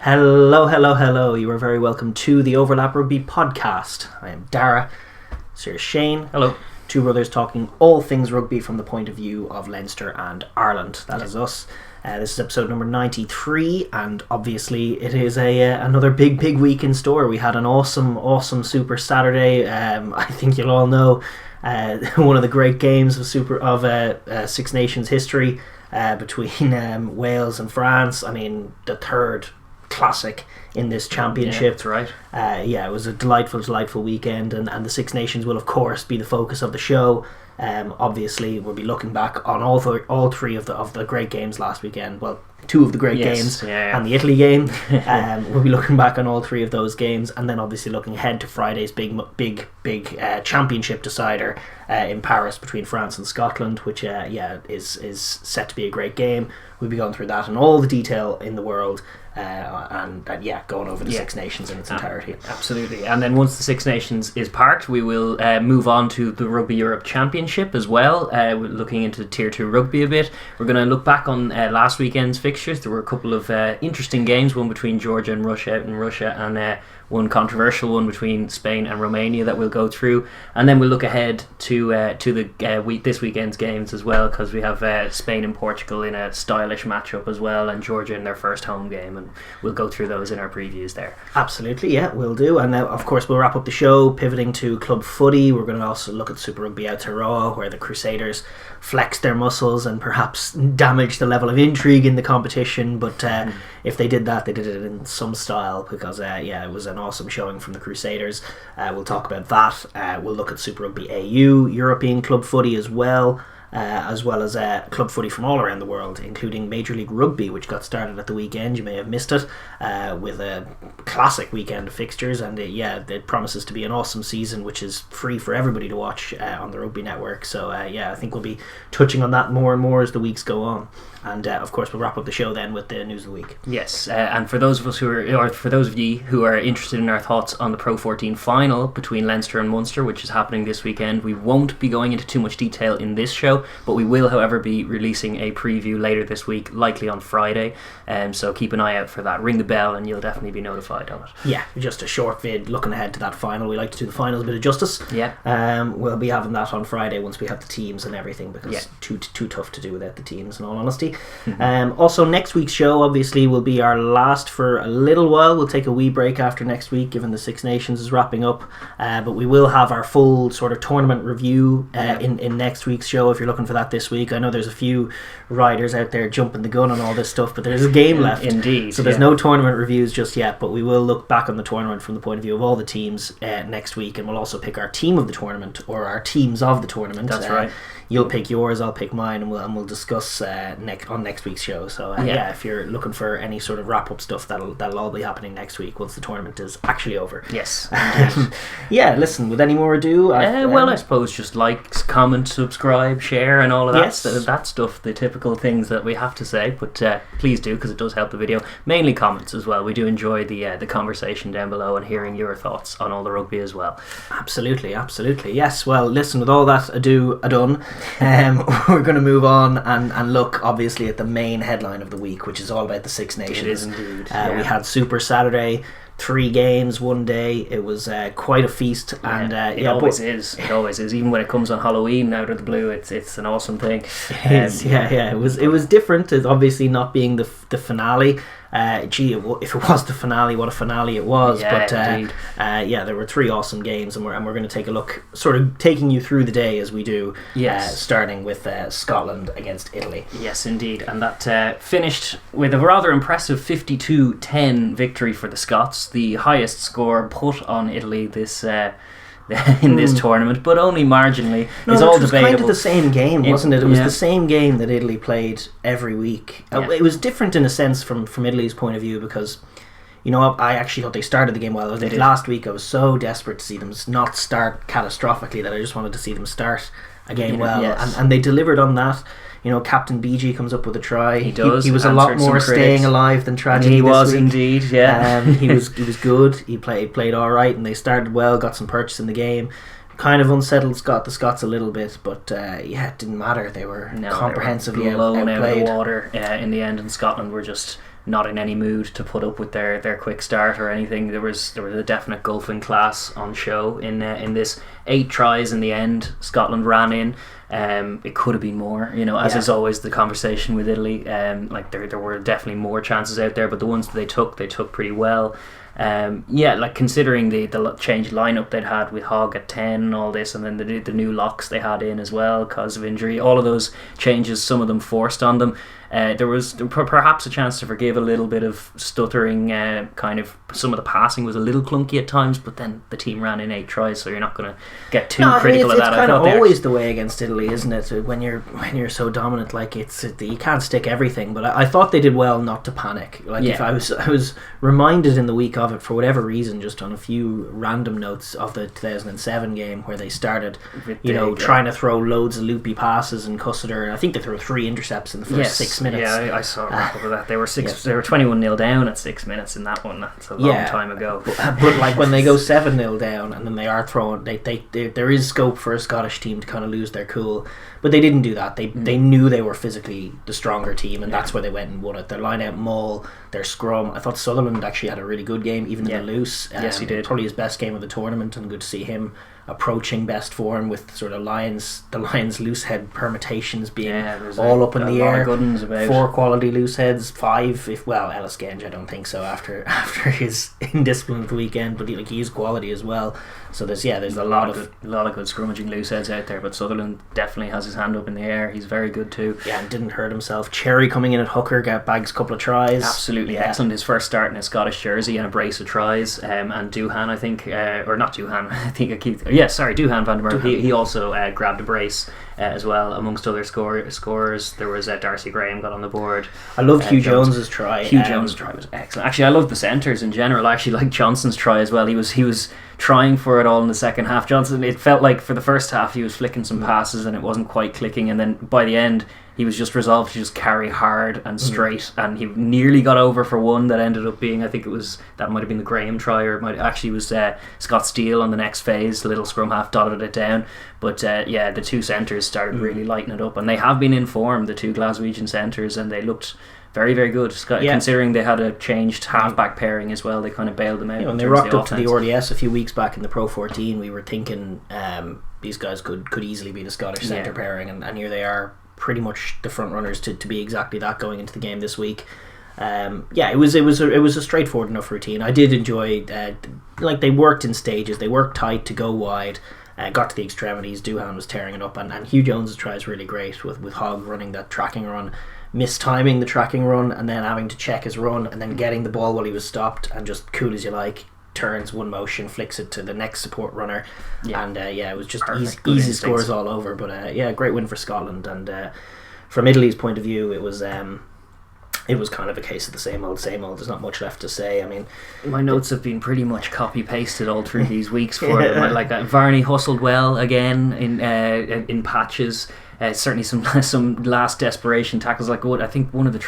Hello, hello, hello. You are very welcome to the Overlap Rugby Podcast. I am Daragh. Sir Shane. Hello. Two brothers talking all things rugby from the point of view of Leinster and Ireland. That is us. This is episode number 93, and obviously it is another big week in store. We had an awesome Super Saturday. I think you'll all know one of the great games of Six Nations history between Wales and France. I mean, the third classic in this championship. Yeah, that's right. It was a delightful weekend, and the Six Nations will of course be the focus of the show. Obviously we'll be looking back on all three of the great games last weekend. Well, two of the great games and the Italy game. We'll be looking back on all three of those games, and then obviously looking ahead to Friday's big championship decider in Paris between France and Scotland, which is set to be a great game. We'll be going through that in all the detail in the world, and going over the Six Nations in its entirety. Absolutely. And then once the Six Nations is parked, we will move on to the Rugby Europe Championship as well. We're looking into Tier 2 rugby a bit. We're going to look back on last weekend's fixtures. There were a couple of interesting games, one between Georgia and Russia out in Russia, and one controversial one between Spain and Romania that we'll go through, and then we'll look ahead to this weekend's games as well, because we have Spain and Portugal in a stylish matchup as well, and Georgia in their first home game, and we'll go through those in our previews there. Absolutely, yeah, we'll do. And now, of course, we'll wrap up the show pivoting to club footy. We're going to also look at Super Rugby Aotearoa, where the Crusaders flexed their muscles and perhaps damaged the level of intrigue in the competition, but if they did that, they did it in some style, because it was an awesome showing from the Crusaders. We'll talk about that. We'll look at Super Rugby AU, European club footy as well as club footy from all around the world, including Major League Rugby, which got started at the weekend. You may have missed it, with a classic weekend of fixtures, and it promises to be an awesome season, which is free for everybody to watch on the Rugby Network. So I think we'll be touching on that more and more as the weeks go on. And of course, we'll wrap up the show then with the news of the week. Yes, and for those of you who are interested in our thoughts on the Pro 14 final between Leinster and Munster, which is happening this weekend, we won't be going into too much detail in this show, but we will, however, be releasing a preview later this week, likely on Friday. So keep an eye out for that. Ring the bell, and you'll definitely be notified of it. Yeah, just a short vid looking ahead to that final. We like to do the finals a bit of justice. Yeah. We'll be having that on Friday once we have the teams and everything, because too tough to do without the teams, in all honesty. Also, next week's show obviously will be our last for a little while. We'll take a wee break after next week, given the Six Nations is wrapping up, but we will have our full sort of tournament review in next week's show, if you're looking for that this week. I know there's a few riders out there jumping the gun on all this stuff, but there's a game left. Indeed. So there's no tournament reviews just yet, but we will look back on the tournament from the point of view of all the teams next week, and we'll also pick our team of the tournament, or our teams of the tournament. That's right. You'll pick yours, I'll pick mine, and we'll discuss on next week's show. So if you're looking for any sort of wrap up stuff, that'll all be happening next week once the tournament is actually over. Yes. Listen, with any more ado, I suppose just like, comment, subscribe, share, and all of that stuff, the typical things that we have to say. But please do, because it does help the video. Mainly comments as well. We do enjoy the conversation down below and hearing your thoughts on all the rugby as well. Absolutely. Yes. Well, listen, with all that ado done, we're going to move on and look obviously at the main headline of the week, which is all about the Six Nations. It is indeed. We had Super Saturday, 3 games one day. It was quite a feast, and it always is. Even when it comes on Halloween out of the blue, it's an awesome thing. It is. It was different. It's obviously not being the finale. If it was the finale, what a finale it was. But there were 3 awesome games, and we're going to take a look, sort of taking you through the day as we do. Starting with Scotland against Italy. Yes, indeed. And that finished with a rather impressive 52-10 victory for the Scots, the highest score put on Italy this in this tournament, but only marginally. No, it's all it was debatable. kind of the same game, wasn't it? It was the same game that Italy played every week. It was different in a sense from Italy's point of view, because I actually thought they started the game well. Last week I was so desperate to see them not start catastrophically that I just wanted to see them start a game well, and they delivered on that. Captain BG comes up with a try. He does. He was a lot more staying alive than tragedy. He was this week. Indeed. Yeah. He was good. He played all right, and they started well. Got some purchase in the game. Kind of unsettled the Scots a little bit, but it didn't matter. They were comprehensively blown outplayed. out of the water in the end, and Scotland were just not in any mood to put up with their quick start or anything. There was a definite gulfing class on show in this. 8 tries in the end. Scotland ran in. It could have been more, as is always the conversation with Italy. Like there were definitely more chances out there, but the ones that they took pretty well. Like considering the changed lineup they'd had with Hogg at 10 and all this, and then the new locks they had in as well because of injury, all of those changes, some of them forced on them. There was perhaps a chance to forgive a little bit of stuttering, kind of some of the passing was a little clunky at times, but then the team ran in 8 tries, so you're not going to get too critical of that. It's kind of always the way against Italy, isn't it? When you're so dominant, like you can't stick everything. But I thought they did well not to panic. If I was reminded in the week of it for whatever reason, just on a few random notes of the 2007 game where they started, trying to throw loads of loopy passes and Crusaders. I think they threw 3 intercepts in the first 6 minutes. Yeah, I saw a wrap up of that. They were 21-0 down at 6 minutes in that one. That's a long time ago. But like when they go 7-0 down and then they are throwing, there is scope for a Scottish team to kind of lose their cool. But they didn't do that. They knew they were physically the stronger team, and that's where they went and won it. Their line-out maul, their scrum. I thought Sutherland actually had a really good game, even in the loose. Yes, he did. Probably his best game of the tournament, and good to see him approaching best form with sort of the Lions loose head permutations being all up in the air. 4 quality loose heads, 5 Ellis Genge I don't think so after his indiscipline of the weekend, but he's quality as well. So there's a lot of good scrummaging loose heads out there, but Sutherland definitely has his hand up in the air. He's very good too. Yeah, and didn't hurt himself. Cherry coming in at hooker, bags a couple of tries. Absolutely excellent. His first start in a Scottish jersey and a brace of tries. And Duhan, I think, or not Duhan, I think I keep. Duhan van der Merwe. He also grabbed a brace as well, amongst other scorers. There was Darcy Graham got on the board. I loved Hugh Jones's try. Hugh Jones' try was excellent. Actually, I love the centres in general. I actually like Johnson's try as well. He was trying for it all in the second half. Johnson, it felt like for the first half he was flicking some passes and it wasn't quite clicking, and then by the end he was just resolved to just carry hard and straight, and he nearly got over for one that ended up being, I think that might have been the Graham try, or it was Scott Steele on the next phase. The little scrum half dotted it down, but the 2 centres started really lighting it up, and they have been in form, the 2 Glaswegian centres, and they looked very, very good. Considering they had a changed half-back pairing as well, they kind of bailed them out. When they rocked up to the RDS a few weeks back in the Pro 14, we were thinking these guys could easily be the Scottish centre pairing, and here they are, pretty much the front runners to be exactly that going into the game this week. It was a straightforward enough routine. I did enjoy they worked in stages. They worked tight to go wide. Got to the extremities. Duhan was tearing it up, and Hugh Jones' try is really great with Hogg running that tracking run, mistiming the tracking run, and then having to check his run, and then getting the ball while he was stopped, and just cool as you like, turns one motion, flicks it to the next support runner, and it was just easy scores all over. But great win for Scotland, and from Italy's point of view, it was kind of a case of the same old. There's not much left to say. I memean, my notes have been pretty much copy pasted all through these weeks for them. Like Varney hustled well again in patches. Certainly some last desperation tackles. I think one of the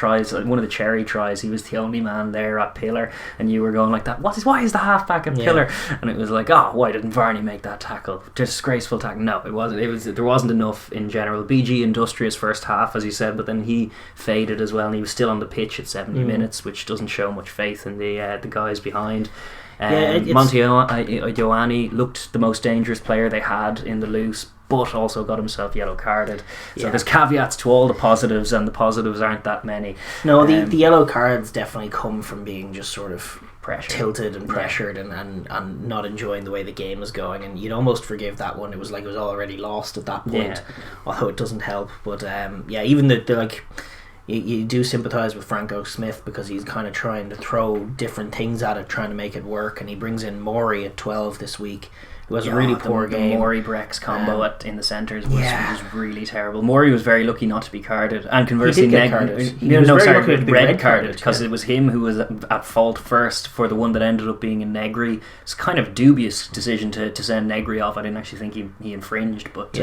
Cherry tries, he was the only man there at pillar, and you were going like that. Why is the halfback at pillar? And it was like, why didn't Varney make that tackle? Disgraceful tackle. No, it wasn't. There wasn't enough in general. BG industrious first half, as you said, but then he faded as well, and he was still on the pitch at 70 minutes, which doesn't show much faith in the guys behind. Monty Ioane looked the most dangerous player they had in the loose, but also got himself yellow carded. So there's caveats to all the positives, and the positives aren't that many. No, the yellow cards definitely come from being just sort of tilted and pressured and not enjoying the way the game was going, and you'd almost forgive that one. It was like it was already lost at that point, although it doesn't help. But even the you do sympathise with Franco Smith, because he's kind of trying to throw different things at it, trying to make it work, and he brings in Maury at 12 this week, who has a really poor game. The Maury-Brex combo in the centres was really terrible. Maury was very lucky not to be carded, and conversely red carded, because it was him who was at fault first for the one that ended up being in Negri. It's kind of dubious decision to send Negri off. I didn't actually think he infringed, but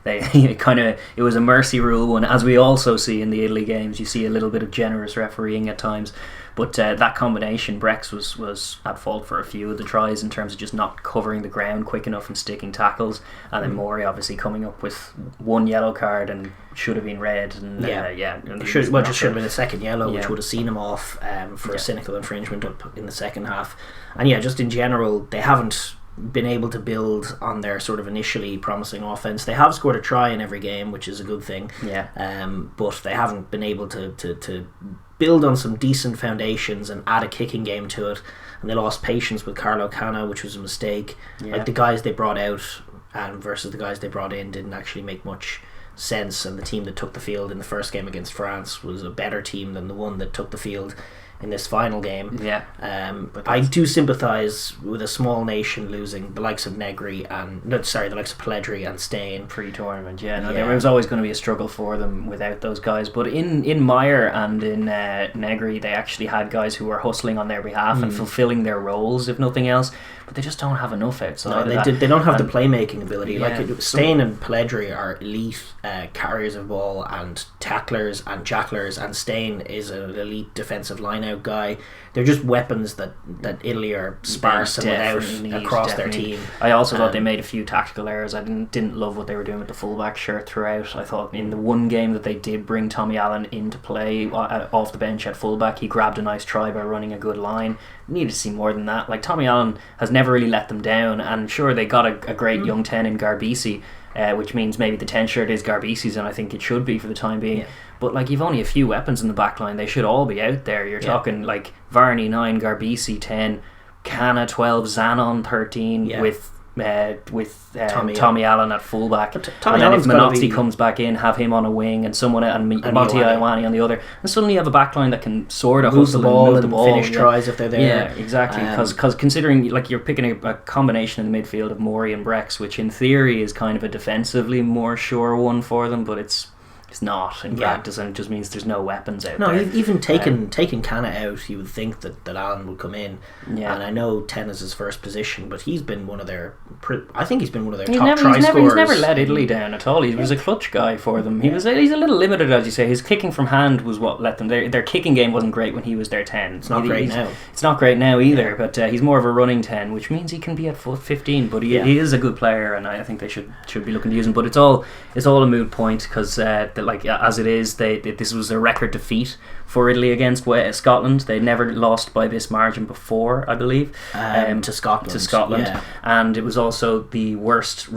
it was a mercy rule one, as we also see in the Italy games. You see a little bit of generous refereeing at times. But that combination, Brex was at fault for a few of the tries in terms of just not covering the ground quick enough and sticking tackles, and then Morey obviously coming up with one yellow card and should have been red, and just should have been a second yellow, which would have seen him off for a cynical infringement up in the second half. And just in general, they haven't been able to build on their sort of initially promising offense. They have scored a try in every game, which is a good thing. But they haven't been able to build on some decent foundations and add a kicking game to it. And they lost patience with Carlo Cana, which was a mistake. Like the guys they brought out versus the guys they brought in didn't actually make much sense. And the team that took the field in the first game against France was a better team than the one that took the field in this final game. But I do sympathise with a small nation losing the likes of Negri and the likes of Pelledri and Steyn pre-tournament. There was always going to be a struggle for them without those guys. But in Meyer and in Negri, they actually had guys who were hustling on their behalf and fulfilling their roles, if nothing else. But they just don't have enough outside. They don't have the playmaking ability. Steyn and Pelledri are elite carriers of ball and tacklers and jacklers, and Steyn is an elite defensive line-out guy. They're just weapons that Italy are sparse and without across their team. I also thought they made a few tactical errors. I didn't love what they were doing with the fullback shirt throughout. I thought in the one game that they did bring Tommy Allen into play off the bench at fullback, he grabbed a nice try by running a good line. Needed to see more than that. Like, Tommy Allen has never really let them down, and sure, they got a great young 10 in Garbisi, which means maybe the 10 shirt is Garbisi's, and I think it should be for the time being. But you've only a few weapons in the back line. They should all be out there. You're talking like Varney 9, Garbisi 10, Cana 12, Zanon 13 with Tommy Allen at fullback, and then if Minotti comes back in, have him on a wing and someone and Monty Iwani on the other, and suddenly you have a backline that can sort of move the ball and finish tries if they're there. Exactly, because considering you're picking a combination in the midfield of Morey and Brex, which in theory is kind of a defensively more sure one for them, but it's not in practice, and it just means there's no weapons out there. Even taking Cana out, you would think that Allen would come in. And I know 10 is his first position, but he's been one of their top try scorers. He's never let Italy down at all. He was a clutch guy for them. He's a little limited, as you say. His kicking from hand was what let them. Their kicking game wasn't great when he was their 10. It's not great now. It's not great now either, but he's more of a running 10, which means he can be at 15. But he is a good player, and I think they should be looking to use him. But it's all a moot point, because as it is, this was a record defeat for Italy against Scotland. They never lost by this margin before, I believe, to Scotland. And it was also the worst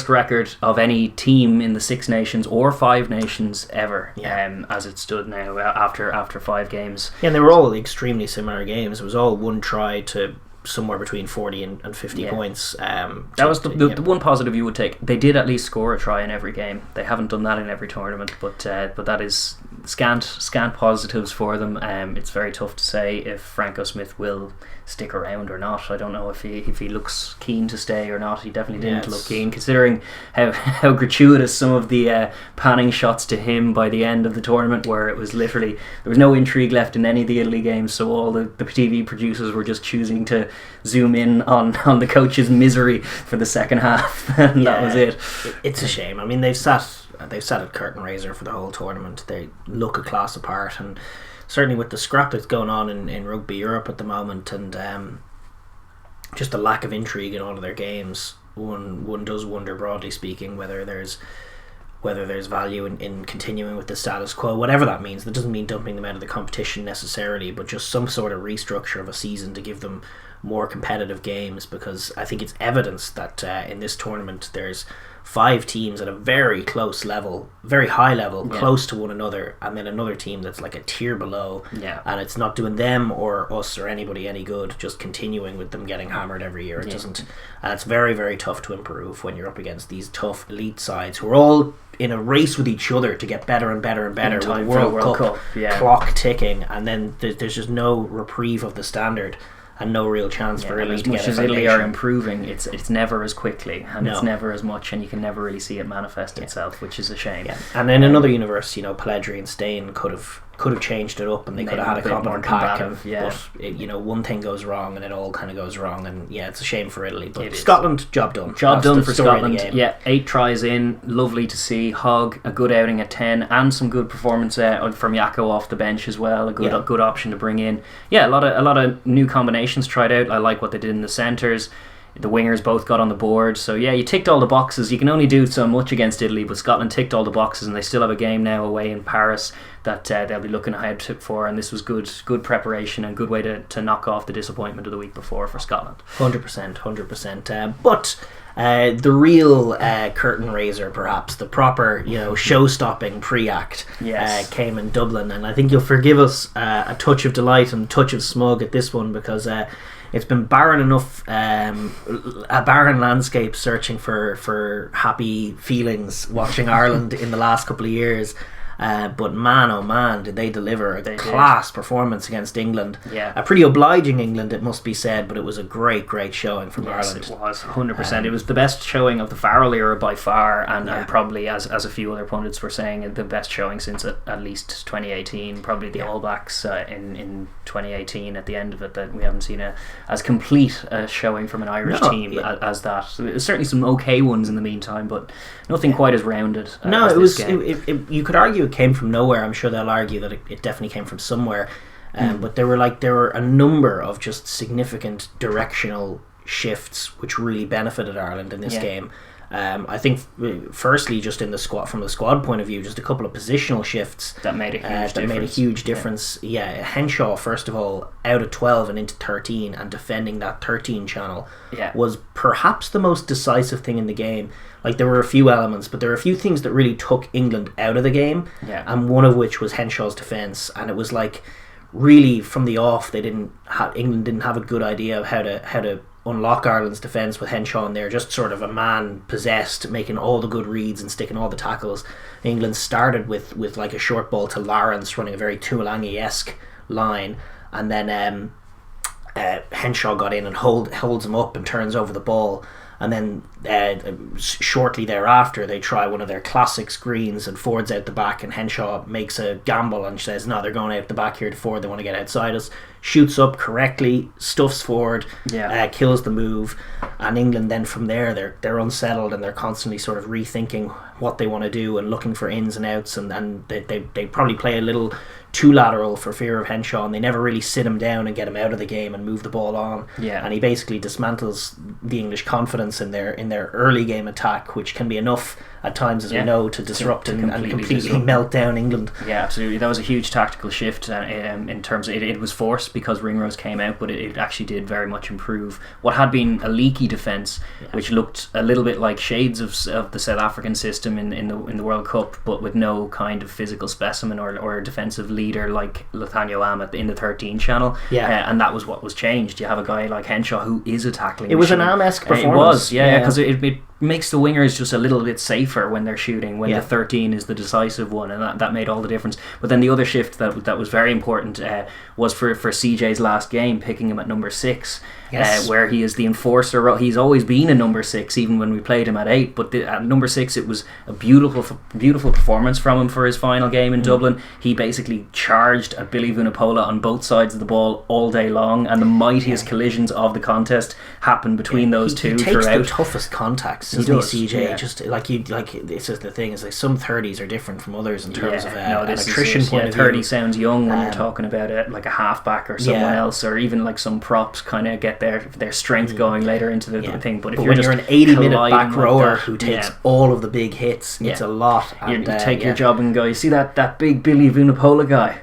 record of any team in the Six Nations or Five Nations ever, as it stood now after 5 games. And they were all extremely similar games. It was all one try to somewhere between 40 and 50 points. That was the one positive you would take. They did at least score a try in every game. They haven't done that in every tournament, but that is scant positives for them. It's very tough to say if Franco Smith will stick around or not. I don't know if he looks keen to stay or not. He definitely didn't look keen, considering how gratuitous some of the panning shots to him by the end of the tournament were. It was literally, there was no intrigue left in any of the Italy games, so all the TV producers were just choosing to zoom in on the coach's misery for the second half, and that was it. It's a shame. I mean, they've sat at curtain raiser for the whole tournament. They look a class apart, and certainly with the scrap that's going on in Rugby Europe at the moment, and just the lack of intrigue in all of their games, one does wonder, broadly speaking, whether there's value in continuing with the status quo, whatever that means. That doesn't mean dumping them out of the competition necessarily, but just some sort of restructure of a season to give them more competitive games, because I think it's evidence that in this tournament there's 5 teams at a very close level, very high level, close to one another, and then another team that's like a tier below, and it's not doing them or us or anybody any good just continuing with them getting hammered every year. It doesn't, and it's very, very tough to improve when you're up against these tough elite sides who are all in a race with each other to get better and better and better, with the World Cup clock ticking, and then there's just no reprieve of the standard and no real chance for Italy to get a foundation. As much as Italy are improving, it's never as quickly, and it's never as much, and you can never really see it manifest itself, which is a shame. And in another universe, Pelledri and Steyn could have could have changed it up, and they could have had a competent pack. But one thing goes wrong, and it all kind of goes wrong. And it's a shame for Italy. But Scotland, job done. Job done for Scotland. 8 tries in, lovely to see. Hogg, a good outing at 10, and some good performance from Yako off the bench as well. A good option to bring in. A lot of new combinations tried out. I like what they did in the centres. The wingers both got on the board, so you ticked all the boxes. You can only do so much against Italy, but Scotland ticked all the boxes, and they still have a game now away in Paris that they'll be looking ahead for, and this was good preparation and good way to knock off the disappointment of the week before for Scotland. 100%. But the real curtain raiser, perhaps the proper show-stopping pre-act, came in Dublin, and I think you'll forgive us a touch of delight and a touch of smug at this one, because it's been barren enough, a barren landscape searching for happy feelings watching Ireland in the last couple of years. But man, oh man, did they deliver a class performance against England. A pretty obliging England, it must be said, but it was a great showing from Ireland. It was 100%. It was the best showing of the Farrell era by far, and probably, as a few other pundits were saying, the best showing since at least 2018. Probably the All Blacks in 2018 at the end of it, that we haven't seen as complete a showing from an Irish team as that. Certainly some okay ones in the meantime, but nothing quite as rounded. It was. You could argue it came from nowhere. I'm sure they'll argue that it definitely came from somewhere, but there were a number of just significant directional shifts which really benefited Ireland in this game. I think firstly, just in the squad, from the squad point of view, just a couple of positional shifts that made a huge difference. Henshaw, first of all, out of 12 and into 13, and defending that 13 channel was perhaps the most decisive thing in the game. Like, there were a few elements, but there were a few things that really took England out of the game, and one of which was Henshaw's defence. And it was like, really from the off, England didn't have a good idea of how to unlock Ireland's defence with Henshaw in there, just sort of a man possessed, making all the good reads and sticking all the tackles. England started with like a short ball to Lawrence, running a very Tuolangi-esque line, and then Henshaw got in and holds him up and turns over the ball. And then shortly thereafter, they try one of their classic screens, and Ford's out the back, and Henshaw makes a gamble and says, no, they're going out the back here to Ford, they want to get outside us. Shoots up correctly, stuffs Ford, kills the move, and England then from there, they're unsettled, and they're constantly sort of rethinking what they want to do and looking for ins and outs, and they probably play a little too lateral for fear of Henshaw, and they never really sit him down and get him out of the game and move the ball on. And he basically dismantles the English confidence in their early game attack, which can be enough at times, as we know, to disrupt and completely melt down England. Absolutely. That was a huge tactical shift in terms of it was forced because Ringrose came out, but it actually did very much improve what had been a leaky defence, which looked a little bit like shades of the South African system in the World Cup, but with no kind of physical specimen or defensive leader like Nathaniel Am in the 13 channel. And that was what was changed. You have a guy like Henshaw who is a tackling was machine. An Am-esque performance. It was, because it makes the wingers just a little bit safer when they're shooting, when the 13 is the decisive one, and that made all the difference. But then the other shift that was very important was for CJ's last game, picking him at number 6, where he is the enforcer. He's always been a number 6, even when we played him at 8, but at number 6 it was a beautiful performance from him for his final game in Dublin. He basically charged at Billy Vunipola on both sides of the ball all day long, and the mightiest collisions of the contest happened between those two throughout. He takes throughout. the toughest contacts, doesn't he, CJ? Just it's just the thing is, like, some 30s are different from others in terms of an attrition point of view. 30 sounds young when you're talking about it, like a halfback or someone else, or even like some props kind of get their strength going later into the thing. But if you're an 80-minute back rower who takes all of the big hits, it's a lot. And you take your job and go, you see that big Billy Vunipola guy?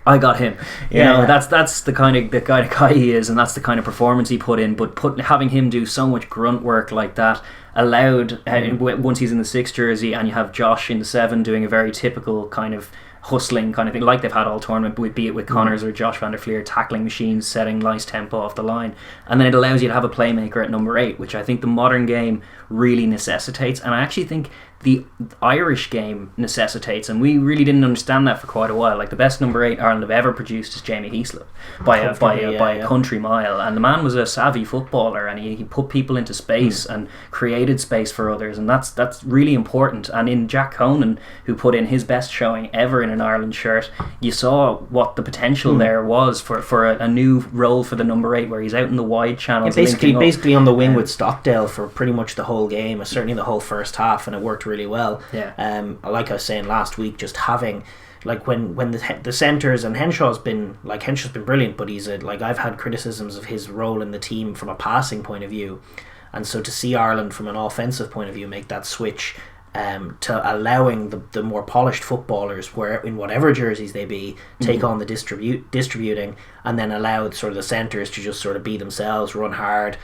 I got him. You know, that's the kind of guy he is, and that's the kind of performance he put in. But having him do so much grunt work like that allowed, once he's in the 6 jersey, and you have Josh in the 7 doing a very typical kind of hustling kind of thing, like they've had all tournament, be it with Connors or Josh van der Fleer, tackling machines, setting nice tempo off the line, and then it allows you to have a playmaker at number 8, which I think the modern game really necessitates. And I actually think the Irish game necessitates, and we really didn't understand that for quite a while. Like, the best number 8 Ireland have ever produced is Jamie Heaslip by a country mile, and the man was a savvy footballer, and he put people into space and created space for others, and that's really important. And in Jack Conan, who put in his best showing ever in an Ireland shirt, you saw what the potential there was for a new role for the number 8, where he's out in the wide channels, basically on the wing with Stockdale for pretty much the whole game, certainly the whole first half, and it worked really well. Like I was saying last week, just having, like, when the centres, and Henshaw's been brilliant, but he's I've had criticisms of his role in the team from a passing point of view, and so to see Ireland from an offensive point of view make that switch to allowing the more polished footballers, where in whatever jerseys they be, take on the distributing, and then allow sort of the centres to just sort of be themselves, run hard.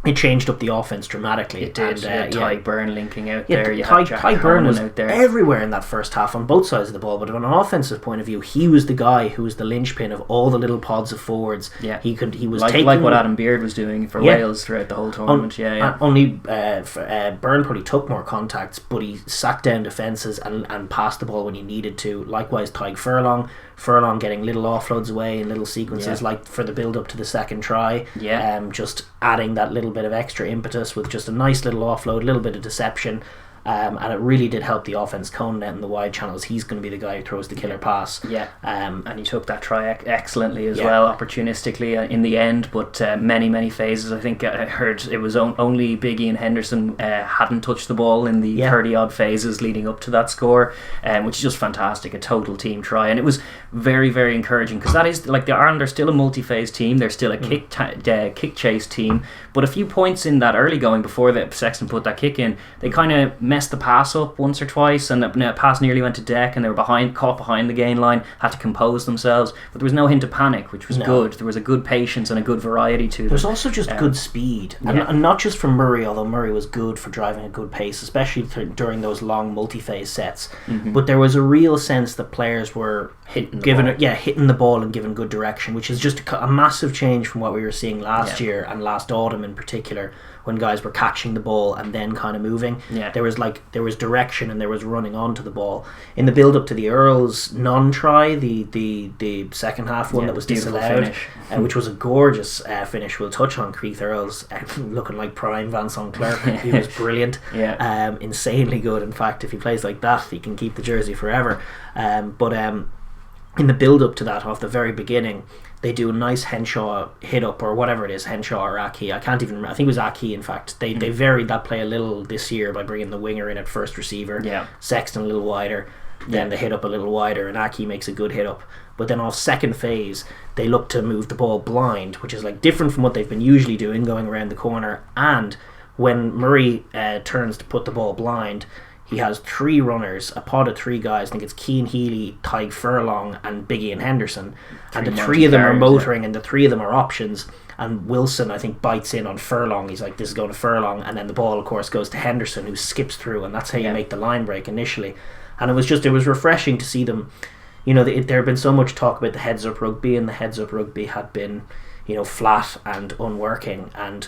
It changed up the offense dramatically. It did. Tadhg Byrne linking out there. Tadhg Byrne was out there everywhere in that first half on both sides of the ball. But from an offensive point of view, he was the guy who was the linchpin of all the little pods of forwards. Yeah, he was like what Adam Beard was doing for Wales throughout the whole tournament. Only Byrne probably took more contacts, but he sat down defences and passed the ball when he needed to. Likewise, Tadhg Furlong getting little offloads away in little sequences, like for the build up to the second try. Just adding that little bit of extra impetus with just a nice little offload, a little bit of deception, and it really did help the offense. Conan out in the wide channels, he's going to be the guy who throws the killer pass. And he took that try excellently as well, opportunistically in the end, but many phases. I think I heard it was only Biggie and Henderson hadn't touched the ball in the 30 odd phases leading up to that score, which is just fantastic. A total team try, and it was very, very encouraging, because that is, like, the Ireland are still a multi-phase team. They're still a kick chase team, but a few points in that early going before the Sexton put that kick in, they kind of messed the pass up once or twice, and the pass nearly went to deck, and they were caught behind the gain line, had to compose themselves, but there was no hint of panic, which was good. There was a good patience and a good variety to them. There's also just good speed, and not just from Murray, although Murray was good for driving a good pace, especially during those long multi-phase sets. But there was a real sense that players were hitting the ball and giving good direction, which is just a massive change from what we were seeing last year and last autumn in particular, when guys were catching the ball and then kind of moving. There was direction and there was running onto the ball. In the build up to the Earls non-try, the second half one that was disallowed, which was a gorgeous finish. We'll touch on Keith Earls looking like prime Vincent Clerc. He was brilliant, insanely good. In fact, if he plays like that, he can keep the jersey forever. But in the build up to that, off the very beginning, they do a nice Henshaw hit up, or whatever it is, Henshaw or Aki. I can't even remember. I think it was Aki, in fact. They varied that play a little this year by bringing the winger in at first receiver, Sexton a little wider, then the hit up a little wider, and Aki makes a good hit up. But then off second phase, they look to move the ball blind, which is like different from what they've been usually doing, going around the corner. And when Murray turns to put the ball blind, he has 3 runners, a pod of 3 guys. I think it's Cian Healy, Tadhg Furlong and Biggie and Henderson, and the 3 of them are motoring, and the 3 of them are options. And Wilson, I think, bites in on Furlong. He's like, this is going to Furlong, and then the ball, of course, goes to Henderson, who skips through, and that's how you make the line break initially. And it was refreshing to see them. You know, there had been so much talk about the heads up rugby, and the heads up rugby had been, flat and unworking, and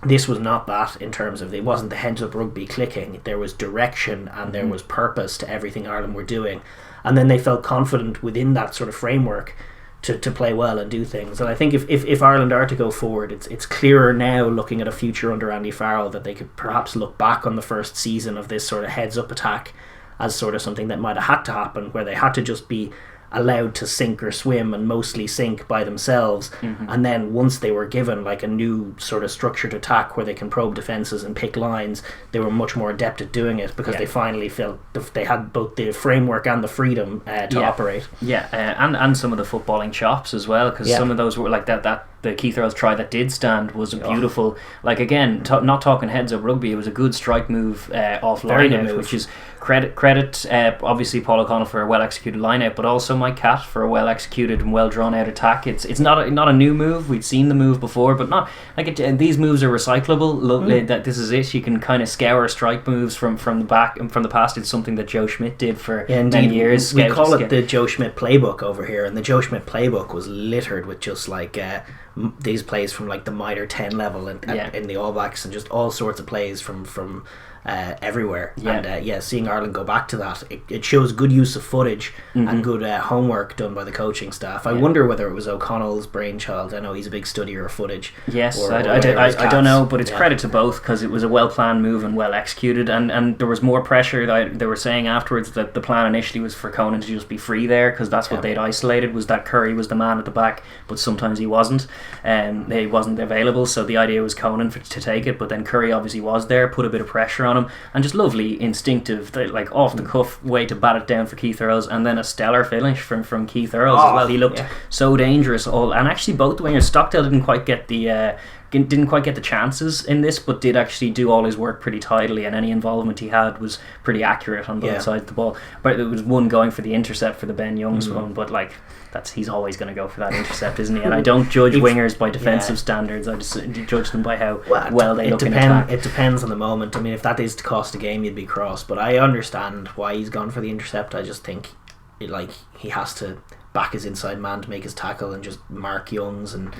this was not that, in terms of, it wasn't the heads up rugby clicking. There was direction and there was purpose to everything Ireland were doing, and then they felt confident within that sort of framework to play well and do things. And I think if Ireland are to go forward, it's clearer now, looking at a future under Andy Farrell, that they could perhaps look back on the first season of this sort of heads up attack as sort of something that might have had to happen, where they had to just be allowed to sink or swim, and mostly sink by themselves. And then once they were given like a new sort of structured attack where they can probe defences and pick lines, they were much more adept at doing it, because they finally felt they had both the framework and the freedom to operate. And some of the footballing chops as well, because some of those were like that the Keith Earls try that did stand was a beautiful, like, again, not talking heads up rugby, it was a good strike move off line out, which is credit obviously Paul O'Connell for a well executed line out, but also Mike Catt for a well executed and well drawn out attack. It's not a new move. We'd seen the move before, but not like these moves are recyclable. That this is it. You can kind of scour strike moves from the back and from the past. It's something that Joe Schmidt did for many years. We call it the Joe Schmidt playbook over here, and the Joe Schmidt playbook was littered with just like these plays from like the minor 10 level in the All Blacks, and just all sorts of plays from everywhere. And seeing Ireland go back to that, it shows good use of footage and good homework done by the coaching staff. I wonder whether it was O'Connell's brainchild. I know he's a big studier of footage. Yes, I don't know, but it's credit to both, because it was a well planned move and well executed, and there was more pressure. They were saying afterwards that the plan initially was for Conan to just be free there, because that's what they'd isolated, was that Curry was the man at the back, but sometimes he wasn't, and he wasn't available, so the idea was Conan to take it, but then Curry obviously was there, put a bit of pressure on him, and just lovely instinctive, like off the cuff way to bat it down for Keith Earls, and then a stellar finish from Keith Earls as well. He looked so dangerous, and actually both wingers. Stockdale didn't quite get the chances in this, but did actually do all his work pretty tidily, and any involvement he had was pretty accurate on both sides of the ball. But there was one going for the intercept for the Ben Youngs one, but like he's always going to go for that intercept, isn't he? And I don't judge wingers by defensive standards. I just judge them by how well they look in attack. It depends on the moment. I mean, if that is to cost a game, you'd be cross. But I understand why he's gone for the intercept. I just think he has to back his inside man to make his tackle and just mark Youngs, and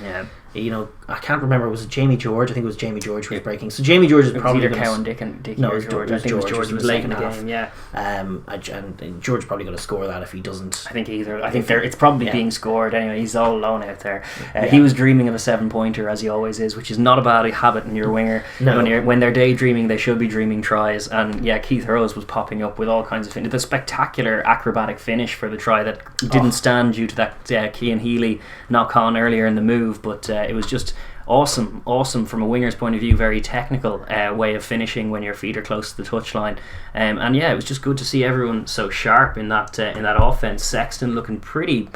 I can't remember, was it Jamie George? I think it was Jamie George who was breaking. So Jamie George is probably either Cowan, Dick and Dickie, or George. I think George was late in the game. And George probably going to score that if he doesn't. I think it's probably being scored anyway. He's all alone out there. He was dreaming of a 7-pointer, as he always is, which is not a bad habit in your winger. No. When they're daydreaming, they should be dreaming tries. And Keith Earls was popping up with all kinds of things. The spectacular acrobatic finish for the try that didn't stand due to that Cian Healy knock on earlier in the move, but it was just awesome from a winger's point of view. Very technical way of finishing when your feet are close to the touchline, and it was just good to see everyone so sharp in that offense. Sexton looking pretty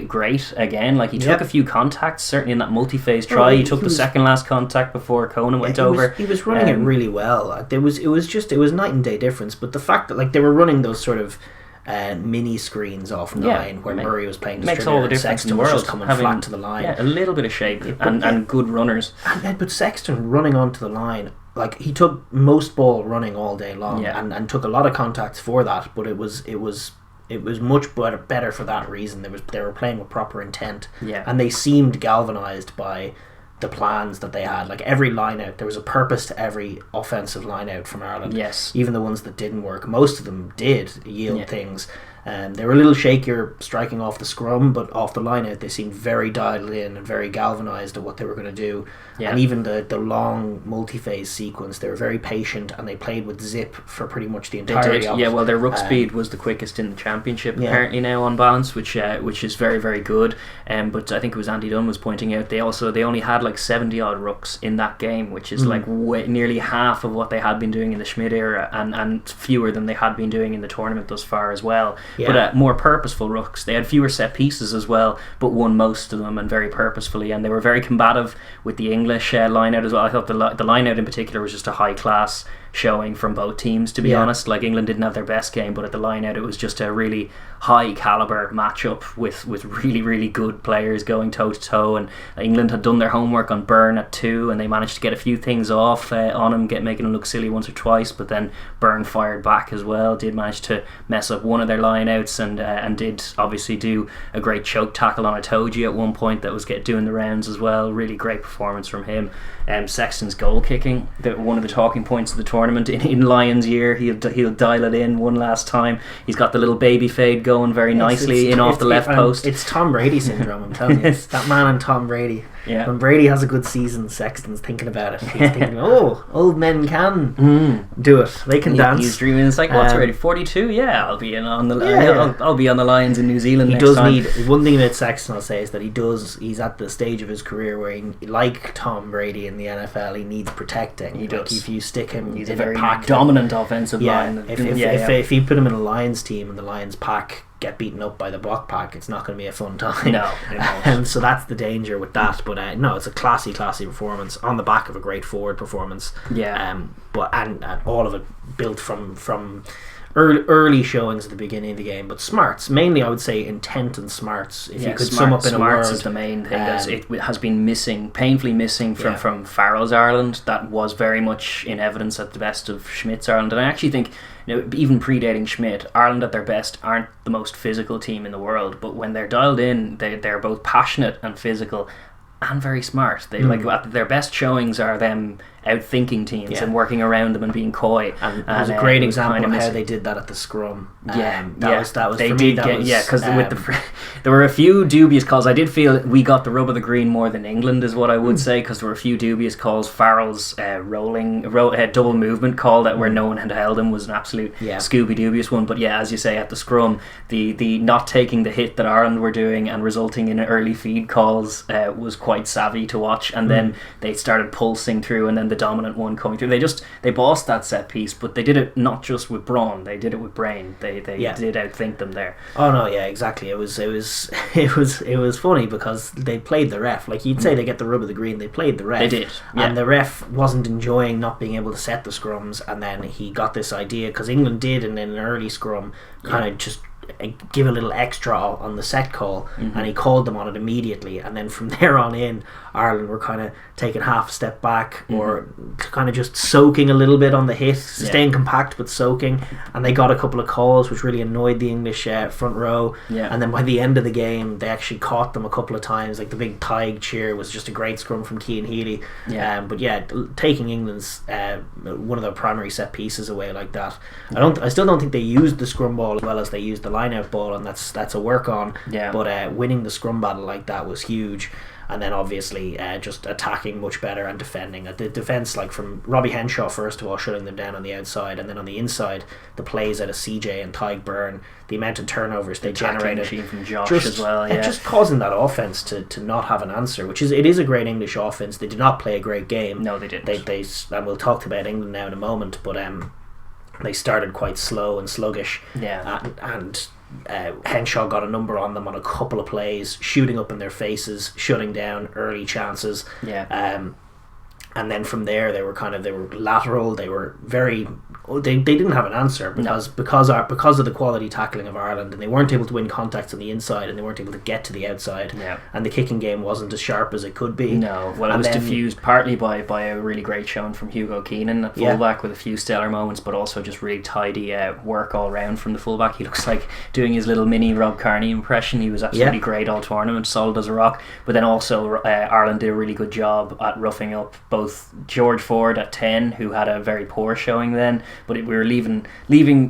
great again. Like he took a few contacts, certainly in that multi-phase try. He took the second last contact before Conan went over. He was running it really well. It was night and day difference. But the fact that they were running those sort of mini screens off 9 where Murray was playing distributor, makes all the difference in the world, was just coming flat to the line. A little bit of shape and good runners. But Sexton running onto the line, like he took most ball running all day long, and took a lot of contacts for that. But it was much better for that reason. They were playing with proper intent, and they seemed galvanised by the plans that they had. Like every line out, there was a purpose to every offensive line out from Ireland. Yes. Even the ones that didn't work, most of them did yield things. They were a little shakier striking off the scrum, but off the line out they seemed very dialed in and very galvanised at what they were going to do. And even the long multi-phase sequence, they were very patient, and they played with zip for pretty much the entirety of it. Well, their ruck speed was the quickest in the championship apparently now on balance, which is very, very good. But I think it was Andy Dunn was pointing out they only had like 70 odd rucks in that game, which is like nearly half of what they had been doing in the Schmidt era, and fewer than they had been doing in the tournament thus far as well. But more purposeful rucks. They had fewer set pieces as well, but won most of them, and very purposefully, and they were very combative with the English line out as well. I thought the line out in particular was just a high class showing from both teams, to be honest. Like England didn't have their best game, but at the line out it was just a really high caliber matchup with really, really good players going toe to toe. And England had done their homework on Byrne at 2, and they managed to get a few things off on him, making him look silly once or twice, but then Byrne fired back as well, did manage to mess up one of their line outs, and did obviously do a great choke tackle on Itoji at one point that was doing the rounds as well. Really great performance from him. Sexton's goal kicking, one of the talking points of the tournament in Lions year. He'll dial it in one last time. He's got the little baby fade going very nicely off the left post. It's Tom Brady syndrome, I'm telling you. It's that man and Tom Brady. When Brady has a good season, Sexton's thinking about it. He's thinking, old men can do it. They can dance. He's dreaming. It's like, what's already 42? Yeah, I'll be on the I'll be on the Lions in New Zealand. He does need one thing about Sexton. I'll say is that he's at the stage of his career where like Tom Brady in the NFL, he needs protecting. He does. If you stick him, he's a very dominant offensive line. If you put him in a Lions team and the Lions pack get beaten up by the block pack, it's not going to be a fun time. No, it won't. So that's the danger with that. But no, it's a classy performance on the back of a great forward performance. But all of it built from early showings at the beginning of the game, but smarts mainly. I would say intent and smarts. If you could sum up in a word, smarts is the main thing. It has been missing, painfully missing from Farrell's Ireland. That was very much in evidence at the best of Schmidt's Ireland, and I actually think, even predating Schmidt, Ireland at their best aren't the most physical team in the world, but when they're dialed in, they're both passionate and physical and very smart. They at their best showings are them outthinking teams and working around them and being coy. And it was a great example of how they did that at the scrum. That was they for did me. Because there were a few dubious calls. I did feel we got the rub of the green more than England, is what I would say, because there were a few dubious calls. Farrell's double movement call that where no one had held him was an absolute Scooby dubious one. But as you say, at the scrum, the not taking the hit that Ireland were doing and resulting in early feed calls was quite savvy to watch. And then they started pulsing through, and then the dominant one coming through. They bossed that set piece, but they did it not just with brawn, they did it with brain. They did outthink them there. Oh no, exactly. It was funny because they played the ref. Like you'd say they get the rub of the green, they played the ref. They did. And the ref wasn't enjoying not being able to set the scrums, and then he got this idea, because England did in an early scrum kind of just give a little extra on the set call, and he called them on it immediately, and then from there on in, Ireland were kind of taking half a step back, or kind of just soaking a little bit on the hit, staying compact but soaking, and they got a couple of calls which really annoyed the English front row, and then by the end of the game they actually caught them a couple of times. Like the big Tig cheer was just a great scrum from Cian Healy, but taking England's one of their primary set pieces away like that, I still don't think they used the scrum ball as well as they used the line-out ball, and that's a work on, but winning the scrum battle like that was huge. And then obviously just attacking much better and defending. The defence, like from Robbie Henshaw first of all, shutting them down on the outside, and then on the inside the plays out of CJ and Tig Byrne, the amount of turnovers they generated from Josh as well, just causing that offence to not have an answer, it is a great English offence. They did not play a great game. No, they didn't. They and we'll talk about England now in a moment, but they started quite slow and sluggish, and Henshaw got a number on them on a couple of plays, shooting up in their faces, shutting down early chances. And then from there they were lateral. They were they didn't have an answer because of the quality tackling of Ireland, and they weren't able to win contacts on the inside, and they weren't able to get to the outside, and the kicking game wasn't as sharp as it could be. It was diffused partly by a really great showing from Hugo Keenan at fullback with a few stellar moments, but also just really tidy work all round from the fullback. He looks like doing his little mini Rob Kearney impression. He was absolutely great all tournament, solid as a rock. But then also Ireland did a really good job at roughing up both George Ford at 10, who had a very poor showing then, but we were leaving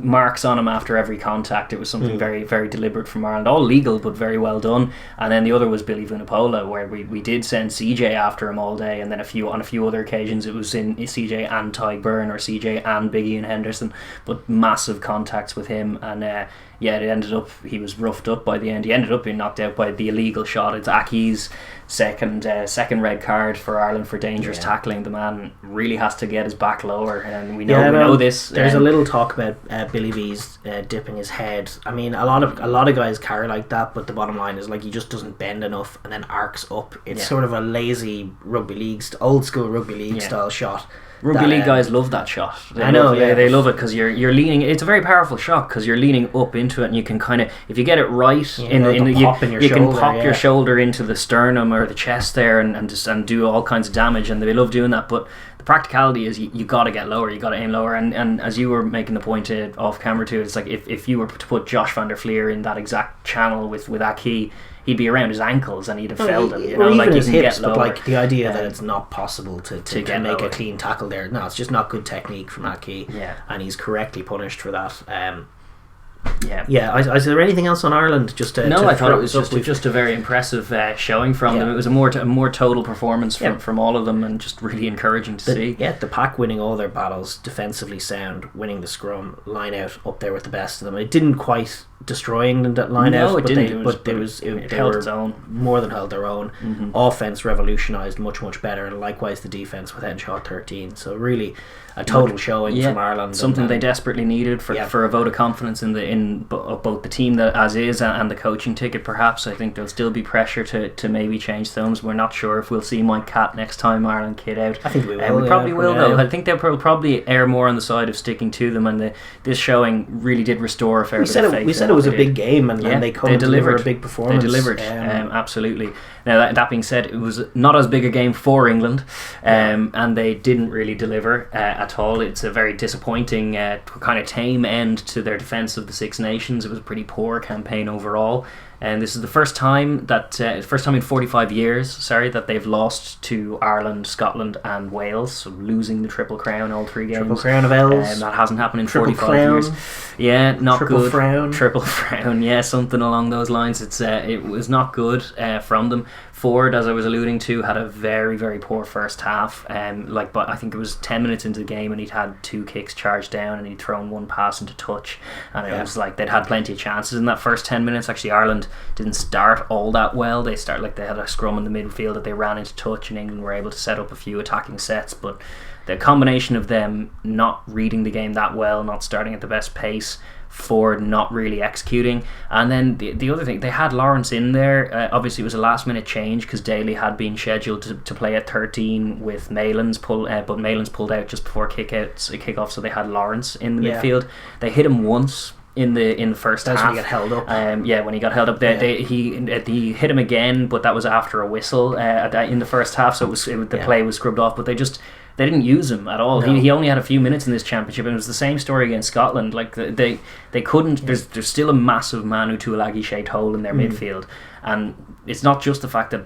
marks on him after every contact. It was something very, very deliberate from Ireland, all legal but very well done. And then the other was Billy Vunipola, where we did send CJ after him all day, and then on a few other occasions it was in CJ and Tig Byrne, or CJ and Big Ian Henderson, but massive contacts with him. And it ended up, he was roughed up by the end. He ended up being knocked out by the illegal shot. It's Aki's second red card for Ireland for dangerous tackling. The man really has to get his back lower, and we know this. There's a little talk about Billy V's dipping his head. I mean, a lot of guys carry like that, but the bottom line is, like, he just doesn't bend enough and then arcs up. It's sort of a lazy rugby league, old school rugby league style shot. Rugby league guys love that shot. They love it because you're leaning. It's a very powerful shot because you're leaning up into it, and you can kind of, if you get it right, you can pop your shoulder into the sternum or the chest there, and do all kinds of damage, and they love doing that. But the practicality is you got to get lower, you got to aim lower, and as you were making the point off camera too, it's like if you were to put Josh van der Fleer in that exact channel with Aki, he'd be around his ankles and he'd have felled him. Or even his hips, but like the idea that it's not possible to make a clean tackle there. No, it's just not good technique from Aki. And he's correctly punished for that. Is there anything else on Ireland? I thought it was just a very impressive showing from them. It was a more total performance from all of them, and just really encouraging to see. The pack winning all their battles, defensively sound, winning the scrum, line out up there with the best of them. It didn't quite destroy England at line out, but they held its own. More than held their own. Offense revolutionised much better, and likewise the defense with Henshaw 13. So really a total showing from Ireland. Something they desperately needed for a vote of confidence in of both the team that as is and the coaching ticket. Perhaps I think there'll still be pressure to maybe change thumbs. We're not sure if we'll see Mike Catt next time Ireland kid out. I think we will. We probably will though. I think they'll probably err more on the side of sticking to them, and this showing really did restore a fair bit of faith. We said it was a big game, and they delivered a big performance. They delivered, absolutely. Now that being said, it was not as big a game for England, and they didn't really deliver at all. It's a very disappointing, kind of tame end to their defence of the Six Nations. It was a pretty poor campaign overall. And this is the first time in 45 years, that they've lost to Ireland, Scotland and Wales, so losing the Triple Crown all 3 games. Triple Crown of L's. That hasn't happened in Triple 45 crown. years. Yeah, not Triple good. Frown. Triple Frown, yeah, something along those lines. It was not good from them. Ford, as I was alluding to, had a very, very poor first half. But I think it was 10 minutes into the game and he'd had 2 kicks charged down and he'd thrown 1 pass into touch. And it was like they'd had plenty of chances in that first 10 minutes. Actually, Ireland didn't start all that well. They had a scrum in the midfield that they ran into touch, and England were able to set up a few attacking sets. But the combination of them not reading the game that well, not starting at the best pace, Ford not really executing, and then the other thing, they had Lawrence in there. Obviously it was a last minute change because Daly had been scheduled to play at 13 with Maylands but Maylands pulled out just before kickoff, so they had Lawrence in the midfield. They hit him once in the first half. When he got held up. When he got held up, he hit him again, but that was after a whistle in the first half, so the play was scrubbed off. But they didn't use him at all. No. He only had a few minutes in this championship, and it was the same story against Scotland. Like they couldn't. There's still a massive Manu Tuilagi shaped hole in their midfield, and it's not just the fact that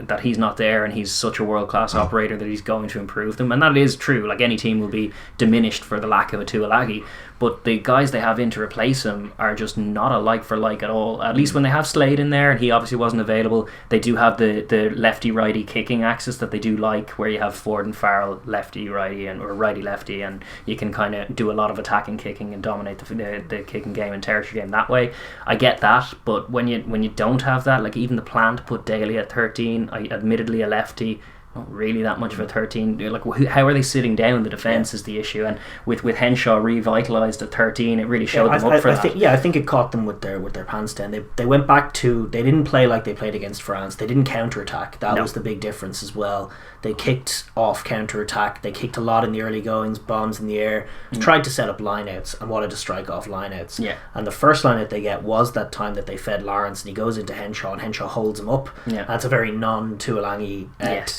that he's not there and he's such a world class operator that he's going to improve them, and that is true. Like any team will be diminished for the lack of a Tuilagi, but the guys they have in to replace him are just not a like for like at all. At least when they have Slade in there, and he obviously wasn't available, they do have the lefty righty kicking axis that they do like, where you have Ford and Farrell lefty righty or righty lefty, and you can kind of do a lot of attacking kicking and dominate the kicking game and territory game that way. I get that, but when you don't have that, like even the plan to put Daly at 13, admittedly a lefty, not really that much of a 13. Like, how are they sitting down? The defence is the issue, and with Henshaw revitalised at 13, it really showed them up for that. I think it caught them with their pants down. They went back to, they didn't play like they played against France. They didn't counter-attack. That was the big difference as well. They kicked off counter-attack. They kicked a lot in the early goings, bombs in the air, tried to set up lineouts and wanted to strike off lineouts. Yeah. And the first lineout they get was that time that they fed Lawrence, and he goes into Henshaw, and Henshaw holds him up. Yeah. That's a very non-Tuilagi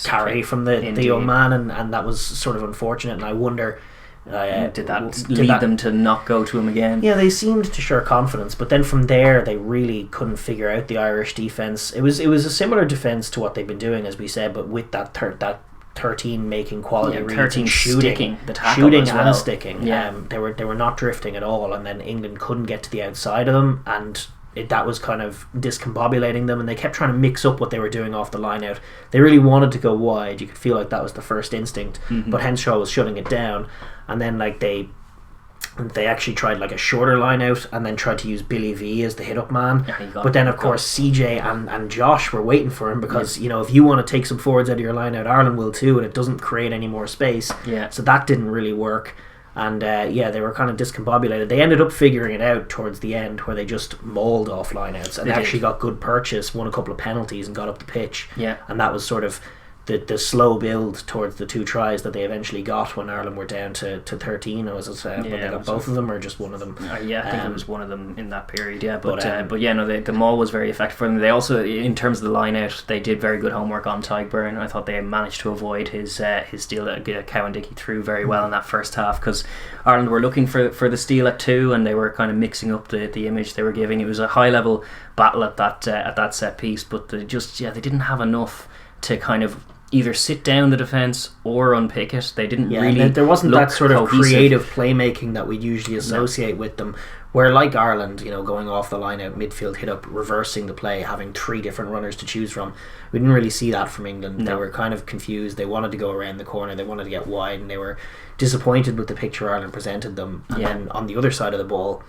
carry from the young man, and that was sort of unfortunate, and I wonder did that lead them to not go to him again? Yeah, they seemed to show confidence, but then from there they really couldn't figure out the Irish defence. It was a similar defence to what they've been doing, as we said, but with that 13 making quality reads, 13 shooting the tackle as well. And sticking. They were not drifting at all, and then England couldn't get to the outside of them, and that was kind of discombobulating them, and they kept trying to mix up what they were doing off the line out. They really wanted to go wide. You could feel like that was the first instinct, but Henshaw was shutting it down, and then like they actually tried like a shorter line out and then tried to use Billy V as the hit up man. But then of course CJ and Josh were waiting for him, because if you want to take some forwards out of your line out, Ireland will too, and it doesn't create any more space. So that didn't really work. And they were kind of discombobulated. They ended up figuring it out towards the end, where they just mauled off lineouts, and they actually got good purchase, won a couple of penalties, and got up the pitch. And that was sort of the slow build towards the 2 tries that they eventually got when Ireland were down to 13. Was it when they got both of them, or just one of them? I think it was one of them in that period. The maul was very effective for them. They also, in terms of the line out, they did very good homework on Tygburn. I thought they managed to avoid his steal that Cowan-Dickie threw very well in that first half, because Ireland were looking for the steal at 2, and they were kind of mixing up the image they were giving. It was a high level battle at that set piece, but they didn't have enough to kind of either sit down the defence or unpick it. They didn't really. There wasn't that sort of creative playmaking that we'd usually associate with them. Where like Ireland, going off the line out, midfield hit up, reversing the play, having 3 different runners to choose from. We didn't really see that from England. No. They were kind of confused. They wanted to go around the corner. They wanted to get wide, and they were disappointed with the picture Ireland presented them. And then on the other side of the ball,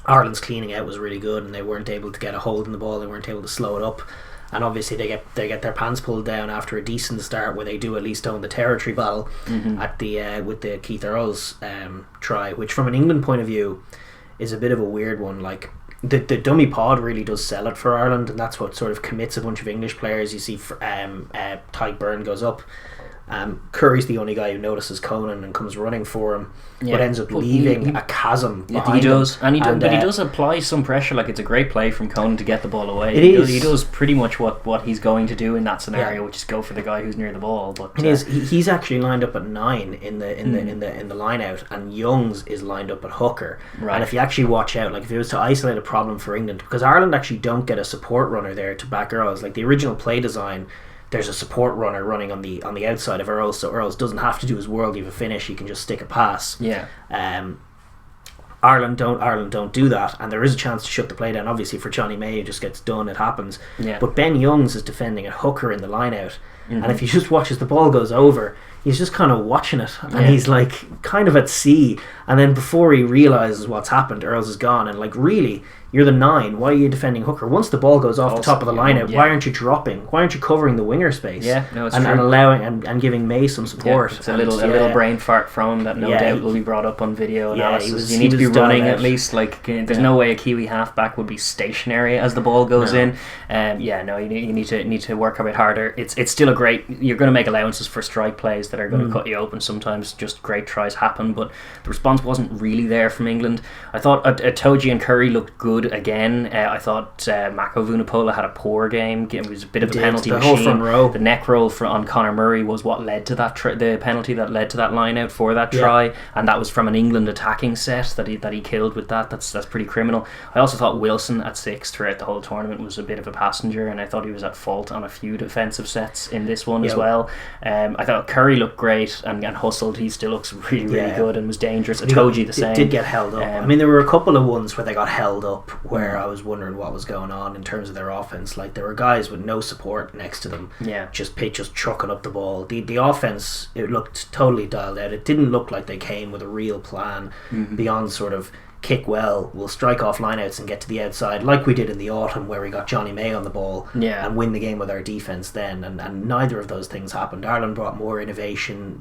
Ireland's cleaning out was really good, and they weren't able to get a hold in the ball. They weren't able to slow it up. And obviously they get their pants pulled down after a decent start, where they do at least own the territory battle at the with the Keith Earls try, which from an England point of view, is a bit of a weird one. Like the dummy pod really does sell it for Ireland, and that's what sort of commits a bunch of English players. You see, Tyke Byrne goes up. Curry's the only guy who notices Conan and comes running for him, but ends up leaving a chasm behind he does, him. But he does apply some pressure. Like, it's a great play from Conan to get the ball away. He does pretty much what he's going to do in that scenario, which is go for the guy who's near the ball. But he's actually lined up at 9 in the line out, and Youngs is lined up at hooker. Right. And if you actually watch out, like if it was to isolate a problem for England, because Ireland actually don't get a support runner there to back Earls. Like the original play design, there's a support runner running on the outside of Earls, so Earls doesn't have to do his worldie of a finish. He can just stick a pass. Yeah. Ireland don't do that, and there is a chance to shut the play down. Obviously, for Johnny May, it just gets done. It happens. Yeah. But Ben Youngs is defending at hooker in the line out, and if you just watch as the ball goes over, he's just kind of watching it, and he's like kind of at sea. And then before he realizes what's happened, Earls is gone, and like, really, you're the 9. Why are you defending hooker? Once the ball goes off the top of the line out, why aren't you dropping? Why aren't you covering the winger space? Yeah, no, it's and true. allowing and giving May some support. Yeah, it's a little brain fart from him that no doubt will be brought up on video analysis. You need to be running at least. Like, there's no way a Kiwi halfback would be stationary as the ball goes in. You need to work a bit harder. It's still a great. You're going to make allowances for strike plays that are going to cut you open. Sometimes just great tries happen, but the response wasn't really there from England. I thought Itoje and Curry looked good again. I thought Mako Vunipola had a poor game. It was a bit of a penalty machine. Whole front row. The neck roll on Conor Murray was what led to that the penalty that led to that line out for that try, and that was from an England attacking set that he killed with that. That's pretty criminal. I also thought Wilson at 6 throughout the whole tournament was a bit of a passenger, and I thought he was at fault on a few defensive sets in this one as well. I thought Curry looked great and hustled. He still looks really good and was dangerous. Itoje the same. Did get held up. I mean, there were a couple of ones where they got held up where I was wondering what was going on in terms of their offense. Like, there were guys with no support next to them, just trucking up the ball. The offense, it looked totally dialed out. It didn't look like they came with a real plan beyond sort of kick well, we'll strike off lineouts and get to the outside, like we did in the autumn where we got Johnny May on the ball and win the game with our defence then, and neither of those things happened. Ireland brought more innovation.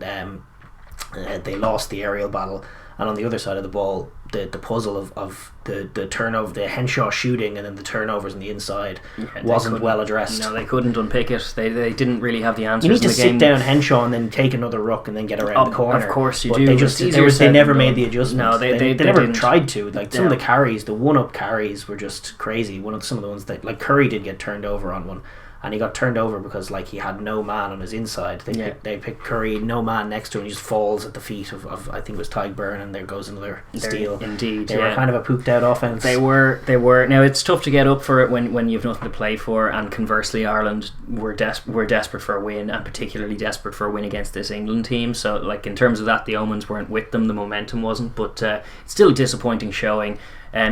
They lost the aerial battle, and on the other side of the ball, the puzzle of the turnover, the Henshaw shooting and then the turnovers on the inside wasn't well addressed. No, they couldn't unpick it. They didn't really have the answers. You need to in the sit game. down Henshaw and then take another ruck and then get around the corner. Of course you but do. They never made the adjustment. No, they never didn't. tried to. Like, some of the carries, the one-up carries were just crazy. Some of the ones that, like, Curry did get turned over on one. And he got turned over because, like, he had no man on his inside. They picked Curry, no man next to him. He just falls at the feet of I think it was Tyke Byrne, and there goes another steal. Indeed, they were kind of a pooped out offense. They were. Now, it's tough to get up for it when you've nothing to play for, and conversely, Ireland were desperate for a win, and particularly desperate for a win against this England team. So, like, in terms of that, the omens weren't with them, the momentum wasn't, but it's still a disappointing showing.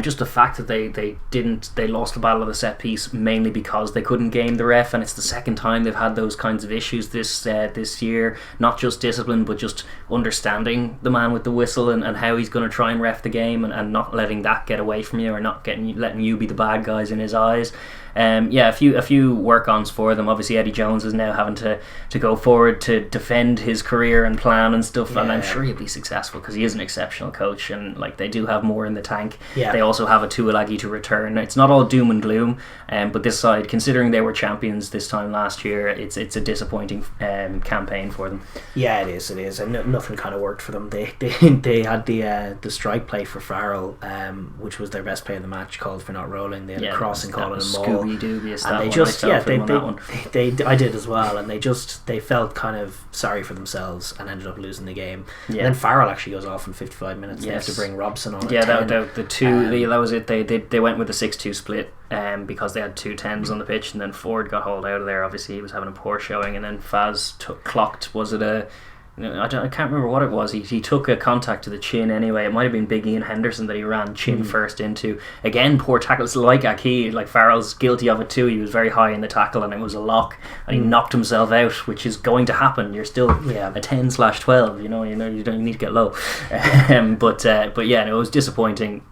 Just the fact that they lost the battle of the set piece mainly because they couldn't game the ref, and it's the second time they've had those kinds of issues this year. Not just discipline, but just understanding the man with the whistle and how he's going to try and ref the game, and not letting that get away from you, or not letting you be the bad guys in his eyes. A few work-ons for them. Obviously, Eddie Jones is now having to go forward to defend his career and plan and stuff, and I'm sure he'll be successful because he is an exceptional coach, and, like, they do have more in the tank. They also have a Tuilagi to return. It's not all doom and gloom, but this side, considering they were champions this time last year, it's a disappointing campaign for them. Yeah, it is, and nothing kind of worked for them. They had the strike play for Farrell, which was their best play of the match, called for not rolling. They had a crossing call and a maul. Dubious, and they just I did as well, and they felt kind of sorry for themselves and ended up losing the game. And then Farrell actually goes off in 55 minutes. They have to bring Robson on. That was it. They went with a 6-2 split because they had 2 10s on the pitch, and then Ford got hauled out of there. Obviously, he was having a poor showing, and then Faz clocked. Was it a? I can't remember what it was. He took a contact to the chin anyway. It might have been Big Ian Henderson that he ran chin first into. Again, poor tackles like Aki. Like, Farrell's guilty of it too. He was very high in the tackle and it was a lock, and he knocked himself out, which is going to happen. You're still a 10/12. You don't need to get low. It was disappointing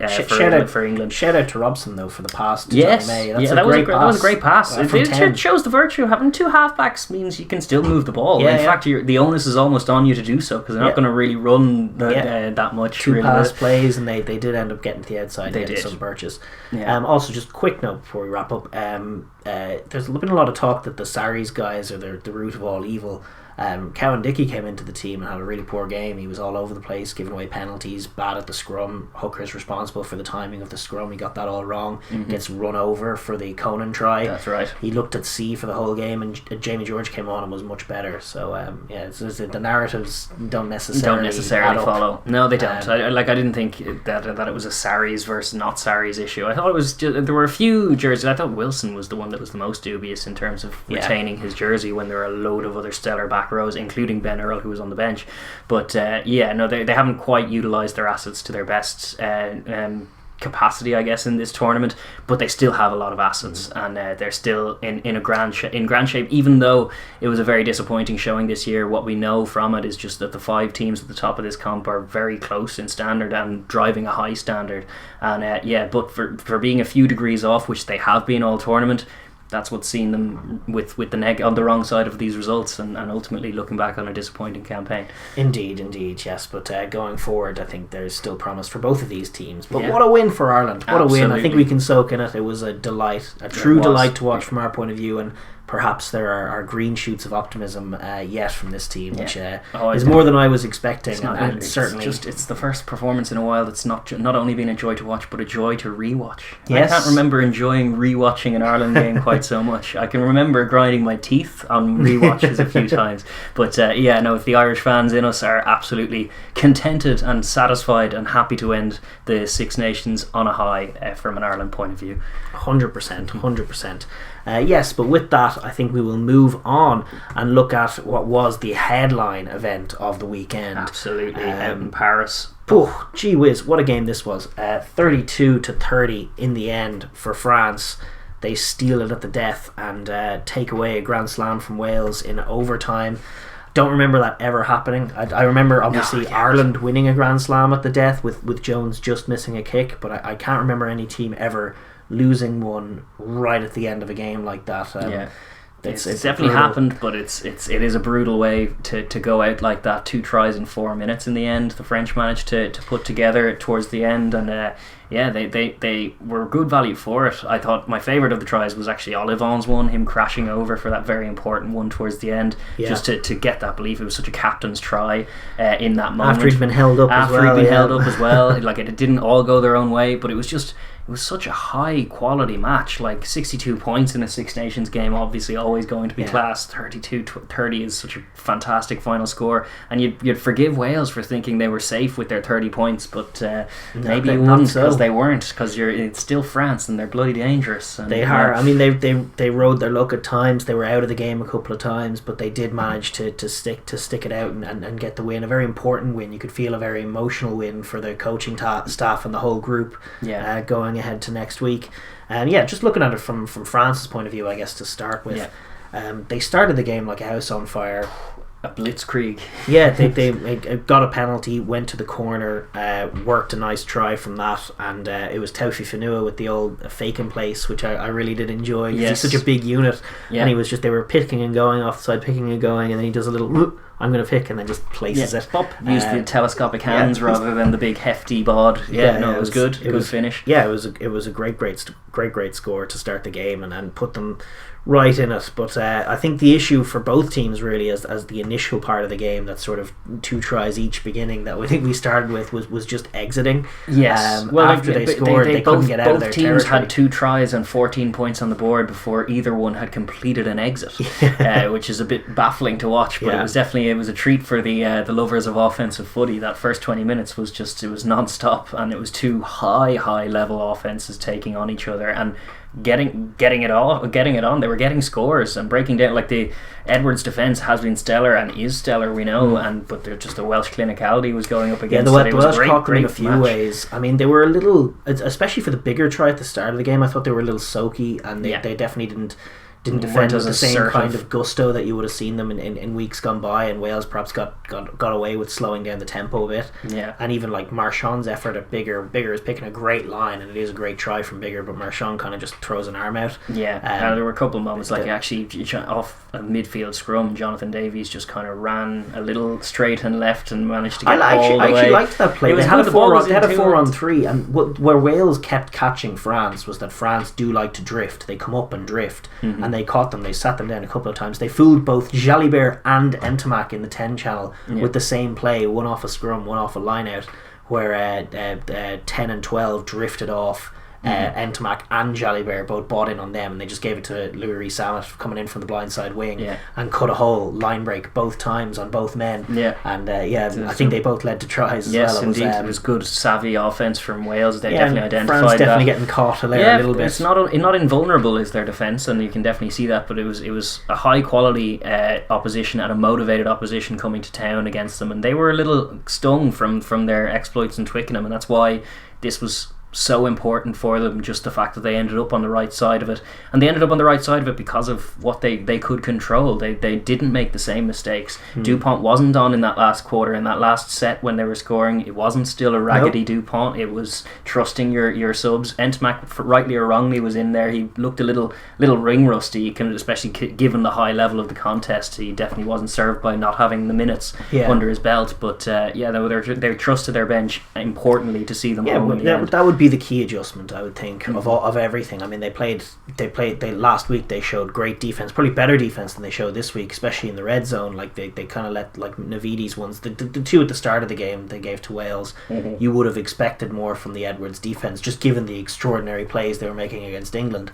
for England. Shout out to Robson though for the pass to Johnny May. That was a great pass. It shows the virtue. Having 2 halfbacks means you can still move the ball. In fact, the onus is almost on you to do so, because they're not going to really run that much. Two pass plays, and they did end up getting to the outside. They did some birches. Also, just quick note before we wrap up. There's been a lot of talk that the Sarries guys are the root of all evil. Cowan Dickey came into the team and had a really poor game. He was all over the place, giving away penalties, bad at the scrum. Hooker's responsible for the timing of the scrum. He got that all wrong. Gets run over for the Conan try. That's right. He looked at C for the whole game, and Jamie George came on and was much better. So the narratives don't necessarily follow. No, they don't. I didn't think that it was a Sarries versus not Sarries issue. I thought it was just, there were a few jerseys. I thought Wilson was the one that was the most dubious in terms of retaining his jersey when there were a load of other stellar back rows, including Ben Earl, who was on the bench. But they haven't quite utilised their assets to their best capacity, I guess, in this tournament. But they still have a lot of assets, and they're still in grand shape. Even though it was a very disappointing showing this year, what we know from it is just that the 5 teams at the top of this comp are very close in standard and driving a high standard. And but for being a few degrees off, which they have been all tournament, that's what's seen them with the neck on the wrong side of these results, and ultimately looking back on a disappointing campaign. Indeed, yes. But going forward, I think there's still promise for both of these teams. But what a win for Ireland! What a win! I think we can soak in it. It was a delight, a true delight to watch from our point of view, and perhaps there are green shoots of optimism yet from this team, which is more than I was expecting. And certainly, it's the first performance in a while that's not only been a joy to watch, but a joy to rewatch. Yes. I can't remember enjoying rewatching an Ireland game quite so much. I can remember grinding my teeth on rewatches a few times. But if the Irish fans in us are absolutely contented and satisfied and happy to end the Six Nations on a high from an Ireland point of view. 100%. Yes, but with that, I think we will move on and look at what was the headline event of the weekend. Absolutely, out in Paris. Oh, gee whiz, what a game this was. 32-30 in the end for France. They steal it at the death and take away a Grand Slam from Wales in overtime. Don't remember that ever happening. I remember obviously Ireland winning a Grand Slam at the death with Jones just missing a kick, but I can't remember any team ever losing one right at the end of a game like that. It's definitely brutal. Happened, but it is a brutal way to go out like that. 2 tries in 4 minutes in the end. The French managed to put together towards the end, and they were good value for it. I thought my favourite of the tries was actually Olivon's one, him crashing over for that very important one towards the end, just to get that belief. It was such a captain's try in that moment. After he'd been held up as well. Like it didn't all go their own way, but it was such a high quality match. Like 62 points in a Six Nations game, obviously always going to be class. 32-30 is such a fantastic final score, and you'd forgive Wales for thinking they were safe with their 30 points, but maybe you wouldn't, because they weren't, because it's still France and they're bloody dangerous. And they are. I mean, they rode their luck at times. They were out of the game a couple of times, but they did manage to stick it out and get the win. A very important win. You could feel a very emotional win for the coaching staff and the whole group going ahead to next week. And just looking at it from France's point of view, I guess, to start with, they started the game like a house on fire. A blitzkrieg. They got a penalty, went to the corner, worked a nice try from that, and it was Taufi Fanua with the old fake in place, which I really did enjoy. He's such a big unit, and he was they were picking and going off the side, picking and going, and then he does a little I'm going to pick, and then just places it. Use the telescopic hands rather than the big hefty bod. It was good. It was finish. It was a great score to start the game and put them right in it. But I think the issue for both teams really as the initial part of the game, that sort of 2 tries each beginning that I think we started with was just exiting. After they scored, they couldn't get out of their territory. Both teams had 2 tries and 14 points on the board before either one had completed an exit, which is a bit baffling to watch. But it was a treat for the lovers of offensive footy. That first 20 minutes was non-stop, and it was 2 high level offenses taking on each other and getting it on. They were getting scores and breaking down. Like the Edwards defence has been stellar and is stellar, we know, but just the Welsh clinicality was going up against it. The Welsh caught them in a few ways. I mean, they were a little, especially for the bigger try at the start of the game, I thought they were a little soaky, and they definitely didn't defend with the same kind of gusto that you would have seen them in weeks gone by, and Wales perhaps got away with slowing down the tempo a bit. Yeah. And even like Marchand's effort at Biggar is picking a great line, and it is a great try from Biggar, but Marchand kind of just throws an arm out. Yeah. There were a couple of moments like actually off a midfield scrum, Jonathan Davies just kind of ran a little straight and left and managed to get all the way. I actually liked that play. They had a 4-on-3, and where Wales kept catching France was that France do like to drift. They come up and drift, and they caught them. They sat them down a couple of times. They fooled both Jalibert and Ntamak in the 10 channel with the same play, one off a scrum, one off a line out, where 10 and 12 drifted off. Ntamak and Jalibert both bought in on them, and they just gave it to Louis Samet coming in from the blindside wing and cut a hole, line break both times on both men. I think they both led to tries as well. Yes, indeed. It was good savvy offence from Wales. They definitely identified France definitely that. Getting caught a little bit. It's not invulnerable is their defence, and you can definitely see that, but it was a high quality opposition and a motivated opposition coming to town against them, and they were a little stung from their exploits in Twickenham, and that's why this was so important for them, just the fact that they ended up on the right side of it, and they ended up on the right side of it because of what they could control. They didn't make the same mistakes. Dupont wasn't on in that last quarter, in that last set when they were scoring. It wasn't still a raggedy Dupont. It was trusting your subs. Ntamak, rightly or wrongly, was in there. He looked a little ring rusty, especially given the high level of the contest. He definitely wasn't served by not having the minutes under his belt, but they trusted their bench importantly to see them home in the end. That would be the key adjustment, I would think, of everything. I mean, they last week they showed great defense, probably better defense than they showed this week, especially in the red zone. Like they kind of let like Navidi's ones, the two at the start of the game they gave to Wales. You would have expected more from the Edwards defense, just given the extraordinary plays they were making against England.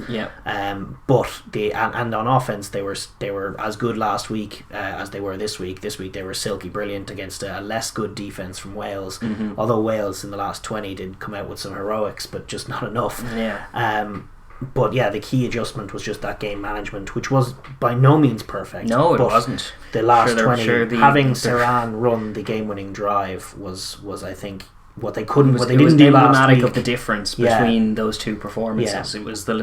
But and on offense they were as good last week as they were this week. This week they were silky brilliant against a less good defense from Wales. Although Wales in the last 20 did come out with some heroics, but just not enough. But the key adjustment was just that game management, which was by no means perfect. No, it wasn't. The last 20, having Serran run the game-winning drive was I think what they didn't do last week. It was emblematic of the difference between those two performances. It was the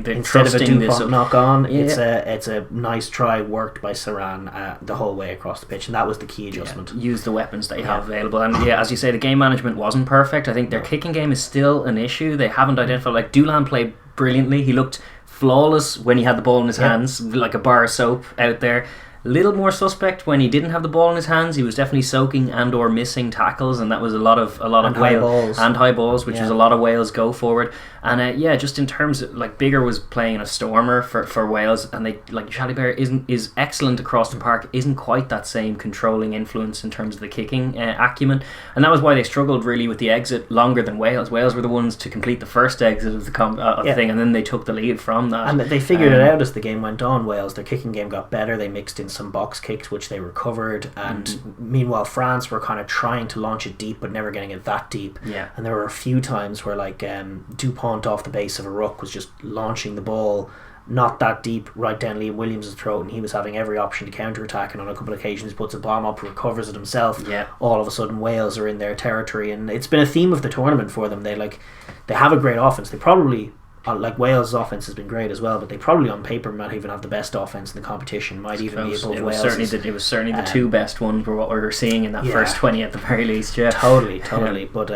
instead of a Dupont knock on, it's a nice try worked by Serran the whole way across the pitch, and that was the key adjustment. Use the weapons they have available, and as you say, the game management wasn't perfect. I think their kicking game is still an issue. They haven't identified. Like Doolan played brilliantly. He looked flawless when he had the ball in his hands, like a bar of soap out there. A little more suspect when he didn't have the ball in his hands. He was definitely soaking and or missing tackles, and that was a lot of Wales and high balls, which was a lot of Wales go forward. And just in terms of, like, Biggar was playing a stormer for Wales, and they like Jalibert is excellent across the park, isn't quite that same controlling influence in terms of the kicking acumen, and that was why they struggled really with the exit longer than Wales. Wales were the ones to complete the first exit of the thing, and then they took the lead from that. And they figured it out as the game went on. Wales, their kicking game got better. They mixed in some box kicks which they recovered, and meanwhile France were kind of trying to launch it deep but never getting it that deep. And there were a few times where like Dupont off the base of a ruck was just launching the ball not that deep right down Liam Williams' throat, and he was having every option to counter-attack, and on a couple of occasions puts a bomb up, recovers it himself. All of a sudden Wales are in their territory, and it's been a theme of the tournament for them. They have a great offense. They probably, like, Wales' offense has been great as well, but they probably on paper might even have the best offense in the competition, might even be above Wales. It was certainly the two best ones for what we were seeing in that first 20 at the very least. Totally. But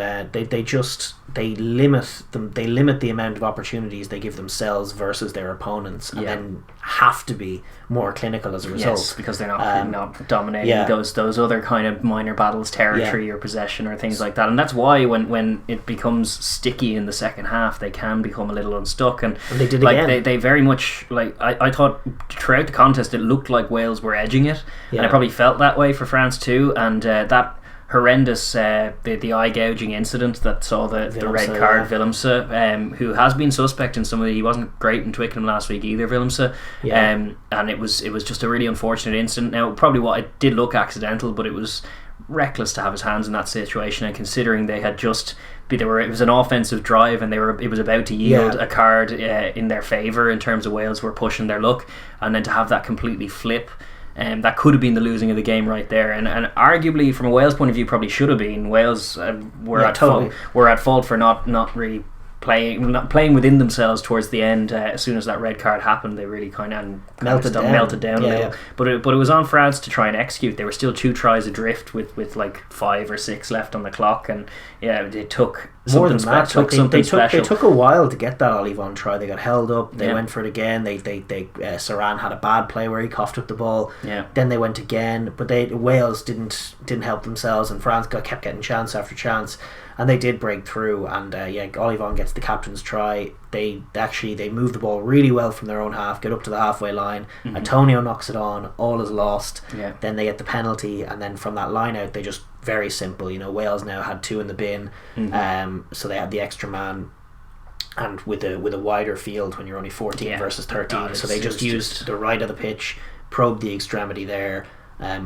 they limit the amount of opportunities they give themselves versus their opponents, and then have to be more clinical as a result, because they're not dominating those other kind of minor battles, territory or possession or things like that. And that's why when it becomes sticky in the second half, they can become a little unstuck, and they did again. They very much, like, I thought throughout the contest it looked like Wales were edging it, and I probably felt that way for France too, and that horrendous the eye gouging incident that saw the red card, Willemse, who has been suspect in some of he wasn't great in Twickenham last week either, Willemse, and it was just a really unfortunate incident. Now probably what it did look accidental, but it was reckless to have his hands in that situation, and considering they had just it was an offensive drive, and it was about to yield a card in their favour in terms of Wales were pushing their luck, and then to have that completely flip, that could have been the losing of the game right there, and arguably from a Wales point of view probably should have been. Wales were at fault for not really playing within themselves towards the end. As soon as that red card happened, they really kind of melted down a little. Yeah. But it was on France to try and execute. They were still 2 tries adrift with like 5 or 6 left on the clock, and it took something special. They took a while to get that Olivon try. They got held up. They went for it again. They Saran had a bad play where he coughed up the ball. Yeah. Then they went again, but Wales didn't help themselves, and France kept getting chance after chance, and they did break through. And Olivon gets the captain's try. They move the ball really well from their own half, get up to the halfway line. Antonio knocks it on. All is lost. Yeah. Then they get the penalty, and then from that line out, they just very simple. Wales now had 2 in the bin, so they had the extra man. And with a wider field when you're only 14 versus 13, so they just used the right of the pitch, probed the extremity there,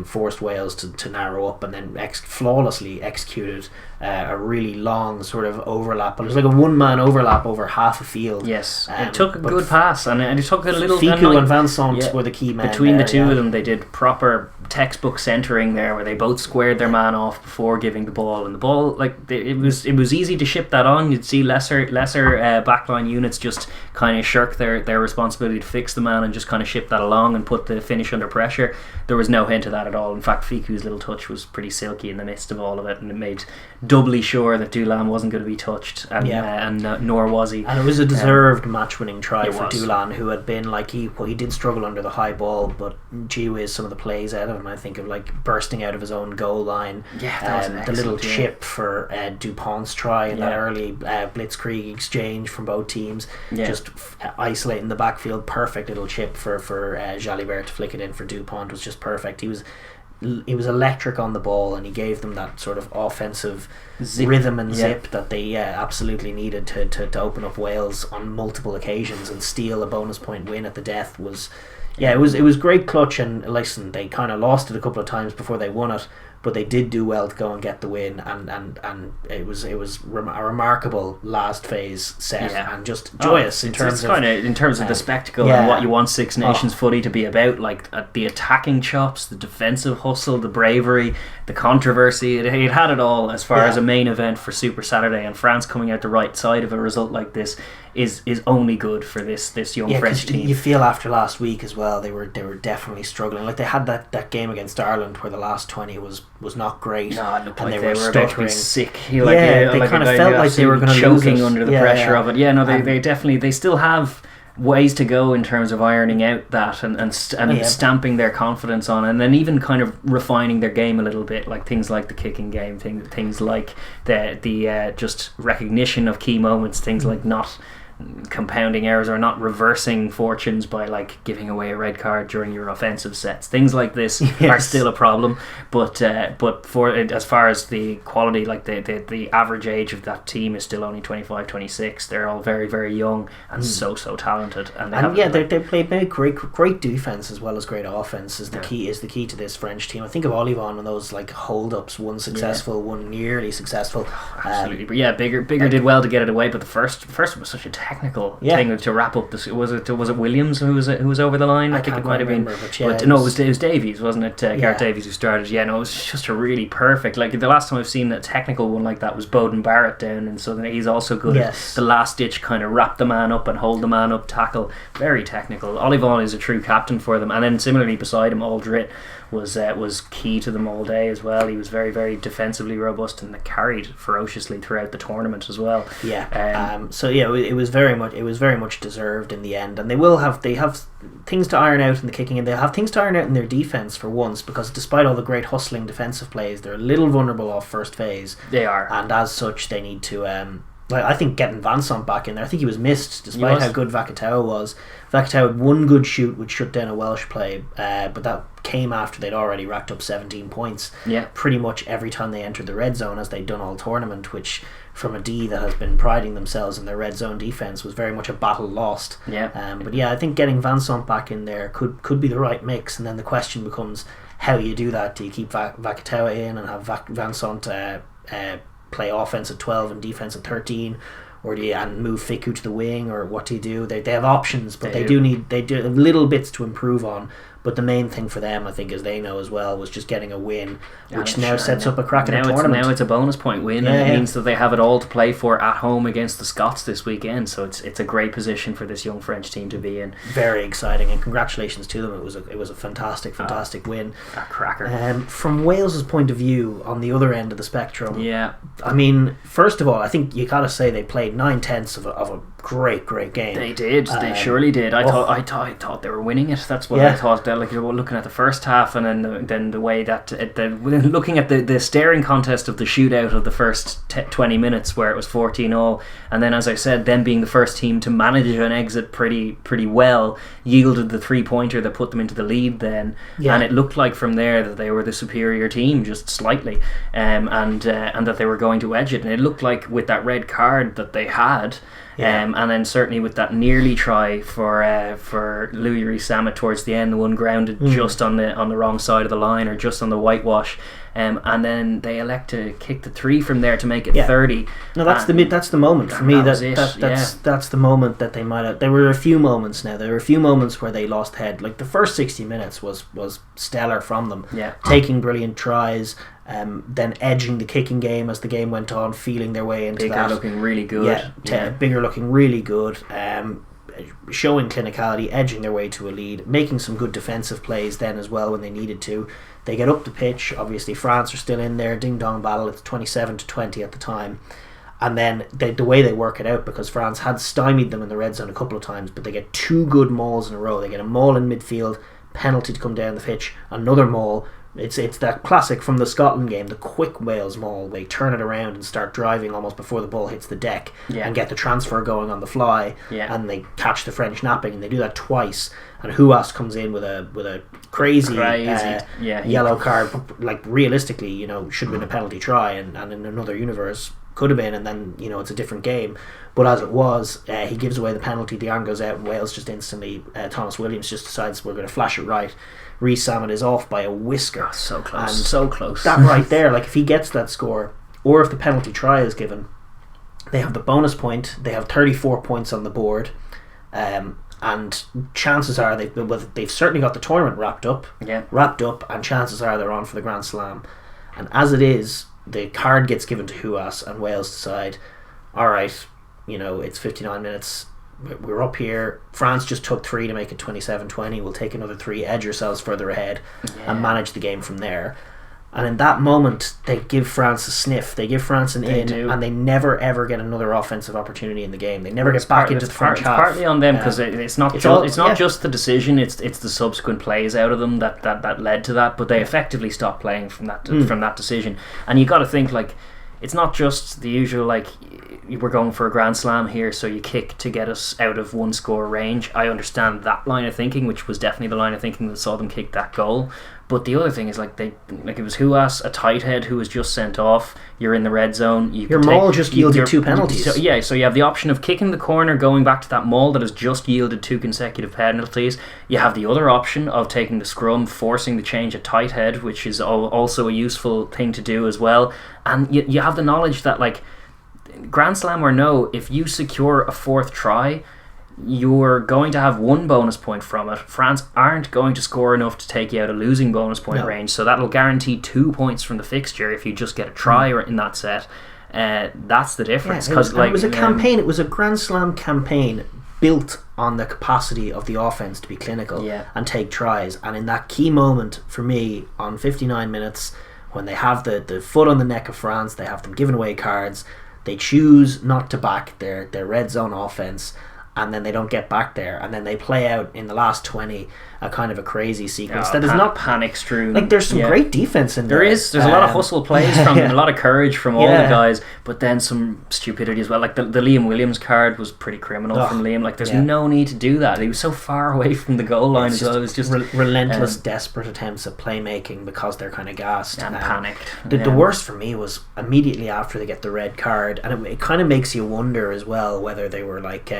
forced Wales to narrow up, and then flawlessly executed a really long sort of overlap. But it was like a one-man overlap over half a field. Yes, it took a good pass, and it took a little... Fiku and Vincent were the key men. Between the two of them, they did proper textbook centering there, where they both squared their man off before giving the ball. And the ball, it was easy to ship that on. You'd see lesser backline units just kind of shirk their responsibility to fix the man and just kind of ship that along and put the finish under pressure. There was no hint of that at all. In fact, Fiku's little touch was pretty silky in the midst of all of it, and it made doubly sure that Doolan wasn't going to be touched, and nor was he. And it was a deserved match-winning try for Doolan, who had been he did struggle under the high ball, but gee whiz, some of the plays out of him. I think of bursting out of his own goal line. The little chip for Dupont's try in that early blitzkrieg exchange from both teams, just isolating the backfield. Perfect little chip for Jalibert to flick it in for Dupont was just perfect. He was electric on the ball, and he gave them that sort of offensive rhythm and zip that they absolutely needed to open up Wales on multiple occasions and steal a bonus point win at the death. It was great clutch. And listen, they kind of lost it a couple of times before they won it, but they did do well to go and get the win, and it was a remarkable last phase set, and just joyous in terms of the spectacle and what you want Six Nations footy to be about, the attacking chops, the defensive hustle, the bravery, the controversy. It had it all as far as a main event for Super Saturday, and France coming out the right side of a result like this is only good for this young French team. You feel after last week as well, they were definitely struggling. They had that game against Ireland where the last 20 was not great. No, it looked like they were stuttering. Sick. They kind of felt like they were going to choking under the pressure of it. They definitely still have ways to go in terms of ironing out that and stamping their confidence on, and then even kind of refining their game a little bit, like things like the kicking game, things like the just recognition of key moments, things like not compounding errors or not reversing fortunes by giving away a red card during your offensive sets. Things like this are still a problem, but for as far as the quality, the average age of that team is still only 25, 26. They're all very, very young and so talented, and they play great defense as well as great offense. Is the key to this French team. I think of Olivon and those hold ups, one successful, one nearly successful. Absolutely, but Bigger did well to get it away. But the first was such a technical thing to wrap up this. Was it Williams who was over the line? I think it might have been. But no, it was Davies, wasn't it? Gareth Davies who started. Yeah, no, it was just a really perfect. The last time I've seen a technical one like that was Bowden Barrett down, and so he's also good at the last ditch kind of wrap the man up and hold the man up tackle. Very technical. Olivon is a true captain for them, and then similarly beside him, Aldrit was key to them all day as well. He was very, very defensively robust and carried ferociously throughout the tournament as well. It was very much deserved in the end, and they have things to iron out in the kicking, and they'll have things to iron out in their defence for once, because despite all the great hustling defensive plays, they're a little vulnerable off first phase. They are, and as such they need to I think getting Vincent back in there, I think he was missed despite how good Vakatawa was. Vakatawa had one good shoot which shut down a Welsh play, but that came after they'd already racked up 17 points pretty much every time they entered the red zone, as they'd done all tournament, which from a D that has been priding themselves in their red zone defence was very much a battle lost. I think getting Vincent back in there could be the right mix, and then the question becomes how you do that. Do you keep Vakatawa in and have Vincent play offense at 12 and defense at 13, or do you move Fiku to the wing, or what do you do? They have options, but they do have little bits to improve on. But the main thing for them, I think, as they know as well, was just getting a win, which now sets up a cracking tournament. Now it's a bonus point win, and it means that they have it all to play for at home against the Scots this weekend. So it's a great position for this young French team to be in. Very exciting, and congratulations to them. It was a fantastic win. A cracker. From Wales's point of view, on the other end of the spectrum, yeah. I mean, first of all, I think you got to say they played 9/10 of a great game. They did. They surely did. I thought they were winning it. That's what I thought. Like, looking at the first half, and then the way that looking at the staring contest of the shootout of the first 20 minutes where it was 14-0, and then, as I said, them being the first team to manage an exit pretty well, yielded the 3-pointer that put them into the lead then, and it looked like from there that they were the superior team just slightly, and that they were going to edge it, and it looked like with that red card that they had. And then certainly with that nearly try for Louis Rees-Zammit towards the end, the one grounded just on the wrong side of the line, or just on the whitewash, and then they elect to kick the 3 from there to make it 30. No, that's the moment for me. That's the moment that they might have. There were a few moments now. There were a few moments where they lost head. Like the first 60 minutes was stellar from them. Yeah, taking brilliant tries. Then edging the kicking game as the game went on, feeling their way into Bigger looking really good. Bigger looking really good. Showing clinicality, edging their way to a lead, making some good defensive plays then as well when they needed to. They get up the pitch. Obviously, France are still in there. Ding dong battle. It's 27-20 at the time. And then the way they work it out, because France had stymied them in the red zone a couple of times, but they get 2 good mauls in a row. They get a maul in midfield, penalty to come down the pitch, another maul. It's that classic from the Scotland game, the quick Wales maul. They turn it around and start driving almost before the ball hits the deck, and get the transfer going on the fly, and they catch the French napping, and they do that twice. And Huas comes in with a crazy yellow card. Like, realistically, should have been a penalty try, and in another universe could have been, and then it's a different game. But as it was, he gives away the penalty, the arm goes out, and Wales just instantly, Thomas Williams just decides we're going to flash it right. Rees-Zammit is off by a whisker. So close. That right there, like if he gets that score, or if the penalty try is given, they have the bonus point. They have 34 points on the board, and chances are they've certainly got the tournament wrapped up, and chances are they're on for the Grand Slam. And as it is, the card gets given to Huas, and Wales decide, all right, it's 59 minutes. We're up here. France just took 3 to make it 27-20. We'll take another 3, edge ourselves further ahead, and manage the game from there. And in that moment, they give France a sniff. They give France an in, and they never ever get another offensive opportunity in the game. They never get back into the French half. Partly on them, because it's not just the decision. It's the subsequent plays out of them that led to that. But they effectively stopped playing from that decision. And you got to think, like, it's not just the usual, like, we're going for a Grand Slam here, so you kick to get us out of 1 score range. I understand that line of thinking, which was definitely the line of thinking that saw them kick that goal. But the other thing is, like, it was Huas, a tight head who was just sent off. You're in the red zone. Your maul just yielded 2 penalties. So you have the option of kicking the corner, going back to that maul that has just yielded 2 consecutive penalties. You have the other option of taking the scrum, forcing the change at tight head, which is also a useful thing to do as well. And you have the knowledge that, like, Grand Slam or no, if you secure a 4th try, you're going to have 1 bonus point from it. France aren't going to score enough to take you out of losing bonus point range, so that'll guarantee 2 points from the fixture if you just get a try in that set. That's the difference. It was a campaign. It was a Grand Slam campaign built on the capacity of the offense to be clinical and take tries. And in that key moment for me, on 59 minutes, when they have the foot on the neck of France, they have them giving away cards. They choose not to back their red zone offense, and then they don't get back there, and then they play out in the last 20 a kind of a crazy sequence that is not panic-strewn. Like, there's some great defense in there. There's a lot of hustle plays from a lot of courage from all the guys, but then some stupidity as well. Like the Liam Williams card was pretty criminal from Liam. Like, there's no need to do that. He was so far away from the goal line as well. It was just relentless, desperate attempts at playmaking because they're kind of gassed and panicked. The worst for me was immediately after they get the red card, and it kind of makes you wonder as well whether they were like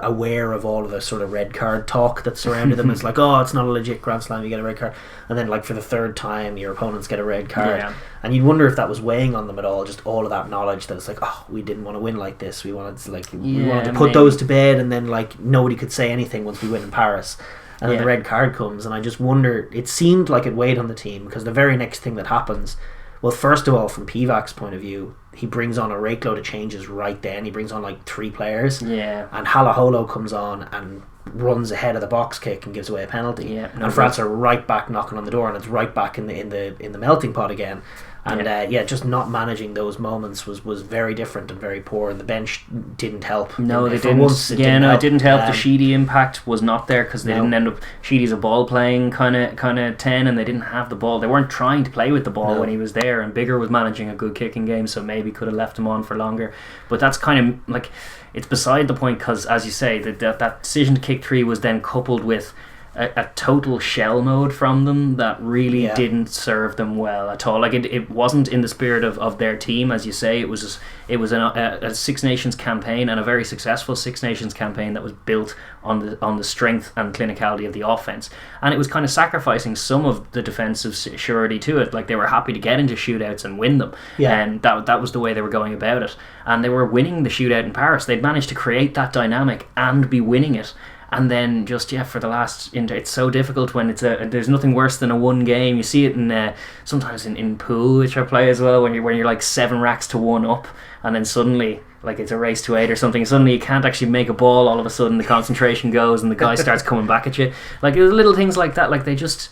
aware of all of the sort of red card talk that surrounded them. It's like, oh, it's not a legit Grand Slam, you get a red card, and then, like, for the 3rd time your opponents get a red card, and you'd wonder if that was weighing on them at all, just all of that knowledge that it's like, oh, we didn't want to win like this, we wanted to put those to bed, and then, like, nobody could say anything once we win in Paris. and then the red card comes, and I just wonder, it seemed like it weighed on the team, because the very next thing that happens, well, first of all, from Pivac's point of view, he brings on a rake load of changes right then. He brings on like 3 players, and Halaholo comes on and runs ahead of the box kick and gives away a penalty, and France are right back knocking on the door, and it's right back in the melting pot again. And just not managing those moments was very different and very poor, and the bench didn't help. No, they didn't. It didn't help. The Sheedy impact was not there, because they didn't end up. Sheedy's a ball playing kind of 10, and they didn't have the ball. They weren't trying to play with the ball when he was there, and Biggar was managing a good kicking game, so maybe could have left him on for longer. But that's kind of like, it's beside the point, because as you say, that decision to kick 3 was then coupled with a total shell mode from them that really didn't serve them well at all. Like it wasn't in the spirit of their team, as you say. It was a Six Nations campaign, and a very successful Six Nations campaign that was built on the strength and clinicality of the offense, and it was kind of sacrificing some of the defensive surety to it. Like, they were happy to get into shootouts and win them, and that was the way they were going about it, and they were winning the shootout in Paris. They'd managed to create that dynamic and be winning it. And then just for the last, it's so difficult when there's nothing worse than a one game. You see it in sometimes in pool, which I play as well, when you're like 7 racks to 1 up, and then suddenly, like, it's a race to 8 or something, suddenly you can't actually make a ball. All of a sudden the concentration goes and the guy starts coming back at you. Like, it was little things like that. Like, they just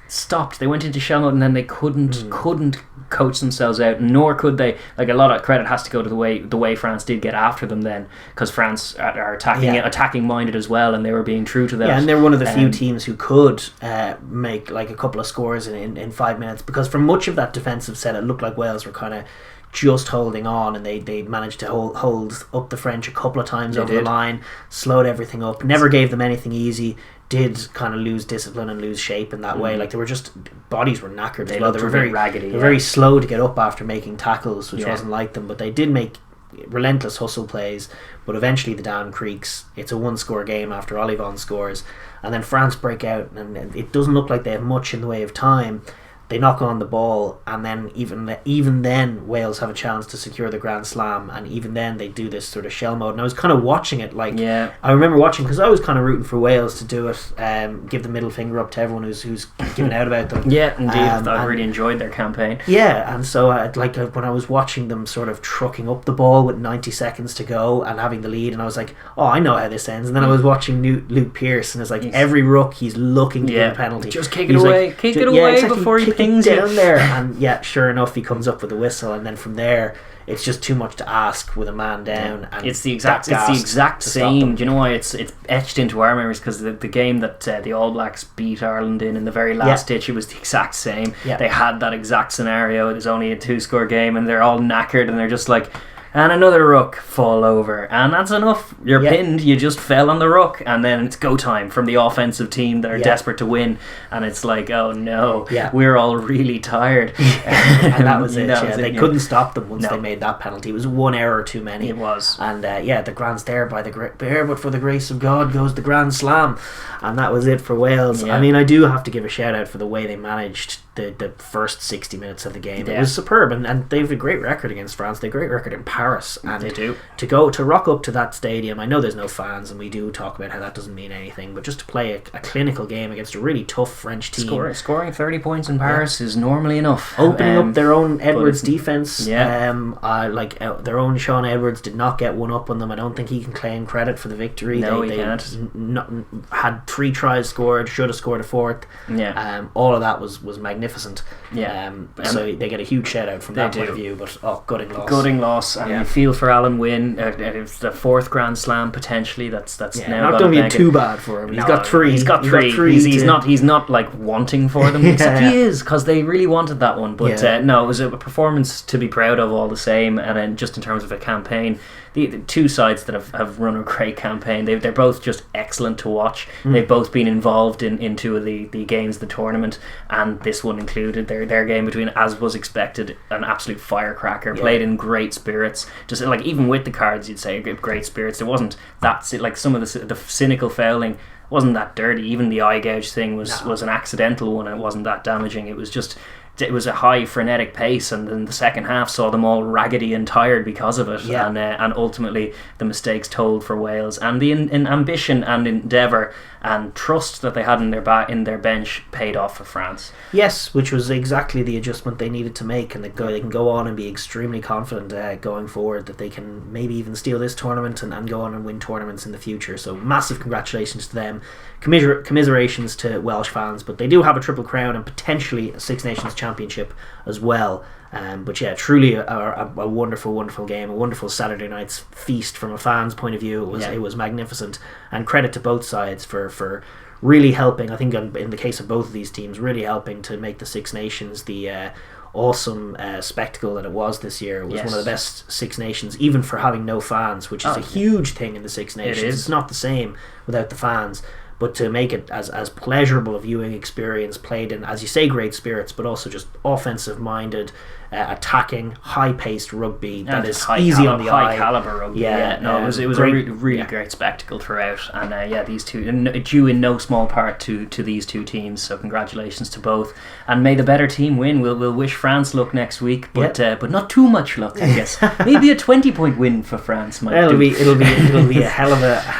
stopped. They went into shell mode, and then they couldn't coach themselves out, nor could they. Like, a lot of credit has to go to the way France did get after them then, because France are attacking minded as well, and they were being true to that. And they're one of the few teams who could make like a couple of scores in 5 minutes, because for much of that defensive set, it looked like Wales were kind of just holding on, and they managed to hold up the French a couple of times over the line, slowed everything up, never gave them anything easy. Did kind of lose discipline and lose shape in that way. Like, they were just, bodies were knackered as well. They were very raggedy. They were very slow to get up after making tackles, which wasn't like them. But they did make relentless hustle plays. But eventually the dam creaks. It's a 1-score game after Olivon scores, and then France break out, and it doesn't look like they have much in the way of time. They knock on the ball, and then even then Wales have a chance to secure the Grand Slam, and even then they do this sort of shell mode. And I was kind of watching it, like, I remember watching, because I was kind of rooting for Wales to do it, give the middle finger up to everyone who's giving out about them. Yeah, indeed. I really enjoyed their campaign. Yeah, and so when I was watching them sort of trucking up the ball with 90 seconds to go and having the lead, and I was like, oh, I know how this ends. And then I was watching Luke Pearce, and it's like every ruck he's looking to get a penalty. Just kick it away, exactly, before he pings down there, and sure enough, he comes up with a whistle, and then from there it's just too much to ask with a man down. And it's the exact same. Do you know why it's etched into our memories? Because the game that the All Blacks beat Ireland in the very last ditch, it was the exact same. They had that exact scenario. It was only a 2-score game, and they're all knackered, and they're just like, and another ruck, fall over, and that's enough. You're pinned. You just fell on the ruck, and then it's go time from the offensive team that are desperate to win, and it's like, oh no, we're all really tired. And that was it. They couldn't stop them once they made that penalty. It was 1 error too many. It was, and the grand's there by the bear, but for the grace of God goes the Grand Slam, and that was it for Wales. I mean, I do have to give a shout out for the way they managed the first 60 minutes of the game. It was superb, and they have a great record against France. They have a great record in Paris, and they do. To rock up to that stadium. I know there's no fans, and we do talk about how that doesn't mean anything, but just to play a clinical game against a really tough French team, scoring 30 points in Paris is normally enough. Opening up their own Edwards defense. Their own Sean Edwards did not get one up on them. I don't think he can claim credit for the victory. No, they can't. Had 3 tries scored, should have scored a 4th. All of that was magnificent. So they get a huge shout out from that point of view. But gutting loss, and you feel for Alan Wynne. It's the 4th Grand Slam potentially. That's now not going to be too bad for him. He's got 3. He's got 3. He's not like wanting for them. Except he is, because they really wanted that one. But no, it was a performance to be proud of all the same. And then just in terms of a campaign, the two sides that have run a great campaign, they're both just excellent to watch. They've both been involved in 2 of the games of the tournament, and this one included. Their game between, as was expected, an absolute firecracker. Played in great spirits. Just like, even with the cards, you'd say great spirits. There wasn't that, like, some of the cynical fouling wasn't that dirty. Even the eye gouge thing was an accidental one, and it wasn't that damaging. It was just it was a high frenetic pace, and then the second half saw them all raggedy and tired because of it, and ultimately the mistakes told for Wales, and the in ambition and endeavour and trust that they had in their bench paid off for France. Yes, which was exactly the adjustment they needed to make, and they can go on and be extremely confident going forward that they can maybe even steal this tournament and go on and win tournaments in the future. So massive congratulations to them, commiserations to Welsh fans, but they do have a Triple Crown and potentially a Six Nations Championship as well. But yeah, truly a wonderful game, a wonderful Saturday night's feast from a fan's point of view. It was magnificent, and credit to both sides for really helping. I think in the case of both of these teams, really helping to make the Six Nations the awesome spectacle that it was this year. It was one of the best Six Nations, even for having no fans, which is a huge thing in the Six Nations. It's not the same without the fans. But to make it as pleasurable a viewing experience, played in, as you say, great spirits, but also just offensive-minded, attacking, high-paced rugby that is easy on the eye. High caliber rugby. It was a really great spectacle throughout, and these two, due in no small part to these two teams. So congratulations to both, and may the better team win. We'll wish France luck next week, but not too much luck, I guess. Maybe a 20-point win for France might. It'll be a hell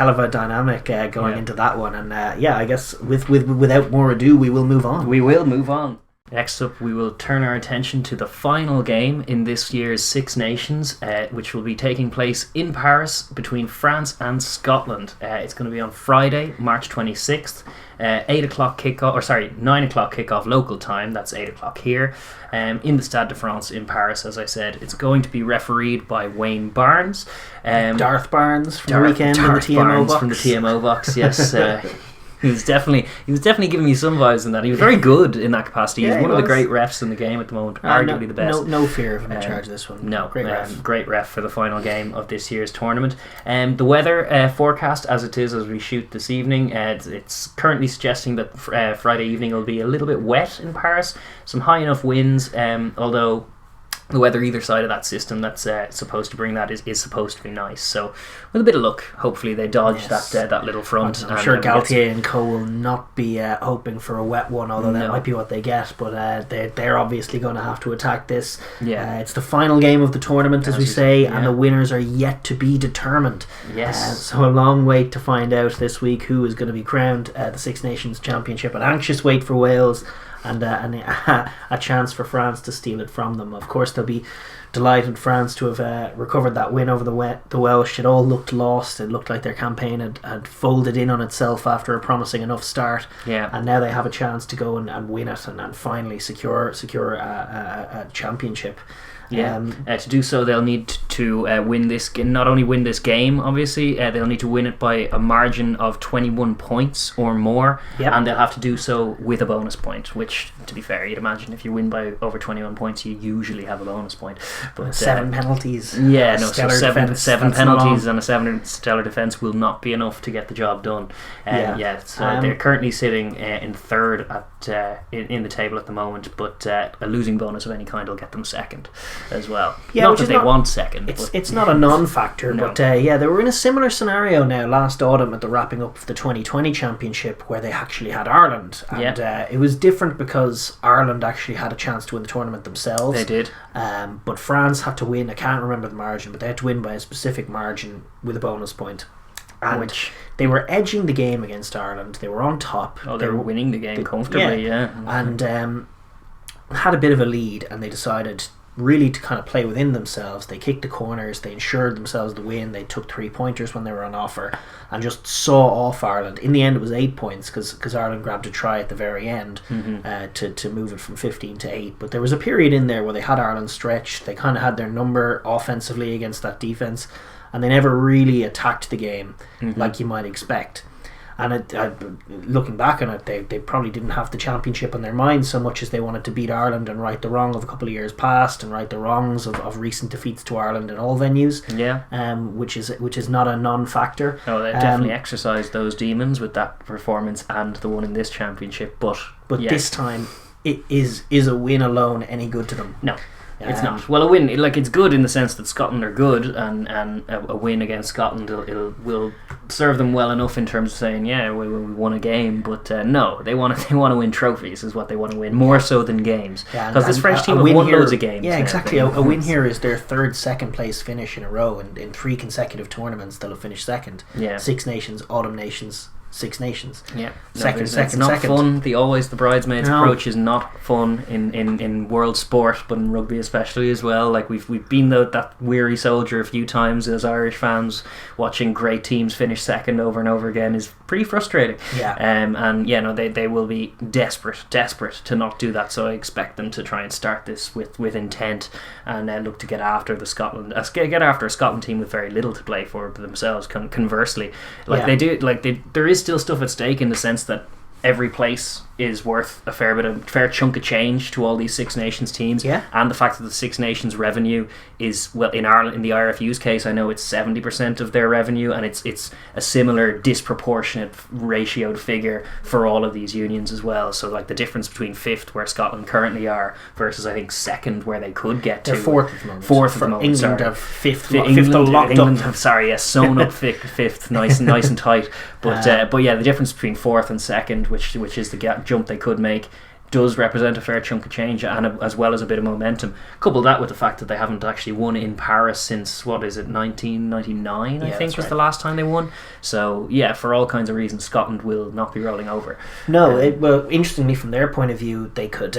of a dynamic going into that one, and I guess without more ado, we will move on. We will move on. Next up, we will turn our attention to the final game in this year's Six Nations, which will be taking place in Paris between France and Scotland. It's going to be on Friday, March 26th, 9 o'clock kickoff local time. That's 8 o'clock here, in the Stade de France in Paris. As I said, it's going to be refereed by Wayne Barnes, Darth Barnes from the weekend in the TMO box. From the TMO box, yes. He was definitely giving me some vibes in that. He was very good in that capacity. He's one of the great refs in the game at the moment, arguably the best. No fear of him in charge of this one. No, great ref for the final game of this year's tournament. The weather forecast, as it is as we shoot this evening, it's currently suggesting that Friday evening will be a little bit wet in Paris. Some high enough winds, although the weather either side of that system that's supposed to bring that is supposed to be nice. So with a bit of luck, hopefully they dodge that little front. I'm sure Galtier and co will not be hoping for a wet one, although that might be what they get, but they're obviously going to have to attack this. It's the final game of the tournament, as we say, and the winners are yet to be determined. So a long wait to find out this week who is going to be crowned the Six Nations Championship. An anxious wait for Wales, and a chance for France to steal it from them. Of course, they'll be delighted, France, to have recovered that win over the Welsh. It all looked lost. It looked like their campaign had folded in on itself after a promising enough start. And now they have a chance to go and win it and finally secure a championship. To do so, they'll need to win this. Not only win this game, obviously, they'll need to win it by a margin of 21 points or more, and they'll have to do so with a bonus point. Which, to be fair, you'd imagine if you win by over 21 points, you usually have a bonus point. But 7 penalties. Seven penalties and a 7 stellar defence will not be enough to get the job done. So they're currently sitting in third in the table at the moment, but a losing bonus of any kind will get them second as well. Not that they want second. It's not a non-factor, but they were in a similar scenario now last autumn at the wrapping up of the 2020 championship, where they actually had Ireland, and it was different because Ireland actually had a chance to win the tournament themselves. They did, but France had to win. I can't remember the margin, but they had to win by a specific margin with a bonus point. And they were edging the game against Ireland. They were on top. They were winning the game comfortably, and had a bit of a lead, and they decided really to kind of play within themselves. They kicked the corners, they ensured themselves the win, they took 3-pointers when they were on offer, and just saw off Ireland. In the end, it was 8 points because Ireland grabbed a try at the very end to move it from 15 to 8. But there was a period in there where they had Ireland stretched. They kind of had their number offensively against that defence, and they never really attacked the game like you might expect. And looking back on it, they probably didn't have the championship on their mind so much as they wanted to beat Ireland and right the wrong of a couple of years past and right the wrongs of recent defeats to Ireland in all venues. Which is not a non-factor. No, they definitely exercised those demons with that performance and the one in this championship. But this time, is a win alone any good to them? No. It's not. Well, a win, like, it's good in the sense that Scotland are good, and a win against Scotland will serve them well enough in terms of saying, yeah, we won a game, but no, they want to win trophies is what they want to win, more so than games. Because this French team have won loads of games. Yeah, exactly. A win here is their third second place finish in a row, and in 3 consecutive tournaments they'll have finished second. Yeah. Six Nations, Autumn Nations, Six Nations. Yeah, Second. Not fun. The bridesmaids approach is not fun in world sport, but in rugby especially as well. Like we've been that weary soldier a few times as Irish fans. Watching great teams finish second over and over again is pretty frustrating. Yeah. And yeah, no, they will be desperate to not do that. So I expect them to try and start this with intent and look to get after a Scotland team with very little to play for themselves. Conversely, there is still stuff at stake in the sense that every place is worth a fair chunk of change to all these Six Nations teams, and the fact that the Six Nations revenue is, well, in Ireland, in the RFU's case, I know it's 70% of their revenue, and it's a similar disproportionate ratioed figure for all of these unions as well. So like the difference between 5th, where Scotland currently are, versus I think 2nd, where they could get to. They're 4th at the moment. 4th at the moment. England have 5th locked England up. Have, sorry, yes, sewn up 5th, nice and tight. But yeah, the difference between 4th and 2nd, which is the jump they could make, does represent a fair chunk of change, and as well as a bit of momentum. Couple that with the fact that they haven't actually won in Paris since 1999 I think was the last time they won. So yeah, for all kinds of reasons, Scotland will not be rolling over. No, well, interestingly, from their point of view, they could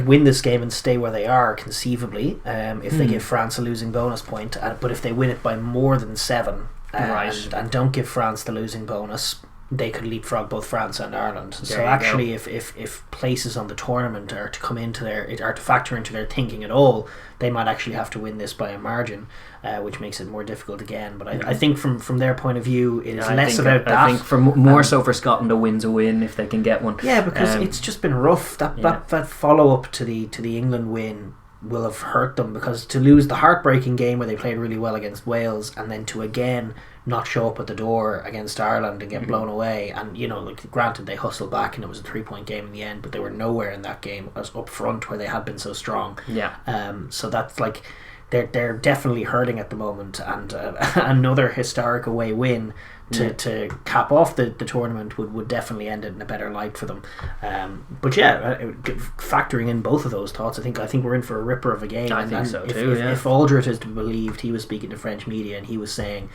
win this game and stay where they are conceivably, if they give France a losing bonus point. But if they win it by more than 7, and don't give France the losing bonus, they could leapfrog both France and Ireland. So actually, if places on the tournament are to come into to factor into their thinking at all, they might actually have to win this by a margin, which makes it more difficult again. But I think from their point of view, it is less about that. I think more so for Scotland, a win's a win if they can get one. Yeah, because it's just been rough. That follow up to the England win will have hurt them, because to lose the heartbreaking game where they played really well against Wales, and then to again not show up at the door against Ireland and get blown away, and granted they hustled back and it was a 3-point game in the end, but they were nowhere in that game as up front where they had been so strong. So that's like they're definitely hurting at the moment, and another historic away win to cap off the tournament would definitely end it in a better light for them. But yeah, factoring in both of those thoughts, I think we're in for a ripper of a game. I think so too. If Aldred is to be believed, he was speaking to French media and he was saying,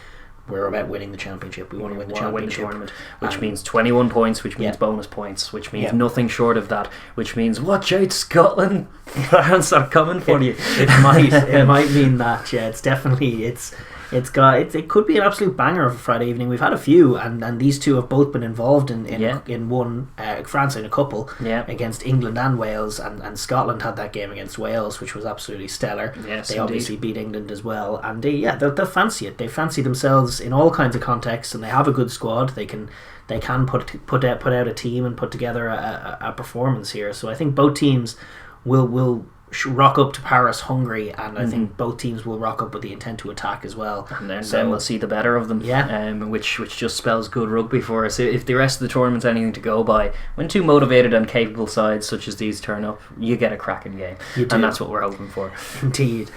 we're about winning the championship. We want to win the tournament, which means 21 points, which means bonus points, which means nothing short of that, which means watch out, Scotland, France are coming for you. It might mean that. Yeah, it's definitely it could be an absolute banger of a Friday evening. We've had a few, and these two have both been involved in one. France in a couple against England and Wales, and Scotland had that game against Wales, which was absolutely stellar. Yes, they obviously beat England as well, and they'll fancy it. They fancy themselves in all kinds of contexts, and they have a good squad. They can put out a team and put together a performance here. So I think both teams will rock up to Paris hungry, and I think both teams will rock up with the intent to attack as well, and then we'll see the better of them, which just spells good rugby for us. If the rest of the tournament's anything to go by, when two motivated and capable sides such as these turn up, you get a cracking game, and that's what we're hoping for. Indeed.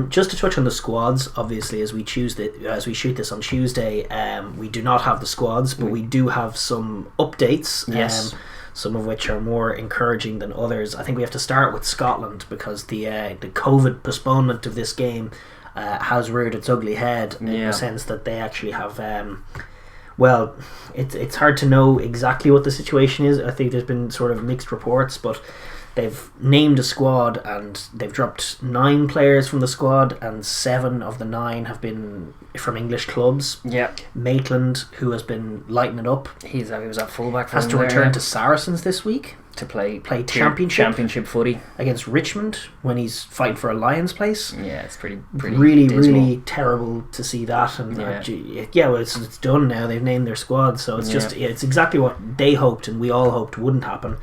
Just to touch on the squads, obviously, as we shoot this on Tuesday, we do not have the squads, but we do have some updates. Yes. Some of which are more encouraging than others. I think we have to start with Scotland, because the COVID postponement of this game has reared its ugly head, in the sense that they actually have it's hard to know exactly what the situation is. I think there's been sort of mixed reports, but they've named a squad and they've dropped 9 players from the squad, and 7 of the 9 have been from English clubs. Maitland, who has been lighting it up, he was at fullback, has to return to Saracens this week to play championship footy against Richmond when he's fighting for a Lions place. Yeah, it's pretty really dismal. Really terrible to see that. And well, it's done now. They've named their squad, so it's it's exactly what they hoped and we all hoped wouldn't happen.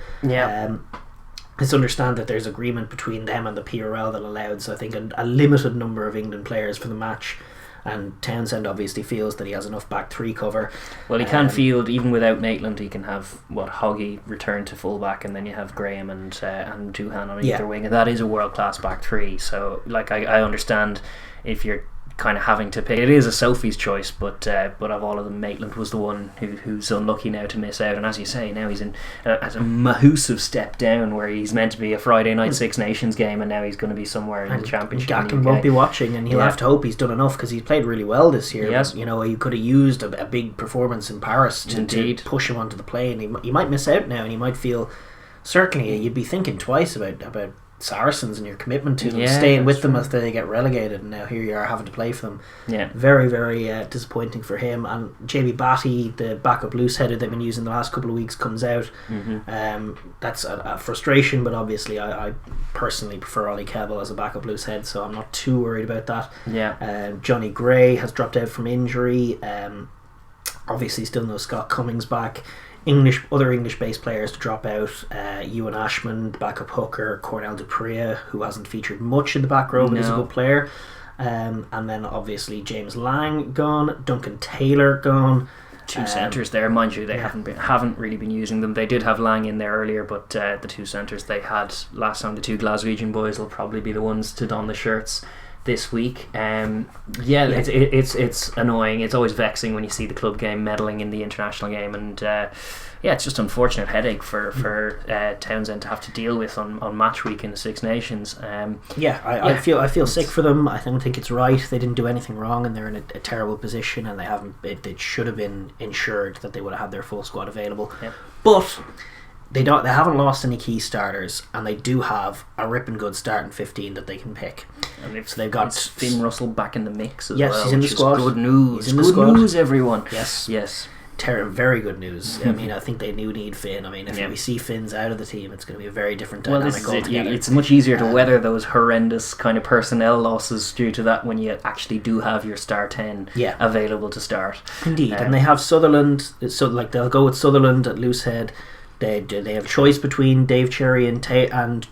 It's understand that there's agreement between them and the PRL that allowed, so I think, a limited number of England players for the match. and Townsend obviously feels that he has enough back three cover. Well, he can field even without Maitland. He can have Hoggy return to fullback, and then you have Graham and Doohan on either wing, and that is a world class back three. So like I understand if you're kind of having to pick. It is a Sophie's choice, but of all of them, Maitland was the one who's unlucky now to miss out. And as you say, now he's in at a massive step down, where he's meant to be a Friday night Six Nations game, and now he's going to be somewhere in the Championship. Gacken won't be watching, and he'll have to hope he's done enough, because he's played really well this year. Yes. But, you know, he could have used a big performance in Paris to push him onto the plane. He might miss out now, and he might feel, certainly you'd be thinking twice about Saracens and your commitment to them, staying with them as they get relegated, and now here you are having to play for them. Very, very disappointing for him. And JB Batty, the backup loose header they've been using the last couple of weeks, comes out. That's a frustration, but obviously I personally prefer Ollie Kebbell as a backup loose head, so I'm not too worried about that. Johnny Gray has dropped out from injury. Obviously still no Scott Cummings back. Other English-based players to drop out: Ewan Ashman, the backup hooker; Cornel Dupria, who hasn't featured much in the back row, but is a good player. And then obviously James Lang gone, Duncan Taylor gone. Two centres there, mind you. They haven't really been using them. They did have Lang in there earlier, but the two centres they had last time, the two Glaswegian boys, will probably be the ones to don the shirts this week. It's annoying. It's always vexing when you see the club game meddling in the international game, and it's just unfortunate headache for Townsend to have to deal with on match week in the Six Nations. I feel sick for them. I don't think it's right. They didn't do anything wrong, and they're in a terrible position, and they haven't. It should have been ensured that they would have had their full squad available, but they haven't lost any key starters, and they do have a ripping good starting 15 that they can pick. And they've got Finn Russell back in the mix as well. Yes, he's in the squad. Good news. He's in the squad. Good news, everyone. Yes. Very good news. I mean, I think they need Finn. I mean, if we see Finn's out of the team, it's going to be a very different dynamic altogether. It's much easier to weather those horrendous kind of personnel losses due to that when you actually do have your star 10 available to start. Indeed, and they have Sutherland. So they'll go with Sutherland at loose head. They have a choice between Dave Cherry and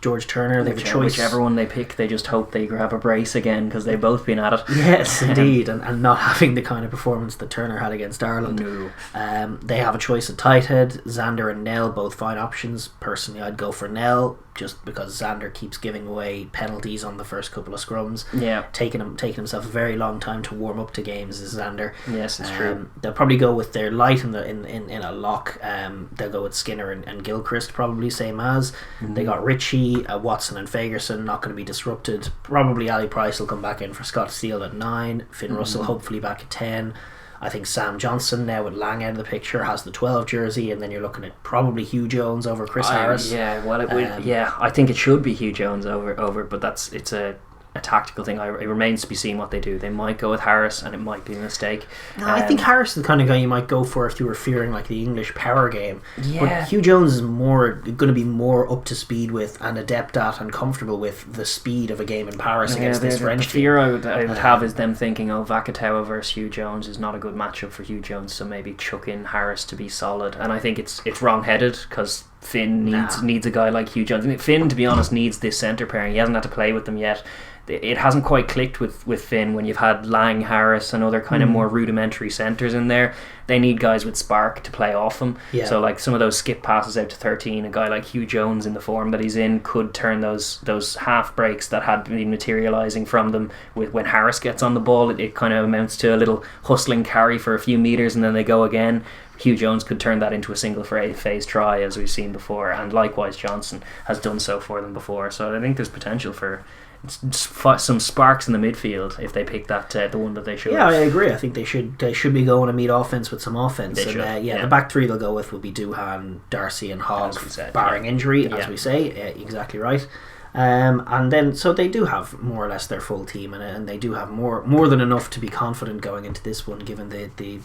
George Turner. They have a choice. Whichever one they pick, they just hope they grab a brace again, because they've both been at it. Yes, indeed, and not having the kind of performance that Turner had against Ireland. No. They have a choice at tight head. Xander and Nell, both fine options. Personally, I'd go for Nell, just because Xander keeps giving away penalties on the first couple of scrums. Taking himself a very long time to warm up to games is Xander. Yes, it's true. They'll probably go with their light in a lock. They'll go with Skinner and Gilchrist, probably same as. They got Ritchie, Watson and Fagerson, not going to be disrupted. Probably Ali Price will come back in for Scott Steele at 9. Finn Russell hopefully back at 10. I think Sam Johnson, now with Lang out of the picture, has the 12 jersey, and then you're looking at probably Hugh Jones over Chris Harris. I think it should be Hugh Jones over, but it's a tactical thing. It remains to be seen what they do. They might go with Harris, and it might be a mistake. I think Harris is the kind of guy you might go for if you were fearing like the English power game. But Hugh Jones is going to be more up to speed with and adept at and comfortable with the speed of a game in Paris against this French team. The fear I would have is them thinking, Vakatawa versus Hugh Jones is not a good matchup for Hugh Jones, so maybe chuck in Harris to be solid. And I think it's wrong-headed, because Finn needs a guy like Hugh Jones. I mean, Finn, to be honest, needs this centre pairing. He hasn't had to play with them yet. It hasn't quite clicked with Finn when you've had Lang, Harris and other kind of more rudimentary centres in there. They need guys with spark to play off them. So like some of those skip passes out to 13, a guy like Hugh Jones in the form that he's in could turn those half breaks that had been materialising from them when Harris gets on the ball. It kind of amounts to a little hustling carry for a few metres and then they go again. Hugh Jones could turn that into a single phase try, as we've seen before, and likewise Johnson has done so for them before. So I think there's potential for some sparks in the midfield if they pick that the one that they should. I agree. I think they should be going to meet offense with some offense. The back three they'll go with will be Doohan, Darcy and Hogg, barring injury, as we say. Exactly right. And then so they do have more or less their full team, and they do have more than enough to be confident going into this one, given the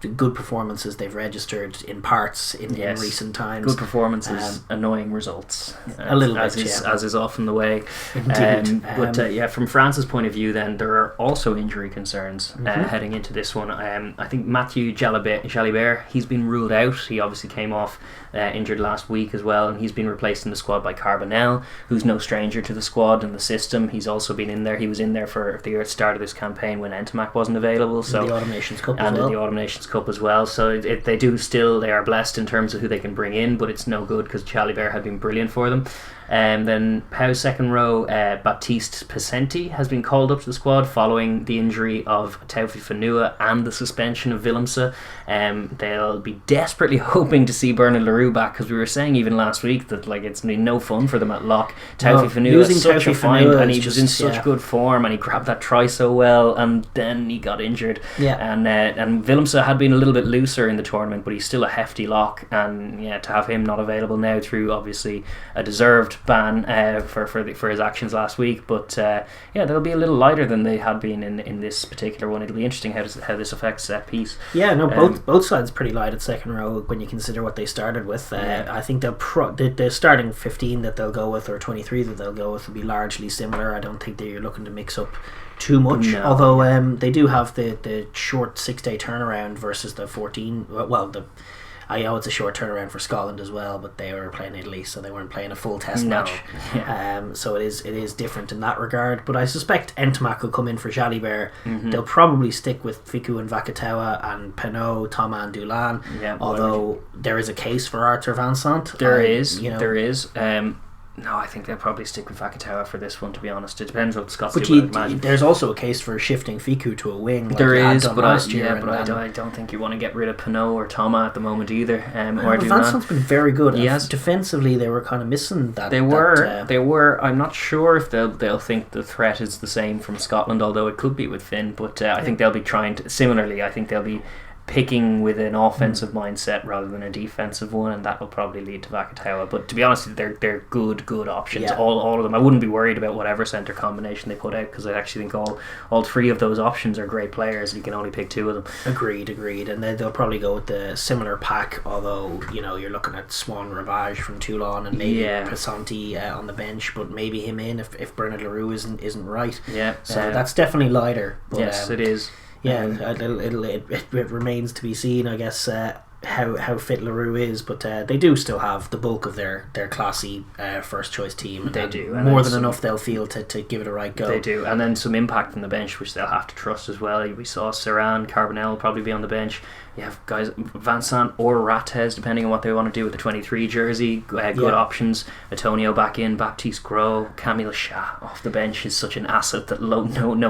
good performances they've registered in parts in recent times. Good performances, annoying results. A little bit, as is often the way. Indeed. But from France's point of view, then there are also injury concerns heading into this one. I think Mathieu Jalibert, he's been ruled out. He obviously came off injured last week as well, and he's been replaced in the squad by Carbonell, who's no stranger to the squad and the system. He's also been in there. He was in there for the start of this campaign when Ntamack wasn't available. So the Autumn Nations Cup and as well. in the Autumn Nations Cup as well. So they are blessed in terms of who they can bring in, but it's no good because Jalibert had been brilliant for them. Then Pau's second row, Baptiste Pesenti, has been called up to the squad following the injury of Taufi Fanua and the suspension of Willemse. They'll be desperately hoping to see Bernard Leroux back, because we were saying even last week that it's been no fun for them at lock. Taufi Fanua is such a find, and he was in such good form, and he grabbed that try so well, and then he got injured. And Willemse had been a little bit looser in the tournament, but he's still a hefty lock, and to have him not available now through obviously a deserved ban for his actions last week, but they'll be a little lighter than they had been in this particular one. It'll be interesting how this affects set piece. Both sides pretty light at second row when you consider what they started with. I think the starting 15 that they'll go with, or 23 that they'll go with, will be largely similar. I don't think that you're looking to mix up too much, although they do have the short 6-day turnaround versus the 14. I know it's a short turnaround for Scotland as well, but they were playing Italy, so they weren't playing a full test match. So it is different in that regard. But I suspect Ntamack will come in for Jalibert. They'll probably stick with Fiku and Vakatawa and Penaud, Thomas and Dulin. Although there is a case for Arthur Vincent. There is. No, I think they'll probably stick with Vakatawa for this one, to be honest. It depends what Scots do, but imagine. There's also a case for shifting Fiku to a wing. There is, but I don't think you want to get rid of Penaud or Thomas at the moment either. Vincent's been very good. Defensively, they were kind of missing that. They were. I'm not sure if they'll think the threat is the same from Scotland, although it could be with Finn. But I think they'll be trying to. Similarly, I think they'll be picking with an offensive mindset rather than a defensive one, and that will probably lead to Vakatawa. But to be honest, they're good options, all of them. I wouldn't be worried about whatever centre combination they put out, because I actually think all three of those options are great players. You can only pick two of them. Agreed. And then they'll probably go with the similar pack, although you're looking at Swan Ravage from Toulon and maybe Pasanti on the bench, but maybe him in if Bernard Leroux isn't right. So that's definitely lighter. But, yes, it is. It remains to be seen, I guess, how fit Leroux is, but they do still have the bulk of their classy first choice team. They do, and more than enough they'll feel to give it a right go. They do, and then some impact on the bench, which they'll have to trust as well. We saw Serran, Carbonell will probably be on the bench. You have guys, Vincent or Rattez, depending on what they want to do with the 23 jersey. Good options. Antonio back in, Baptiste Gros, Camille Chat off the bench is such an asset that no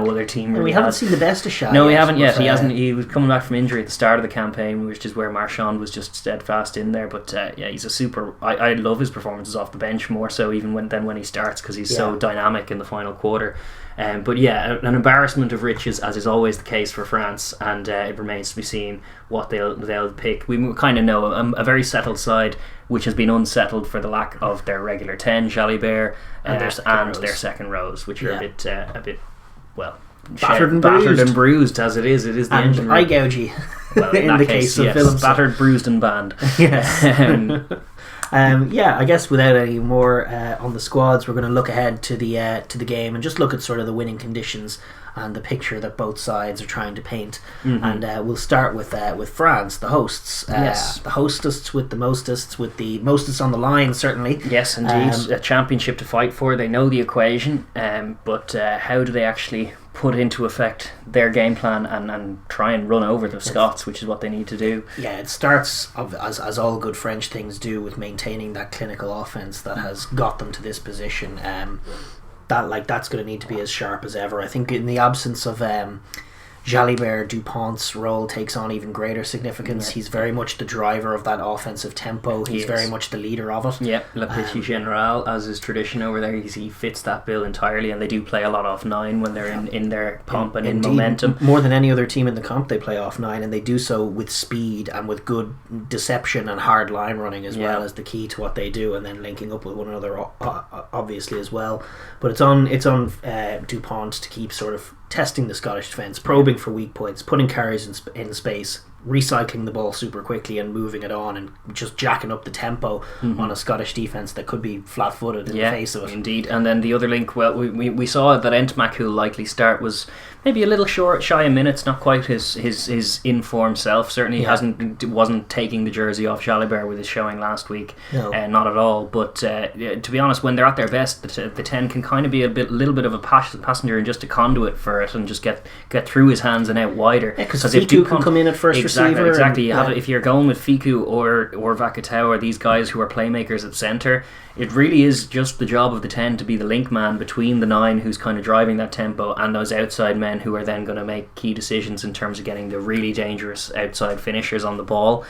other team really we haven't seen the best of Chat. No, we haven't yet. He hasn't. He was coming back from injury at the start of the campaign, which is where Marchand was just steadfast in there. But he's a super. I love his performances off the bench more so even when he starts, because he's so dynamic in the final quarter. But an embarrassment of riches, as is always the case for France, and it remains to be seen what they'll pick. We kind of know a very settled side, which has been unsettled for the lack of their regular 10, Jalibert, and their second rows, which are a bit battered and bruised as it is. It is the and engine room. Eye gougey. Well, in the case of films, battered, bruised, and banned. I guess without any more on the squads, we're going to look ahead to the game and just look at sort of the winning conditions and the picture that both sides are trying to paint. And we'll start with France, the hosts. The hostess with the mostest on the line, certainly. Yes, indeed. A championship to fight for. They know the equation, but how do they actually put into effect their game plan and try and run over the Scots, which is what they need to do? It starts, as all good French things do, with maintaining that clinical offence that has got them to this position. That's going to need to be as sharp as ever. I think in the absence of Jalibert, Dupont's role takes on even greater significance. He's very much the driver of that offensive tempo. He's very much the leader of it. Le Petit General, as is tradition over there. He fits that bill entirely, and they do play a lot off 9 when they're in their pomp and in momentum. More than any other team in the comp, they play off 9, and they do so with speed and with good deception and hard line running as well as the key to what they do, and then linking up with one another obviously as well. But it's on Dupont to keep sort of testing the Scottish defence, probing for weak points, putting carries in space, recycling the ball super quickly and moving it on and just jacking up the tempo on a Scottish defence that could be flat-footed in the face of it. Indeed. And then the other link, well, we saw that Entmack, who'll likely start, was maybe a little shy of minutes, not quite his in-form self. Certainly wasn't taking the jersey off Jalibert with his showing last week. No. Not at all. But to be honest, when they're at their best, the 10 can kind of be a little bit of a passenger and just a conduit for it and just get through his hands and out wider. Yeah, because Fiku can come in at first receiver. Exactly. If you're going with Fiku or Vakatawa, these guys who are playmakers at centre, it really is just the job of the 10 to be the link man between the 9 who's kind of driving that tempo and those outside men who are then going to make key decisions in terms of getting the really dangerous outside finishers on the ball.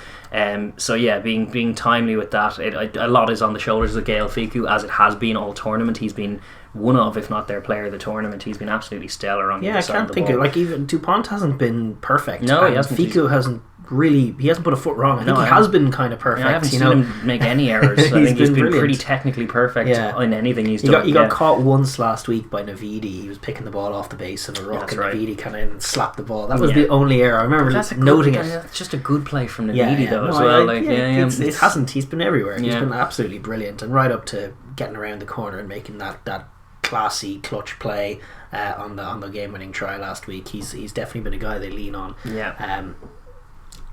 So yeah, being timely with that, a lot is on the shoulders of Gael Fiku, as it has been all tournament. He's been one of, if not their player of the tournament. He's been absolutely stellar on the other side of the ball. I can't think of, even Dupont hasn't been perfect. No, he hasn't. Fiku hasn't really, he hasn't put a foot wrong. I think he has been kind of perfect. I haven't seen him make any errors. I think he's been pretty technically perfect in anything he's done. He got caught once last week by Navidi. He was picking the ball off the base of a rock, and Navidi kind of slapped the ball. That was the only error. I remember noting it. It's just a good play from Navidi though as well. It hasn't. He's been everywhere. He's been absolutely brilliant, and right up to getting around the corner and making that classy clutch play on the game-winning try last week. He's definitely been a guy they lean on.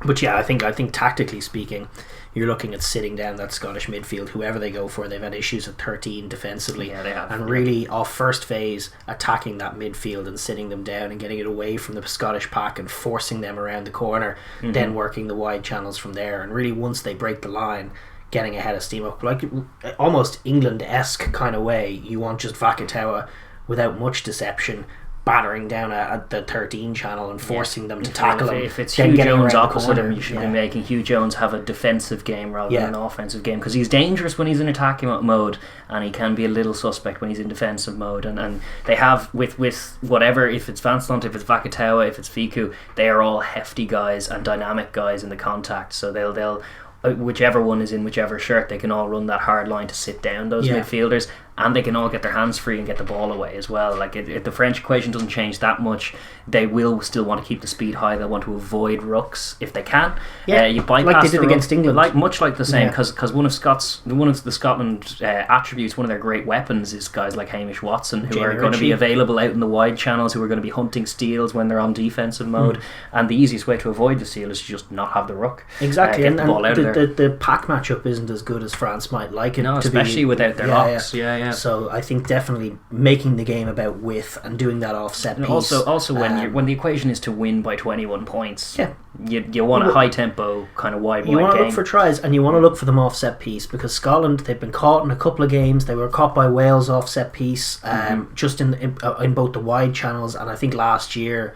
But I think tactically speaking, you're looking at sitting down that Scottish midfield, whoever they go for. They've had issues at 13 defensively, they have, and really off first phase attacking that midfield and sitting them down and getting it away from the Scottish pack and forcing them around the corner, then working the wide channels from there, and really once they break the line, getting ahead of steam up, like almost England-esque kind of way. You want just Vakatawa without much deception battering down at the 13 channel and forcing them to tackle him. If it's Hugh Jones opposite him, you should be making Hugh Jones have a defensive game rather than an offensive game, because he's dangerous when he's in attacking mode and he can be a little suspect when he's in defensive mode, and they have with whatever, if it's Vanstont, if it's Vakatawa, if it's Fiku, they are all hefty guys and dynamic guys in the contact, so they'll whichever one is in whichever shirt, they can all run that hard line to sit down those midfielders, and they can all get their hands free and get the ball away as well. Like if the French equation doesn't change that much, they will still want to keep the speed high. They'll want to avoid rucks if they can. You bypass like they did against England, much like the same, because one of the Scotland attributes, one of their great weapons is guys like Hamish Watson, who are going to be available out in the wide channels, who are going to be hunting steals when they're on defensive mode, and the easiest way to avoid the steal is to just not have the ruck. Exactly, get the ball out of there. The pack matchup isn't as good as France might like it. No, especially without their locks. So I think definitely making the game about width and doing that offset piece. Also when the equation is to win by 21 points, you want a high tempo kind of wide you want to game. look for tries, and you want to look for them offset piece, because Scotland, they've been caught in a couple of games. They were caught by Wales offset piece, just in both the wide channels, and I think last year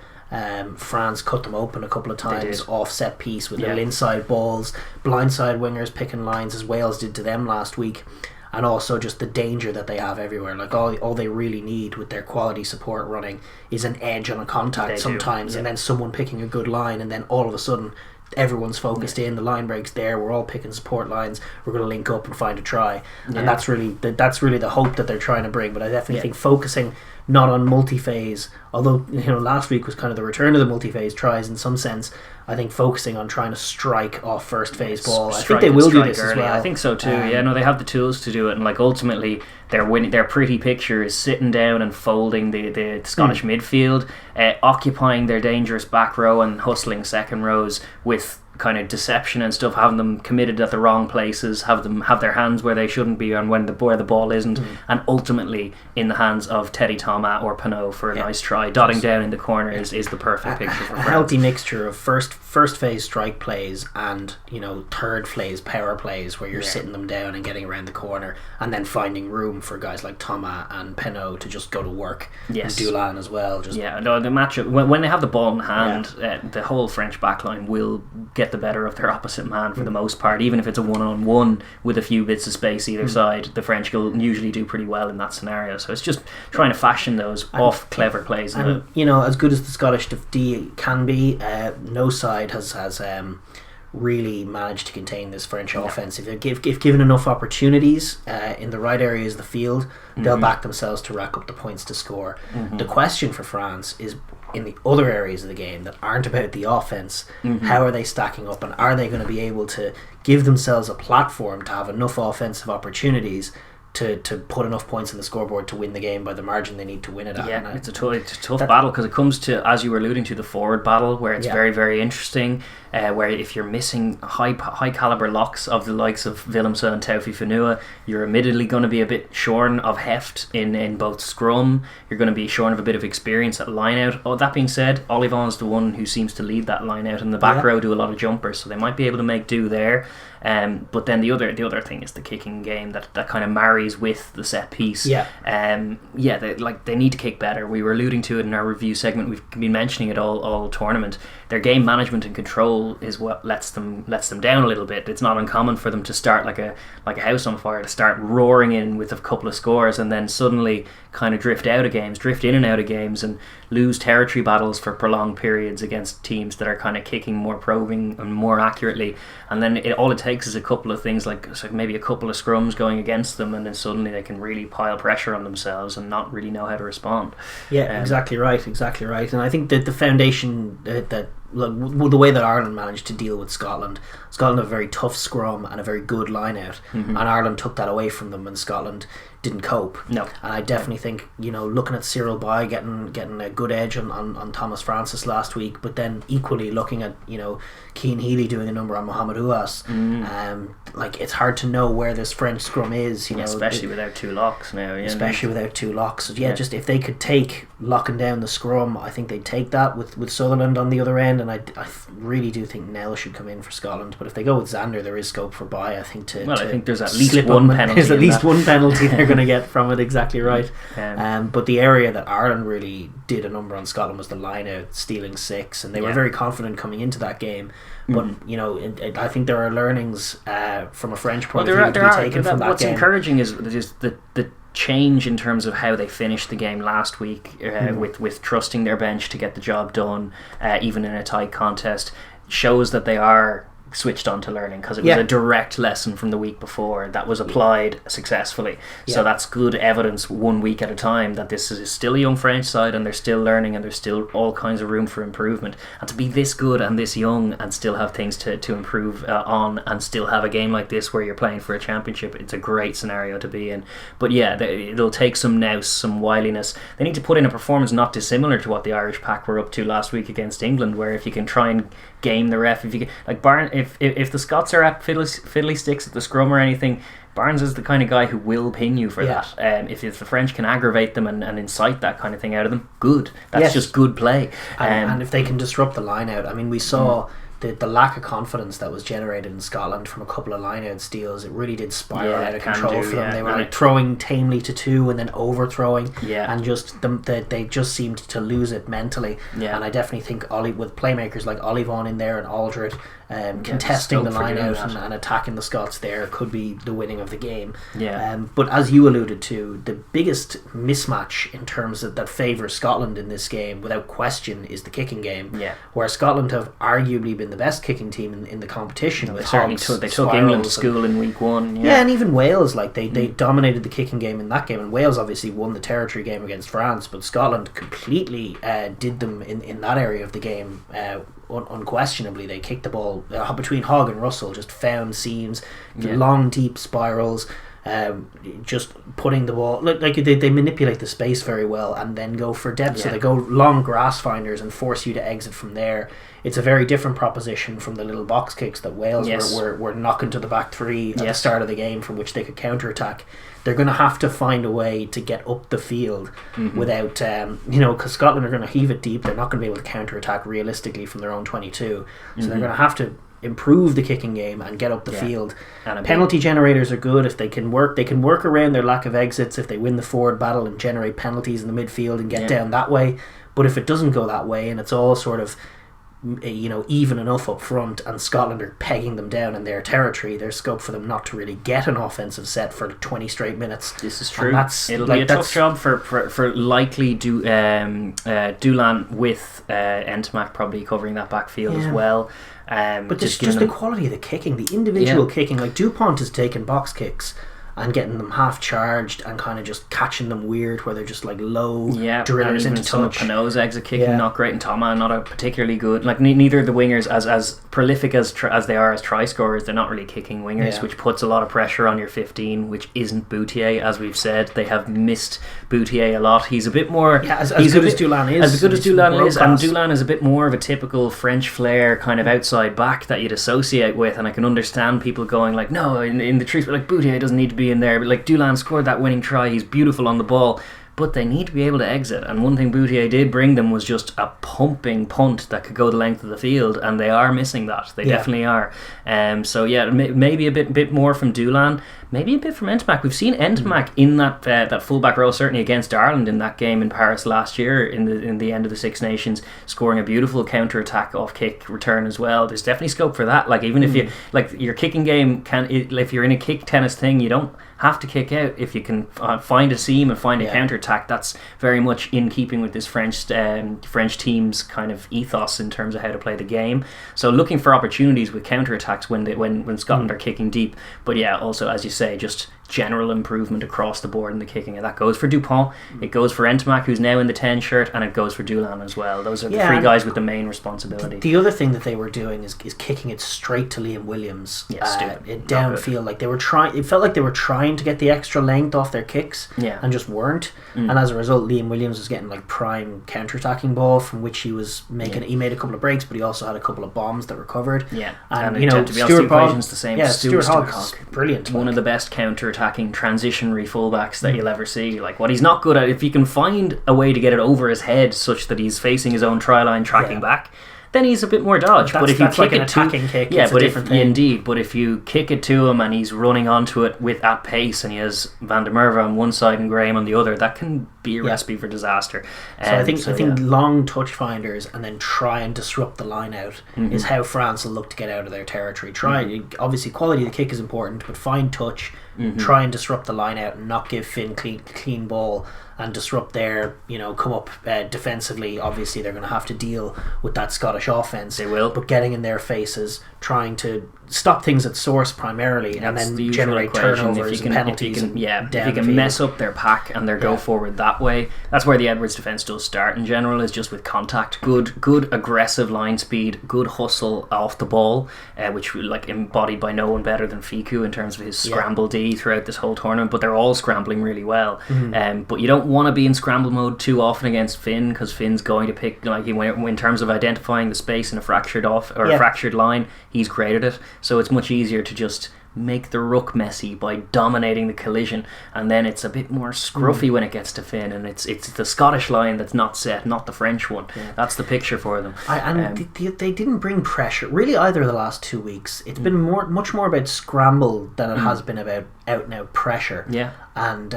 France cut them open a couple of times off set piece with their inside balls, blindside wingers picking lines, as Wales did to them last week. And also just the danger that they have everywhere. Like all they really need with their quality support running is an edge on a contact sometimes, and then someone picking a good line, and then all of a sudden everyone's focused in, the line breaks there, we're all picking support lines, we're going to link up and find a try, and that's really the hope that they're trying to bring. But I definitely think focusing not on multi-phase, although last week was kind of the return of the multi-phase tries in some sense. I think focusing on trying to strike off first phase ball. I think they will do this early as well. I think so too. They have the tools to do it, and ultimately their pretty picture is sitting down and folding the Scottish midfield, occupying their dangerous back row and hustling second rows with kind of deception and stuff, having them committed at the wrong places, have their hands where they shouldn't be and where the ball isn't, and ultimately in the hands of Teddy Thomas or Pinot for a nice try. Dotting down in the corner is the perfect picture for France. A healthy mixture of first phase strike plays and third phase power plays, where you're sitting them down and getting around the corner, and then finding room for guys like Thomas and Pinot to just go to work. And Dulin as well. The matchup when they have the ball in hand, the whole French backline will get the better of their opposite man for the most part. Even if it's a one-on-one with a few bits of space either side, the French will usually do pretty well in that scenario. So it's just trying to fashion those off clever plays. And as good as the Scottish D can be, no side has really managed to contain this French offense. If given enough opportunities in the right areas of the field, they'll back themselves to rack up the points to score. The question for France is, in the other areas of the game that aren't about the offense, how are they stacking up, and are they going to be able to give themselves a platform to have enough offensive opportunities to put enough points on the scoreboard to win the game by the margin they need to win it at. Yeah, it's a tough battle, because it comes to, as you were alluding to, the forward battle, where it's very, very interesting, where if you're missing high caliber locks of the likes of Willemse and Taufi Fanua, you're admittedly going to be a bit shorn of heft in both scrum. You're going to be shorn of a bit of experience at line out. Oh, that being said, Olivon's the one who seems to lead that line out, and the back row do a lot of jumpers, so they might be able to make do there. But then the other thing is the kicking game that kind of marries with the set piece. They need to kick better. We were alluding to it in our review segment. We've been mentioning it all tournament. Their game management and control is what lets them down a little bit. It's not uncommon for them to start like a house on fire, to start roaring in with a couple of scores and then suddenly kind of drift in and out of games, and lose territory battles for prolonged periods against teams that are kind of kicking more probing and more accurately. And then all it takes is a couple of things, like maybe a couple of scrums going against them, and then suddenly they can really pile pressure on themselves and not really know how to respond. Exactly right. And I think that the foundation that the way that Ireland managed to deal with Scotland have a very tough scrum and a very good line out, and Ireland took that away from them, and Scotland didn't cope. No. And I definitely think, looking at Cyril Bay getting a good edge on Thomas Francis last week, but then equally looking at Cian Healy doing a number on Mohamed Ouas, it's hard to know where this French scrum is, especially without two locks now. So just if they could take locking down the scrum, I think they'd take that with Sutherland on the other end, and I really do think Nell should come in for Scotland. But if they go with Xander, there is scope for Bay, I think. I think there's at least one penalty. There's at least one penalty they're going to get from it. Exactly right. But the area that Ireland really did a number on Scotland was the line out, stealing 6, and they were very confident coming into that game. But I think there are learnings from a French point of view to be taken from that what's game. What's encouraging is the change in terms of how they finished the game last week, with trusting their bench to get the job done, even in a tight contest, shows that they are switched on to learning, because it was a direct lesson from the week before that was applied successfully. So that's good evidence 1 week at a time that this is still a young French side, and they're still learning, and there's still all kinds of room for improvement. And to be this good and this young and still have things to improve on, and still have a game like this where you're playing for a championship, it's a great scenario to be in. But it'll take some nous, some wiliness. They need to put in a performance not dissimilar to what the Irish pack were up to last week against England, where if you can try and game the ref, if you can, if the Scots are at fiddly sticks at the scrum or anything, Barnes is the kind of guy who will pin you for that. If the French can aggravate them and incite that kind of thing out of them, good. That's just good play. And if they can disrupt the line out, I mean, we saw the lack of confidence that was generated in Scotland from a couple of line out steals. It really did spiral out of control for them. They were throwing tamely to 2 and then overthrowing, and they just seemed to lose it mentally. And I definitely think with playmakers like Olivon in there and Aldred contesting the line out and attacking the Scots there could be the winning of the game. But as you alluded to, the biggest mismatch in terms of that favours Scotland in this game, without question, is the kicking game, where Scotland have arguably been the best kicking team in the competition. They certainly took England to school in week 1. And even Wales, they dominated the kicking game in that game, and Wales obviously won the territory game against France, but Scotland completely did them in that area of the game. Unquestionably, they kicked the ball between Hogg and Russell, just found seams, long deep spirals, just putting the ball they manipulate the space very well and then go for depth. So they go long grass finders and force you to exit from there. It's a very different proposition from the little box kicks that Wales were knocking to the back 3 at the start of the game, from which they could counter-attack. They're going to have to find a way to get up the field without, because Scotland are going to heave it deep. They're not going to be able to counter-attack realistically from their own 22. So they're going to have to improve the kicking game and get up the field. And penalty generators are good if they can work. They can work around their lack of exits if they win the forward battle and generate penalties in the midfield and get down that way. But if it doesn't go that way and it's all sort of even enough up front, and Scotland are pegging them down in their territory, there's scope for them not to really get an offensive set for 20 straight minutes. This is true. It'll be a tough job for likely Doolan with Entamac probably covering that backfield as well. But just the quality of the kicking, the individual kicking. Like Dupont has taken box kicks and getting them half charged and kind of just catching them weird where they're just like low drillers into some touch. Of Pinot's exit kicking not great, and Toma not a particularly good. Like neither of the wingers as prolific as they are as try scorers, they're not really kicking wingers, which puts a lot of pressure on your 15, which isn't Boutier. As we've said, they have missed Boutier a lot. He's a bit more as good as Dulin is. As good as Dulin is, and Dulin is a bit more of a typical French flair kind of outside back that you'd associate with, and I can understand people going like, no, in the truth, like Boutier doesn't need to be in there, but like Dulin scored that winning try, he's beautiful on the ball, but they need to be able to exit, and one thing Boutier did bring them was just a pumping punt that could go the length of the field, and they are missing that. They definitely are. So maybe a bit more from Dulin, maybe a bit from Ntamack. We've seen Ntamack in that fullback role, certainly against Ireland in that game in Paris last year in the end of the Six Nations, scoring a beautiful counter attack off kick return as well. There's definitely scope for that. Like even if you like your kicking game if you're in a kick tennis thing, you don't have to kick out. If you can find a seam and find a counter attack, that's very much in keeping with this French team's kind of ethos in terms of how to play the game. So looking for opportunities with counter attacks when Scotland are kicking deep, but also, as you say, just general improvement across the board in the kicking, and that goes for Dupont, it goes for Ntamack, who's now in the 10 shirt, and it goes for Dulin as well. Those are the three guys with the main responsibility. The other thing that they were doing is kicking it straight to Liam Williams downfield. Like they were trying, it felt like they were trying to get the extra length off their kicks and just weren't, and as a result Liam Williams was getting like prime counter-attacking ball from which he was making. He made a couple of breaks, but he also had a couple of bombs that recovered. And you know, Stuart Hog's the same. Stuart Hog's brilliant, one of the best counter-attacking transitionary fullbacks that you'll ever see. Like what he's not good at, if you can find a way to get it over his head such that he's facing his own try line tracking back, then he's a bit more dodge. But if you kick like it attacking kick, it's a different thing. Indeed, but if you kick it to him and he's running onto it at pace, and he has Van der Merwe on one side and Graham on the other, that can be a recipe for disaster. So I think long touch finders and then try and disrupt the line out is how France will look to get out of their territory. Obviously quality of the kick is important, but find touch, try and disrupt the line out and not give Finn clean ball and disrupt their, come up defensively. Obviously they're going to have to deal with that Scottish offence. They will. But getting in their faces, trying to stop things at source primarily, and then generate turnovers and penalties. If you can mess up their pack and their go forward that way, that's where the Edwards defence does start in general, is just with contact. Good aggressive line speed, good hustle off the ball, which like embodied by no one better than Fiku in terms of his scramble D throughout this whole tournament, but they're all scrambling really well. But you don't want to be in scramble mode too often against Finn, because Finn's going to pick, like in terms of identifying the space in a fractured fractured line, he's created it. So it's much easier to just make the ruck messy by dominating the collision, and then it's a bit more scruffy when it gets to Finn, and it's the Scottish line that's not set, not the French one. That's the picture for them. They didn't bring pressure really either of the last 2 weeks. It's been much more about scramble than it has been about out and out pressure. And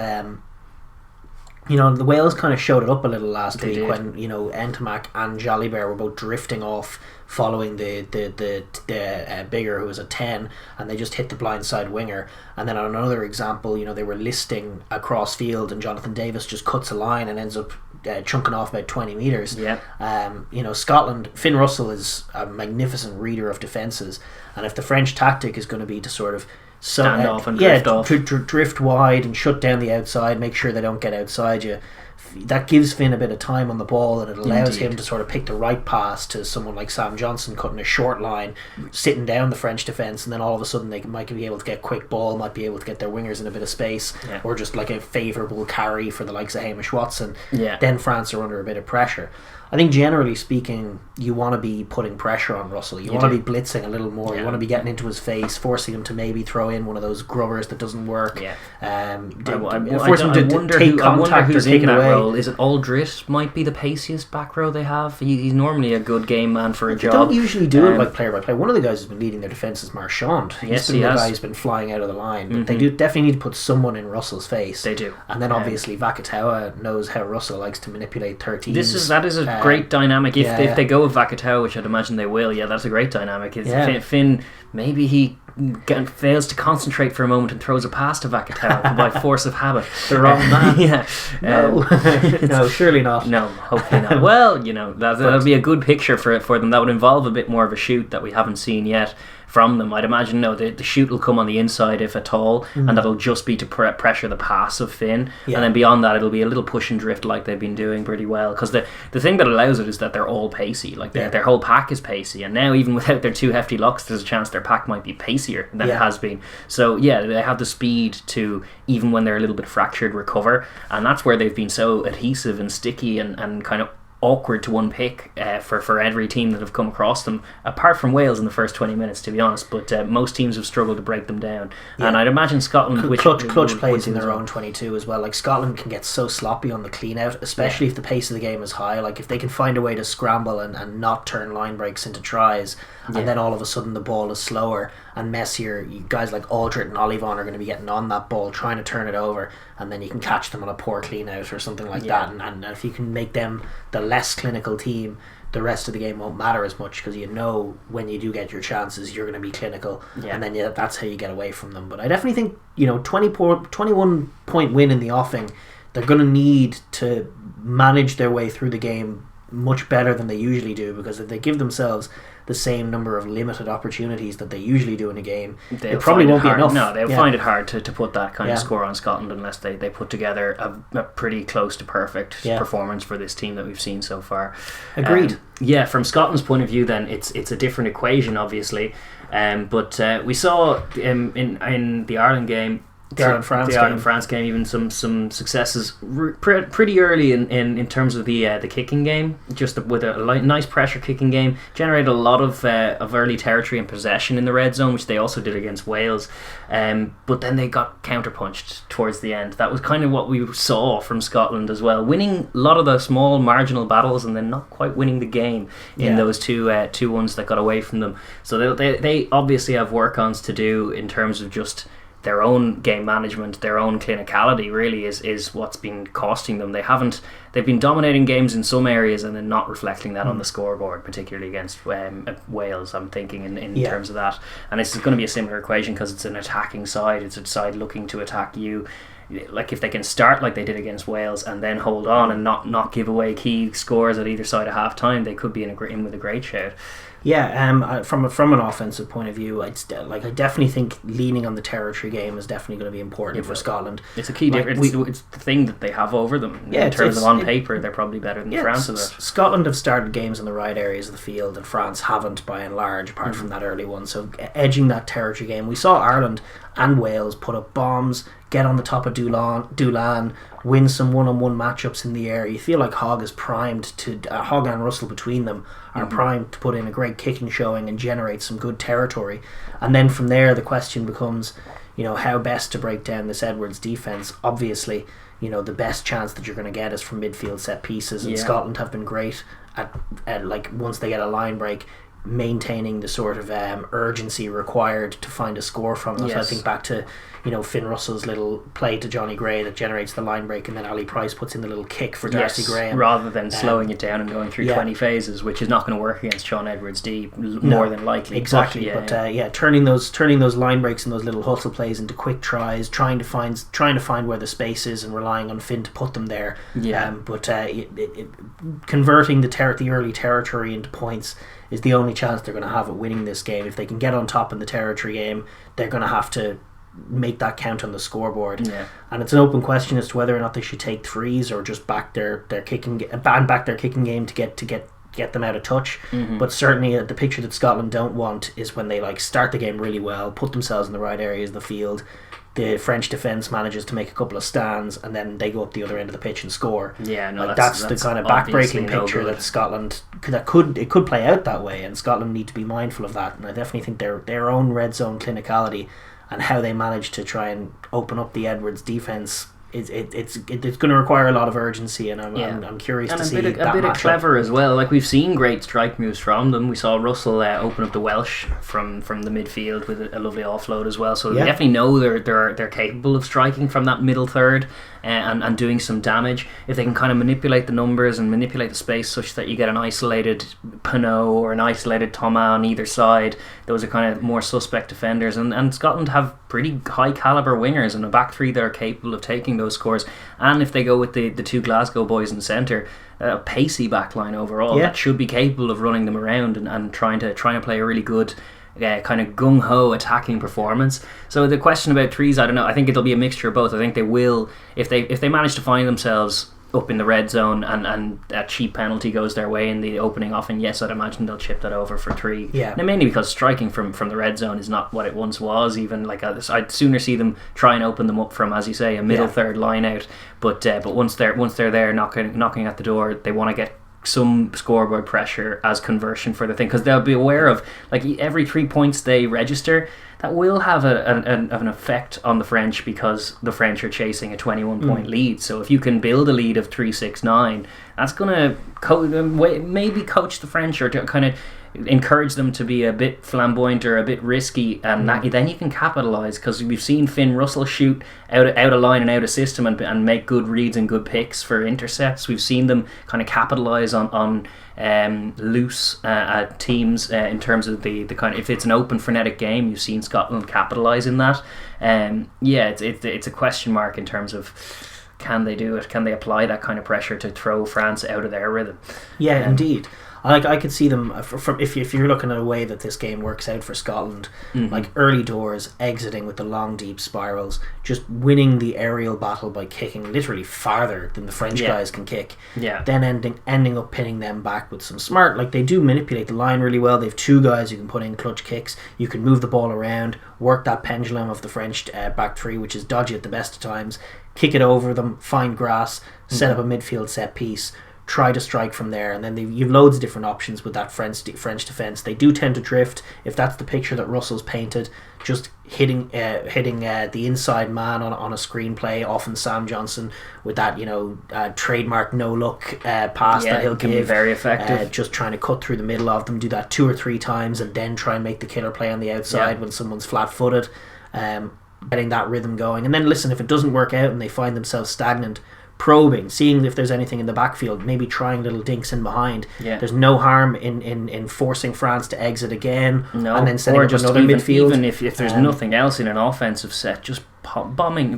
the Wales kind of showed it up a little last week when Ntamack and Jalibert were both drifting off following the bigger, who was a 10, and they just hit the blindside winger. And then on another example, they were listing across field, and Jonathan Davis just cuts a line and ends up chunking off about 20 metres. Scotland, Finn Russell is a magnificent reader of defences, and if the French tactic is going to be to sort of stand off and drift off, drift wide and shut down the outside, make sure they don't get outside you, that gives Finn a bit of time on the ball, and it allows him to sort of pick the right pass to someone like Sam Johnson cutting a short line, sitting down the French defence, and then all of a sudden they might be able to get quick ball, might be able to get their wingers in a bit of space, or just like a favourable carry for the likes of Hamish Watson. Then France are under a bit of pressure. I think generally speaking, you want to be putting pressure on Russell. You want to be blitzing a little more. You want to be getting into his face, forcing him to maybe throw in one of those grubbers that doesn't work. I wonder who's in that role. Is it Aldrit might be the paciest back row they have? He's normally a good game man for a job. They don't usually do it like player by player. One of the guys who's been leading their defence is Marchand. He's been the guy who's been flying out of the line. But they do definitely need to put someone in Russell's face. They do. And then obviously Vakatawa knows how Russell likes to manipulate 13s. That is a great dynamic. If they go with Vakatawa, which I'd imagine they will, that's a great dynamic. Finn, maybe he fails to concentrate for a moment and throws a pass to Vakatawa by force of habit. The wrong man. No, surely not. No, hopefully not. Well, that'll be a good picture for them. That would involve a bit more of a shoot that we haven't seen yet from them. I'd imagine the shoot will come on the inside if at all, and that'll just be to pressure the pass of Finn, and then beyond that it'll be a little push and drift like they've been doing pretty well, because the thing that allows it is that they're all pacey, like their whole pack is pacey, and now even without their two hefty locks there's a chance their pack might be pacier than it has been. So they have the speed to, even when they're a little bit fractured, recover, and that's where they've been so adhesive and sticky and kind of awkward to unpick for every team that have come across them, apart from Wales in the first 20 minutes, to be honest. But most teams have struggled to break them down, and I'd imagine Scotland, which clutch plays in their own 22 as well. Like, Scotland can get so sloppy on the clean out, especially if the pace of the game is high. Like, if they can find a way to scramble and not turn line breaks into tries, and then all of a sudden the ball is slower and messier, guys like Aldrit and Olivon are going to be getting on that ball trying to turn it over, and then you can catch them on a poor clean out or something like that, and if you can make them the less clinical team, the rest of the game won't matter as much, because when you do get your chances you're going to be clinical, and then that's how you get away from them. But I definitely think 21 point win in the offing, they're going to need to manage their way through the game much better than they usually do, because if they give themselves the same number of limited opportunities that they usually do in a game, it probably won't be enough. No, they'll find it hard to put that kind of score on Scotland unless they put together a pretty close to perfect performance for this team that we've seen so far. Agreed. From Scotland's point of view then, it's a different equation obviously, but we saw in the Ireland game, the Ireland-France game, even some successes pretty early in terms of the kicking game, just with a nice pressure kicking game, generated a lot of early territory and possession in the red zone, which they also did against Wales, but then they got counterpunched towards the end. That was kind of what we saw from Scotland as well, winning a lot of the small marginal battles and then not quite winning the game in those two ones that got away from them. So they obviously have work-ons to do in terms of just their own game management, their own clinicality really is what's been costing them. They've been dominating games in some areas and then not reflecting that on the scoreboard, particularly against Wales, I'm thinking in terms of that. And this is going to be a similar equation because it's an attacking side. It's a side looking to attack you. Like, if they can start like they did against Wales and then hold on and not give away key scores at either side of half time, they could be in with a great shout. From an offensive point of view, I definitely think leaning on the territory game is definitely going to be important for Scotland. It's a key difference. It's the thing that they have over them. In terms of on paper, they're probably better than France at it. Scotland have started games in the right areas of the field, and France haven't by and large, apart from that early one. So edging that territory game, we saw Ireland and Wales put up bombs, get on the top of Doolan, win some one-on-one matchups in the air. You feel like Hogg is primed to Hogg and Russell between them are primed to put in a great kicking showing and generate some good territory. And then from there the question becomes, how best to break down this Edwards defence. Obviously, the best chance that you're going to get is from midfield set pieces, and Scotland have been great at like, once they get a line break, maintaining the sort of urgency required to find a score from it. I think back to Finn Russell's little play to Johnny Gray that generates the line break, and then Ali Price puts in the little kick for Darcy Graham, rather than slowing it down and going through 20 phases, which is not going to work against Sean Edwards D more than likely. Exactly, but turning those line breaks and those little hustle plays into quick tries, trying to find where the space is and relying on Finn to put them there. Converting the early territory into points is the only chance they're going to have at winning this game. If they can get on top in the territory game, they're going to have to make that count on the scoreboard. And it's an open question as to whether or not they should take threes or just back their kicking game to get them out of touch. But certainly the picture that Scotland don't want is when they start the game really well, put themselves in the right areas of the field, the French defence manages to make a couple of stands, and then they go up the other end of the pitch and score. That's the kind of backbreaking picture that Scotland could play out that way, and Scotland need to be mindful of that. And I definitely think their own red zone clinicality and how they manage to try and open up the Edwards defence, it's going to require a lot of urgency, and I'm curious to see that a bit of clever as well. Like, we've seen great strike moves from them. We saw Russell open up the Welsh from the midfield with a lovely offload as well. So they definitely know they're capable of striking from that middle third and doing some damage. If they can kind of manipulate the numbers and manipulate the space such that you get an isolated Pinot or an isolated Thomas on either side, those are kind of more suspect defenders. And Scotland have pretty high caliber wingers and a back three that are capable of taking those scores. And if they go with the two Glasgow boys in centre, a pacey backline overall that should be capable of running them around and trying to play a really good kind of gung-ho attacking performance. So the question about threes, I don't know. I think it'll be a mixture of both. I think they will, if they manage to find themselves up in the red zone and a cheap penalty goes their way in the opening off, and yes, I'd imagine they'll chip that over for three. Yeah. Now, mainly because striking from the red zone is not what it once was. Even like I'd sooner see them try and open them up from, as you say, a middle third line out. But once they're there knocking at the door, they want to get some scoreboard pressure as conversion for the thing, because they'll be aware of, like, every 3 points they register, that will have an effect on the French, because the French are chasing a 21 point lead. So if you can build a lead of 3-6-9, that's going to maybe coach the French, or to kind of encourage them to be a bit flamboyant or a bit risky, and then you can capitalise, because we've seen Finn Russell shoot out of line and out of system and make good reads and good picks for intercepts. We've seen them kind of capitalise on loose teams in terms of the kind of, if it's an open frenetic game, you've seen Scotland capitalise in that. It's a question mark in terms of, can they do it? Can they apply that kind of pressure to throw France out of their rhythm? Yeah, indeed. I could see them from if you're looking at a way that this game works out for Scotland, like early doors, exiting with the long deep spirals, just winning the aerial battle by kicking literally farther than the French guys can kick. Yeah. Then ending up pinning them back with some smart, like, they do manipulate the line really well. They have two guys who can put in clutch kicks. You can move the ball around, work that pendulum of the French back three, which is dodgy at the best of times. Kick it over them, find grass, set up a midfield set piece. Try to strike from there, and then you've loads of different options with that French defence. They do tend to drift. If that's the picture that Russell's painted, just hitting the inside man on a screenplay, often Sam Johnson with that trademark no look pass that he'll can give, be very effective. just trying to cut through the middle of them, do that 2 or 3 times, and then try and make the killer play on the outside when someone's flat-footed, getting that rhythm going. And then listen, if it doesn't work out and they find themselves stagnant, probing, seeing if there's anything in the backfield, maybe trying little dinks in behind. There's no harm in forcing France to exit again, and then setting up another midfield. Even if there's nothing else in an offensive set, just dropping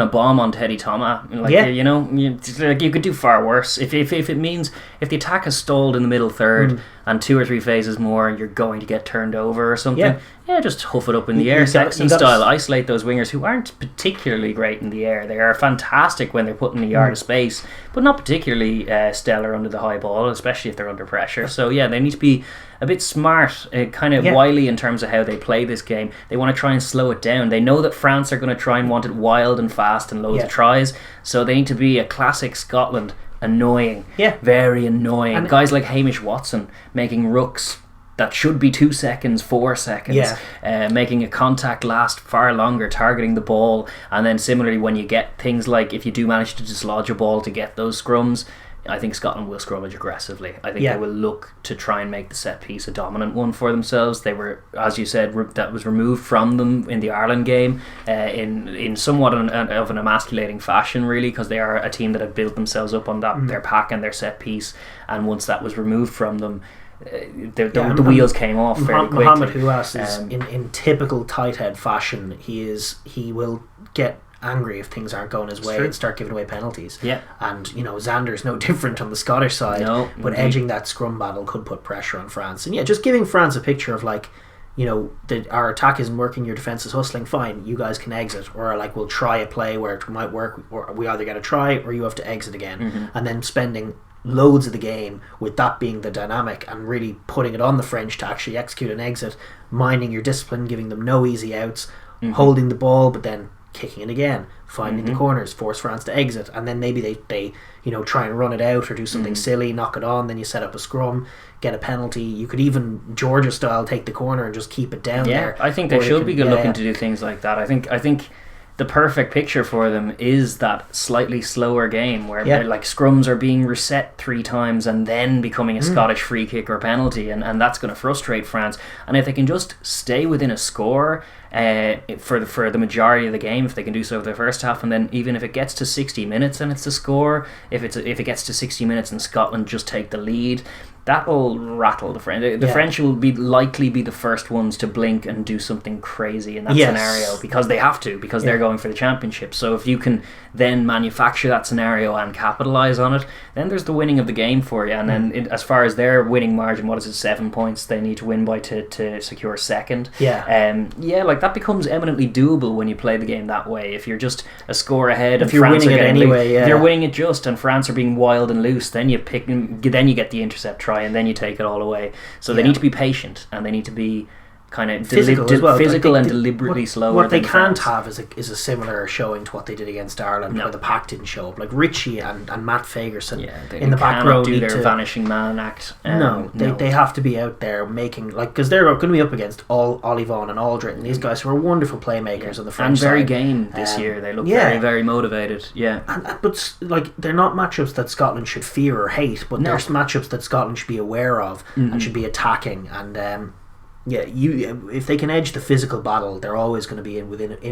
a bomb on Teddy Thomas, you could do far worse. If it means, if the attack has stalled in the middle third and 2 or 3 phases more, you're going to get turned over or something. Just huff it up in the air, Sexton style. Isolate those wingers who aren't particularly great in the air. They are fantastic when they're put in a yard of space, but not particularly stellar under the high ball, especially if they're under pressure. So they need to be a bit smart, kind of wily in terms of how they play this game. They want to try and slow it down. They know that France are going to try and want it wild and fast and loads of tries, so they need to be a classic Scotland, annoying, very annoying. And guys like Hamish Watson making rooks that should be 2 seconds, 4 seconds, making a contact last far longer, targeting the ball. And then similarly, when you get things like, if you do manage to dislodge a ball to get those scrums, I think Scotland will scrummage aggressively. I think they will look to try and make the set piece a dominant one for themselves. They were, as you said, that was removed from them in the Ireland game in somewhat of an emasculating fashion, really, because they are a team that had built themselves up on that their pack and their set piece, and once that was removed from them, the wheels came off very quickly. Mohamed Houas is in typical tight head fashion. He will get angry if things aren't going his way and start giving away penalties. And Xander's no different on the Scottish side. But edging that scrum battle could put pressure on France. And just giving France a picture of, like, our attack isn't working, your defence is hustling, fine, you guys can exit, or like, we'll try a play where it might work, or we either got to try or you have to exit again. And then spending loads of the game with that being the dynamic, and really putting it on the French to actually execute an exit, minding your discipline, giving them no easy outs, holding the ball, but then kicking it again, finding the corners, force France to exit, and then maybe they try and run it out or do something silly, knock it on, then you set up a scrum, get a penalty. You could even Georgia style take the corner and just keep it down there. I think they should be looking to do things like that. I think the perfect picture for them is that slightly slower game where like scrums are being reset 3 times and then becoming a Scottish free kick or penalty, and that's going to frustrate France. And if they can just stay within a score for the majority of the game, if they can do so for the first half, and then even if it gets to 60 minutes and it's a score, if it gets to 60 minutes and Scotland just take the lead, that'll rattle the French. The French will likely be the first ones to blink and do something crazy in that scenario, because they have to, because they're going for the championship. So if you can then manufacture that scenario and capitalise on it, then there's the winning of the game for you. And then as far as their winning margin, what is it, 7 points they need to win by to secure second? Like that becomes eminently doable when you play the game that way. If you're just a score ahead, if you're winning it anyway, if you're winning it just, and France are being wild and loose, then you get the intercept try, and then you take it all away. So they need to be patient, and they need to be kind of physical and deliberately slower. What they can't have is a similar showing to what they did against Ireland, where the pack didn't show up. Like Richie and Matt Fagerson in the back row do their vanishing man act. They have to be out there making, like, because they're going to be up against Ollie Vaughan and Aldred, and these guys who are wonderful playmakers on the French side. And very side. game this year. They look very, very motivated. But like, they're not matchups that Scotland should fear or hate, but they're matchups that Scotland should be aware of and should be attacking. And if they can edge the physical battle, they're always going to be in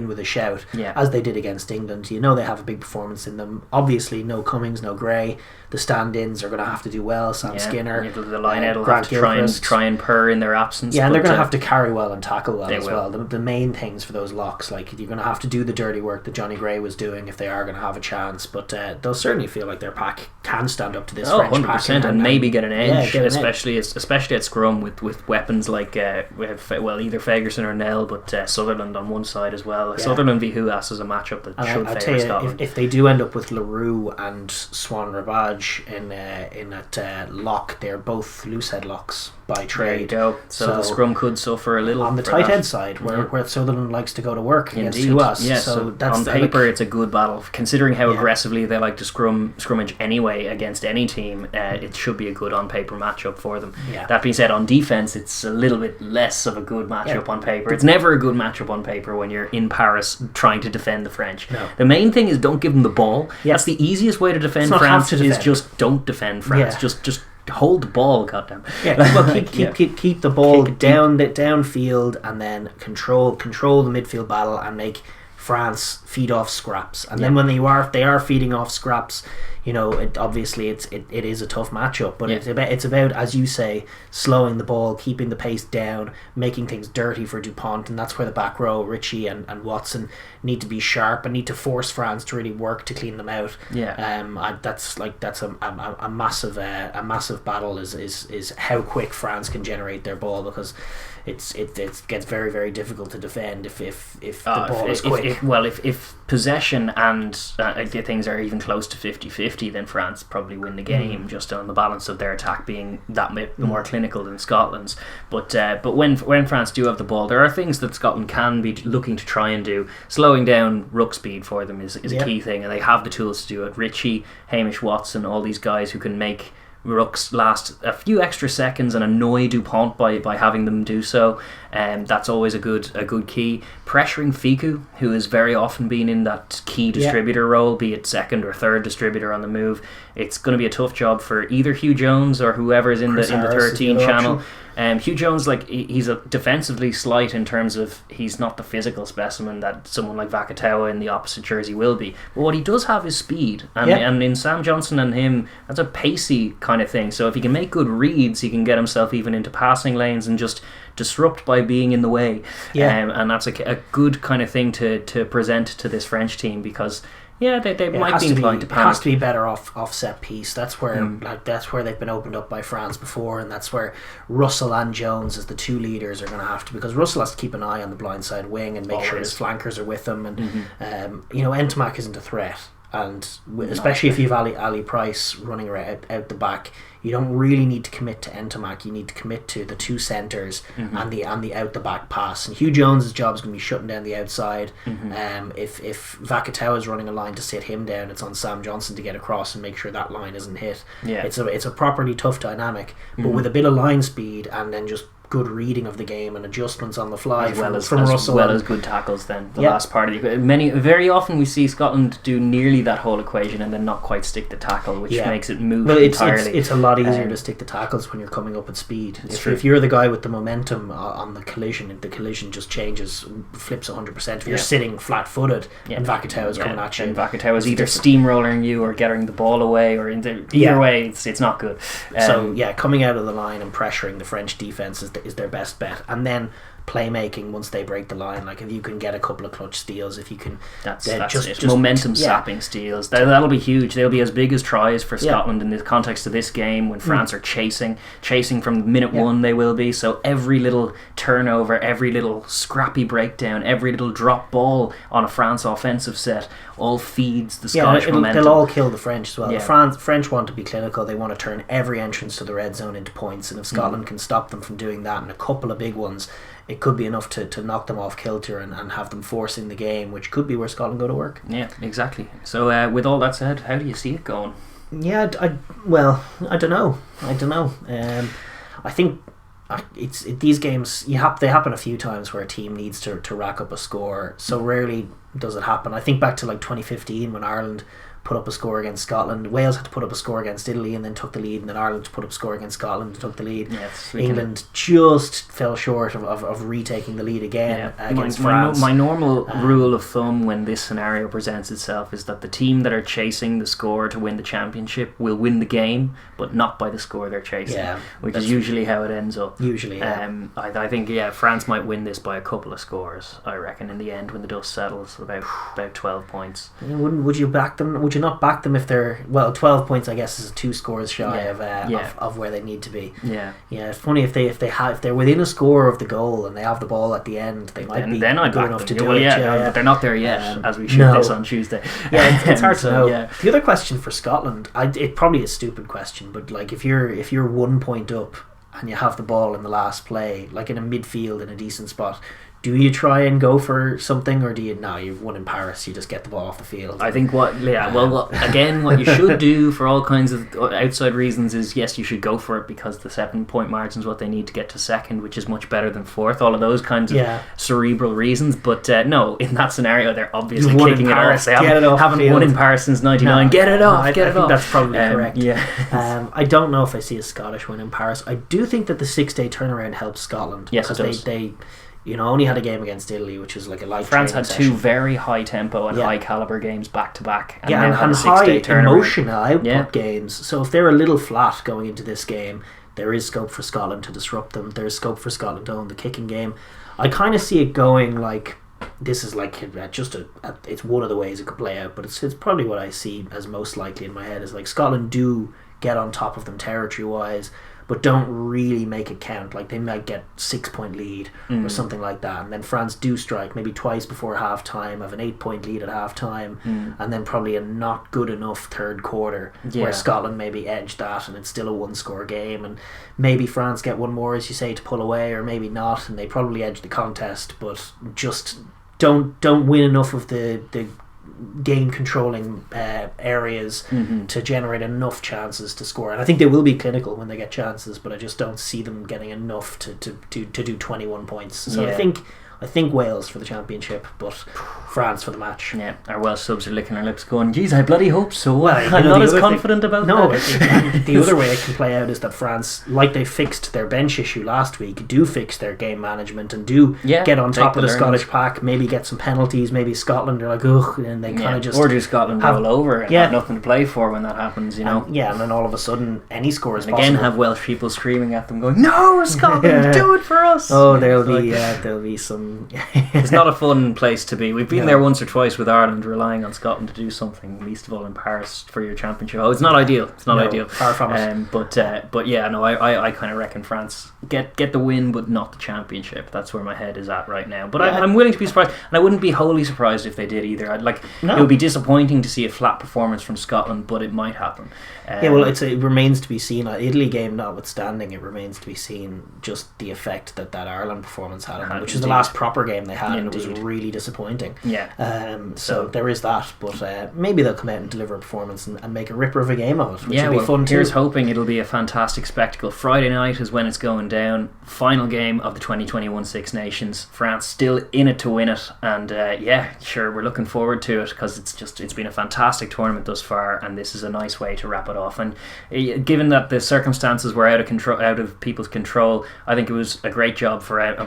with a shout, as they did against England. You know they have a big performance in them. Obviously, no Cummings, no Gray. The stand-ins are going to have to do well. Sam Skinner, the line-out will have to try and purr in their absence. Yeah, and they're going to have to carry well and tackle well as well. The main things for those locks, like, you're going to have to do the dirty work that Johnny Gray was doing if they are going to have a chance. But they'll certainly feel like their pack can stand up to this French 100%, pack and maybe get an edge, especially at scrum with weapons like either Fagerson or Nell, but Sutherland on one side as well. Sutherland v Huas is a matchup that should favour Scotland. If they do end up with Leroux and Swan Ravage in that lock, they're both loosehead locks by trade. There you go. So the scrum could suffer a little on the tight head side, where Sutherland likes to go to work against Huas. Yeah, so that's on paper it's a good battle, considering how aggressively they like to scrummage anyway against any team. It should be a good on paper matchup for them. That being said, on defense it's a little bit less of a good matchup on paper. It's never a good matchup on paper when you're in Paris trying to defend the French. The main thing is don't give them the ball. That's the easiest way to defend France. Is just don't defend France. Just hold the ball, goddamn. Keep the ball downfield, and then control the midfield battle, and make France feed off scraps. And then when they are feeding off scraps, you know, it is a tough matchup, but it's about, as you say, slowing the ball, keeping the pace down, making things dirty for Dupont, and that's where the back row, Richie and Watson, need to be sharp and need to force France to really work to clean them out. That's a massive battle is how quick France can generate their ball, because it gets very, very difficult to defend if the ball is quick. If possession and things are even close to 50-50, then France probably win the game, just on the balance of their attack being that bit more clinical than Scotland's. But when France do have the ball, there are things that Scotland can be looking to try and do. Slowing down ruck speed for them is a key thing, and they have the tools to do it. Richie, Hamish Watson, all these guys who can make rucks last a few extra seconds and annoy Dupont by having them do so. That's always a good key. Pressuring Fiku, who has very often been in that key distributor role, be it second or third distributor on the move. It's going to be a tough job for either Hugh Jones or whoever is in the 13 channel. Hugh Jones, he's a defensively slight in terms of he's not the physical specimen that someone like Vakatawa in the opposite jersey will be. But what he does have is speed, and in Sam Johnson and him, that's a pacey kind of thing. So if he can make good reads, he can get himself even into passing lanes and just disrupt by being in the way. And that's a good kind of thing to present to this French team, because they might be inclined to panic. It has to be better off set piece. That's where that's where they've been opened up by France before, and that's where Russell and Jones as the two leaders are going to have to, because Russell has to keep an eye on the blindside wing and make sure his flankers are with him, and Ntamack isn't a threat. And especially if you have Ali Price running out the back, you don't really need to commit to Ntamack. You need to commit to the two centres and the out the back pass. And Hugh Jones' job is going to be shutting down the outside. If Vakatawa is running a line to sit him down, it's on Sam Johnson to get across and make sure that line isn't hit. It's a properly tough dynamic, but with a bit of line speed and then just good reading of the game and adjustments on the fly as well as Russell, as good tackles. Then the last part of the very often we see Scotland do nearly that whole equation and then not quite stick the tackle, which makes it move entirely. It's a lot easier to stick the tackles when you're coming up at speed. If you're the guy with the momentum on the collision just changes, flips 100%. If you're sitting flat-footed and Vakatawa's coming at you, and Vakatawa's either steamrolling you or getting the ball away, or either way, it's not good. Coming out of the line and pressuring the French defence is their best bet, and then playmaking once they break the line. Like if you can get a couple of clutch steals, if you can, that's just momentum sapping steals. That'll be huge. They'll be as big as tries for Scotland in the context of this game when France are chasing from minute one. They will be. So every little turnover, every little scrappy breakdown, every little drop ball on a France offensive set all feeds the Scottish momentum. They'll all kill the French as well. The French want to be clinical. They want to turn every entrance to the red zone into points, and if Scotland can stop them from doing that, and a couple of big ones, it could be enough to knock them off kilter and have them forcing the game, which could be where Scotland go to work. Yeah, exactly. So with all that said, how do you see it going? Yeah, I don't know. I think these games they happen a few times where a team needs to rack up a score. So rarely does it happen. I think back to like 2015 when Ireland put up a score against Scotland. Wales had to put up a score against Italy and then took the lead, and then Ireland put up a score against Scotland and took the lead. England just fell short of retaking the lead again against France. My normal rule of thumb when this scenario presents itself is that the team that are chasing the score to win the championship will win the game, but not by the score they're chasing, which is usually how it ends up. I think France might win this by a couple of scores, I reckon, in the end when the dust settles, about 12 points. Would you back them? Would you not back them if they're 12 points? I guess is 2 scores shy of where they need to be. It's funny if they're within a score of the goal and they have the ball at the end, they might be good enough to do it. But they're not there yet as we shoot this on Tuesday. It's hard to know. The other question for Scotland, it probably a stupid question, but like if you're 1 point up and you have the ball in the last play, like in a midfield in a decent spot, do you try and go for something, or do you? No, you've won in Paris. You just get the ball off the field. I think what you should do for all kinds of outside reasons is you should go for it because the 7-point margin is what they need to get to second, which is much better than fourth. All of those kinds of cerebral reasons. But no, in that scenario, they're obviously kicking it off. They haven't won in Paris since '99. Get it off. I think that's probably correct. I don't know if I see a Scottish win in Paris. I do think that the 6-day turnaround helps Scotland. Yes, it does. They only had a game against Italy, which was like a life. France had 2 very high tempo and high caliber games back to back, and and high emotional output games. So if they're a little flat going into this game, there is scope for Scotland to disrupt them. There is scope for Scotland to own the kicking game. I kind of see it going like this is like it's one of the ways it could play out, but it's probably what I see as most likely in my head is like Scotland do get on top of them territory wise, but don't really make it count. Like they might get 6-point lead or something like that, and then France do strike maybe twice before half time, have an 8-point lead at half time, and then probably a not good enough third quarter where Scotland maybe edge that and it's still a 1-score game, and maybe France get one more, as you say, to pull away, or maybe not, and they probably edge the contest, but just don't win enough of the game controlling areas to generate enough chances to score. And I think they will be clinical when they get chances, but I just don't see them getting enough to do 21 points. So I think Wales for the championship, but France for the match. Yeah, our Welsh subs are licking their lips going, geez, I bloody hope so. I'm not as confident about that. The other way it can play out is that France, like they fixed their bench issue last week, do fix their game management and do get on top of the Scottish pack, maybe get some penalties, maybe Scotland are like, ugh, and they kind of just... Or do Scotland roll over and have nothing to play for when that happens, you know? And then all of a sudden, any score is possible. And again, have Welsh people screaming at them going, no, Scotland, do it for us! Oh, there'll be some... It's not a fun place to be. We've been there once or twice with Ireland, relying on Scotland to do something, least of all in Paris for your championship. Oh, it's not ideal. It's not ideal. Far from it. But yeah, no, I kind of reckon France get the win, but not the championship. That's where my head is at right now. But I'm willing to be surprised, and I wouldn't be wholly surprised if they did either. It would be disappointing to see a flat performance from Scotland, but it might happen. It remains to be seen. Italy game notwithstanding, it remains to be seen just the effect that Ireland performance had on them, which is the last proper game they had, Indeed. and it was really disappointing. So there is that, but maybe they'll come out and deliver a performance and make a ripper of a game of it, which will be fun too. Here's hoping it'll be a fantastic spectacle. Friday night is when it's going down. Final game of the 2021 Six Nations. France still in it to win it, and we're looking forward to it because it's been a fantastic tournament thus far, and this is a nice way to wrap it off. And given that the circumstances were out of people's control, I think it was a great job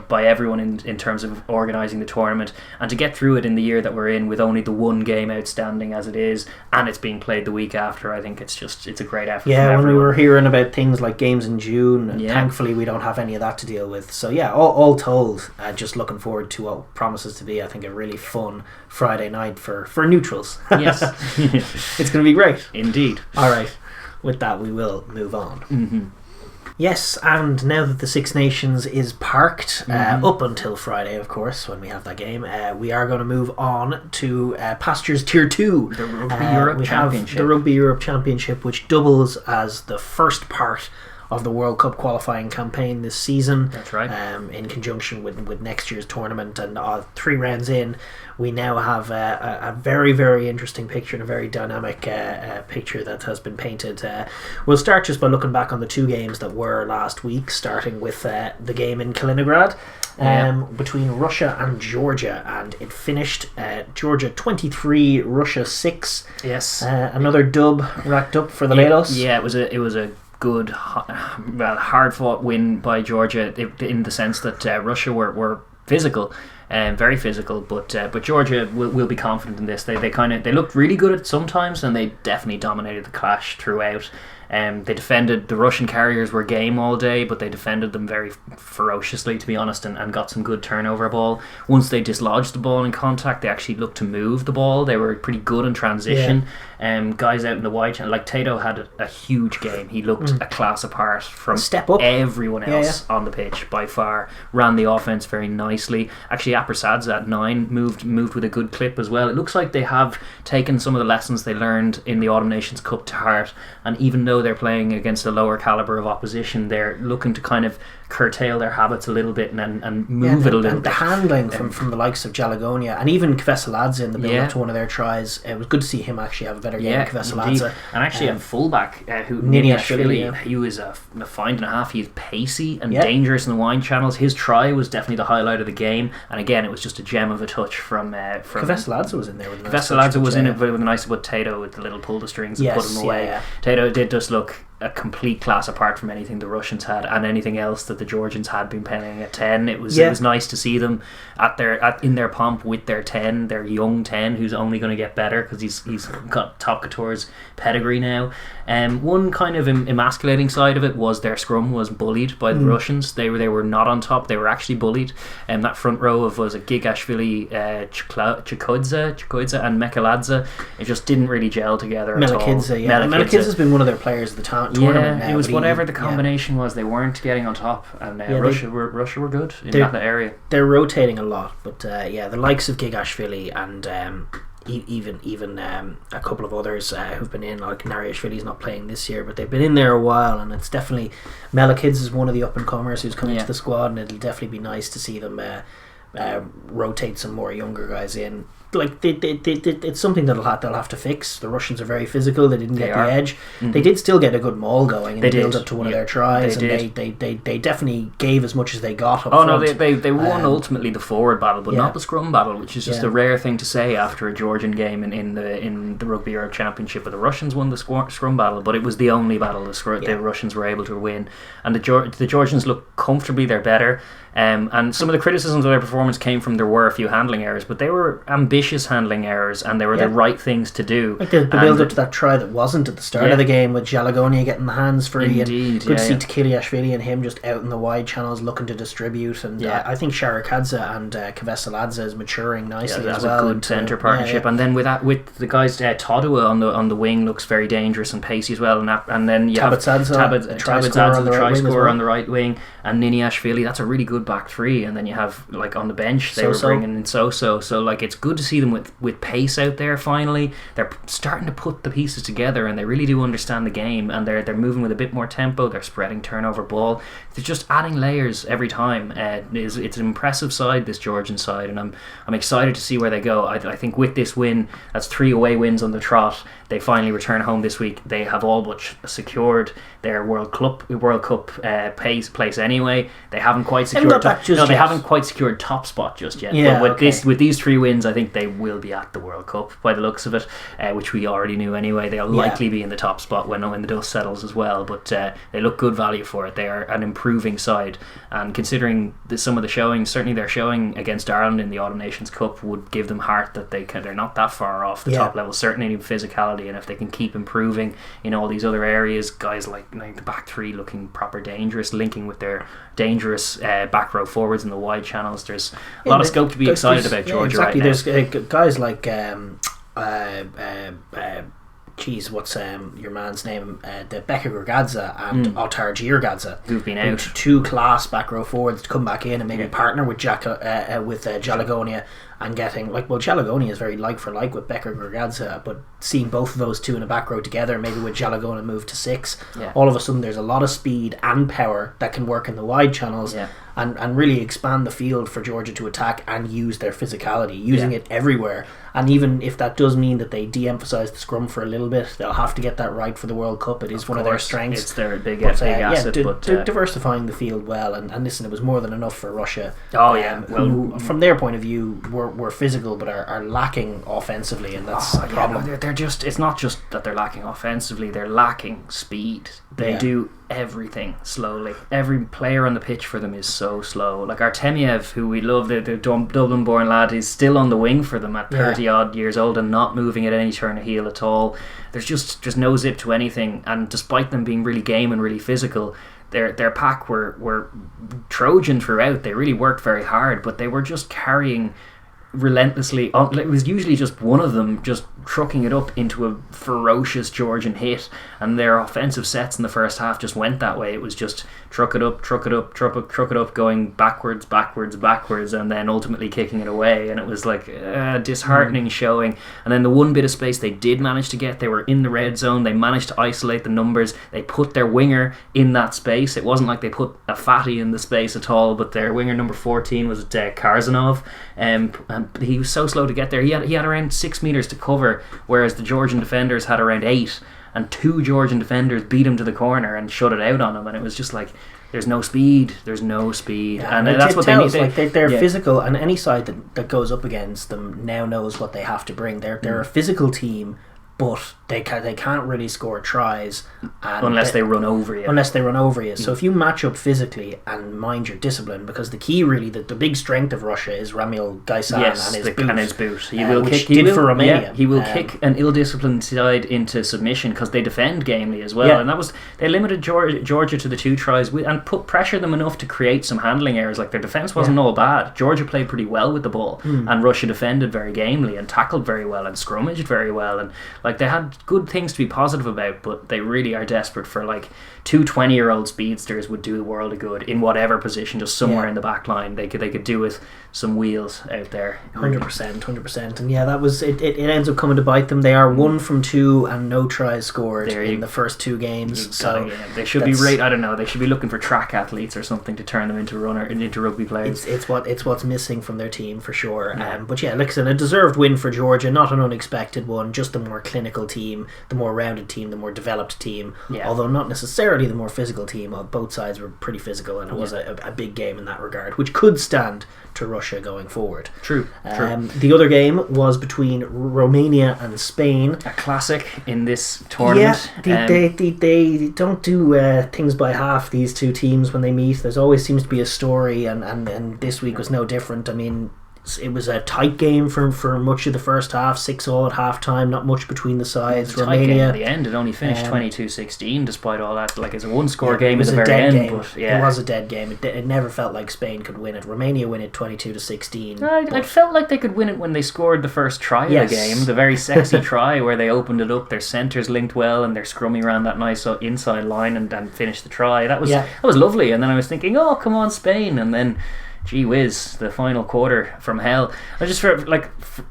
by everyone in terms of organising the tournament, and to get through it in the year that we're in with only the one game outstanding as it is, and it's being played the week after. I think it's a great effort. Yeah, when we were hearing about things like games in June, and thankfully we don't have any of that to deal with. So all told, just looking forward to what promises to be, I think, a really fun Friday night for neutrals. Yes. It's going to be great. Indeed. All right, with that we will move on. Mm-hmm. Yes, and now that the Six Nations is parked, up until Friday, of course, when we have that game, we are going to move on to Pastures Tier 2. The Rugby Europe Championship. Have the Rugby Europe Championship, which doubles as the first part of the World Cup qualifying campaign this season. That's right. In conjunction with next year's tournament, and 3 rounds in, we now have a very, very interesting picture and a very dynamic picture that has been painted. We'll start just by looking back on the 2 games that were last week, starting with the game in Kaliningrad between Russia and Georgia, and it finished Georgia 23, Russia 6. Yes. Another dub racked up for the Lados. Yeah, it was a good, hard-fought win by Georgia in the sense that Russia were physical, very physical, but Georgia will be confident in this. They looked really good at sometimes, and they definitely dominated the clash throughout. They defended, the Russian carriers were game all day, but they defended them very ferociously, to be honest, and got some good turnover ball. Once they dislodged the ball in contact, they actually looked to move the ball. They were pretty good in transition. Guys out in the wide channel, like Tato had a huge game. He looked a class apart from everyone else on the pitch by far. Ran the offense very nicely. Actually, Aprasadze at 9 moved with a good clip as well. It looks like they have taken some of the lessons they learned in the Autumn Nations Cup to heart, and even though they're playing against a lower calibre of opposition, they're looking to kind of curtail their habits a little bit and move it a little bit. The handling from the likes of Jalagonia and even Kvesaladze in the build up to one of their tries, it was good to see him actually have a better game than Kvesaladze. And actually a fullback who Niniashvili, he was a find and a half. He's pacey and dangerous in the wide channels. His try was definitely the highlight of the game, and again it was just a gem of a touch from Kvesaladze was in there with a nice Kvesaladze was in it with a nice Tato with the little pull the strings and put him away. Tato did just look a complete class apart from anything the Russians had and anything else that the Georgians had been playing at 10. It was nice to see them in their pomp with their 10, their young 10, who's only going to get better because he's got top couture's pedigree now. One kind of emasculating side of it was their scrum was bullied by the Russians. They were not on top. They were actually bullied. That front row of Gigashvili, Chukwudza and Mekaladze, it just didn't really gel together at all. Melakidze has been one of their players of the tournament now. It was whatever the combination was. They weren't getting on top, and Russia were good in that area. They're rotating a lot, but the likes of Gigashvili and even a couple of others who've been in, like Nariashvili's not playing this year, but they've been in there a while, and it's definitely Melakidze is one of the up and comers who's coming to the squad, and it'll definitely be nice to see them rotate some more younger guys in. Like it's something they'll have to fix. The Russians are very physical. They didn't get the edge. They did still get a good maul going in the build up to one of their tries, they definitely gave as much as they got up front. They won ultimately the forward battle, but not the scrum battle, which is just a rare thing to say after a Georgian game in the Rugby Europe Championship. Where the Russians won the scrum battle, but it was the only battle the Russians were able to win, and the Georgians look comfortably. They're better. And some of the criticisms of their performance came from there were a few handling errors, but they were ambitious handling errors, and they were the right things to do. Like the build up to that try that wasn't at the start of the game with Jalagonia getting the hands free. Indeed, good to see Tekiliashvili and him just out in the wide channels looking to distribute. And I think Sharakadze and Kvesaladze is maturing nicely as well. A good centre partnership. And then with the guys, Todua on the wing looks very dangerous and pacey as well. And then you have Tabadzadze, the try scorer on the right wing, and Niniashvili. That's a really good back three. And then you have, like, on the bench they were bringing in So like it's good to see them with pace out there finally. They're starting to put the pieces together, and they really do understand the game, and they're moving with a bit more tempo. They're spreading turnover ball. They're just adding layers every time. It's an impressive side, this Georgian side, and I'm excited to see where they go. I think with this win, that's 3 away wins on the trot. They finally return home this week. They have all but secured their World Cup place anyway. They haven't quite secured they haven't quite secured top spot just yet. Yeah, but with these 3 wins, I think they will be at the World Cup by the looks of it, which we already knew anyway. They'll likely be in the top spot when the dust settles as well. But they look good value for it. They are an improving side, and considering some of the showings, certainly their showing against Ireland in the Autumn Nations Cup would give them heart that they're not that far off the top level. Certainly in physicality. And if they can keep improving in all these other areas, guys like the back 3 looking proper dangerous, linking with their dangerous back row forwards in the wide channels, there's a lot of scope to be excited about Georgia right now. There's guys like what's your man's name? The Becca Gurgadze and Aotearoa who've been out. 2 class back row forwards to come back in and maybe partner with Jalagonia, and getting Jalagonia is very like for like with Becca Gurgadze, but seeing both of those 2 in a back row together, maybe with Jalagonia move to 6, all of a sudden there's a lot of speed and power that can work in the wide channels. And really expand the field for Georgia to attack and use their physicality, using it everywhere. And even if that does mean that they de-emphasise the scrum for a little bit, they'll have to get that right for the World Cup. It is one of their strengths. It's their big asset. Diversifying the field well. And listen, it was more than enough for Russia. Who, from their point of view, were physical but are lacking offensively, and that's a problem. They're just, it's not just that they're lacking offensively, they're lacking speed. They do everything slowly. Every player on the pitch for them is so slow. Like Artemiev, who we love, the Dublin born lad, is still on the wing for them at 30 odd years old and not moving at any turn of heel at all. There's just no zip to anything, and despite them being really game and really physical, their pack were Trojan throughout. They really worked very hard, but they were just carrying relentlessly. It was usually just one of them just trucking it up into a ferocious Georgian hit, and their offensive sets in the first half just went that way. It was just truck it up, going backwards, and then ultimately kicking it away, and it was like a disheartening showing. And then the one bit of space they did manage to get, they were in the red zone, they managed to isolate the numbers, they put their winger in that space. It wasn't like they put a fatty in the space at all, but their winger number 14 was Karzanov, and he was so slow to get there. He had around 6 meters to cover, whereas the Georgian defenders had around 8, and 2 Georgian defenders beat him to the corner and shut it out on him, and it was just like there's no speed, and that's what they need. They're physical, and any side that goes up against them now knows what they have to bring. They're a physical team, but they can't really score tries unless they run over you. So if you match up physically and mind your discipline, because the key really, the big strength of Russia is Ramil Gaisan and his boot. He will for Romania. Yeah, he will kick an ill-disciplined side into submission because they defend gamely as well, and they limited Georgia to the 2 tries and pressure them enough to create some handling errors. Like their defence wasn't all bad. Georgia played pretty well with the ball, and Russia defended very gamely and tackled very well and scrummaged very well, and they had good things to be positive about, but they really are desperate for 2 20-year-old speedsters would do the world of good in whatever position, just somewhere in the back line. They could do with some wheels out there. 100%. And that was it. It ends up coming to bite them. They are 1 from 2 and no tries scored in the first 2 games. They should be I don't know. They should be looking for track athletes or something to turn them into rugby players. It's what's missing from their team for sure. But like I said, a deserved win for Georgia, not an unexpected one. Just the more clinical team, the more rounded team, the more developed team. Although not necessarily the more physical team. Both sides were pretty physical, and it was a big game in that regard, which could stand to Russia going forward. True. The other game was between Romania and Spain. A classic in this tournament. They don't do things by half, these 2 teams, when they meet. There's always seems to be a story, and this week was no different. I mean, it was a tight game for much of the first half, 6-all at half time, not much between the sides. Romania at the end, it only finished 22-16 despite all that. It's a 1-score game at the very end. It was a dead game. It never felt like Spain could win it. Romania win it 22-16. It felt like they could win it when they scored the first try of the game, the very sexy try where they opened it up, their centres linked well and their scrummy ran that nice inside line and finished the try. That was lovely. And then I was thinking, oh, come on, Spain. And then gee whiz, the final quarter from hell.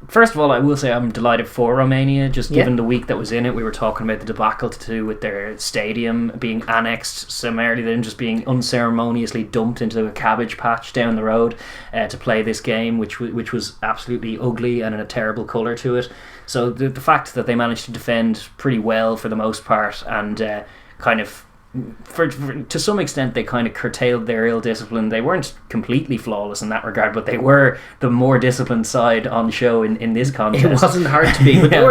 First of all, I will say I'm delighted for Romania, just given the week that was in it. We were talking about the debacle to do with their stadium being annexed summarily, then just being unceremoniously dumped into a cabbage patch down the road to play this game, which was absolutely ugly and in a terrible colour to it. So the fact that they managed to defend pretty well for the most part, and kind of to some extent they kind of curtailed their ill discipline. They weren't completely flawless in that regard, but they were the more disciplined side on show in this contest. It wasn't hard to be, but they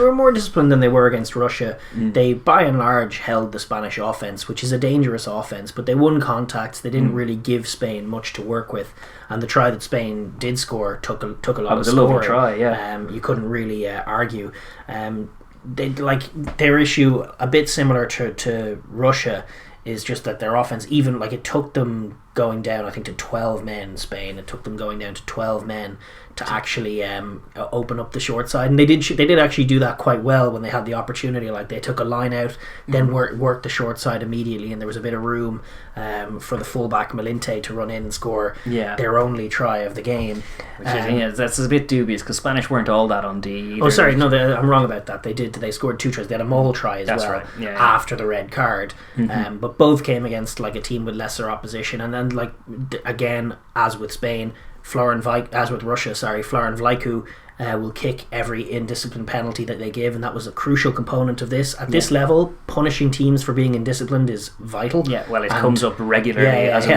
were more disciplined than they were against Russia. They by and large held the Spanish offense, which is a dangerous offense, but they won contacts. They didn't really give Spain much to work with, and the try that Spain did score took a lot of scoring. It was a lovely try, you couldn't really argue. Their issue, a bit similar to Russia, is just that their offense, even it took them going down, I think, to 12 men. Spain, it took them going down to 12 men to actually open up the short side, and they did actually do that quite well when they had the opportunity. They took a line out, then worked the short side immediately, and there was a bit of room for the fullback Melinte to run in and score their only try of the game. That's a bit dubious because Spanish weren't all that on D either. Oh, sorry, no, I'm wrong about that. They scored 2 tries. They had a maul try as well after the red card, but both came against a team with lesser opposition. And then again, as with Spain, as with Russia, Florin Vlaicu will kick every indisciplined penalty that they give, and that was a crucial component of this. At this level, punishing teams for being indisciplined is vital. Yeah, well, it comes up regularly as a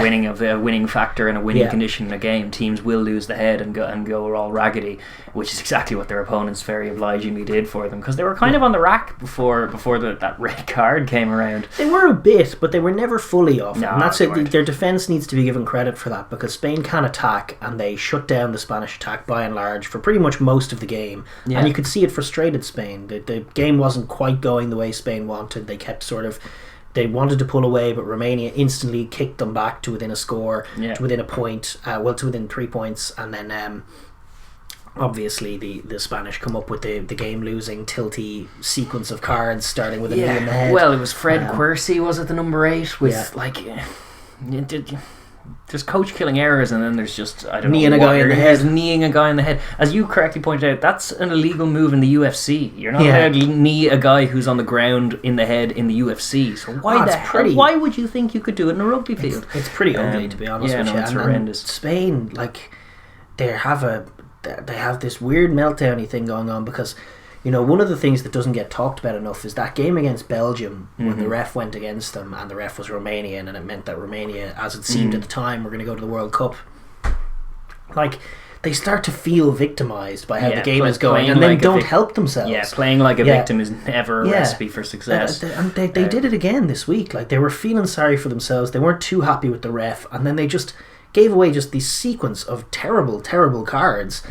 winning factor and a winning condition in a game. Teams will lose the head and go all raggedy, which is exactly what their opponents very obligingly did for them, because they were kind of on the rack before that red card came around. They were a bit, but they were never fully off. No, and that's it. Their defence needs to be given credit for that, because Spain can attack, and they shut down the Spanish attack by and large for pretty much most of the game, and you could see it frustrated Spain. The game wasn't quite going the way Spain wanted. They kept they wanted to pull away, but Romania instantly kicked them back to within a score, to within a point, to within 3 points, and then obviously the Spanish come up with the game-losing tilty sequence of cards, starting with a knee in the head. Well, it was Fred Quercy, was it, the number 8, with there's coach killing errors, and then there's just kneeing a guy in the head. As you correctly pointed out, that's an illegal move in the UFC. You're not allowed to knee a guy who's on the ground in the head in the UFC. So why would you think you could do it in a rugby field? It's pretty ugly, to be honest with you. It's horrendous. Spain, they have this weird meltdown-y thing going on, because one of the things that doesn't get talked about enough is that game against Belgium, when the ref went against them, and the ref was Romanian, and it meant that Romania, as it seemed at the time, were going to go to the World Cup. They start to feel victimised by how the game is going, and then don't help themselves. Yeah, playing like a victim is never a recipe for success. And they did it again this week. They were feeling sorry for themselves. They weren't too happy with the ref, and then they just gave away just this sequence of terrible cards.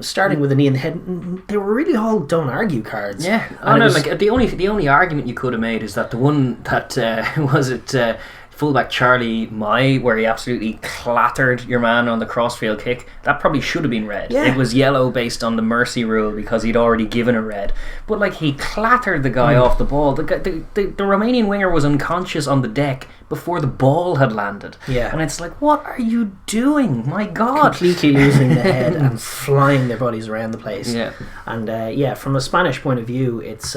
Starting with a knee in the head. They were really all don't argue cards. Yeah. The only argument you could have made is that the one that fullback Charlie Mai, where he absolutely clattered your man on the crossfield kick, that probably should have been red. It was yellow based on the mercy rule because he'd already given a red. But he clattered the guy off the ball. The Romanian winger was unconscious on the deck before the ball had landed. And it's what are you doing? My God. Completely losing the head and flying their bodies around the place. And from a Spanish point of view, it's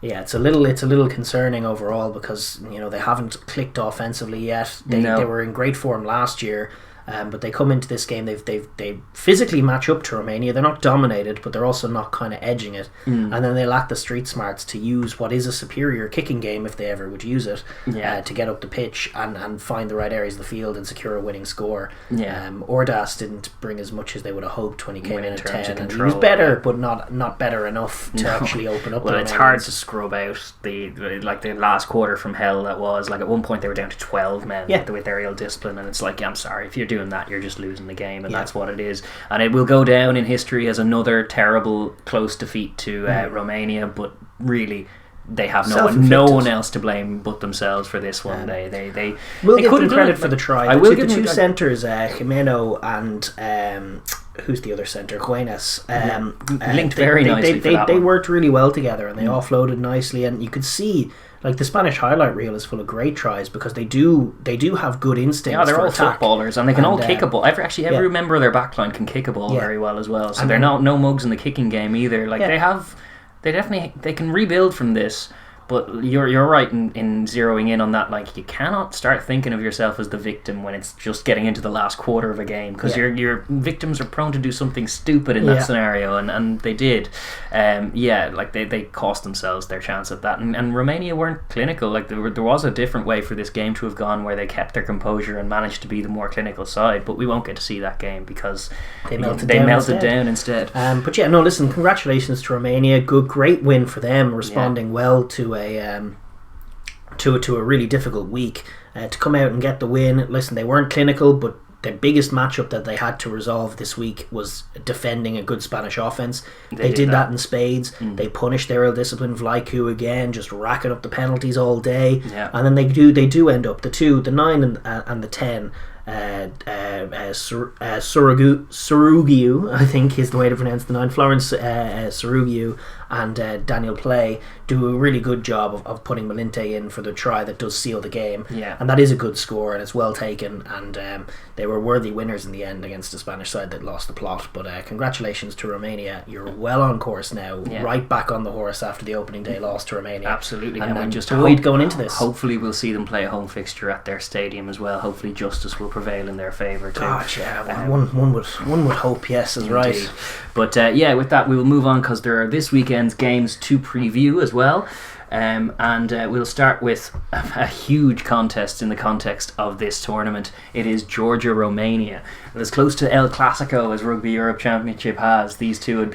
it's a little concerning overall, because they haven't clicked offensively yet. They were in great form last year, but they come into this game, they physically match up to Romania. They're not dominated, but they're also not kind of edging it, and then they lack the street smarts to use what is a superior kicking game, if they ever would use it, to get up the pitch and find the right areas of the field and secure a winning score. Ordas didn't bring as much as they would have hoped when he came in at 10, and he was better, but not better enough to actually open up. Well, it's hard to scrub out the last quarter from hell. That was at one point they were down to 12 men with their ill discipline, and it's I'm sorry, if you're doing that, you're just losing the game, and that's what it is, and it will go down in history as another terrible close defeat to Romania. But really, they have no one else to blame but themselves for this one. They will give them credit for the try. I will give the two centres, Jimeno and who's the other centre, Juenas, linked very nicely. They worked really well together, and they offloaded nicely, and you could see like the Spanish highlight reel is full of great tries because they do have good instincts. Yeah, they're for all attack. footballers, and they can all kick a ball. Every member of their backline can kick a ball very well as well. So they're no mugs in the kicking game either. Like they can rebuild from this. But you're right in zeroing in on that. Like, you cannot start thinking of yourself as the victim when it's just getting into the last quarter of a game, because your victims are prone to do something stupid in that scenario, and they did. Like they cost themselves their chance at that. And Romania weren't clinical. Like there was a different way for this game to have gone, where they kept their composure and managed to be the more clinical side. But we won't get to see that game because they melted down instead. But yeah, no, listen, congratulations to Romania. Great win for them, responding well to a really difficult week, to come out and get the win. Listen, they weren't clinical, but the biggest matchup that they had to resolve this week was defending a good Spanish offense. They did that in spades. They punished their ill-disciplined Vlaicu again, just racking up the penalties all day. And then they do end up the 9 and the 10. Surugiu, I think is the way to pronounce the 9. Florence Surugiu and Daniel Play do a really good job of putting Malinte in for the try that does seal the game. And that is a good score, and it's well taken, and they were worthy winners in the end against a Spanish side that lost the plot. But congratulations to Romania. You're well on course now, right back on the horse after the opening day loss to Romania. Absolutely. And we just hope going into this. Hopefully we'll see them play a home fixture at their stadium as well. Hopefully justice will prevail in their favour too. Gosh, one would hope, yes, is right. But with that we will move on, because there are this weekend's games to preview as well. And we'll start with a huge contest in the context of this tournament. It is Georgia-Romania. As close to El Clasico as Rugby Europe Championship has. These two have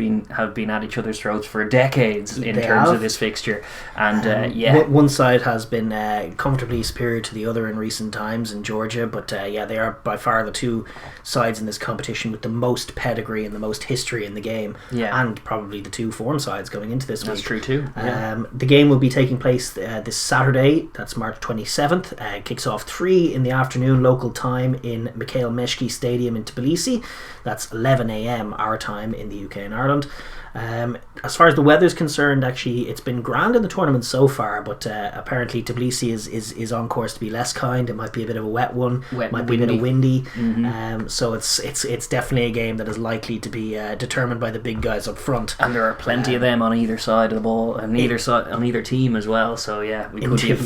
been at each other's throats for decades in terms of this fixture. And one side has been comfortably superior to the other in recent times in Georgia, but they are by far the two sides in this competition with the most pedigree and the most history in the game, and probably the two form sides going into this week. That's true too. The game will be taking place this Saturday, that's March 27th. Kicks off 3 in the afternoon local time in Mikhail Meshki Stadium in Tbilisi. That's 11 a.m. our time in the UK and Ireland. As far as the weather's concerned, actually it's been grand in the tournament so far, but apparently Tbilisi is on course to be less kind. It might be a bit of a wet one, might be a bit of windy. So it's definitely a game that is likely to be determined by the big guys up front, and there are plenty of them on either side of the ball, and on either team as well. So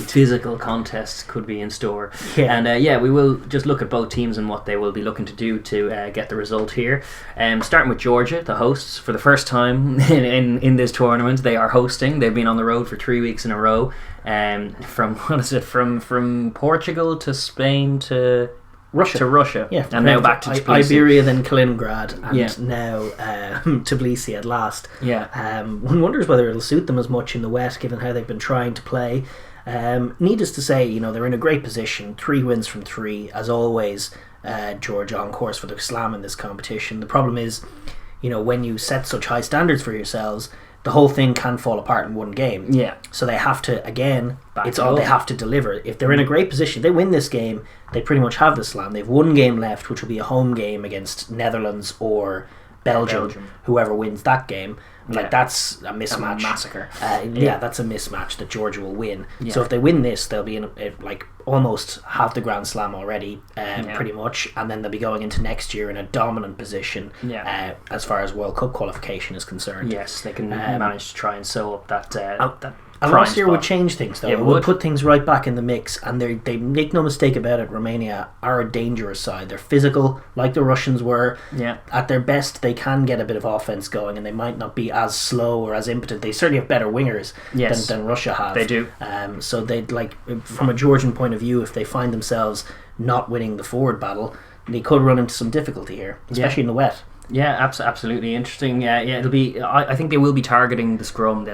physical contests could be in store. And we will just look at both teams and what they will be looking to do to get the result here. Starting with Georgia, the hosts, for the first time in this tournament. They are hosting. They've been on the road for 3 weeks in a row. From Portugal to Spain to Russia. And now back to Tbilisi. Iberia, then Kaliningrad, and now Tbilisi at last. One wonders whether it'll suit them as much in the West, given how they've been trying to play. Needless to say, they're in a great position. 3 wins from 3, as always. Georgia on course for the slam in this competition. The problem is, when you set such high standards for yourselves, the whole thing can fall apart in one game. So they have to, again, they have to deliver. If they're in a great position, they win this game, they pretty much have the slam. They've one game left, which will be a home game against Netherlands or Belgium. Whoever wins that game. That's a mismatch. A massacre. That's a mismatch that Georgia will win. So if they win this, they'll be in almost half the Grand Slam already, pretty much, and then they'll be going into next year in a dominant position as far as World Cup qualification is concerned. Yes, they can manage to try and sew up that and last year would change things, though. It would put things right back in the mix, and they make no mistake about it, Romania are a dangerous side. They're physical, like the Russians were. At their best, they can get a bit of offense going, and they might not be as slow or as impotent. They certainly have better wingers than Russia have. They do. So they'd from a Georgian point of view, if they find themselves not winning the forward battle, they could run into some difficulty here, especially in the wet. Absolutely interesting. It'll be. I think they will be targeting the scrum.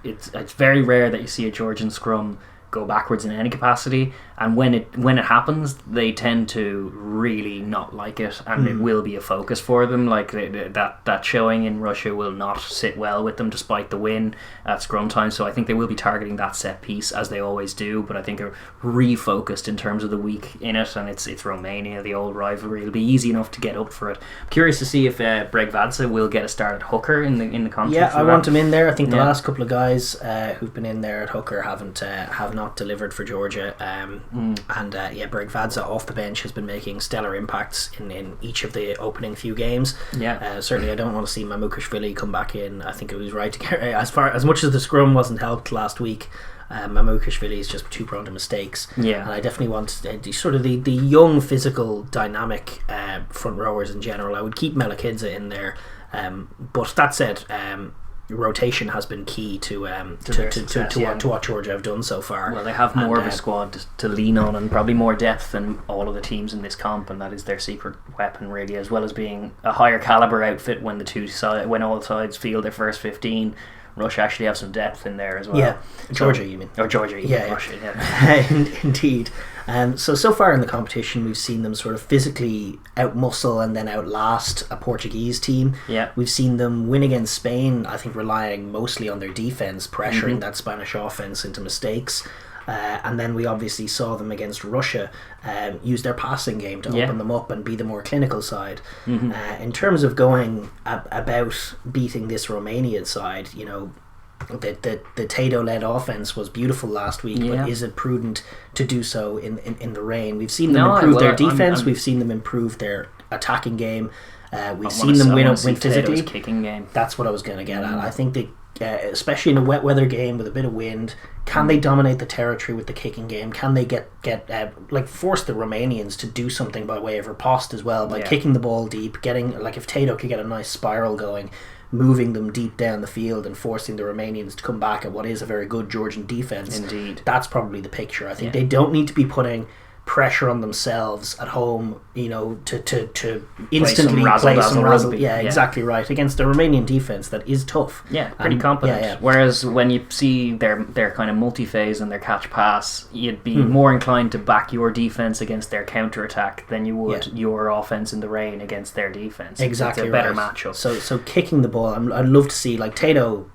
It's very rare that you see a Georgian scrum go backwards in any capacity, and when it happens, they tend to really not like it, and it will be a focus for them. Like that showing in Russia will not sit well with them, despite the win at scrum time. So I think they will be targeting that set piece, as they always do, but I think are refocused in terms of the week in it, and it's Romania, the old rivalry. It'll be easy enough to get up for it. I'm curious to see if Bregvadze will get a start at hooker in the contest. Yeah, I want him in there. I think the last couple of guys who've been in there at hooker have not delivered for Georgia, Bregvadze off the bench has been making stellar impacts in each of the opening few games. Certainly I don't want to see Mamukashvili come back in. I think it was right to get, as much as the scrum wasn't helped last week, Mamukashvili is just too prone to mistakes. And I definitely want the young, physical, dynamic front rowers in general. I would keep Melakidze in there, but that said, rotation has been key to what Georgia have done so far. Well, they have more of a squad to lean on, and probably more depth than all of the teams in this comp, and that is their secret weapon, really, as well as being a higher caliber outfit when when all sides field their first 15. Russia actually have some depth in there as well. Georgia, you mean? Or Georgia, Russia, Indeed. So far in the competition, we've seen them sort of physically outmuscle and then outlast a Portuguese team. We've seen them win against Spain, I think relying mostly on their defence, pressuring that Spanish offence into mistakes. And then we obviously saw them against Russia use their passing game to open them up and be the more clinical side. In terms of going about beating this Romanian side, the Tato-led offence was beautiful last week, but is it prudent to do so in the rain? We've seen them improve their defence, we've seen them improve their attacking game, we've seen them win physically. Kicking game. That's what I was going to get at. I think they, especially in a wet weather game with a bit of wind, can they dominate the territory with the kicking game? Can they get force the Romanians to do something by way of riposte as well, by kicking the ball deep, getting, like, if Tato could get a nice spiral going, moving them deep down the field and forcing the Romanians to come back at what is a very good Georgian defence. Indeed. That's probably the picture. I think they don't need to be putting pressure on themselves at home, to instantly play some razzle. Exactly right, against a Romanian defence that is tough. Pretty competent. Whereas when you see their kind of multi-phase and their catch pass, you'd be more inclined to back your defence against their counter-attack than you would your offence in the rain against their defence. Exactly, it's a better matchup. So kicking the ball, I'd love to see, like, Tato.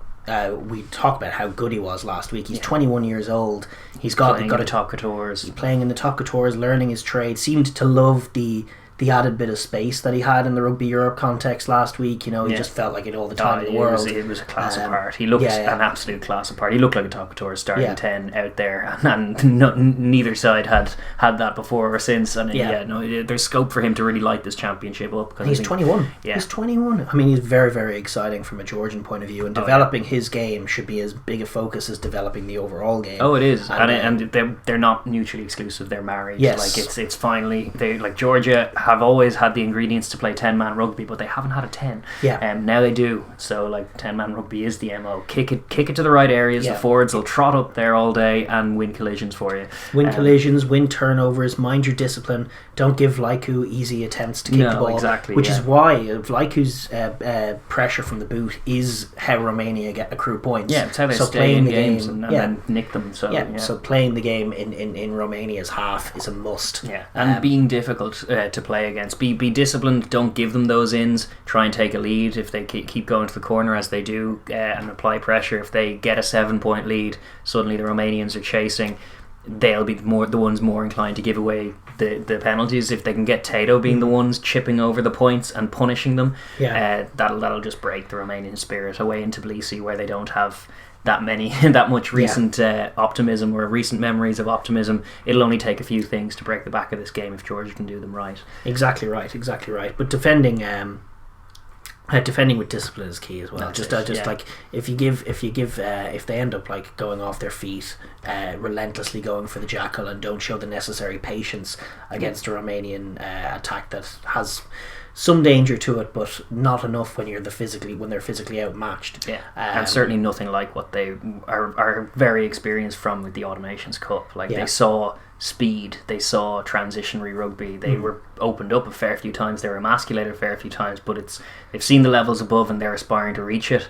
We talked about how good he was last week. He's 21 years old. He's got a top couture. He's playing in the top couture, learning his trade. Seemed to love the added bit of space that he had in the Rugby Europe context last week. He just felt like it all the time in the world. It was a class apart. He looked an absolute class apart. He looked like a top couture starting 10 out there, and neither side had that before or since. And there's scope for him to really light this championship up. Because he's 21. He's 21. I mean, he's very, very exciting from a Georgian point of view, and developing his game should be as big a focus as developing the overall game. Oh, it is, and they're not mutually exclusive. They're married. Like it's finally Georgia have always had the ingredients to play 10-man rugby, but they haven't had a 10. Now they do. So, like, 10-man rugby is the MO. Kick it to the right areas. The forwards will trot up there all day and win collisions for you. Win collisions, win turnovers, mind your discipline. Don't give Laiku easy attempts to kick the ball. Exactly, which is why Laiku's pressure from the boot is how Romania get accrue points. It's how they stay in games and then nick them. So playing the game in Romania's half is a must. And being difficult to play against. Be disciplined. Don't give them those ins. Try and take a lead if they keep going to the corner as they do, and apply pressure. If they get a 7-point lead, suddenly the Romanians are chasing. They'll be the ones more inclined to give away the penalties. If they can get Tato being the ones chipping over the points and punishing them, that'll just break the Romanian spirit away into Tbilisi, where they don't have that much recent optimism or recent memories of optimism. It'll only take a few things to break the back of this game if Georgia can do them right. Exactly right. But defending with discipline is key as well. Like if they end up like going off their feet, relentlessly going for the jackal, and don't show the necessary patience against a Romanian attack that has some danger to it, but not enough when they're physically outmatched. And certainly nothing like what they are very experienced from with the Automations Cup. They saw speed, they saw transitionary rugby, they were opened up a fair few times, they were emasculated a fair few times, but they've seen the levels above and they're aspiring to reach it.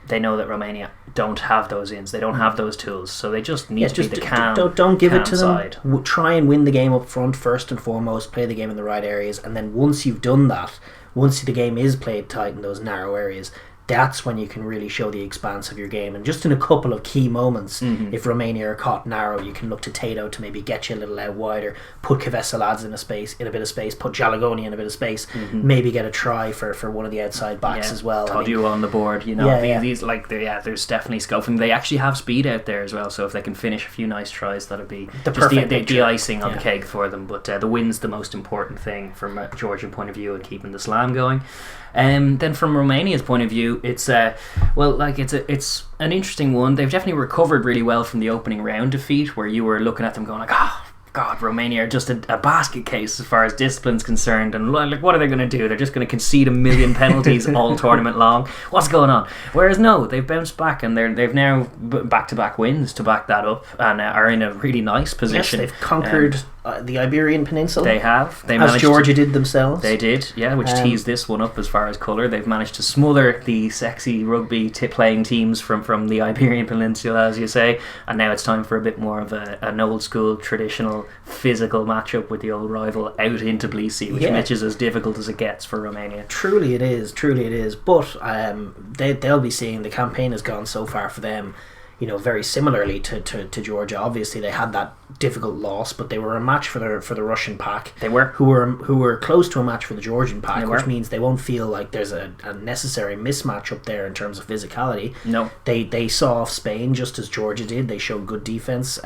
they know that Romania don't have those ins, they don't have those tools, so they just need to be the calm. Don't give it to side. them. Try and win the game up front first and foremost. Play the game in the right areas, and then once you've done that, once the game is played tight in those narrow areas, that's when you can really show the expanse of your game. And just in a couple of key moments, if Romania are caught narrow, you can look to Tato to maybe get you a little out wider, put Kvesaladze in a bit of space, put Jalagoni in a bit of space, maybe get a try for one of the outside backs as well. Todd on the board, these there's definitely scope, and they actually have speed out there as well, so if they can finish a few nice tries, that'll be the icing on the cake for them. But the win's the most important thing from a Georgian point of view and keeping the slam going. Then from Romania's point of view, it's it's an interesting one. They've definitely recovered really well from the opening round defeat, where you were looking at them going like, God, Romania are just a basket case as far as discipline's concerned, and like, what are they going to do? They're just going to concede a million penalties all tournament long. What's going on? Whereas no, they've bounced back, and they've now back-to-back wins to back that up, and are in a really nice position. Yes, they've conquered the Iberian Peninsula. They have. As Georgia did themselves. They did, yeah, which teased this one up as far as colour. They've managed to smother the sexy rugby playing teams from the Iberian Peninsula, as you say, and now it's time for a bit more of an old school, traditional, physical matchup with the old rival out into Tbilisi, which is as difficult as it gets for Romania. Truly it is. But they'll be seeing the campaign has gone so far for them, very similarly to Georgia. Obviously, they had that difficult loss, but they were a match for the Russian pack. They were who were close to a match for the Georgian pack, which means they won't feel like there's a necessary mismatch up there in terms of physicality. No, they saw off Spain just as Georgia did. They showed good defense.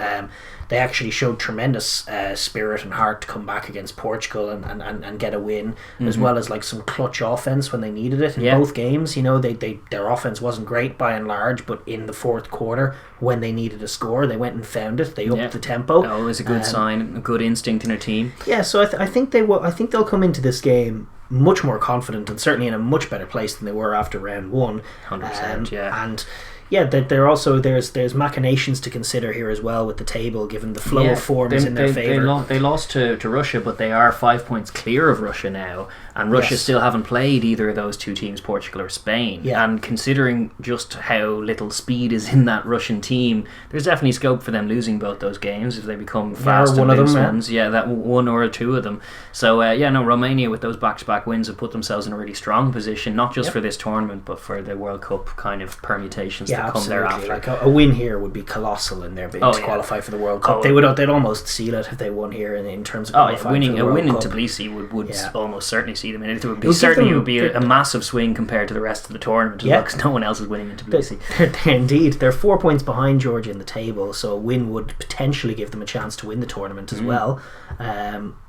They actually showed tremendous spirit and heart to come back against Portugal and get a win, as well as like some clutch offense when they needed it in both games. Their offense wasn't great by and large, but in the fourth quarter when they needed a score, they went and found it. They upped the tempo. Oh, it was a good sign, a good instinct in a team. Yeah, so I think they'll come into this game much more confident and certainly in a much better place than they were after round one. 100%, yeah. And they're also there's machinations to consider here as well with the table, given the flow of forms in their favour. They lost to Russia, but they are 5 points clear of Russia now, and Russia still haven't played either of those two teams, Portugal or Spain. Yeah. And considering just how little speed is in that Russian team, there's definitely scope for them losing both those games if they become fast and loose ones. Yeah, that one or two of them. So Romania with those back-to-back wins have put themselves in a really strong position, not just for this tournament, but for the World Cup kind of permutations that come thereafter. Like a win here would be colossal in their bidding to qualify for the World Cup. They'd almost seal it if they won here in terms of qualifying for the World Cup. A win in Tbilisi would almost certainly see them in it. It would be a massive swing compared to the rest of the tournament, because no one else is winning in Tbilisi. Indeed, they're 4 points behind Georgia in the table, so a win would potentially give them a chance to win the tournament as well,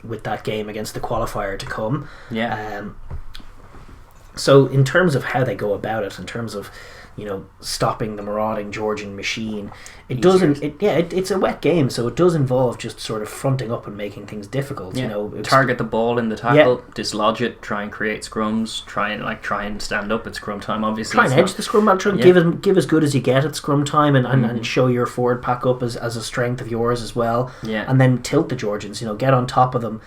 with that game against the qualifier to come. So in terms of how they go about it, in terms of stopping the marauding Georgian machine, it's a wet game, so it does involve just sort of fronting up and making things difficult. Target the ball in the tackle, dislodge it, try and create scrums, try and stand up at scrum time. Obviously, try and edge the scrum, give as good as you get at scrum time, and show your forward pack up as a strength of yours as well. And then tilt the Georgians. Get on top of them.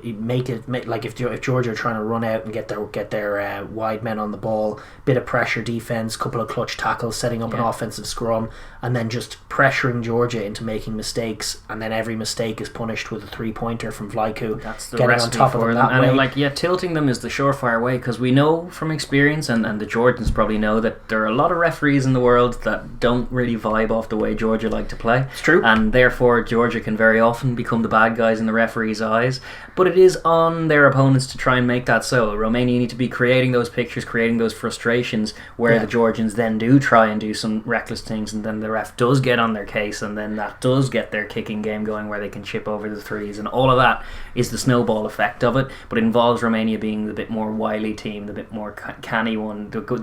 Make like if Georgia are trying to run out and get their wide men on the ball, bit of pressure defense, couple of clutch tackles, setting up an offensive scrum, and then just pressuring Georgia into making mistakes, and then every mistake is punished with a 3-pointer from Vlaicu. That's the getting recipe on top for of them. that way. Tilting them is the surefire way, because we know from experience, and the Georgians probably know, that there are a lot of referees in the world that don't really vibe off the way Georgia like to play. It's true. And therefore Georgia can very often become the bad guys in the referee's eyes. But it is on their opponents to try and make that so. Romania need to be creating those pictures, creating those frustrations, where the Georgians then do try and do some reckless things, and then the ref does get on their case, and then that does get their kicking game going, where they can chip over the threes, and all of that is the snowball effect of it. But it involves Romania being the bit more wily team, the bit more canny one, the good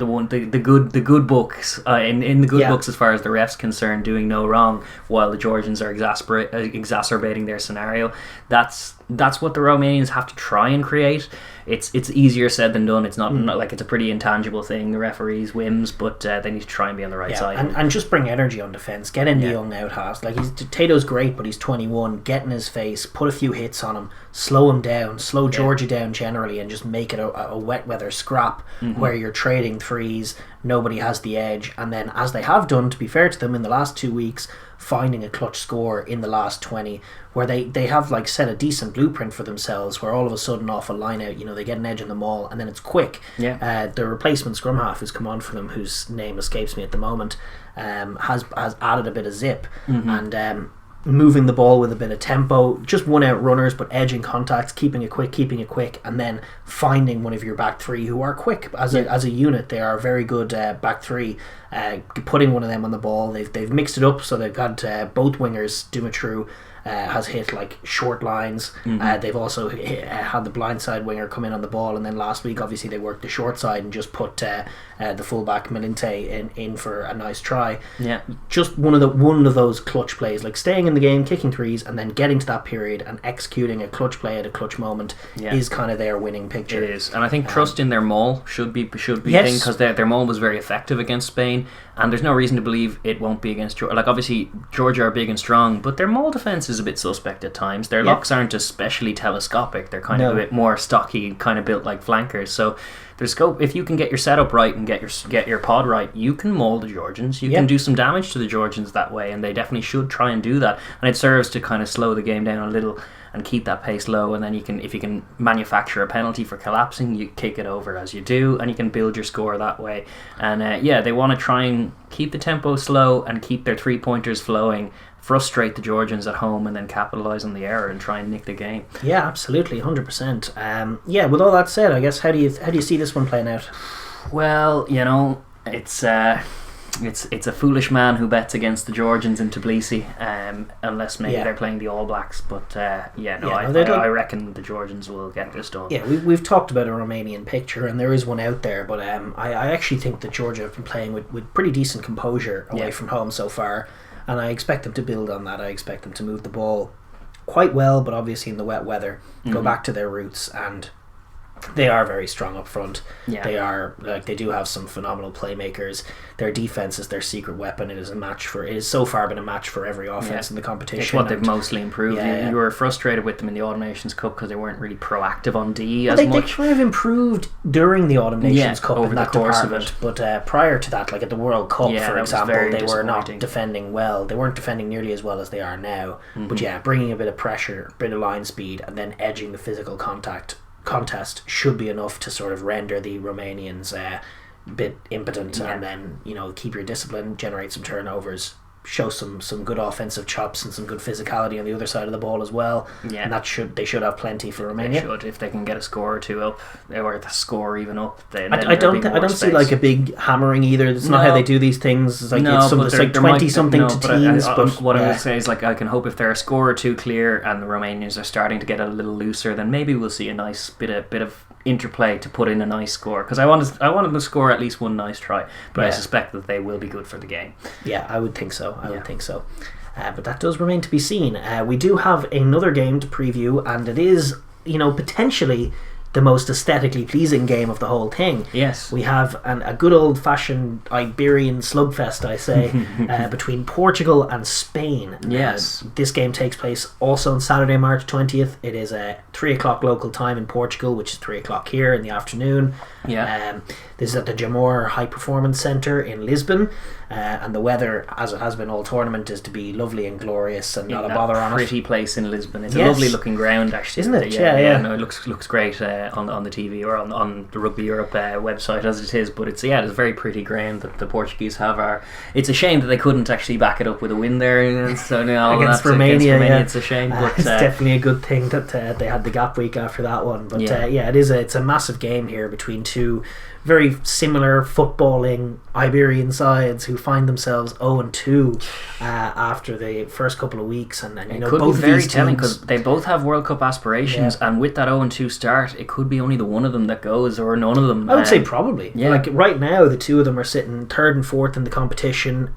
books in the good books as far as the ref's concerned, doing no wrong, while the Georgians are exacerbating their scenario. That's what the Romanians have to try and create. It's easier said than done. It's not like it's a pretty intangible thing, the referees' whims, but they need to try and be on the right side. And just bring energy on defence. Get in the young out half. Like Tato's great, but he's 21. Get in his face, put a few hits on him, slow him down, slow Georgia down generally, and just make it a wet weather scrap where you're trading threes, nobody has the edge, and then, as they have done, to be fair to them, in the last 2 weeks, finding a clutch score in the last 20, where they have like set a decent blueprint for themselves, where all of a sudden off a line out, they get an edge in the maul, and then it's quick. The replacement scrum half who's come on for them, whose name escapes me at the moment, has added a bit of zip, and moving the ball with a bit of tempo, just one out runners, but edging contacts, keeping it quick, and then finding one of your back three who are quick as a unit. They are very good back three. Putting one of them on the ball, they've mixed it up, so they've got both wingers. Dumitru has hit like short lines. They've also had the blindside winger come in on the ball, and then last week obviously they worked the short side and just put the fullback Melinte in for a nice try. Just one of those clutch plays, like staying in the game, kicking threes, and then getting to that period and executing a clutch play at a clutch moment is kind of their winning picture. It is, and I think trust in their maul should be thing, because their maul was very effective against Spain, and there's no reason to believe it won't be against Georgia. Like, obviously Georgia are big and strong, but their maul defense is a bit suspect at times. Their locks aren't especially telescopic. They're kind of a bit more stocky, kind of built like flankers. So there's scope. If you can get your setup right and get your pod right, you can maul the Georgians. You can do some damage to the Georgians that way, and they definitely should try and do that. And it serves to kind of slow the game down a little and keep that pace low, and then if you can manufacture a penalty for collapsing, you kick it over as you do, and you can build your score that way. And they want to try and keep the tempo slow and keep their 3-pointers flowing, frustrate the Georgians at home, and then capitalise on the error and try and nick the game. Yeah, absolutely, 100%. With all that said, I guess how do you see this one playing out? Well, it's a foolish man who bets against the Georgians in Tbilisi, unless maybe they're playing the All Blacks. But I reckon the Georgians will get this done. Yeah, we've talked about a Romanian picture, and there is one out there, but I actually think that Georgia have been playing with pretty decent composure away from home so far, and I expect them to build on that. I expect them to move the ball quite well, but obviously in the wet weather, go back to their roots, and they are very strong up front. They do have some phenomenal playmakers. Their defense is their secret weapon. It is so far been a match for every offense in the competition. It's what they've mostly improved. You were frustrated with them in the Autumn Nations Cup because they weren't really proactive on D as much. They kind of improved during the Autumn Nations Cup over in that course department, but prior to that, like at the World Cup, for example, they were not defending well. They weren't defending nearly as well as they are now. But bringing a bit of pressure, a bit of line speed, and then edging the physical contest should be enough to sort of render the Romanians a bit impotent, and then keep your discipline, generate some turnovers, show some good offensive chops and some good physicality on the other side of the ball as well. And they should have plenty for Romania. They should, if they can get a score or two up, or the score even up. I don't see like a big hammering either. It's not how they do these things. It's like it's like 20 something to teens. But what I would say is, like, I can hope if they're a score or two clear and the Romanians are starting to get a little looser, then maybe we'll see a nice bit of interplay to put in a nice score, because I wanted them to score at least one nice try, but I suspect that they will be good for the game. I would think so. I would think so. But that does remain to be seen. We do have another game to preview, and it is, potentially the most aesthetically pleasing game of the whole thing. Yes. We have a good old-fashioned Iberian slugfest, I say, between Portugal and Spain. Yes. This game takes place also on Saturday, March 20th. It is 3 o'clock local time in Portugal, which is 3 o'clock here in the afternoon. This is at the Jamor High Performance Centre in Lisbon, and the weather, as it has been all tournament, is to be lovely and glorious and not a bother on it. Pretty place in Lisbon. It's a lovely looking ground, actually, isn't it? No, it looks great on the TV or on the Rugby Europe website as it is. But it's a very pretty ground that the Portuguese have. It's a shame that they couldn't actually back it up with a win there. So against Romania, it's a shame. But it's definitely a good thing that they had the gap week after that one. But it's a massive game here between two very similar footballing Iberian sides who find themselves 0-2 after the first couple of weeks, and then it could both be very telling because they both have World Cup aspirations, and with that 0-2 start, it could be only the one of them that goes, or none of them. I would say probably. Like right now, the two of them are sitting 3rd and 4th in the competition.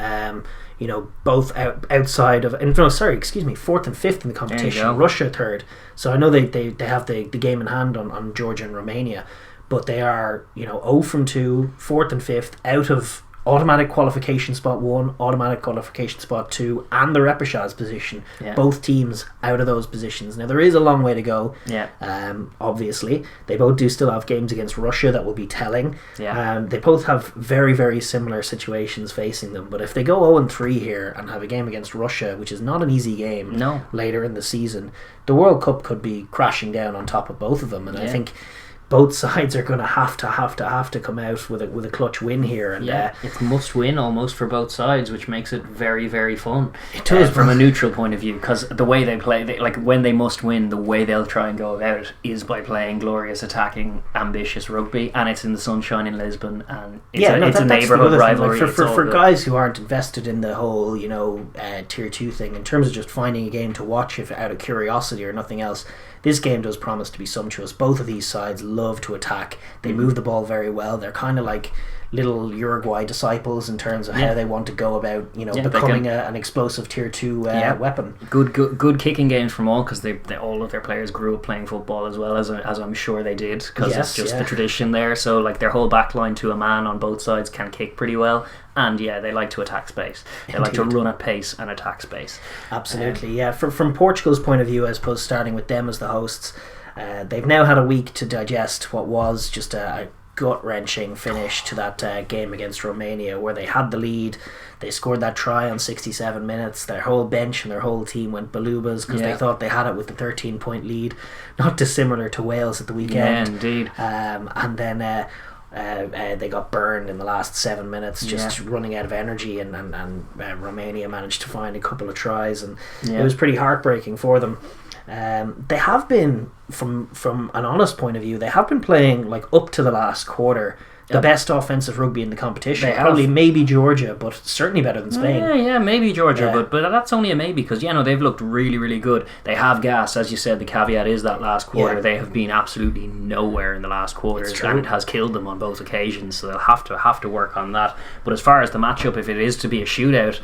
Both outside of, 4th and 5th in the competition. Russia 3rd. So I know they have the game in hand on Georgia and Romania. But they are, 0 from 2, 4th and 5th, out of automatic qualification spot 1, automatic qualification spot 2, and the repechage position. Yeah. Both teams out of those positions. Now there is a long way to go. Yeah. Obviously, they both do still have games against Russia that will be telling. Yeah. They both have very, very similar situations facing them. But if they go 0-3 here and have a game against Russia, which is not an easy game, later in the season, the World Cup could be crashing down on top of both of them. And I think both sides are going to have to come out with a clutch win here, and it's must win almost for both sides, which makes it very, very fun. It does, from a neutral point of view, because the way they play, when they must win, the way they'll try and go about it is by playing glorious, attacking, ambitious rugby, and it's in the sunshine in Lisbon, and it's a neighbourhood rivalry. Like for guys who aren't invested in the whole tier 2 thing, in terms of just finding a game to watch if out of curiosity or nothing else, this game does promise to be sumptuous. Both of these sides love to attack. They move the ball very well. They're kind of like little Uruguay disciples in terms of how they want to go about becoming an explosive tier 2 weapon. Good kicking games from all, because they all of their players grew up playing football as well, as I'm sure they did, because it's just the tradition there. So like their whole back line to a man on both sides can kick pretty well, and they like to attack space. They like to run at pace and attack space. Absolutely. From Portugal's point of view, I suppose, starting with them as the hosts, they've now had a week to digest what was just a gut-wrenching finish to that game against Romania, where they had the lead. They scored that try on 67 minutes. Their whole bench and their whole team went balubas because they thought they had it with the 13-point lead, not dissimilar to Wales at the weekend. Yeah, indeed. And then they got burned in the last 7 minutes, just running out of energy, and Romania managed to find a couple of tries, and it was pretty heartbreaking for them. They have been, from an honest point of view, they have been playing like up to the last quarter the best offensive rugby in the competition. Probably maybe Georgia, but certainly better than Spain. Yeah, maybe Georgia, but that's only a maybe, because they've looked really, really good. They have gas, as you said. The caveat is that last quarter they have been absolutely nowhere in the last quarters, and it has killed them on both occasions. So they'll have to work on that. But as far as the matchup, if it is to be a shootout,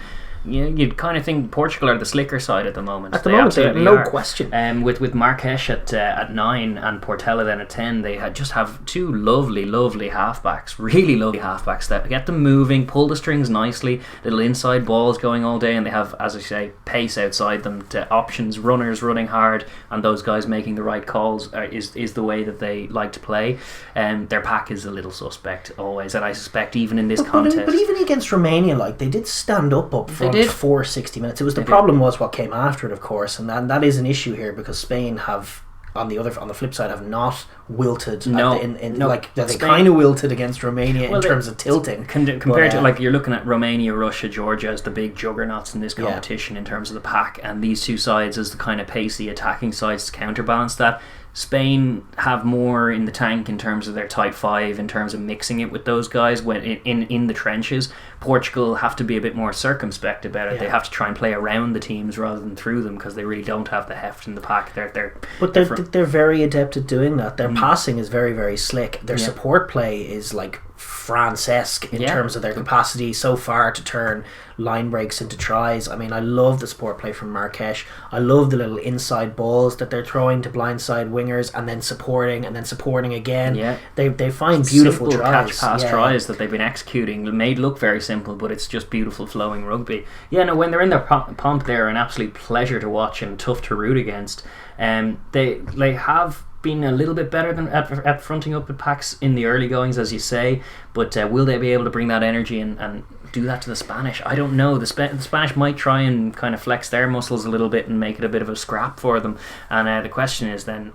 you'd kind of think Portugal are the slicker side at the moment. No question. With Marques at 9 and Portela then at 10, they just have two lovely halfbacks, really lovely halfbacks that get them moving, pull the strings nicely, little inside balls going all day, and they have, as I say, pace outside them, to options, runners running hard, and those guys making the right calls is the way that they like to play. Their pack is a little suspect always, and I suspect even in this contest. But even against Romania, they did stand up front for 60 minutes. It was the problem was what came after it, of course, and that is an issue here, because Spain have on the flip side have not wilted. They kind of wilted against Romania in terms of tilting compared to you're looking at Romania, Russia, Georgia as the big juggernauts in this competition in terms of the pack, and these two sides as the kind of pacey attacking sides to counterbalance that. Spain have more in the tank in terms of their tight five, in terms of mixing it with those guys when in the trenches. Portugal have to be a bit more circumspect about it. They have to try and play around the teams rather than through them, because they really don't have the heft in the pack. They're very adept at doing that. Their passing is very, very slick. Their support play is like France-esque in terms of their capacity so far to turn line breaks into tries. I mean, I love the support play from Marques. I love the little inside balls that they're throwing to blindside wingers, and then supporting again. They find beautiful simple tries, catch pass tries that they've been executing, made look very simple, but it's just beautiful flowing rugby. When they're in their pomp, they're an absolute pleasure to watch and tough to root against. They have been a little bit better than at fronting up with packs in the early goings, as you say, but will they be able to bring that energy and do that to the Spanish? I don't know. The Spanish might try and kind of flex their muscles a little bit and make it a bit of a scrap for them, and the question is then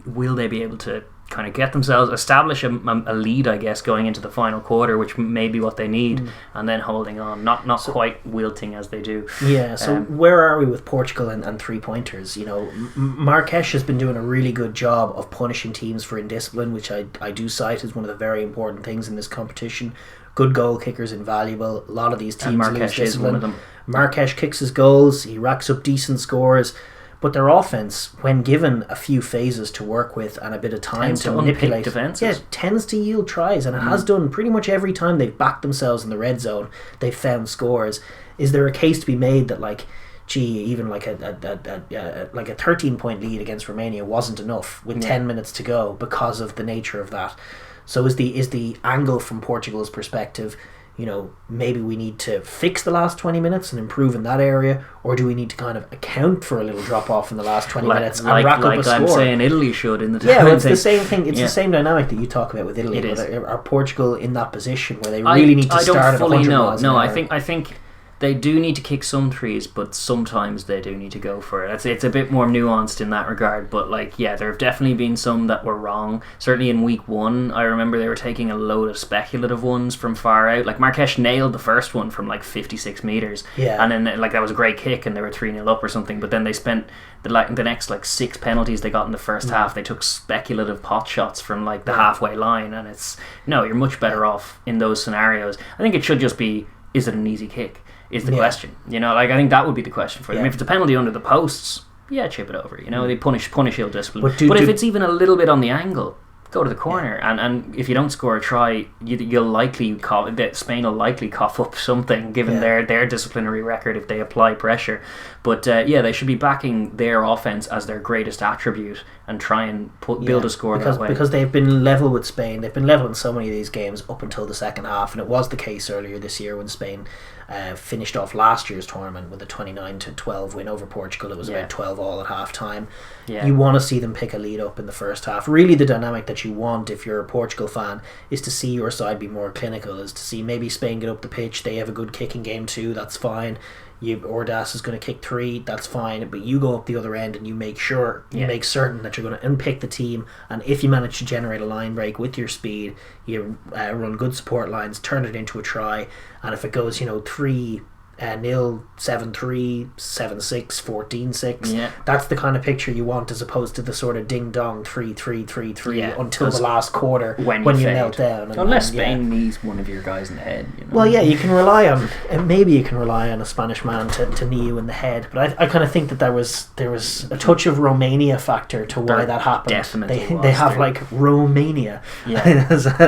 will they be able to kind of get themselves, establish a lead, I guess, going into the final quarter, which may be what they need, and then holding on, not quite wilting as they do. So where are we with Portugal and 3-pointers? Marques has been doing a really good job of punishing teams for indiscipline, which I do cite as one of the very important things in this competition. Good goal kickers, invaluable. A lot of these teams lose discipline. Is one of them. Marques kicks his goals, he racks up decent scores, but their offense, when given a few phases to work with and a bit of time to manipulate defenses, tends to yield tries, and it has done pretty much every time they've backed themselves in the red zone. They've found scores. Is there a case to be made that even like a 13-point lead against Romania wasn't enough with 10 minutes to go because of the nature of that? So is the angle from Portugal's perspective, maybe we need to fix the last 20 minutes and improve in that area, or do we need to kind of account for a little drop off in the last 20 minutes and rack up a score? I'm saying Italy should in the yeah, well, it's the same thing. It's the same dynamic that you talk about with Italy. It is. Are Portugal in that position where they really need to start at 100 miles an hour? I think they do need to kick some threes, but sometimes they do need to go for it. It's a bit more nuanced in that regard, but there have definitely been some that were wrong. Certainly in week 1, I remember they were taking a load of speculative ones from far out. Like Marques nailed the first one from 56 metres, and then that was a great kick, and they were 3-0 up or something. But then they spent the next 6 penalties they got in the first half. They took speculative pot shots from the halfway line, and you're much better off in those scenarios. I think it should just be, is it an easy kick? Is the question. I think that would be the question for them. If it's a penalty under the posts, chip it over. They punish ill discipline. But if it's even a little bit on the angle, go to the corner. And if you don't score a try, you'll likely Spain will likely cough up something given their disciplinary record if they apply pressure. But they should be backing their offense as their greatest attribute and try and build a score that way. Because they've been level with Spain. They've been level in so many of these games up until the second half, and it was the case earlier this year when Spain finished off last year's tournament with a 29-12 win over Portugal. It was about 12 all at half time. You want to see them pick a lead up in the first half. Really, the dynamic that you want if you're a Portugal fan is to see your side be more clinical, is to see maybe Spain get up the pitch. They have a good kicking game too, that's fine. Ordas is going to kick 3, that's fine, but you go up the other end and you make certain that you're going to unpick the team, and if you manage to generate a line break with your speed, you run good support lines, turn it into a try, and if it goes 3-0, 7-3, 7-6, 14-6, that's the kind of picture you want, as opposed to the sort of ding-dong 3-3 until the last quarter when you melt down. Unless Spain needs one of your guys in the head. Well, you can rely on, maybe you can rely on a Spanish man to knee you in the head, but I kind of think that there was a touch of Romania factor to why that happened. Definitely they have Romania as a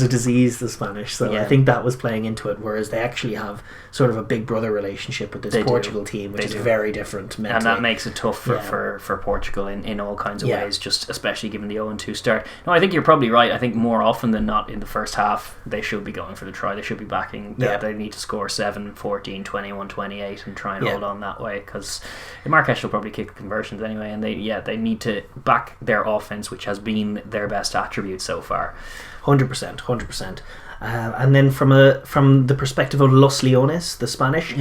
disease, the Spanish. So I think that was playing into it, whereas they actually have sort of a big brother relationship with this Portugal team, which is very different mentally. And that makes it tough for Portugal in all kinds of ways, just especially given the 0-2 start. No, I think you're probably right. I think more often than not in the first half they should be going for the try. They should be backing. They need to score 7, 14, 21, 28 and try and hold on that way, because Marques will probably kick the conversions anyway, and they need to back their offense, which has been their best attribute so far. 100%. And then from the perspective of Los Leones, the Spanish,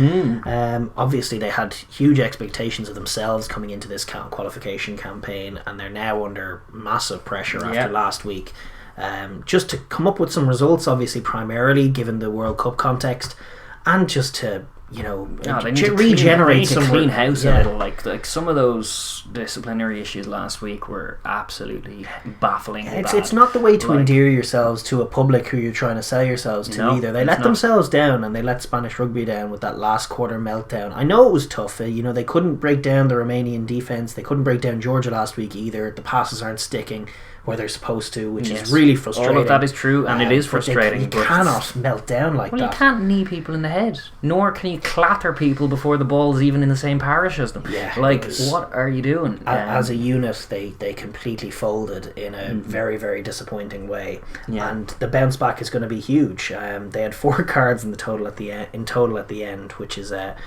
obviously they had huge expectations of themselves coming into this qualification campaign, and they're now under massive pressure after last week. Just to come up with some results, obviously primarily given the World Cup context, and just to regenerate some clean house a little. Like some of those disciplinary issues last week were absolutely baffling. It's not the way to endear yourselves to a public who you're trying to sell yourselves to either. They let themselves down, and they let Spanish rugby down with that last quarter meltdown. I know it was tough. They couldn't break down the Romanian defence. They couldn't break down Georgia last week either. The passes aren't sticking where they're supposed to, which is really frustrating. All of that is true, and it is frustrating. You cannot melt down like that. Well, you can't knee people in the head, nor can you clatter people before the ball's even in the same parish as them. What are you doing? As a unit, they completely folded in a very, very disappointing way, and the bounce back is going to be huge. They had 4 cards in total at the end, which is a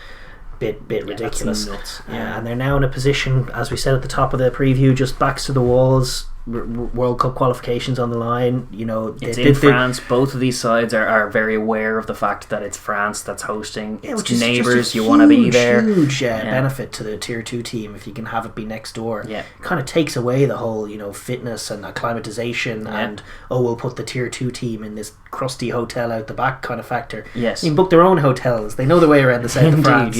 bit ridiculous. Nuts. And they're now in a position, as we said at the top of the preview, just backs to the walls. World Cup qualifications on the line. It's in France. Both of these sides are very aware of the fact that it's France that's hosting. It's neighbours. You want to be there. Huge benefit to the Tier 2 team if you can have it be next door. Kind of takes away the whole fitness and acclimatization and we'll put the Tier 2 team in this crusty hotel out the back kind of factor. Yes, you can book their own hotels. They know the way around the south of France.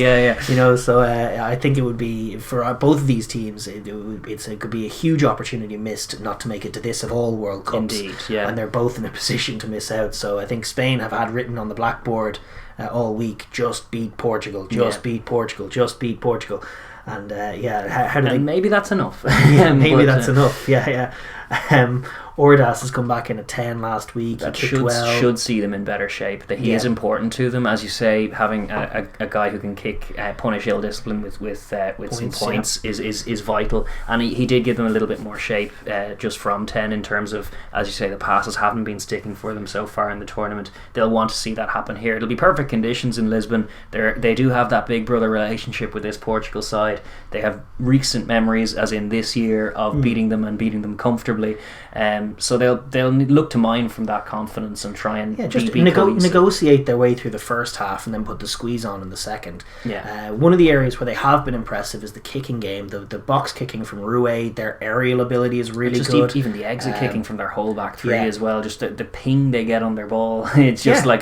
So I think it would be for both of these teams. It could be a huge opportunity missed not to make it to this of all World Cups. Indeed, and they're both in a position to miss out. So I think Spain have had written on the blackboard all week, just beat Portugal, beat Portugal, just beat Portugal. And how do they? Maybe that's enough. Maybe that's enough. Ordas has come back in at 10 last week. That he kicked well. should see them in better shape. That he is important to them, as you say. Having a guy who can punish ill discipline with some points is vital. And he did give them a little bit more shape just from 10 in terms of, as you say, the passes haven't been sticking for them so far in the tournament. They'll want to see that happen here. It'll be perfect conditions in Lisbon. They do have that big brother relationship with this Portugal side. They have recent memories, as in this year, of beating them and beating them comfortably. So they'll look to mine from that confidence and try and just negotiate their way through the first half and then put the squeeze on in the second. One of the areas where they have been impressive is the kicking game. The box kicking from Rue, their aerial ability is really good. Even the exit kicking from their whole back three as well. Just the ping they get on their ball. It's just like,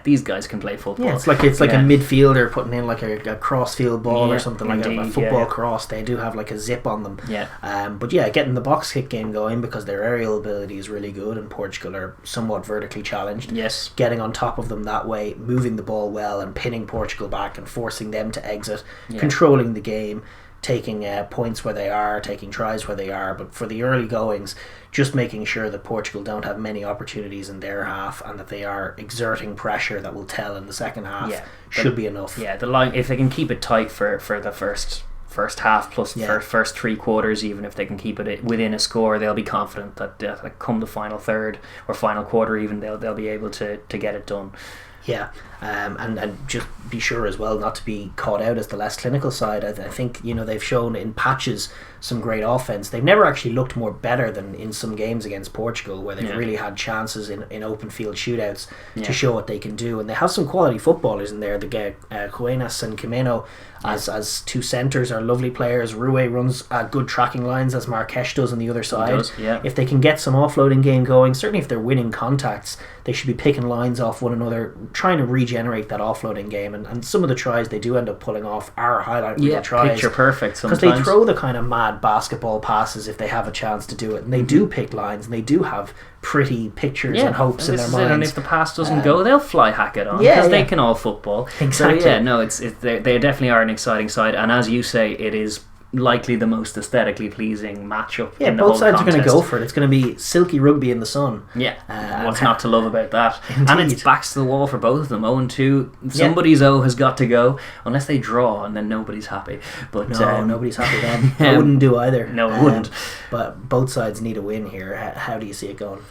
these guys can play football. Yeah, it's like a midfielder putting in like a cross-field ball or something, like a football cross. They do have like a zip on them. But getting the box kick game going, because their aerial ability is really good and Portugal are somewhat vertically challenged. Getting on top of them that way, moving the ball well and pinning Portugal back and forcing them to exit, controlling the game, taking points where they are, taking tries where they are. But for the early goings, just making sure that Portugal don't have many opportunities in their half and that they are exerting pressure that will tell in the second half should be enough. The line, if they can keep it tight for the first half plus first 3 quarters, even if they can keep it within a score, they'll be confident that come the final third or final quarter even, they'll be able to get it done. And just be sure as well not to be caught out as the less clinical side. I think they've shown in patches some great offense. They've never actually looked more better than in some games against Portugal, where they've really had chances in open field shootouts to show what they can do. And they have some quality footballers in there. The Cuenas and Quimeno as two centres are lovely players. Rue runs good tracking lines, as Marques does on the other side. If they can get some offloading game going, certainly if they're winning contacts, they should be picking lines off one another, trying to regenerate that offloading game. And some of the tries they do end up pulling off are highlight reel tries. Picture perfect sometimes. Because they throw the kind of mad basketball passes if they have a chance to do it. And they do pick lines, and they do have pretty pictures and hopes in their minds. And if the pass doesn't go, they'll fly hack it on, because they can all football. Exactly. So they definitely are an exciting side. And as you say, it is likely the most aesthetically pleasing matchup in the whole contest. Both sides are going to go for it. It's going to be silky rugby in the sun. What's not to love about that? Indeed. And it's backs to the wall for both of them. 0-2. Somebody's O has got to go, unless they draw, and then nobody's happy. But nobody's happy then. I wouldn't do either. No, I wouldn't. But both sides need a win here. How do you see it going?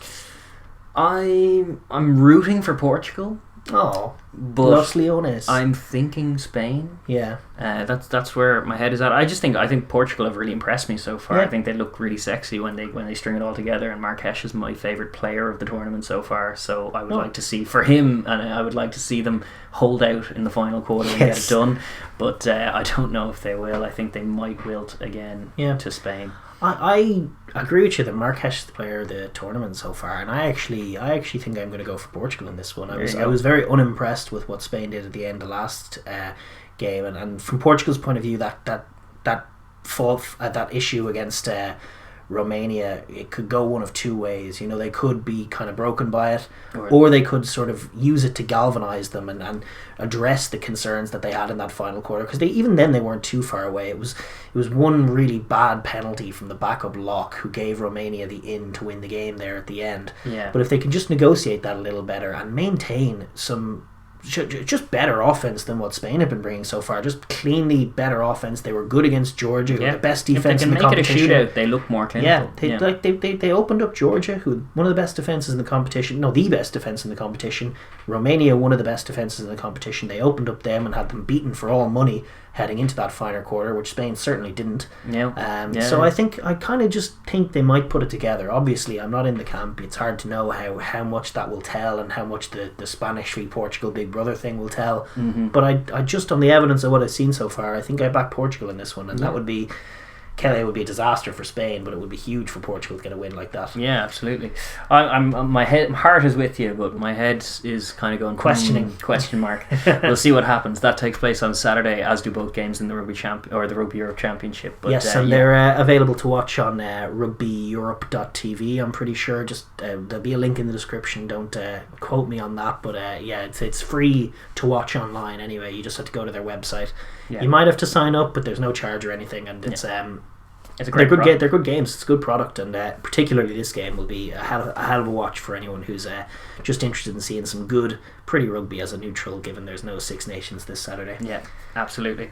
I'm rooting for Portugal. But Los Leones. I'm thinking Spain. That's where my head is at. I think Portugal have really impressed me so far. I think they look really sexy when they string it all together, and Marques is my favourite player of the tournament so far, so I would like to see for him, and I would like to see them hold out in the final quarter and get it done, but I don't know if they will. I think they might wilt again to Spain. I agree with you that Marques is the player of the tournament so far, and I actually think I'm going to go for Portugal in this one. I was very unimpressed with what Spain did at the end of last game, and from Portugal's point of view, that fault, that issue against Romania, it could go one of two ways. They could be kind of broken by it, or they could sort of use it to galvanise them and address the concerns that they had in that final quarter, because even then they weren't too far away. It was one really bad penalty from the backup lock who gave Romania the in to win the game there at the end. But if they can just negotiate that a little better and maintain some just better offense than what Spain have been bringing so far, just cleanly better offense. They were good against Georgia, who were the best defense in the competition. If they can make it a shootout, they look more clinical. They opened up Georgia, who one of the best defenses in the competition. No, the best defense in the competition. Romania, one of the best defenses in the competition. They opened up them and had them beaten for all money heading into that final quarter, which Spain certainly didn't. So I kind of just think they might put it together. Obviously, I'm not in the camp. It's hard to know how much that will tell and how much the Spanish v Portugal Big Brother thing will tell. But I just, on the evidence of what I've seen so far, I think I back Portugal in this one, and that would be Kelly would be a disaster for Spain, but it would be huge for Portugal to get a win like that. Yeah, absolutely. My heart is with you, but my head is kind of going question mark. We'll see what happens. That takes place on Saturday, as do both games in the Rugby Europe Championship. But, yes, and they're available to watch on rugbyeurope.tv. I'm pretty sure. Just there'll be a link in the description. Don't quote me on that, but it's free to watch online anyway. You just have to go to their website. You might have to sign up, but there's no charge or anything, and it's It's a great product. They're good games. It's a good product, and particularly this game will be a hell of a watch for anyone who's just interested in seeing some good, pretty rugby as a neutral, given there's no Six Nations this Saturday. Yeah, absolutely.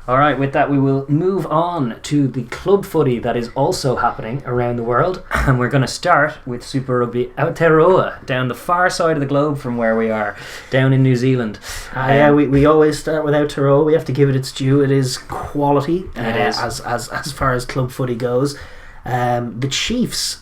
Alright, with that we will move on to the club footy that is also happening around the world, and we're going to start with Super Rugby Aotearoa, down the far side of the globe from where we are, down in New Zealand. We always start with Aotearoa. We have to give it its due. It is quality, it is. As far as club footy goes. The Chiefs,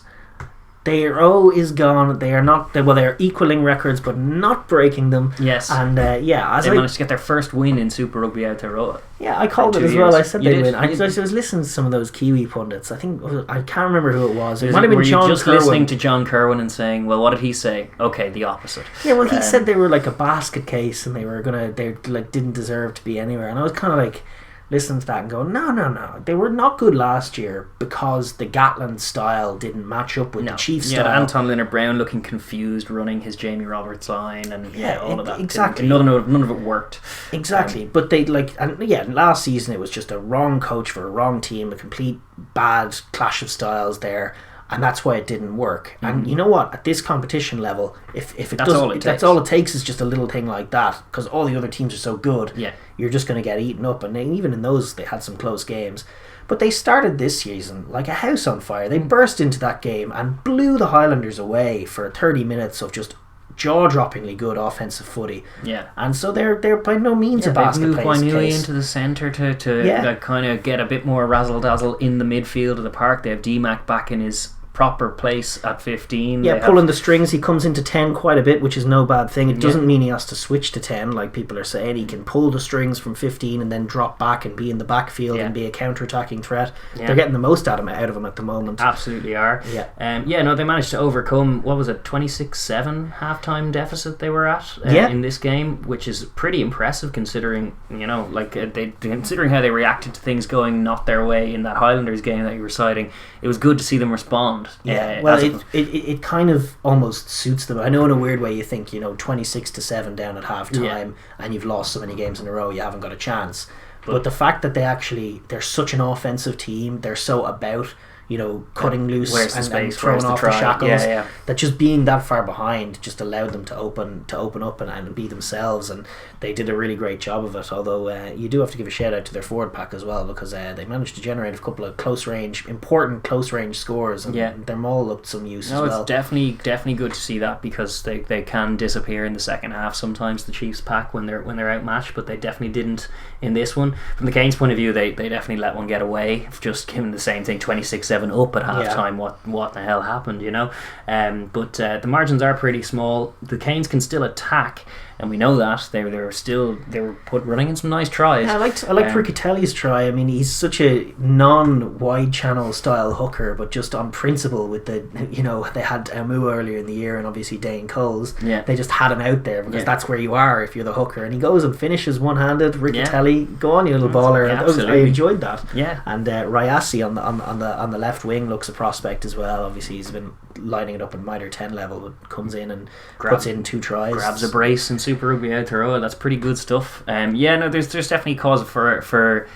their O is gone. They are not. They are equaling records, but not breaking them. Yes, and they managed to get their first win in Super Rugby Aotearoa. Yeah, I called it as well. I said they win. I was listening to some of those Kiwi pundits. I can't remember who it was. It might have been John just Kerwin. Listening to John Kerwin and saying, "Well, what did he say?" Okay, the opposite. Yeah, well, he said they were like a basket case, and they didn't deserve to be anywhere. And I was kind of like, listening to that and going, no, they were not good last year because the Gatland style didn't match up with the Chiefs style. Yeah, Anton Linnert-Brown looking confused, running his Jamie Roberts line, and all of that. Exactly. None of it worked. Exactly, but they last season it was just a wrong coach for a wrong team, a complete bad clash of styles there. And that's why it didn't work. Mm-hmm. And you know what? At this competition level, if that's all it takes is just a little thing like that, because all the other teams are so good. Yeah, you're just going to get eaten up. And even in those, they had some close games. But they started this season like a house on fire. They burst into that game and blew the Highlanders away for 30 minutes of just jaw-droppingly good offensive footy. Yeah, and so they're by no means a basket place. They've moved Wainui into the centre to kind of get a bit more razzle-dazzle in the midfield of the park. They have D-Mac back in his proper place at 15. Yeah, pulling the strings. He comes into 10 quite a bit, which is no bad thing. It doesn't mean he has to switch to 10 like people are saying. He can pull the strings from 15 and then drop back and be in the backfield and be a counter-attacking threat. They're getting the most out of him at the moment. Absolutely are. They managed to overcome, what was it, 26-7 halftime deficit they were at in this game, which is pretty impressive considering, considering how they reacted to things going not their way in that Highlanders game that you were citing. It was good to see them respond. It kind of almost suits them. I know in a weird way you think 26-7 down at half time and you've lost so many games in a row you haven't got a chance, but the fact that they're such an offensive team, they're so about cutting loose and throwing off the shackles, that just being that far behind just allowed them to open up and be themselves, and they did a really great job of it. Although you do have to give a shout out to their forward pack as well, because they managed to generate a couple of important close range scores, and their maul looked some use as well. It's definitely good to see that, because they can disappear in the second half sometimes, the Chiefs pack, when they're outmatched, but they definitely didn't in this one. From the Canes point of view, they definitely let one get away, just given the same thing, 26-7 up at half time. What the hell happened, but the margins are pretty small. The Canes can still attack, and we know that they were running in some nice tries. I liked Riccatelli's try. I mean, he's such a non-wide channel style hooker, but just on principle with the they had Amu earlier in the year, and obviously Dane Coles. They just had him out there because that's where you are if you're the hooker, and he goes and finishes one-handed. Riccatelli, go on, you little baller. I enjoyed that. And Rayasi on the left wing looks a prospect as well. Obviously he's been lining it up in Mitre 10 level, but comes in and puts in 2 tries, grabs a brace and Super Rugby Aotearoa. That's pretty good stuff. There's definitely cause for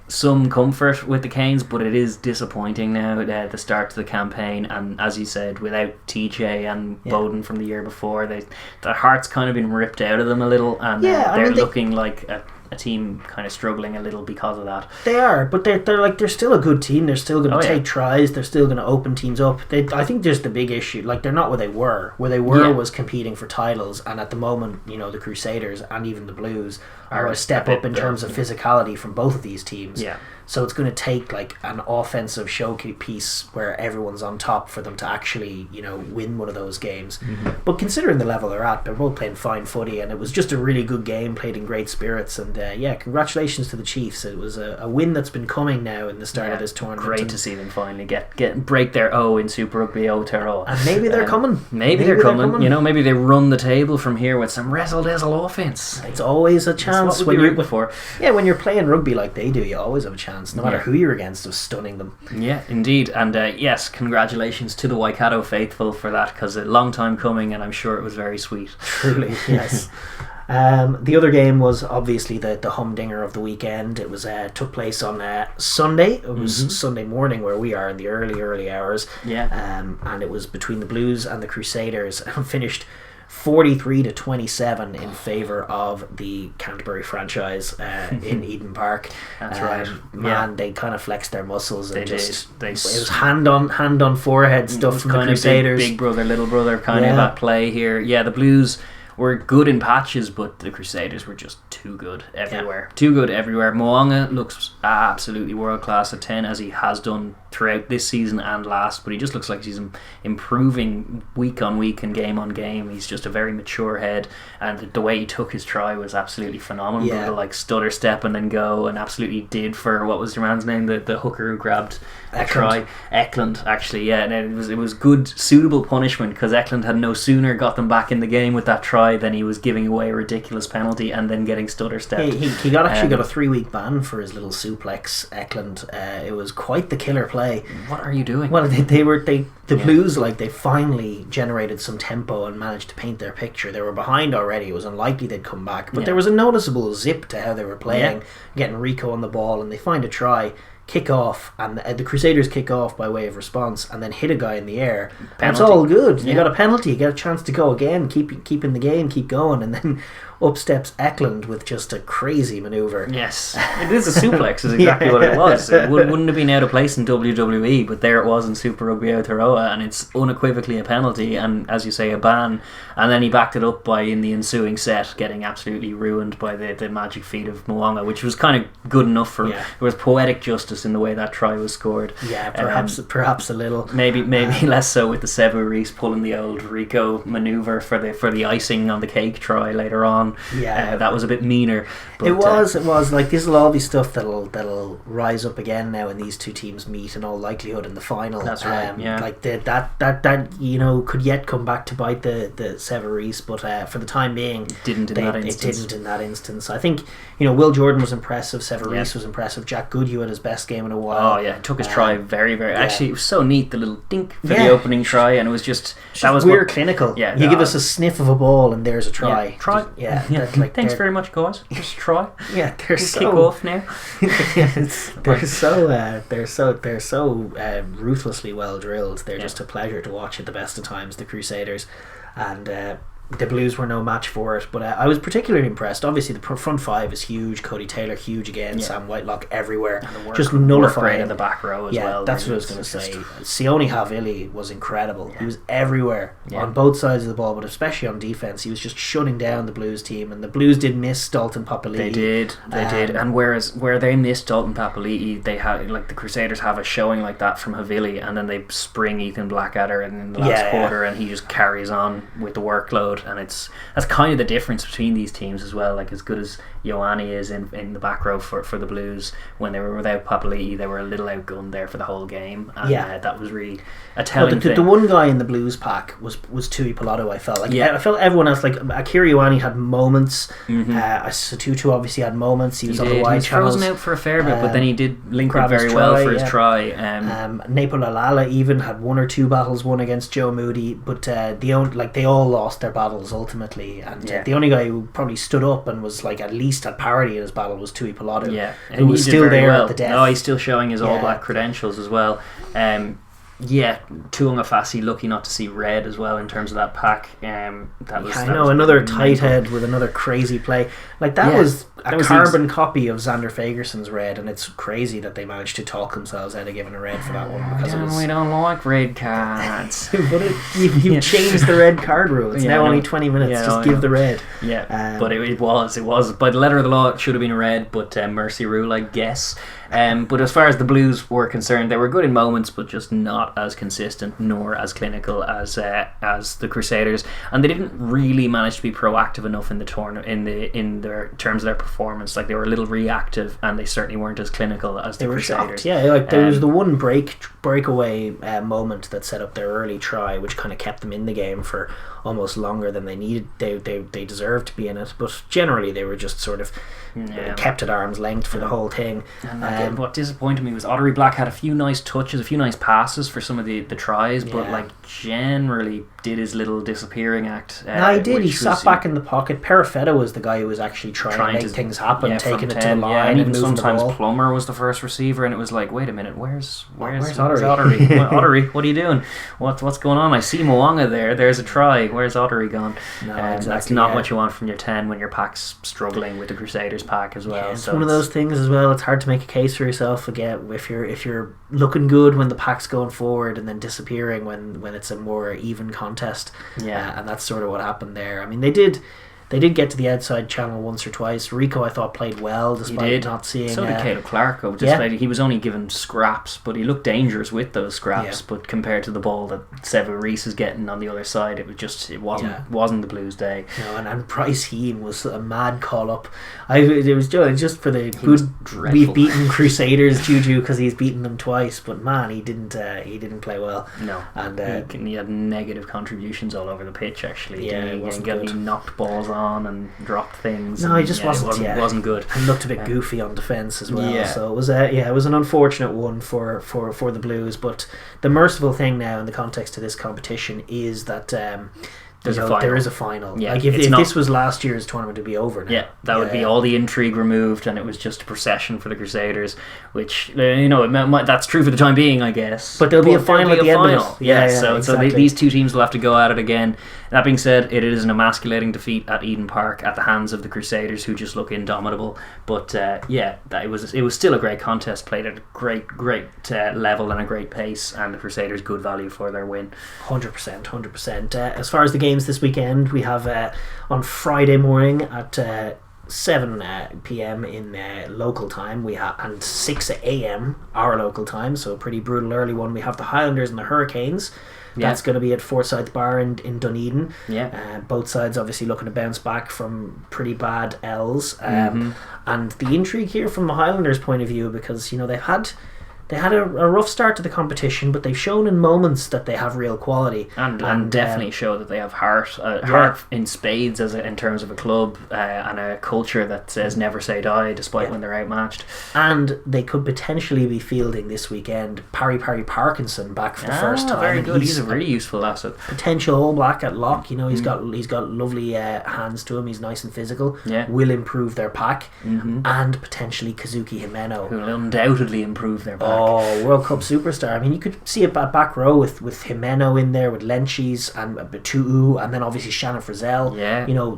some comfort with the Canes, but it is disappointing now at the start of the campaign, and as you said, without TJ and Bowden from the year before, their heart's kind of been ripped out of them a little, and they're looking like a team kind of struggling a little because of that. They are, but they're still a good team. They're still going to take tries. They're still going to open teams up. I think there's the big issue. They're not where they were. Where they were was competing for titles, and at the moment, the Crusaders and even the Blues are a step up in terms of physicality from both of these teams. Yeah. So it's going to take an offensive showpiece where everyone's on top for them to actually, win one of those games. Mm-hmm. But considering the level they're at, they're both playing fine footy, and it was just a really good game, played in great spirits. And congratulations to the Chiefs. It was a win that's been coming now in the start of this tournament. Great to see them finally break their O in Super Rugby Aotearoa. And maybe they're coming. Maybe they're coming. Maybe they run the table from here with some razzle-dazzle offense. It's always a chance when you're before. Yeah, when you're playing rugby like they do, you always have a chance. No matter who you're against, of stunning them. Yeah, indeed. And yes, congratulations to the Waikato faithful for that, because a long time coming, and I'm sure it was very sweet. Truly, yes. The other game was obviously the humdinger of the weekend. It was took place on Sunday. It was Sunday morning where we are in the early hours. And it was between the Blues and the Crusaders, and finished 43-27 in favour of the Canterbury franchise in Eden Park. That's right. Man, they kind of flexed their muscles and it They was hand on forehead stuff from the Crusaders. Big brother, little brother kind of at play here. Yeah, the Blues were good in patches, but the Crusaders were just too good everywhere. Too good everywhere. Mo'unga looks absolutely world class at 10, as he has done throughout this season and last, but he just looks like he's improving week on week and game on game. He's just a very mature head, and the way he took his try was absolutely phenomenal. The like stutter step and then go, and absolutely did for, what was your man's name, the hooker who grabbed a try, Eklund, actually. And it was good, suitable punishment, because Eklund had no sooner got them back in the game with that try than he was giving away a ridiculous penalty and then getting stutter stepped. He got a 3-week ban for his little suplex, Eklund. It was quite the killer play. What are you doing? Well, the Blues, like, they finally generated some tempo and managed to paint their picture. They were behind already. It was unlikely they'd come back, but there was a noticeable zip to how they were playing, getting Rico on the ball, and they find a try, kick off, and the Crusaders kick off by way of response, and then hit a guy in the air. That's all good. You got a penalty, you get a chance to go again, keep in the game, keep going, and then up steps Eklund with just a crazy manoeuvre. Yes, it is a suplex, is exactly what it was. It wouldn't have been out of place in WWE, but there it was in Super Rugby Aotearoa, and it's unequivocally a penalty, and as you say, a ban. And then he backed it up by, in the ensuing set, getting absolutely ruined by the magic feet of Mo'unga, which was kind of good enough for. There was poetic justice in the way that try was scored. Yeah, perhaps a little. Maybe less so with the Sevu Reece pulling the old Rico manoeuvre for the icing on the cake try later on. That was a bit meaner. But, it was like, this will all be stuff that'll rise up again now when these two teams meet, in all likelihood, in the final. That's right. Like that could yet come back to bite the Sevu Reece, but for the time being, it didn't in that instance. I think Will Jordan was impressive, Sevu Reece was impressive, Jack Goodhue had his best game in a while. Took his try very, very. Actually, it was so neat, the little dink for the opening try, and it was just that was weird, clinical. You give us a sniff of a ball and there's a try. Thanks very much, guys. Just try. They're so kick off now. they're so ruthlessly well drilled. They're just a pleasure to watch at the best of times, the Crusaders, and the Blues were no match for it. But I was particularly impressed. Obviously, the front five is huge. Cody Taylor, huge again. Sam Whitelock everywhere. Just nullifying in the back row as well. That's what I was going to say. Sione Havili was incredible. He was everywhere on both sides of the ball, but especially on defense. He was just shutting down the Blues team, and the Blues did miss Dalton Papali'i. They did. And where they missed Dalton Papali'i, they had, like, the Crusaders have a showing like that from Havili, and then they spring Ethan Blackadder in the last quarter, and he just carries on with the workload. And that's kind of the difference between these teams as well. Like, as good as Ioane is in the back row for the Blues, when they were without Papali'i, they were a little outgunned there for the whole game, and that was really a telling thing. The one guy in the Blues pack was Tui Pilato. I felt I felt everyone else, like Akira Ioane had moments. Satutu obviously had moments. He was on the wide channels. He was frozen out for a fair bit, but then he did link up very well for his try. Nepo Lalala even had one or two battles won against Joe Moody, but they all lost their battles ultimately, and the only guy who probably stood up and was like at least at parity in his battle was Tui Pilato, who was still there at the death. He's still showing his All Black credentials as well. Tuonga Fassi lucky not to see red as well in terms of that pack. Another tight head with another crazy play. Like that was a carbon copy of Xander Fagerson's red, and it's crazy that they managed to talk themselves out of giving a red for that one, because we don't like red cards. But you've changed the red card rule. It's now only 20 minutes. Just give the red. But it was by the letter of the law, it should have been a red, but mercy rule, I guess. But as far as the Blues were concerned, they were good in moments, but just not as consistent nor as clinical as the Crusaders, and they didn't really manage to be proactive enough in the tournament in their terms of their performance performance. Like, they were a little reactive, and they certainly weren't as clinical as the Crusaders. Shocked. Yeah, like there was the one breakaway moment that set up their early try, which kind of kept them in the game for almost longer than they needed. They deserved to be in it, but generally they were just sort of kept at arm's length for the whole thing. And what disappointed me was Ottery Black had a few nice touches, a few nice passes for some of the tries, but like generally did his little disappearing act. No, he did. He sat back in the pocket. Perifetta was the guy who was actually trying to make things happen, taking it to the line, and even moving sometimes the ball. Plummer was the first receiver, and it was like, wait a minute, where's Ottery? Ottery, what are you doing? What's going on? I see Mwanga there. There's a try. Where's Ottery gone? No, exactly, that's not what you want from your 10 when your pack's struggling with the Crusaders pack as well. Yeah, it's one of those things as well. It's hard to make a case for yourself again if you're looking good when the pack's going forward and then disappearing when it's a more even contest. And that's sort of what happened there. I mean, they did get to the outside channel once or twice. Rico, I thought, played well despite not seeing. So did Caleb Clark. He was only given scraps, but he looked dangerous with those scraps. But compared to the ball that Sevu Reece is getting on the other side, it wasn't the Blues' day. No, and Bryce Heane was a mad call up. It was just for the good. We've beaten Crusaders juju because he's beaten them twice, but man, he didn't play well. No, and he had negative contributions all over the pitch. Actually, he knocked balls on and dropped things. No, he just wasn't good. And looked a bit goofy on defence as well. So it was an unfortunate one for the Blues. But the merciful thing now in the context of this competition is that there is a final. Yeah, like if this was last year's tournament, it'd be over now. Yeah, that would be all the intrigue removed, and it was just a procession for the Crusaders, which that's true for the time being, I guess. But there'll be a final at the end of it. So these two teams will have to go at it again. That being said, it is an emasculating defeat at Eden Park at the hands of the Crusaders, who just look indomitable. But it was still a great contest, played at a great level and a great pace, and the Crusaders good value for their win. 100%. As far as the games this weekend, we have on Friday morning at 7 p.m. in local time, we have, and 6 a.m. our local time, so a pretty brutal early one. We have the Highlanders and the Hurricanes. That's going to be at Forsyth Bar in Dunedin. Both sides obviously looking to bounce back from pretty bad L's. And the intrigue here from the Highlanders' point of view, because they had a rough start to the competition, but they've shown in moments that they have real quality and definitely show that they have heart in spades in terms of a club and a culture that says never say die despite when they're outmatched. And they could potentially be fielding this weekend Parry Parkinson back for the first time. Very good. He's a really useful asset. Potential All Black at lock. He's got lovely hands to him. He's nice and physical. Will improve their pack. And potentially Kazuki Himeno, who will undoubtedly improve their pack. Oh, World Cup superstar. I mean, you could see it back row with Himeno in there, with Lenchis and Batu'u, and then obviously Shannon Frizzell.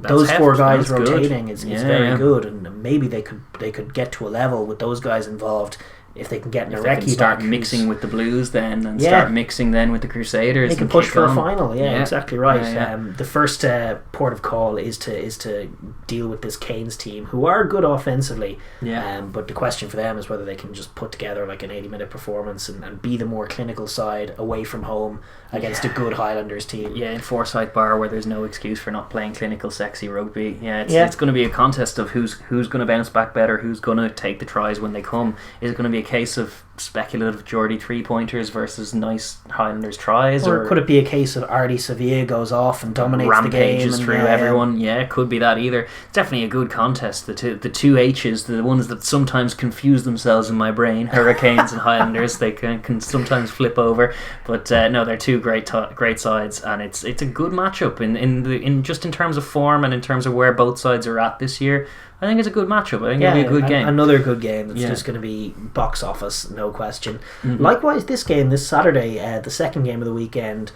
Those four guys rotating is very good, and maybe they could get to a level with those guys involved. If they can get Nareki start mixing with the Blues then, and start mixing then with the Crusaders, they can push for a final. Exactly right. The first port of call is to deal with this Canes team, who are good offensively. But the question for them is whether they can just put together like an 80-minute performance and be the more clinical side away from home against a good Highlanders team. In Forsyth Bar, where there's no excuse for not playing clinical, sexy rugby. It's going to be a contest of who's going to bounce back better, who's going to take the tries when they come. Is it going to be a case of speculative Geordie 3-pointers versus nice Highlanders tries, or could it be a case of Artie Sevilla goes off and dominates the game, rampages through everyone? It could be that either. It's definitely a good contest. The two H's, the ones that sometimes confuse themselves in my brain, Hurricanes and Highlanders, they can sometimes flip over, but no, they're two great sides, and it's a good matchup in just in terms of form and in terms of where both sides are at this year. I think it's a good matchup. I think it'll be a good game. Another good game that's just going to be box office, no question. Likewise, this game, this Saturday, the second game of the weekend,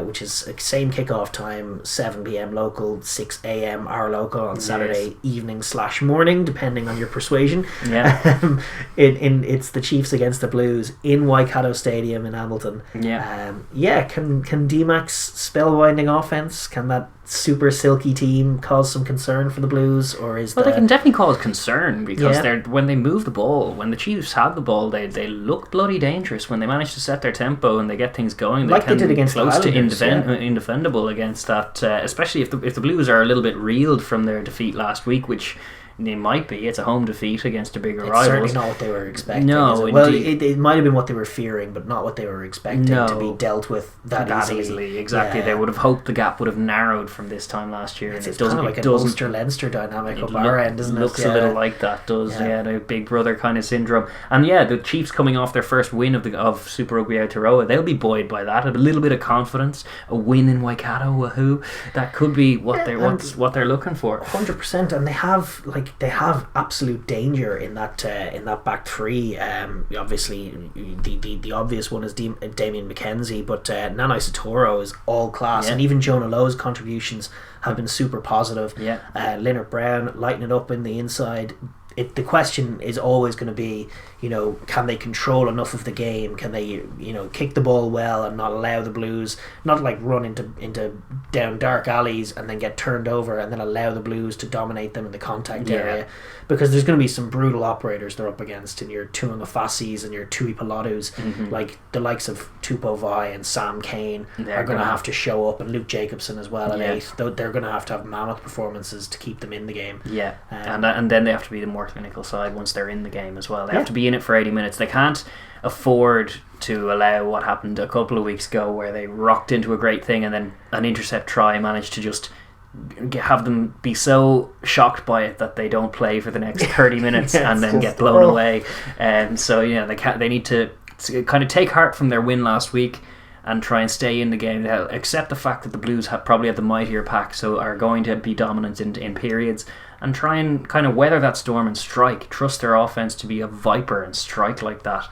which is same kickoff time, 7 p.m. local, 6 a.m. our local on Saturday evening /morning, depending on your persuasion. It's the Chiefs against the Blues in Waikato Stadium in Hamilton. Can D-Mac's spellbinding offense, can that super silky team cause some concern for the Blues, or is they can definitely cause concern, because when they move the ball, when the Chiefs have the ball, they look bloody dangerous when they manage to set their tempo and they get things going. They did against close to indefendable against that, especially if the Blues are a little bit reeled from their defeat last week, which It might be. It's a home defeat against a bigger It's rival. certainly not what they were expecting. No, Well, it might have been what they were fearing, but not what they were expecting to be dealt with that easily. Exactly. They would have hoped the gap would have narrowed from this time last year. It's kind of like an Ulster-Leinster dynamic up our end, isn't it? Looks a little like that, does the big brother kind of syndrome. And the Chiefs coming off their first win of Super Rugby Aotearoa, they'll be buoyed by that. A little bit of confidence, a win in Waikato, wahoo! That could be what they're looking for. 100%, and they have absolute danger in that back three. Obviously, the obvious one is Damien McKenzie, but Nanai Satoro is all class, and even Jonah Lowe's contributions have been super positive. Leonard Brown lighting it up in the inside. The question is always going to be, can they control enough of the game? Can they, kick the ball well and not allow the Blues, not like run into down dark alleys and then get turned over and then allow the Blues to dominate them in the contact area? Because there's going to be some brutal operators they're up against in your Tuangafasis and your Tui Pilatus, like the likes of Tupou Vai and Sam Kane are going to have to show up, and Luke Jacobson as well at 8. They're going to have mammoth performances to keep them in the game. And then they have to be the more clinical side once they're in the game as well. They have to be in it for 80 minutes. They can't afford to allow what happened a couple of weeks ago where they rocked into a great thing and then an intercept try managed to just have them be so shocked by it that they don't play for the next 30 minutes and then get blown away. So they need to kind of take heart from their win last week and try and stay in the game. They'll accept the fact that the Blues probably have the mightier pack, so are going to be dominant in periods, and try and kind of weather that storm and strike. Trust their offense to be a viper and strike like that.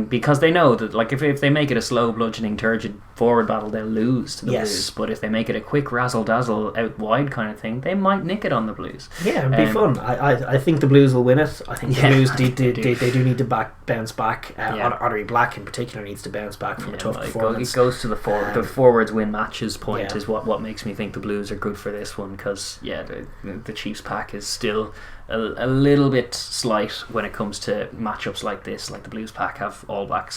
Because they know that if they make it a slow, bludgeoning, turgid forward battle, they'll lose to the Blues. But if they make it a quick razzle-dazzle out wide kind of thing, they might nick it on the Blues. It'd be fun. I think the Blues will win it. I think the Blues they do need to bounce back. Ottery Black in particular needs to bounce back from a tough performance. It goes to the forwards win matches point is what makes me think the Blues are good for this one, because the Chiefs pack is still a little bit slight when it comes to matchups like this. Like the Blues pack have all black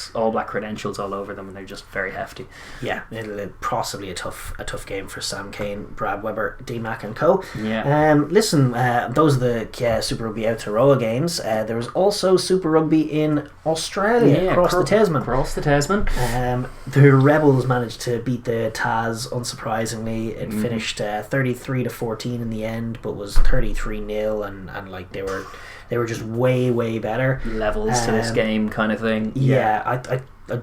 credentials all over them, and they're just very hefty. It'll possibly a tough game for Sam Kane, Brad Weber, D-Mac and co. Listen, those are the Super Rugby Aotearoa games. There was also Super Rugby in Australia, across the Tasman. The Rebels managed to beat the Taz unsurprisingly. It finished 33-14 in the end, but was 33-0, and they were just way better. Levels to this game kind of thing.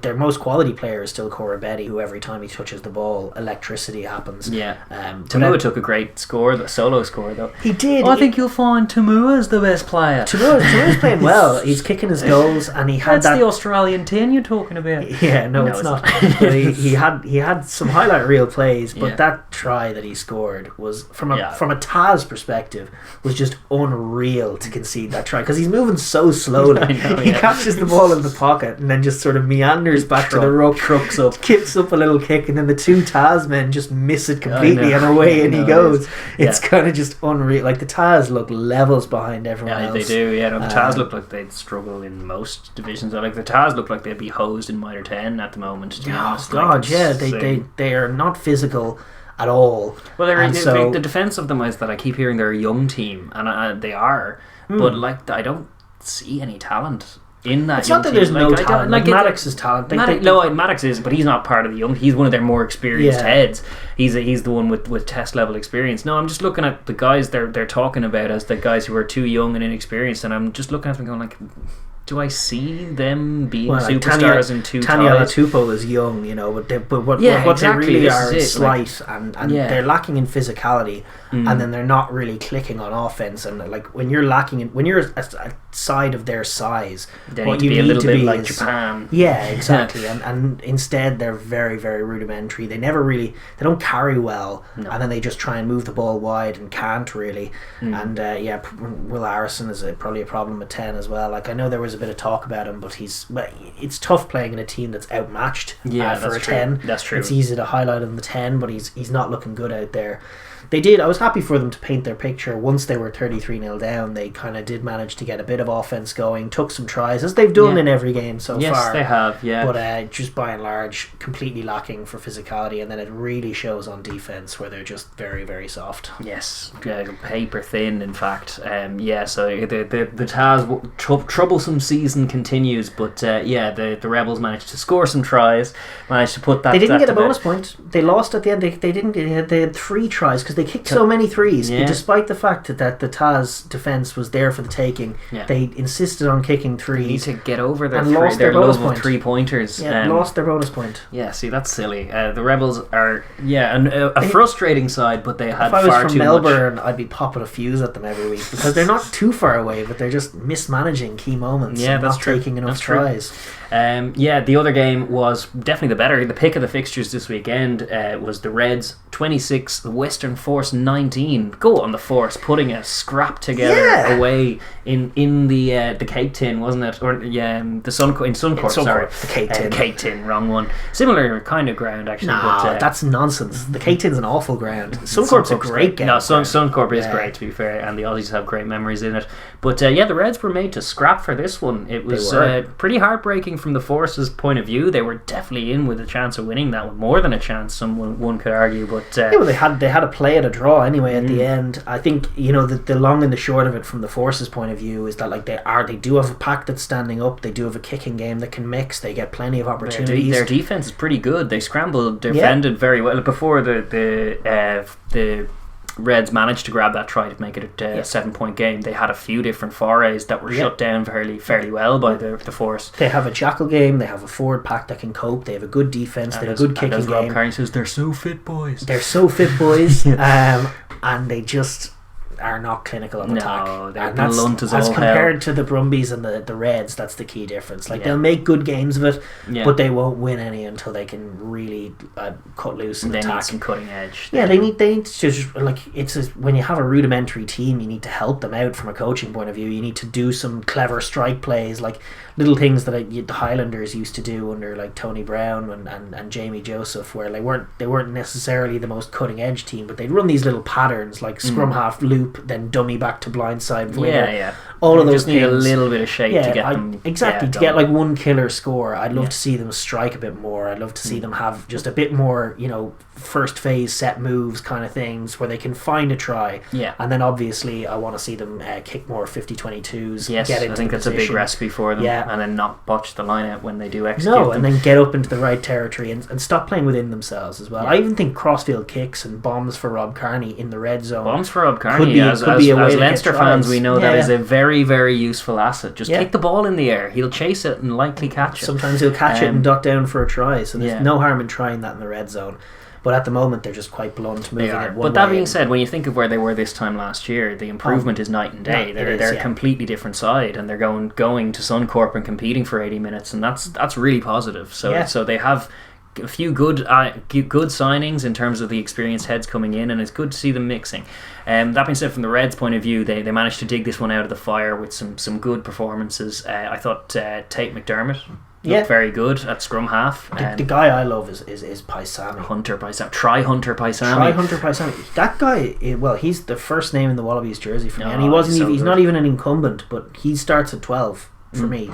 Their most quality player is still Cora Betty, who every time he touches the ball, electricity happens. Tamua took a great score, the solo score though. He did. I think you'll find Tamua's the best player. Tamua's playing well. He's kicking his goals, and he had That's the Australian 10 you're talking about. No, it's not. But he had some highlight reel plays, but that try that he scored was from a Taz perspective was just unreal to concede that try, because he's moving so slowly. He catches the ball in the pocket and then just sort of meanders back to the ruck, trucks up, kicks up a little kick, and then the two Taz men just miss it completely, and away he goes. It's kind of just unreal. Like the Taz look levels behind everyone else. They do. The Taz look like they'd struggle in most divisions. Like the Taz look like they'd be hosed in Mitre 10 at the moment. They are not physical at all. Well, the defence of them is that I keep hearing they're a young team, and they are, but I don't see any talent in that. It's not that there's no talent. Maddox is talent. Maddox is, but he's not part of the young. He's one of their more experienced heads. He's the one with test level experience. No, I'm just looking at the guys they're talking about as the guys who are too young and inexperienced, and I'm just looking at them going like, do I see them being superstars in two Tanya ties? Latupo is young, but what they really are is slight, and they're lacking in physicality, and then they're not really clicking on offense. And when you're a side of their size, they need to be a little bit like Japan. Yeah, exactly. and instead they're very, very rudimentary. They don't carry well, and then they just try and move the ball wide and can't really. And Will Harrison is probably a problem at 10 as well. I know there was a bit of talk about him, but it's tough playing in a team that's outmatched for a 10. That's true. It's easy to highlight him the 10, but he's not looking good out there. they did. I was happy for them to paint their picture. Once they were 33-0 down, they kind of did manage to get a bit of offense going, took some tries, as they've done in every game so far. Yes, they have, But just by and large, completely lacking for physicality, and then it really shows on defense where they're just very, very soft. Yes, paper thin, in fact. So the Taz troublesome season continues, but the Rebels managed to score some tries, managed to put that. They didn't get a bonus point. They lost at the end. They didn't. They had 3 tries because they kicked so many threes. Yeah. Despite the fact that the Taz defense was there for the taking, they insisted on kicking threes. They need to get over their lost their bonus point. 3-pointers. Yeah, lost their bonus point. Yeah, see, that's silly. The Rebels are a frustrating side, but they had far too much. If I was from Melbourne, I'd be popping a fuse at them every week because they're not too far away, but they're just mismanaging key moments. Yeah, and that's not true. taking enough That's true. tries. The other game was definitely the pick of the fixtures this weekend was the Reds 26, the Western Force 19. Go on the Force, putting a scrap together away in the Cape Tin, wasn't it? Or the Suncorp. Sorry, the Cape Tin, wrong one. Similar kind of ground actually. Nah, but that's nonsense. The Cape Tin's an awful ground. Suncorp's a great game. No, Suncorp is great, to be fair, and the Aussies have great memories in it. But the Reds were made to scrap for this one. It was pretty heartbreaking from the Force's point of view. They were definitely in with a chance of winning that one, more than a chance, one could argue. But they had a play at a draw anyway at the end. I think the long and the short of it from the Force's point of view is that they do have a pack that's standing up. They do have a kicking game that can mix. They get plenty of opportunities. Their defense is pretty good. They scrambled, defended very well before the Reds managed to grab that try to make it a 7-point game. They had a few different forays that were shut down fairly well by the Force. They have a jackal game. They have a forward pack that can cope. They have a good defense. They have a good kicking game. Rob Carney says, they're so fit, boys. They're so fit, boys. And they just are not clinical of attack. No, they're blunt as all hell. As compared to the Brumbies and the Reds, that's the key difference. They'll make good games of it, but they won't win any until they can really cut loose and attack. They need some cutting edge. Yeah, they need to just when you have a rudimentary team, you need to help them out from a coaching point of view. You need to do some clever strike plays, like little things that the Highlanders used to do under Tony Brown and Jamie Joseph, where they weren't necessarily the most cutting edge team, but they'd run these little patterns like scrum half loop, then dummy back to blindside winger. All of those just need things. a little bit of shape to get them. Exactly, to get one killer score. I'd love to see them strike a bit more. I'd love to see them have just a bit more, first phase set moves kind of things where they can find a try. Yeah. And then obviously I want to see them kick more 50-22s. Yes, I think that's a big recipe for them. Yeah. And then not botch the line out when they do execute them. And then get up into the right territory and stop playing within themselves as well. Yeah. I even think crossfield kicks and bombs for Rob Kearney in the red zone. Bombs for Rob Kearney. As Leinster fans, we know that is a very, very useful asset. Just kick the ball in the air. He'll chase it and likely catch it. Sometimes he'll catch it and duck down for a try. So there's no harm in trying that in the red zone. But at the moment, they're just quite blunt, moving it one way. But that being said, when you think of where they were this time last year, the improvement is night and day. They're a completely different side, and they're going to Suncorp and competing for 80 minutes, and that's really positive. So they have a few good signings in terms of the experienced heads coming in, and it's good to see them mixing. That being said, from the Reds' point of view, they managed to dig this one out of the fire with some good performances. I thought Tate McDermott looked very good at scrum half. The guy I love is Paisami. Hunter Paisami. That guy, he's the first name in the Wallabies jersey for me, and he's not even an incumbent, but he starts at 12 for me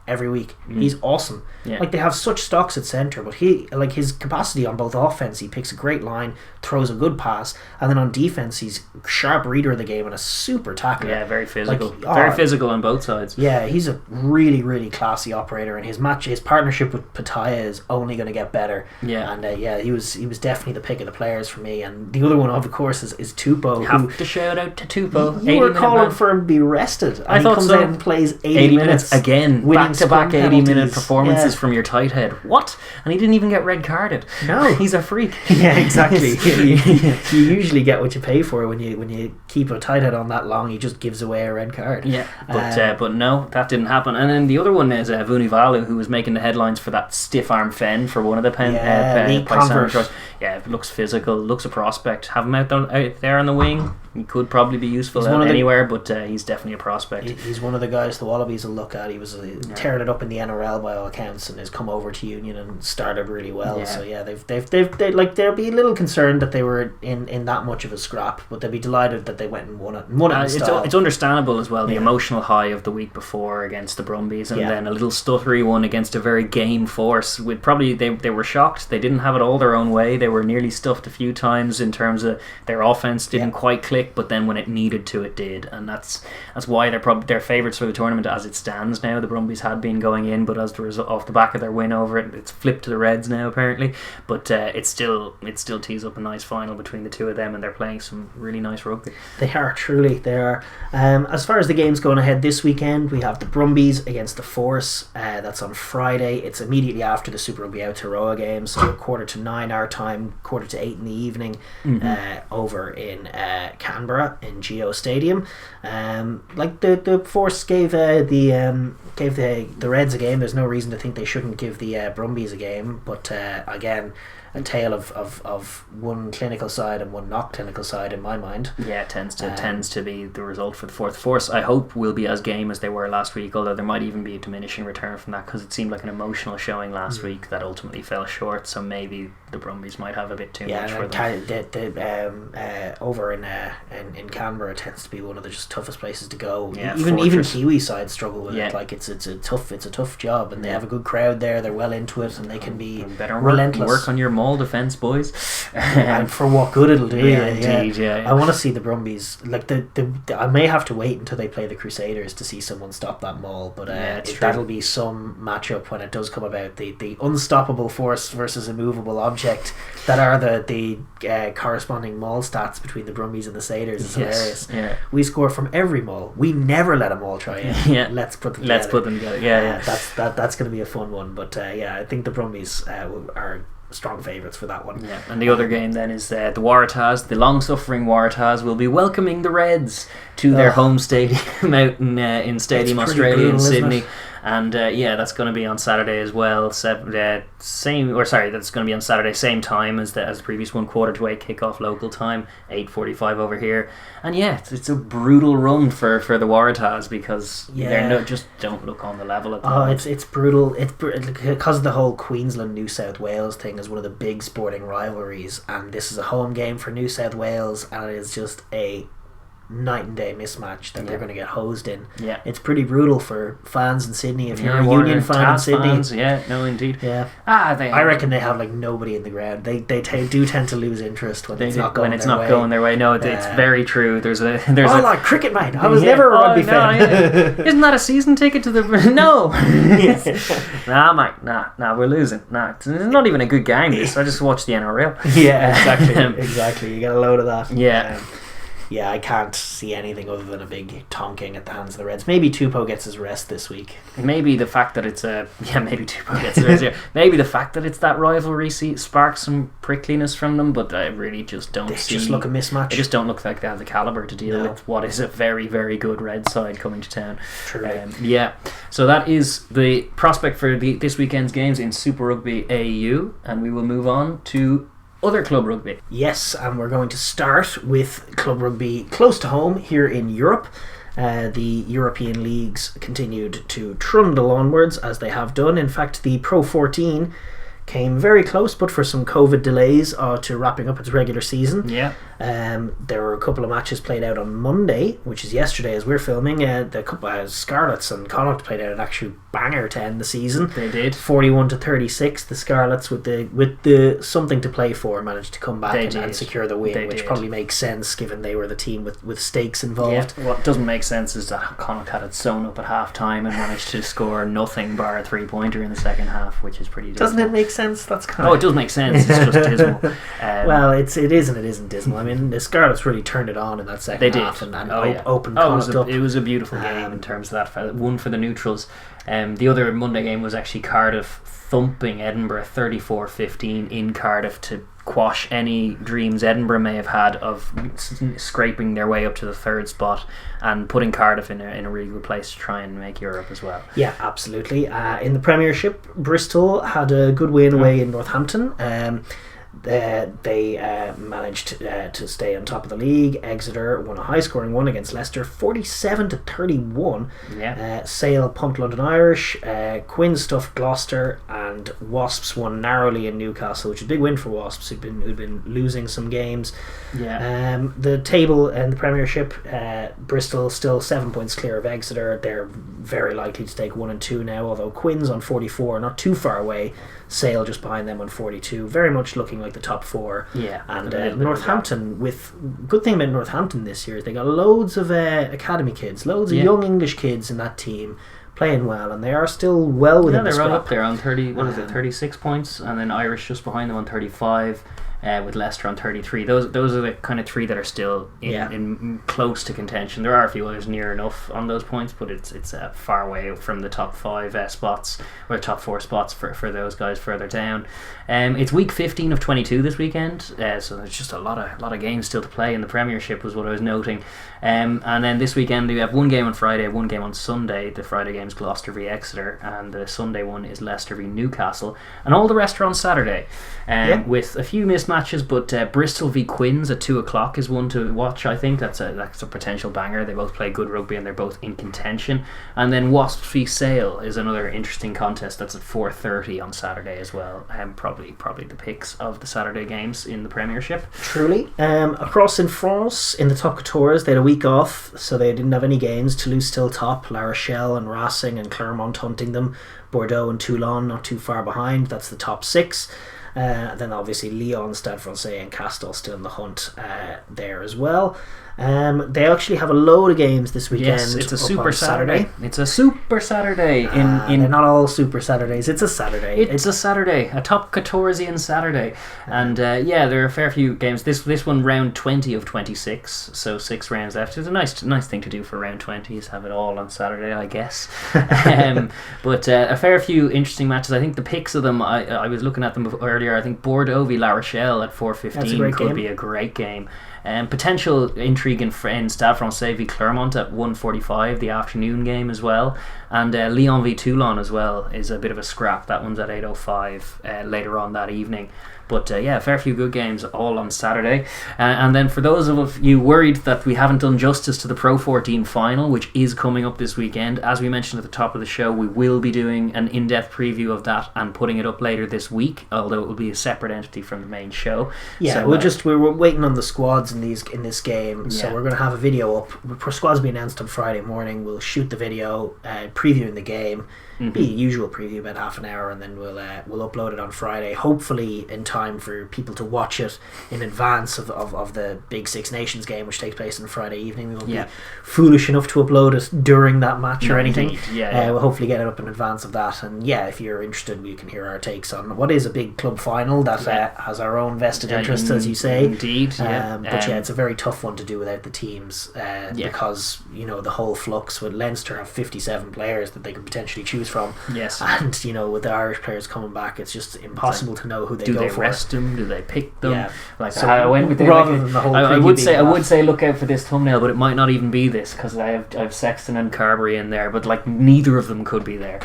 every week. He's awesome. They have such stocks at centre, but he his capacity on both offense, he picks a great line, throws a good pass, and then on defense he's a sharp reader of the game and a super tackler. Yeah, very physical. Very physical on both sides. Yeah, he's a really, really classy operator, and his partnership with Pataya is only going to get better. Yeah. And he was definitely the pick of the players for me. And the other one, of course, is Tupou. You have to shout out to Tupou. You were calling for him to be rested, and he comes out and plays 80 minutes again, back-to-back 80-minute performances from your tight head. What? And he didn't even get red carded. No, he's a freak. Yeah, exactly. you usually get what you pay for when you keep a tight head on that long. He just gives away a red card. Yeah, but no, that didn't happen. And then the other one is Vunivalu, who was making the headlines for that stiff arm fen for one of the Paisami. Yeah, it looks physical, looks a prospect. Have him out there on the wing. He could probably be useful anywhere, but he's definitely a prospect. He's one of the guys the Wallabies will look at. He was tearing it up in the NRL by all accounts, and has come over to Union and started really well. Yeah. So yeah, they'll be a little concerned that they were in that much of a scrap, but they'll be delighted that they went and won it. It's understandable as well. The emotional high of the week before against the Brumbies, and then a little stuttery one against a very game force. With probably they were shocked. They didn't have it all their own way. They were nearly stuffed a few times in terms of their offense didn't quite click, but then when it needed to, it did, and that's why they're favourites for the tournament as it stands now. The Brumbies had been going in, but as the result off the back of their win over it, it's flipped to the Reds now apparently. But it still tees up a nice final between the two of them, and they're playing some really nice rugby. They are, truly they are. As far as the games going ahead this weekend, we have the Brumbies against the Force. That's on Friday. It's immediately after the Super Rugby Aotearoa game, so 9:15 our time, 7:45 in the evening, over in Canberra in Geo Stadium. The Force gave the Reds a game. There's no reason to think they shouldn't give the Brumbies a game, but again, a tale of one clinical side and one not clinical side in my mind. Yeah, it tends to be the result for the Force. I hope will be as game as they were last week, although there might even be a diminishing return from that, because it seemed like an emotional showing last week that ultimately fell short. So maybe the Brumbies might have a bit too much for them. Over in Canberra tends to be one of the just toughest places to go. Yeah, even Kiwi sides struggle with it. Like it's a tough job, and they have a good crowd there. They're well into it, and they can be relentless. Work on your maul defence, boys. And for what good it'll do. Indeed. I want to see the Brumbies. I may have to wait until they play the Crusaders to see someone stop that maul, but that'll be some matchup when it does come about. The unstoppable force versus immovable object that are the corresponding maul stats between the Brumbies and the Satyrs is hilarious. Yeah. We score from every maul. We never let a maul try in. Let's put them together. That's going to be a fun one. But I think the Brumbies are strong favourites for that one. Yeah, and the other game then is the Waratahs. The long-suffering Waratahs will be welcoming the Reds to their home stadium out in Stadium Australia brutal, in Sydney. And that's going to be on Saturday as well. That's going to be on Saturday, same time as the previous one, 7:45 kickoff local time, 8:45 over here. And it's a brutal run for the Waratahs, because they just don't look on the level at the moment. It's brutal. It's because of the whole Queensland New South Wales thing is one of the big sporting rivalries, and this is a home game for New South Wales, and it is just a night and day mismatch that they're going to get hosed in. Yeah, it's pretty brutal for fans in Sydney. If you're a Union fan in Sydney, indeed. Yeah, I reckon they have nobody in the ground. They do tend to lose interest when it's not going their way. No, it's very true. There's like cricket, mate. I was never a rugby fan. Yeah. Isn't that a season ticket to the no? Nah, mate. Nah, we're losing. Nah, it's not even a good game. I just watched the NRL. Yeah, exactly. You get a load of that. Yeah. I can't see anything other than a big tonking at the hands of the Reds. Maybe Tupou gets his rest this week. Maybe the fact that it's maybe Tupou gets his rest here. Maybe the fact that it's that rivalry sparks some prickliness from them, but I really just don't see. They just look a mismatch. They just don't look like they have the calibre to deal with what is a very, very good Red side coming to town. True. So that is the prospect for this weekend's games in Super Rugby AU, and we will move on to other club rugby. Yes, and we're going to start with club rugby close to home here in Europe. The European leagues continued to trundle onwards, as they have done. In fact, the Pro 14 came very close, but for some COVID delays to wrapping up its regular season. Yeah. There were a couple of matches played out on Monday, which is yesterday as we're filming. The Scarlets and Connacht played out an actual banger to end the season. They did. 41-36. The Scarlets, with the something to play for, managed to come back and secure the win, which probably makes sense given they were the team with stakes involved. Yeah. What doesn't make sense is that Connacht had it sewn up at half time and managed to score nothing bar a 3-pointer in the second half, which is pretty dismal. Doesn't it make sense? That's kind of... it does make sense. It's just dismal. Well, it is and it isn't dismal. I mean, the Scarlets really turned it on in that second half and opened Connacht up. It was a beautiful game in terms of that. One for the neutrals. The other Monday game was actually Cardiff thumping Edinburgh 34-15 in Cardiff to quash any dreams Edinburgh may have had of scraping their way up to the third spot and putting Cardiff in a really good place to try and make Europe as well. Yeah, absolutely. In the Premiership, Bristol had a good win away in Northampton. They managed to stay on top of the league. Exeter won a high-scoring one against Leicester, 47-31. Yeah. Sale pumped London Irish. Quinn stuffed Gloucester, and Wasps won narrowly in Newcastle, which is a big win for Wasps, who'd been losing some games. Yeah. The table in the Premiership, Bristol still 7 points clear of Exeter. They're very likely to take 1 and 2 now, although Quinn's on 44, not too far away. Sale just behind them on 42, very much looking like the top 4. Yeah, and Northampton, with good thing about Northampton this year is they got loads of academy kids, loads of young English kids in that team playing well, and they are still well within the they're scrap. right up there on 36 points, and then Irish just behind them on 35. With Leicester on 33. Those are the kind of 3 that are still in close to contention. There are a few others near enough on those points, but it's far away from the top 5 spots, or top 4 spots for those guys further down. It's week 15 of 22 this weekend, so there's just a lot of games still to play in the Premiership, was what I was noting. And then this weekend we have 1 game on Friday, 1 game on Sunday. The Friday game is Gloucester v Exeter, and the Sunday one is Leicester v Newcastle, and all the rest are on Saturday, with a few missed matches, but Bristol v Quinns at 2 o'clock is one to watch. I think that's a potential banger. They both play good rugby and they're both in contention. And then Wasps v Sale is another interesting contest that's at 4:30 on Saturday as well. Probably the picks of the Saturday games in the Premiership. Truly. Across in France, in the top 14, they had a week off, so they didn't have any games. Toulouse still top, La Rochelle and Racing and Clermont hunting them, Bordeaux and Toulon not too far behind. That's the top 6. Then obviously Lyon, Stade Francais and Castel still in the hunt there as well. They actually have a load of games this weekend. Yes, it's a super Saturday. It's a super Saturday. They're not all super Saturdays. It's a Saturday. It's a Saturday, a top 14 Saturday, and there are a fair few games. This one round 20 of 26, so 6 rounds left. It's a nice thing to do for round 20 is have it all on Saturday, I guess. But a fair few interesting matches. I think the picks of them, I was looking at them earlier. I think Bordeaux v La Rochelle at 4:15 could be a great game. Potential intrigue in Stade Francais v Clermont at 1:45, the afternoon game as well, and Lyon v Toulon as well is a bit of a scrap. That one's at 8:05 later on that evening. But a fair few good games all on Saturday. And then for those of you worried that we haven't done justice to the Pro 14 final, which is coming up this weekend, as we mentioned at the top of the show, we will be doing an in-depth preview of that and putting it up later this week, although it will be a separate entity from the main show. Yeah, so, we're waiting on the squads in this game, so we're going to have a video up. Squads will be announced on Friday morning. We'll shoot the video previewing the game. Be a usual preview, about half an hour, and then we'll upload it on Friday, hopefully in time for people to watch it in advance of the big Six Nations game, which takes place on Friday evening. We won't be foolish enough to upload it during that match or anything. We'll hopefully get it up in advance of that, and if you're interested, you can hear our takes on what is a big club final that has our own vested interests, as you say. Indeed, but it's a very tough one to do without the teams, because the whole flux with Leinster have 57 players that they could potentially choose from. Yes. And with the Irish players coming back, it's just impossible to know who they go for. Do they rest them? Do they pick them? Yeah. I would say look out for this thumbnail, but it might not even be this, because I have Sexton and Carberry in there, but neither of them could be there.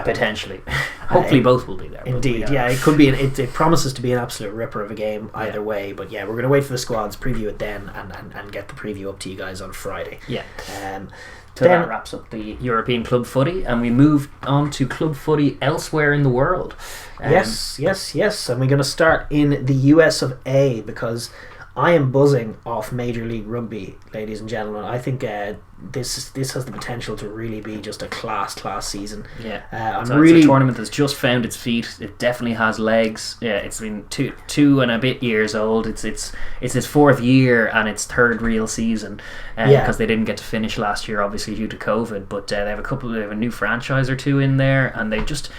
Potentially. Hopefully both will be there. Indeed, it could be. It promises to be an absolute ripper of a game either way. But we're going to wait for the squads, preview it then, and get the preview up to you guys on Friday. Yeah. So that wraps up the European club footy, and we move on to club footy elsewhere in the world. Yes. And we're going to start in the US of A, because I am buzzing off Major League Rugby, ladies and gentlemen. I think this has the potential to really be just a class season. It's a tournament that's just found its feet. It definitely has legs. It's been two and a bit years old. It's its 4th year and its 3rd real season, because they didn't get to finish last year, obviously due to COVID. But they have a new franchise or two in there, and they just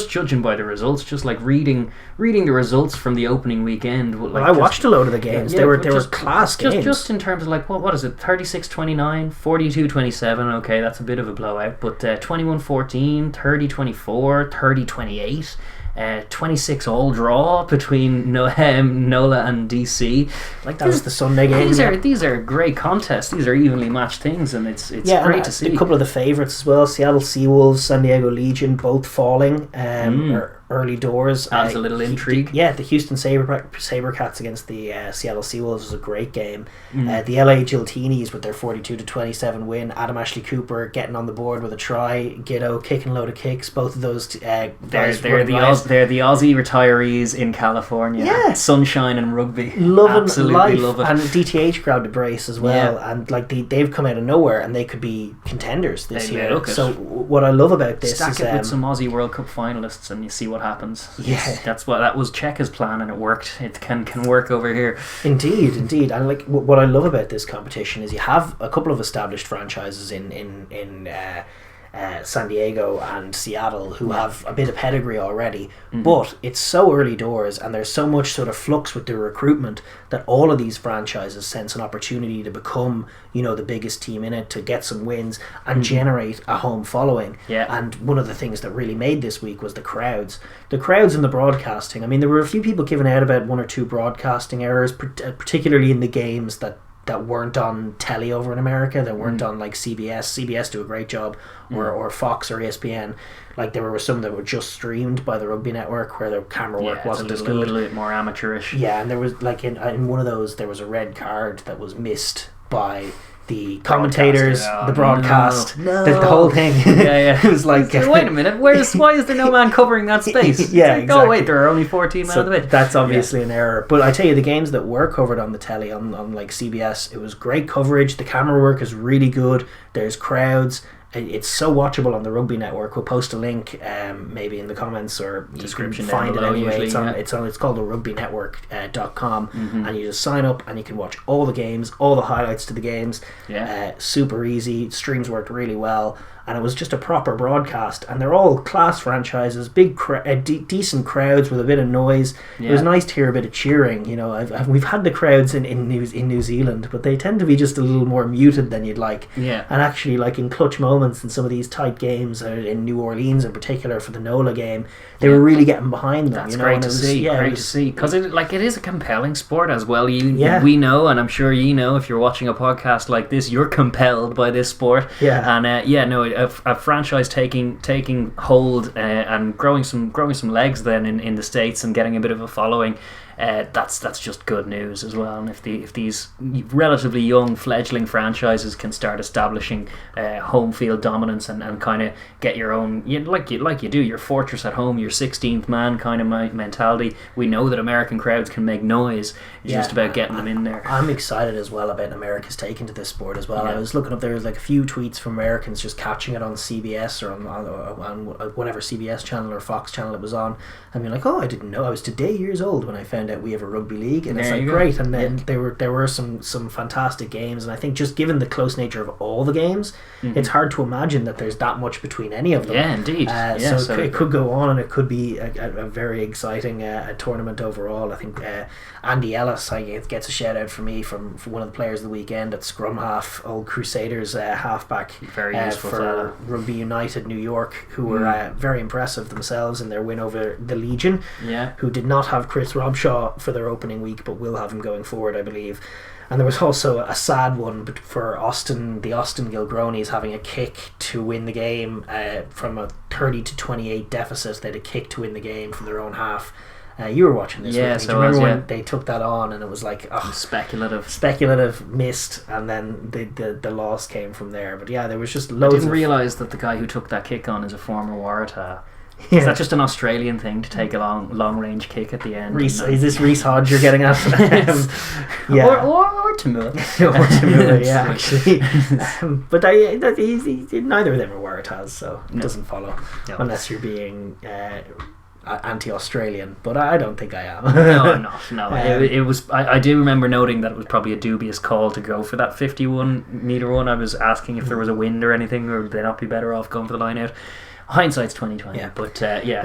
judging by the results, just like reading the results from the opening weekend. I watched a load of the games. They were class games. Just in terms of what is it? 36-29, 42-27. Okay, that's a bit of a blowout. But 21-14, 30-24, 30-28. 26 all draw between Nola and DC. Like that was the Sunday game. These are great contests. These are evenly matched things, and it's great to see. A couple of the favourites as well: Seattle Seawolves, San Diego Legion, both falling early doors. Adds a little intrigue. The Houston Sabercats against the Seattle Seawolves was a great game. The LA Giltinis with their 42-27 win. Adam Ashley Cooper getting on the board with a try. Giddo kicking a load of kicks. Both of those they're the Aussie retirees in California. Yeah, sunshine and rugby. Absolutely life. Love it. And DTH grabbed a brace as well. Yeah. And like they've come out of nowhere and they could be contenders this year. So what I love about this is it with some Aussie World Cup finalists and you see what happens. Yeah, that was Czech's plan and it worked. It can work over here. Indeed. And like what I love about this competition is you have a couple of established franchises in San Diego and Seattle who have a bit of pedigree already, but it's so early doors and there's so much sort of flux with the recruitment that all of these franchises sense an opportunity to become, the biggest team in it, to get some wins and generate a home following. And one of the things that really made this week was the crowds and the broadcasting. I mean, there were a few people giving out about one or two broadcasting errors, particularly in the games that weren't on telly over in America, that weren't on like CBS. CBS do a great job, or Fox or ESPN. Like there were some that were just streamed by the Rugby Network where the camera work wasn't as good. A little bit more amateurish. Yeah, and there was like in one of those there was a red card that was missed by the commentators, the broadcast, the whole thing. It was like, wait a minute, why is there no man covering that space? Exactly. Oh wait, there are only 14 men on the pitch. That's obviously an error. But I tell you, the games that were covered on the telly on like CBS, it was great coverage. The camera work is really good. There's crowds. It's so watchable on the Rugby Network. We'll post a link maybe in the comments or description. You can find it anyway. Usually, it's called the rugbynetwork.com and you just sign up and you can watch all the games, all the highlights to the games. Super easy. Streams worked really well. And it was just a proper broadcast, and they're all class franchises, big decent crowds with a bit of noise. It was nice to hear a bit of cheering. We've had the crowds in New Zealand, but they tend to be just a little more muted than you'd like. And actually, like in clutch moments in some of these tight games, in New Orleans in particular for the NOLA game, they were really getting behind them. That's great to see. Great to see, because it is a compelling sport as well. We know, and I'm sure if you're watching a podcast like this, you're compelled by this sport. And a franchise taking hold and growing some legs then in the States and getting a bit of a following. That's just good news as well. And if these relatively young fledgling franchises can start establishing home field dominance and kind of get your own, like you do, your fortress at home, your 16th man kind of mentality. We know that American crowds can make noise. It's just about getting them in there. I'm excited as well about America's taking to this sport as well. I was looking up, there was like a few tweets from Americans just catching it on CBS or on whatever CBS channel or Fox channel it was on, and being like, oh, I didn't know. I was today years old when I found out we have a rugby league, and it's like great. And then there were some fantastic games, and I think just given the close nature of all the games, it's hard to imagine that there's that much between any of them. Indeed. So it could go on, and it could be a very exciting tournament overall. I think Andy Ellis gets a shout out from me from one of the players of the weekend at scrum half, old Crusaders halfback, very useful for Rugby United New York, who were very impressive themselves in their win over the Legion, who did not have Chris Robshaw for their opening week, but will have him going forward, I believe. And there was also a sad one for Austin. The Austin Gilgronis having a kick to win the game from a 30-28 deficit. They had a kick to win the game from their own half. You were watching this. Yeah, so do you remember when they took that on and it was like speculative missed, and then the loss came from there. But there was just loads. I didn't realise that the guy who took that kick on is a former Waratah. Is that just an Australian thing to take a long range kick at the end? Is this Reece Hodge you're getting at? Or Tamura. Or Tamura, actually. But neither of them are Waratahs, so it doesn't follow unless you're being anti-Australian, but I don't think I am. No, I'm not. No, it was. I do remember noting that it was probably a dubious call to go for that 51 metre one. I was asking if there was a wind or anything, or would they not be better off going for the line out. Hindsight's 2020, but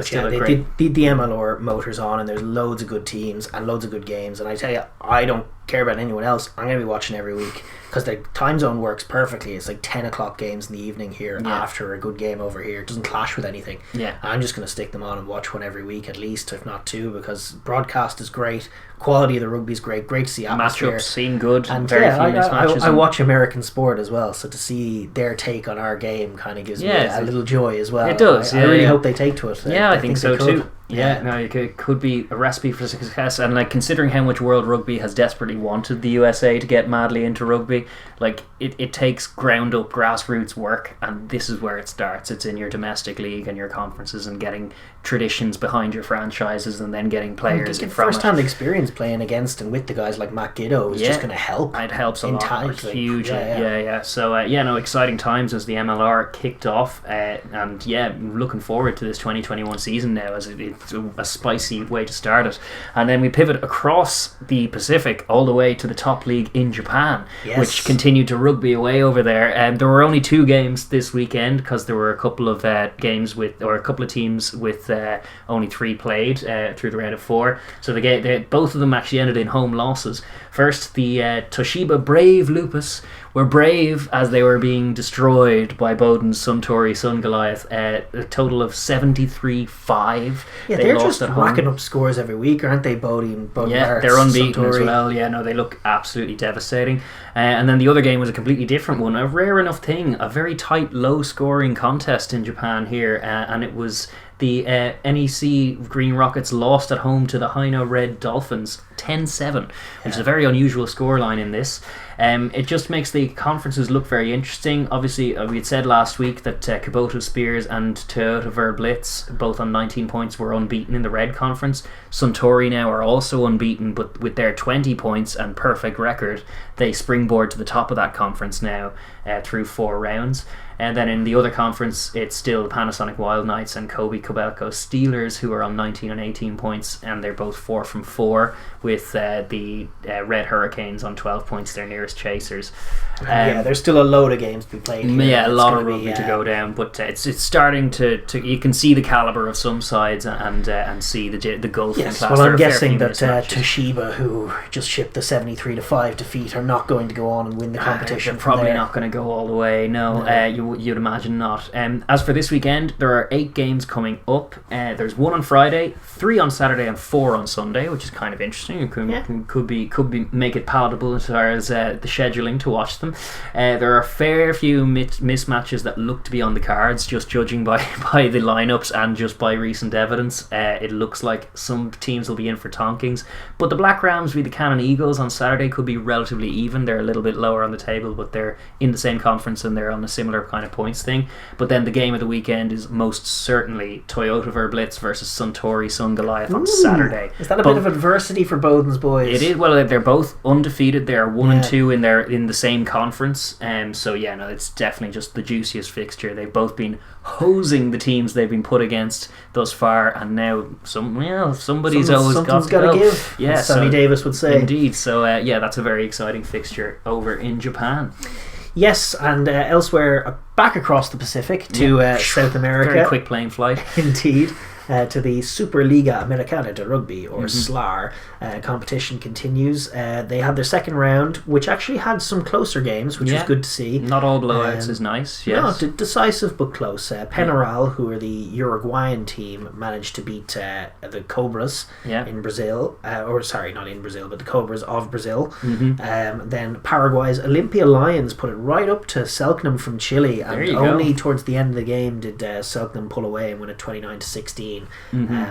still they did the MLR motors on, and there's loads of good teams and loads of good games. And I tell you, I don't care about anyone else, I'm going to be watching every week because the time zone works perfectly. It's like 10 o'clock games in the evening here after a good game over here. It doesn't clash with anything. I'm just going to stick them on and watch one every week at least, if not two, because broadcast is great, quality of the rugby is great to see atmosphere. Matchups seem good, and very few mismatches. I watch American sport as well, so to see their take on our game kind of gives me a little joy as well. It does. I really hope they take to it. I think so too. It could be a recipe for success, and like considering how much World Rugby has desperately wanted the USA to get madly into rugby, like it takes ground up grassroots work, and this is where it starts. It's in your domestic league and your conferences and getting traditions behind your franchises and then getting players from first-hand experience playing against and with the guys like Matt Giddo is just going to help. It helps a lot, hugely. So exciting times as the MLR kicked off, and looking forward to this 2021 season now, as it's a spicy way to start it. And then we pivot across the Pacific all the way to the top league in Japan, which continued to rugby away over there. There were only 2 games this weekend because there were a couple of teams with only 3 played through the round of 4. So both of them actually ended in home losses. First, the Toshiba Brave Lupus were brave as they were being destroyed by Bowden's Suntory Sun Goliath. A total of 73-5. They're just racking up scores every week, aren't they, Bowden? They're unbeaten Suntory as well. They look absolutely devastating. And then the other game was a completely different one, a rare enough thing, a very tight, low-scoring contest in Japan here, and it was the NEC Green Rockets lost at home to the Haino Red Dolphins 10-7, which is a very unusual scoreline in this. It just makes the conferences look very interesting. Obviously, we had said last week that Kubota Spears and Toyota Verblitz, both on 19 points, were unbeaten in the Red Conference. Suntory now are also unbeaten, but with their 20 points and perfect record, they springboard to the top of that conference now through 4 rounds. And then in the other conference, it's still the Panasonic Wild Knights and Kobe Kobelco Steelers, who are on 19 and 18 points, and they're both 4 from 4, with the Red Hurricanes on 12 points, their nearest chasers. There's still a load of games to be played here. A lot of rugby to go down, but it's starting to you can see the calibre of some sides and see the gulf in class. Well, I'm guessing that Toshiba, who just shipped the 73-5 defeat, are not going to go on and win the competition. They're probably not going to go all the way. No. You'd imagine not. As for this weekend, there are 8 games coming up. There's 1 on Friday, 3 on Saturday, and 4 on Sunday, which is kind of interesting. It could be make it palatable as far as the scheduling to watch them. There are a fair few mismatches that look to be on the cards, just judging by the lineups and just by recent evidence. It looks like some teams will be in for tonkings, but the Black Rams v the Cannon Eagles on Saturday could be relatively even. They're a little bit lower on the table, but they're in the same conference and they're on a similar kind of points thing. But then the game of the weekend is most certainly Toyota Verblitz versus Suntory Sun Goliath on Saturday. Is that a bit of adversity for Bowden's boys? It is. Well, they're both undefeated. They are 1 and 2 in the same conference. It's definitely just the juiciest fixture. They've both been hosing the teams they've been put against thus far, and now somebody's always got to give. Yeah, Sammy Davis would say. Indeed. So that's a very exciting fixture over in Japan. Yes, and elsewhere, back across the Pacific to South America. Very quick plane flight. Indeed. To the Superliga Americana de Rugby, or SLAR, competition continues. They had their second round, which actually had some closer games, which was good to see. Not all blowouts is nice, yes. No, decisive but close. Penarol, who are the Uruguayan team, managed to beat the Cobras in Brazil. Not in Brazil, but the Cobras of Brazil. Then Paraguay's Olympia Lions put it right up to Selknam from Chile, and only towards the end of the game did Selknam pull away and win it 29-16.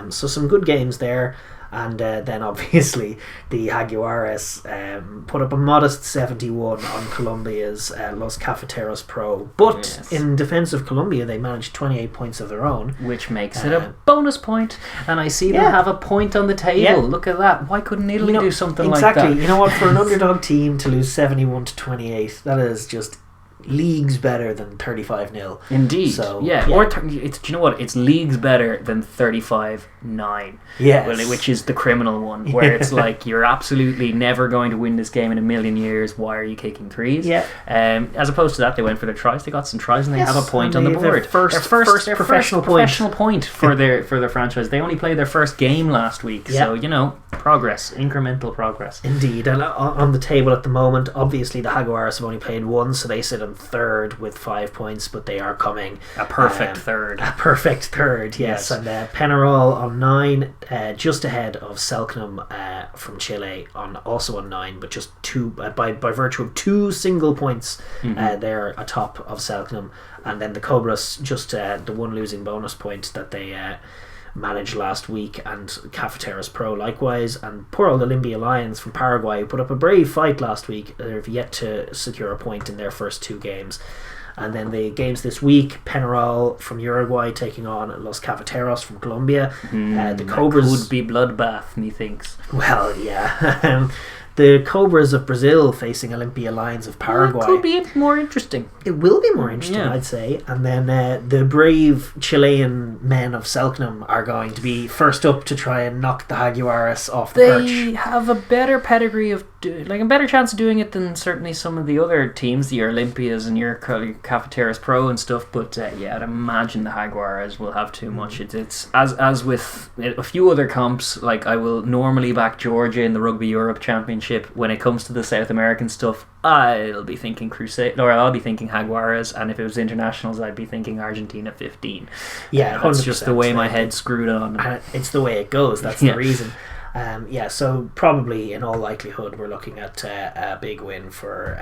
So some good games there. And then obviously the Jaguares put up a modest 71 on Colombia's Los Cafeteros Pro. But in defence of Colombia, they managed 28 points of their own, which makes it a bonus point. And I see them have a point on the table. Look at that. Why couldn't Italy do something like that? Exactly. You know what? For an underdog team to lose 71-28, that is just leagues better than 35-0. Indeed. So, yeah. Or do you know what? It's leagues better than 35-9. Yes. Which is the criminal one, where it's like you're absolutely never going to win this game in a million years. Why are you kicking threes? Yeah. As opposed to that, they went for their tries. They got some tries, and they have a point on the board. Their first professional point for their franchise. They only played their first game last week, so progress, incremental progress. Indeed, and on the table at the moment, obviously the Jaguars have only played one, so they sit on third with 5 points, but they are coming a perfect third. A perfect third, yes. And Penarol on 9, just ahead of Selknam from Chile also on 9, but just two by virtue of 2 single points. They're atop of Selknam, and then the Cobras just the one losing bonus point that they managed last week, and Cafeteras Pro likewise, and poor old Olympia Lions from Paraguay, who put up a brave fight last week. They've yet to secure a point in their first 2 games. And then the games this week: Penarol from Uruguay taking on Los Cafeteros from Colombia. The Cobras would be bloodbath, methinks. Well, yeah. The Cobras of Brazil facing Olympia Lions of Paraguay. It could be more interesting. It will be more interesting, I'd say. And then the brave Chilean men of Selknam are going to be first up to try and knock the Jaguares off the perch. They have a better pedigree of a better chance of doing it than certainly some of the other teams, your Olympias and your Cafeteras Pro and stuff. But I'd imagine the Jaguares will have too much. It's as with a few other comps. Like I will normally back Georgia in the Rugby Europe Championship. When it comes to the South American stuff, I'll be thinking Crusaders, or I'll be thinking Jaguares, and if it was internationals, I'd be thinking Argentina 15. Yeah, that's just the way my head's screwed on. And it's the way it goes. That's the reason. So probably in all likelihood we're looking at a big win for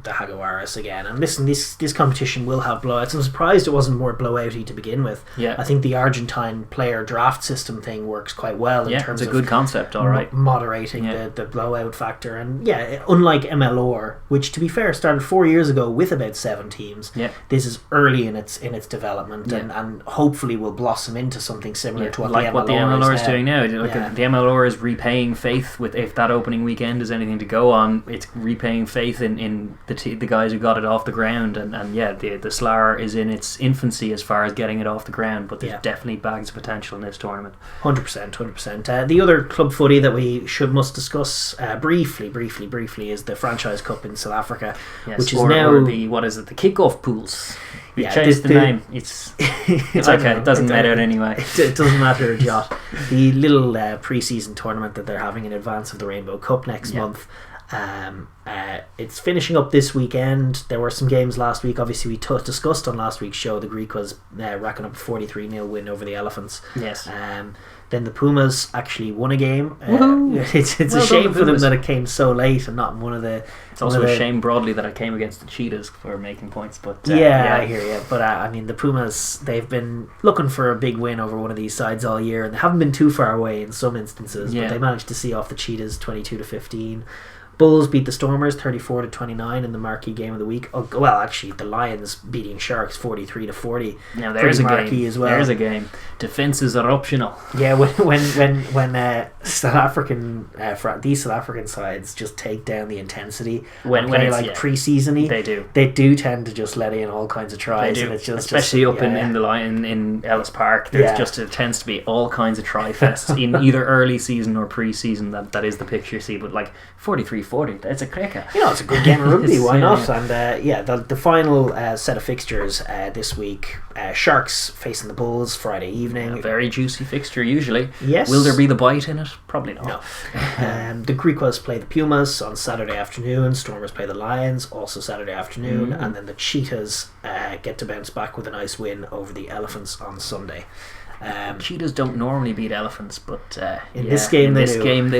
the Jaguares again. And listen, this competition will have blowouts. I'm surprised it wasn't more blowouty to begin with. I think the Argentine player draft system thing works quite well in terms of it's a good concept, alright. Moderating the blowout factor. And unlike MLR, which to be fair started 4 years ago with about 7 teams, this is early in its development and hopefully will blossom into something similar to what the MLR is doing now. The MLR is repaying faith with, if that opening weekend is anything to go on, it's repaying faith in the guys who got it off the ground, and the Slough is in its infancy as far as getting it off the ground, but there's definitely bags of potential in this tournament. 100%. The other club footy that we must discuss briefly is the Franchise Cup in South Africa, which is now the kickoff pools. We changed the name. It's okay. It doesn't matter anyway. It doesn't matter a jot. The little pre-season tournament that they're having in advance of the Rainbow Cup next month. It's finishing up this weekend. There were some games last week. Obviously, we discussed on last week's show the Greek was racking up a 43-0 win over the Elephants. Yes. Then the Pumas actually won a game. It's a shame for them that it came so late and not in one of the... It's also a shame broadly that it came against the Cheetahs for making points. But I hear you. But the Pumas, they've been looking for a big win over one of these sides all year, and they haven't been too far away in some instances. But they managed to see off the Cheetahs 22-15. Bulls beat the Stormers 34-29 in the marquee game of the week. Oh, well, actually, the Lions beating Sharks 43-40. Now there's a game. As well. There's a game. Defenses are optional. Yeah, when South African these South African sides just take down the intensity when it's like pre-seasony, they do tend to just let in all kinds of tries. They do. And it's especially up in the line in Ellis Park. There's it tends to be all kinds of try fests in either early season or pre-season. That is the picture you see. But like 43-40, that's a cracker. It's a good game of rugby. Why not? And the final set of fixtures this week: Sharks facing the Bulls Friday evening. A very juicy fixture usually. Yes. Will there be the bite in it? Probably not. No. The Griquas play the Pumas on Saturday afternoon. Stormers play the Lions also Saturday afternoon, and then the Cheetahs get to bounce back with a nice win over the Elephants on Sunday. Cheetahs don't normally beat elephants, but in this game they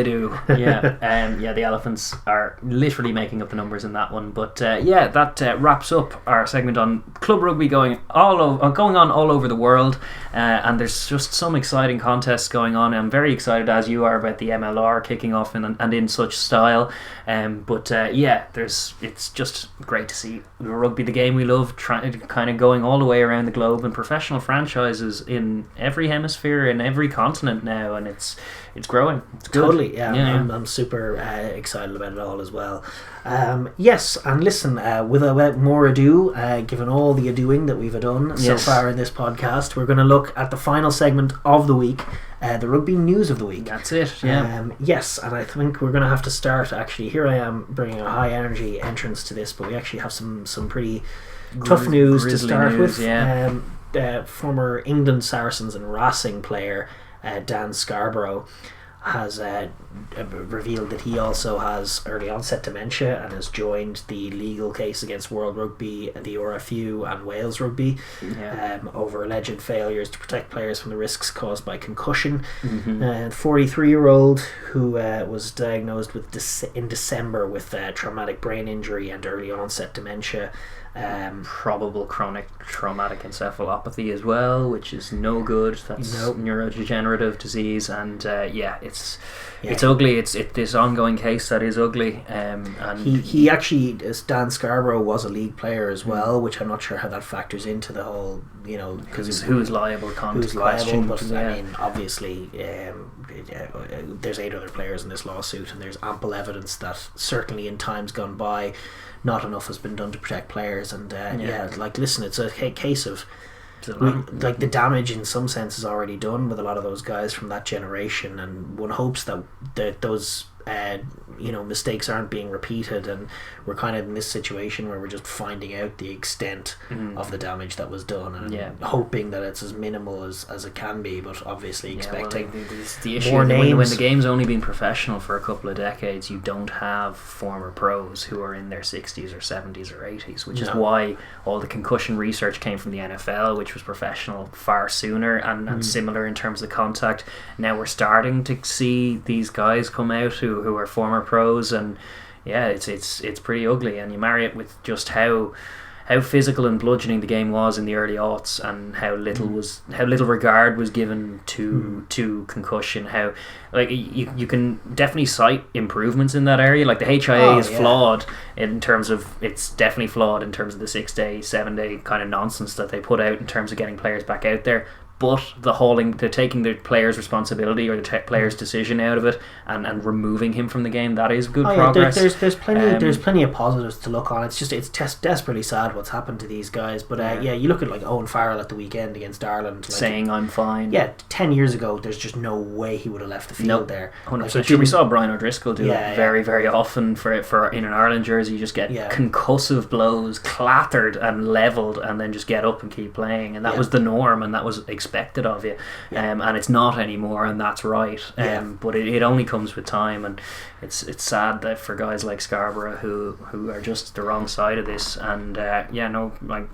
do. The Elephants are literally making up the numbers in that one. But that wraps up our segment on club rugby going on all over the world, and there's just some exciting contests going on. I'm very excited, as you are, about the MLR kicking off and in such style. It's just great to see rugby, the game we love, kind of going all the way around the globe, and professional franchises in every hemisphere in every continent now, and it's growing. It's good. Totally, yeah. I'm super excited about it all as well. Yes, and listen, without more ado, given all the adoing that we've done so far in this podcast, we're going to look at the final segment of the week, the rugby news of the week. That's it, yeah. Yes, and I think we're going to have to start, actually, here I am bringing a high energy entrance to this, but we actually have some pretty tough news to start with. Former England Saracens and Racing player Dan Scarborough has revealed that he also has early onset dementia and has joined the legal case against World Rugby, the RFU and Wales Rugby over alleged failures to protect players from the risks caused by concussion. 43-year-old who was diagnosed in December with traumatic brain injury and early onset dementia. Probable chronic traumatic encephalopathy as well, which is no good. That's neurodegenerative disease, and it's ugly. It's this ongoing case that is ugly. And he actually, Dan Scarborough, was a league player as well, which I'm not sure how that factors into the whole, because who's liable question. But I mean, obviously, there's 8 other players in this lawsuit, and there's ample evidence that certainly in times gone by, not enough has been done to protect players, and listen, it's a case of the damage in some sense is already done with a lot of those guys from that generation, and one hopes that those mistakes aren't being repeated, and we're kind of in this situation where we're just finding out the extent of the damage that was done, and hoping that it's as minimal as it can be, but obviously expecting the issue more names. When the game's only been professional for a couple of decades, you don't have former pros who are in their 60s or 70s or 80s, which is why all the concussion research came from the NFL, which was professional far sooner and similar in terms of contact. Now we're starting to see these guys come out who are former pros, and it's pretty ugly, and you marry it with just how physical and bludgeoning the game was in the early aughts, and how little regard was given to concussion. How you can definitely cite improvements in that area. Like the HIA is flawed in terms of the 6-day, 7-day kind of nonsense that they put out in terms of getting players back out there. But the taking the player's responsibility or the player's decision out of it and removing him from the game, that is good progress. There's plenty of positives to look on. It's just desperately sad what's happened to these guys. But you look at like Owen Farrell at the weekend against Ireland, saying I'm fine. 10 years ago, there's just no way he would have left the field there. 100%. Sure, we saw Brian O'Driscoll do it very, very often for in an Ireland jersey. You just get concussive blows, clattered and levelled, and then just get up and keep playing. And that was the norm, and that was expected of you, and it's not anymore, and that's right. But it only comes with time, and it's sad that for guys like Scarborough who are just the wrong side of this, and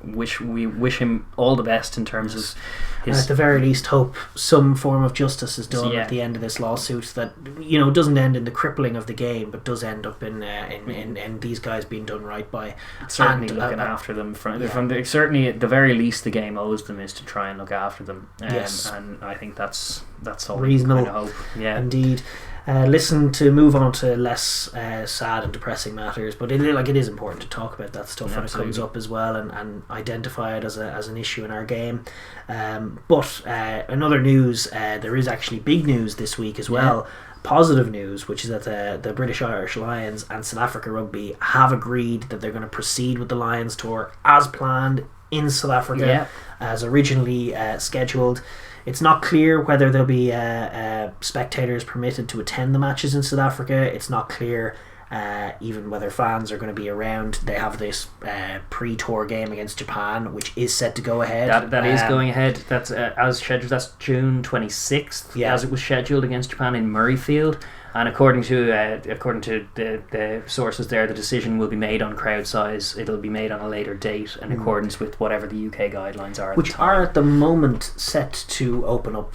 we wish him all the best in terms of his, at the very least hope some form of justice is done at the end of this lawsuit, that doesn't end in the crippling of the game, but does end up in these guys being done right by, certainly looking after them certainly at the very least the game owes them is to try and look after them. And I think that's all reasonable. We kind of hope. Indeed. Listen, to move on to less sad and depressing matters, but it is important to talk about that stuff when it comes up as well, and identify it as an issue in our game. But another news, there is actually big news this week as well. Positive news, which is that the British Irish Lions and South Africa Rugby have agreed that they're going to proceed with the Lions tour as planned in South Africa, as originally scheduled. It's not clear whether there'll be spectators permitted to attend the matches in South Africa. It's not clear even whether fans are going to be around. They have this pre-tour game against Japan, which is set to go ahead. That is going ahead. That's as scheduled. That's June 26th, as it was scheduled against Japan in Murrayfield. And according to the sources there, the decision will be made on crowd size. It'll be made on a later date in accordance with whatever the UK guidelines are. Which are at the moment set to open up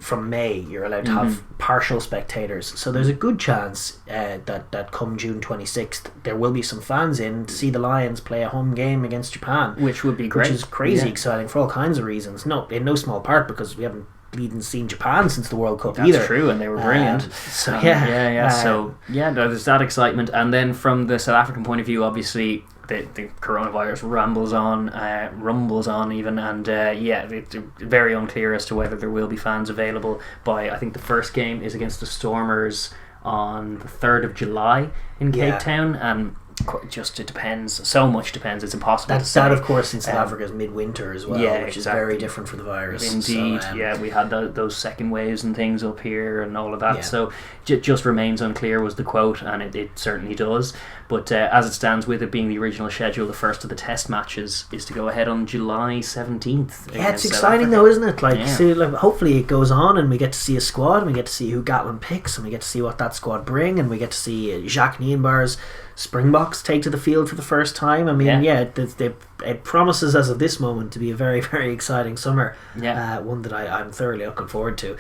from May. You're allowed to have partial spectators. So there's a good chance that come June 26th, there will be some fans in to see the Lions play a home game against Japan. Which would be great. Which is crazy exciting for all kinds of reasons. In no small part because we haven't even seen Japan since the World Cup either. That's true, and they were brilliant. There's that excitement, and then from the South African point of view, obviously the coronavirus rumbles on even, and it's very unclear as to whether there will be fans available by, I think the first game is against the Stormers on the 3rd of July in Cape Town, and it depends. So much depends. It's impossible to say. That, of course, in South Africa is midwinter as well, which is very different for the virus. Indeed, we had those second waves and things up here and all of that. So it just remains unclear was the quote, and it certainly does. But as it stands, with it being the original schedule, the first of the test matches is to go ahead on July 17th. Yeah, it's exciting though, isn't it? See, hopefully it goes on and we get to see a squad, and we get to see who Gatlin picks, and we get to see what that squad bring, and we get to see Jacques Nienbar's Springboks take to the field for the first time. I mean, it promises as of this moment to be a very, very exciting summer. One that I'm thoroughly looking forward to.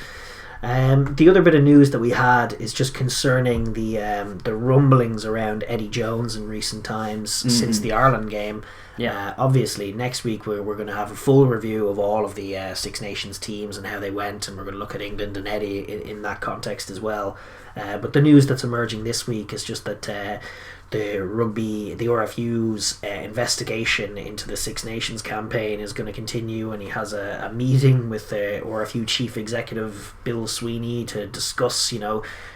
The other bit of news that we had is just concerning the rumblings around Eddie Jones in recent times since the Ireland game. Obviously next week we're going to have a full review of all of the Six Nations teams and how they went, and we're going to look at England and Eddie in that context as well. But the news that's emerging this week is just that the RFU's investigation into the Six Nations campaign is going to continue, and he has a meeting with the RFU Chief Executive Bill Sweeney to discuss,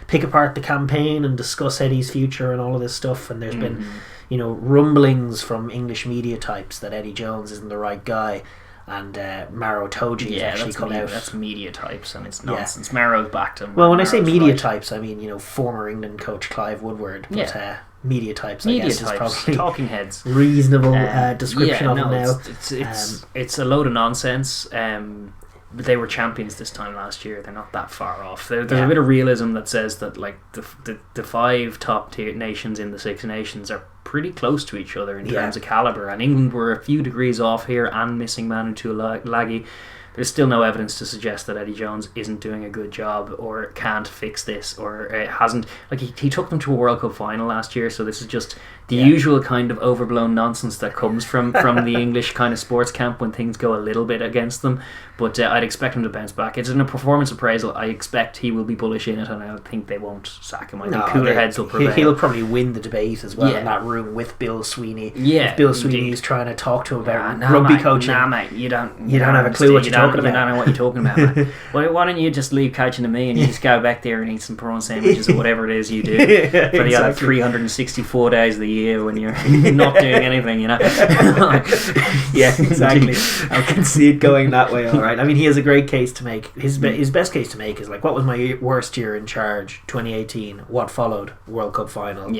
pick apart the campaign and discuss Eddie's future and all of this stuff. And there's been, rumblings from English media types that Eddie Jones isn't the right guy. And Maro Toji actually come out. That's media types, and it's nonsense. Maro's backed him. Well, when I say media types, I mean former England coach Clive Woodward. But media types, I guess, is probably talking heads. Reasonable description of them now. It's a load of nonsense. They were champions this time last year. They're not that far off. There's a bit of realism that says that the 5 top tier nations in the Six Nations are pretty close to each other in terms of calibre, and England were a few degrees off here and missing Manu Tuilagi. There's still no evidence to suggest that Eddie Jones isn't doing a good job or can't fix this or hasn't. He took them to a World Cup final last year, so this is just the usual kind of overblown nonsense that comes from the English kind of sports camp when things go a little bit against them. But I'd expect him to bounce back. It's in a performance appraisal. I expect he will be bullish in it, and I think they won't sack him. I think cooler heads will prevail. He'll probably win the debate as well in that room with Bill Sweeney. If Bill Sweeney is trying to talk to him about rugby coaching. Nah, mate, you don't have a clue what you're talking about. You don't know what you're talking about, man. Why don't you just leave coaching to me and you just go back there and eat some prawn sandwiches or whatever it is you do for the other 364 days of the year when you're not doing anything, exactly. I can see it going that way. All right. I mean, he has a great case to make. His best case to make is what was my worst year in charge? 2018. What followed? World Cup final.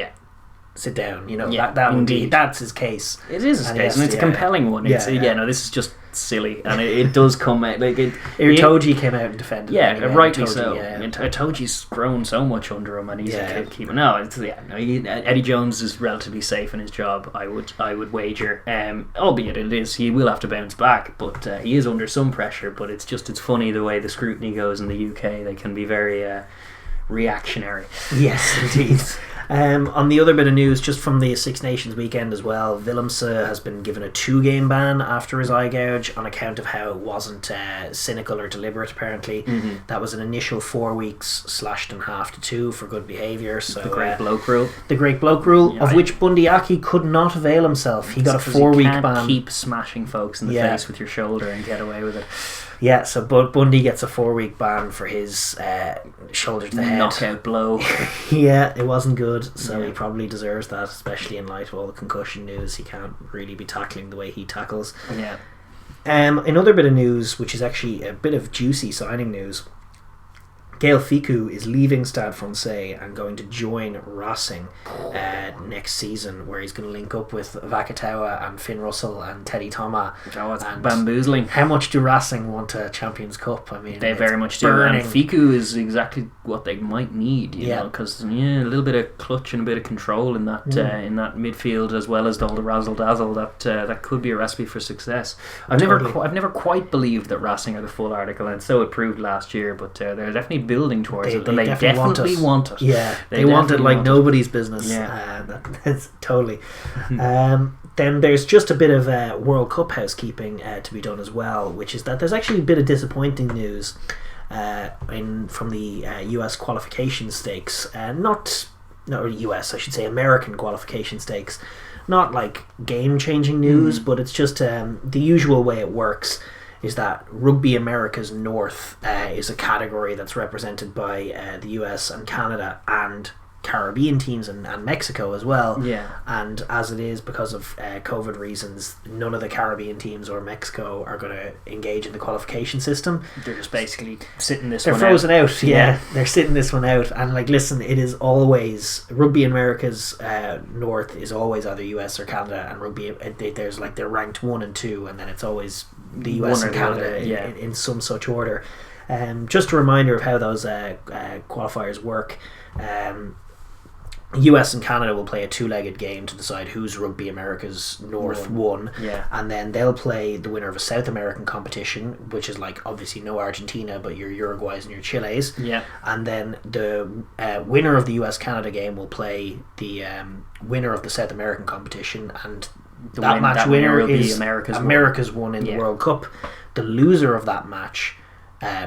Sit down. That would be, that's his case. It is his case, and it's a compelling one. This is just silly, and it does come out Itoji came out and defended. Rightly so. Itoji's grown so much under him, and he's a keeper. Eddie Jones is relatively safe in his job. I would wager, albeit he will have to bounce back, but he is under some pressure. But it's funny the way the scrutiny goes in the UK. They can be very reactionary. Yes, indeed. On the other bit of news, just from the Six Nations weekend as well, Willemse has been given a 2-game ban after his eye gouge on account of how it wasn't cynical or deliberate, apparently. That was an initial 4 weeks slashed in half to 2 for good behaviour. So the Great Bloke Rule. The Great Bloke Rule, of which Bundy Aki could not avail himself. He got a 4-week ban. Keep smashing folks in the face with your shoulder and get away with it. Yeah, so Bundy gets a 4-week ban for his shoulder to the head knockout blow. It wasn't good, so he probably deserves that, especially in light of all the concussion news. He can't really be tackling the way he tackles. Another bit of news, which is actually a bit of juicy signing news. Gail Fiku is leaving Stade Francais and going to join Racing next season, where he's going to link up with Vakatawa and Finn Russell and Teddy Thomas. It's bamboozling. How much do Racing want a Champions Cup? I mean, they very much do. And Fiku is exactly what they might need, because a little bit of clutch and a bit of control in that midfield, as well as all the razzle dazzle. That could be a recipe for success. I've never quite believed that Racing are the full article, and so it proved last year. But they're definitely building towards it, and they definitely want it. They want it like nobody's business. That's totally. Then there's just a bit of World Cup housekeeping to be done as well, which is that there's actually a bit of disappointing news from the US qualification stakes. Not no, US, I should say, American qualification stakes. Not like game-changing news, but it's just the usual way it works is that Rugby Americas North is a category that's represented by the US and Canada and Caribbean teams and Mexico as well. Yeah. And as it is, because of COVID reasons, none of the Caribbean teams or Mexico are going to engage in the qualification system. They're just basically sitting this They're one frozen out. out. Yeah, they're sitting this one out. And like, listen, it is always Rugby America's North is always either US or Canada, and Rugby there's like they're ranked 1 and 2, and then it's always the US and Canada in some such order. Just a reminder of how those qualifiers work. US and Canada will play a 2-legged game to decide who's Rugby America's North won, and then they'll play the winner of a South American competition, which is like obviously no Argentina, but your Uruguays and your Chiles, and then the winner of the US-Canada game will play the winner of the South American competition, and that winner will is America's won in the World Cup. The loser of that match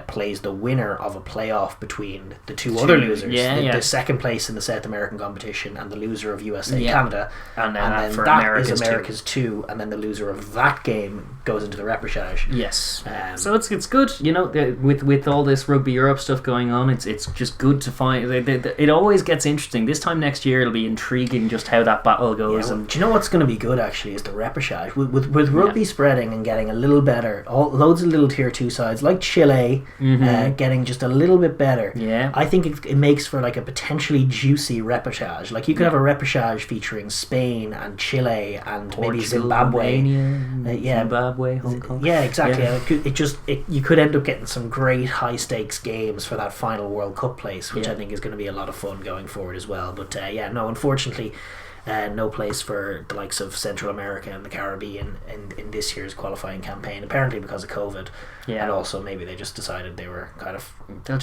plays the winner of a playoff between the two other losers, the second place in the South American competition and the loser of USA Canada, and then for that is America's two, and then the loser of that game goes into the repechage. So it's good, you know, with all this Rugby Europe stuff going on. It's just good to find. It always gets interesting. This time next year it'll be intriguing just how that battle goes. Do you know what's going to be good actually is the repechage with rugby spreading and getting a little better. Loads of little tier 2 sides like Chile. Getting just a little bit better. I think it makes for like a potentially juicy repechage. Like you could have a repechage featuring Spain and Chile and Portugal, maybe Zimbabwe, Zimbabwe, Hong Kong. Exactly. You could end up getting some great high stakes games for that final World Cup place, which I think is going to be a lot of fun going forward as well. But unfortunately, no place for the likes of Central America and the Caribbean in this year's qualifying campaign, apparently because of COVID. And also maybe they just decided they were kind of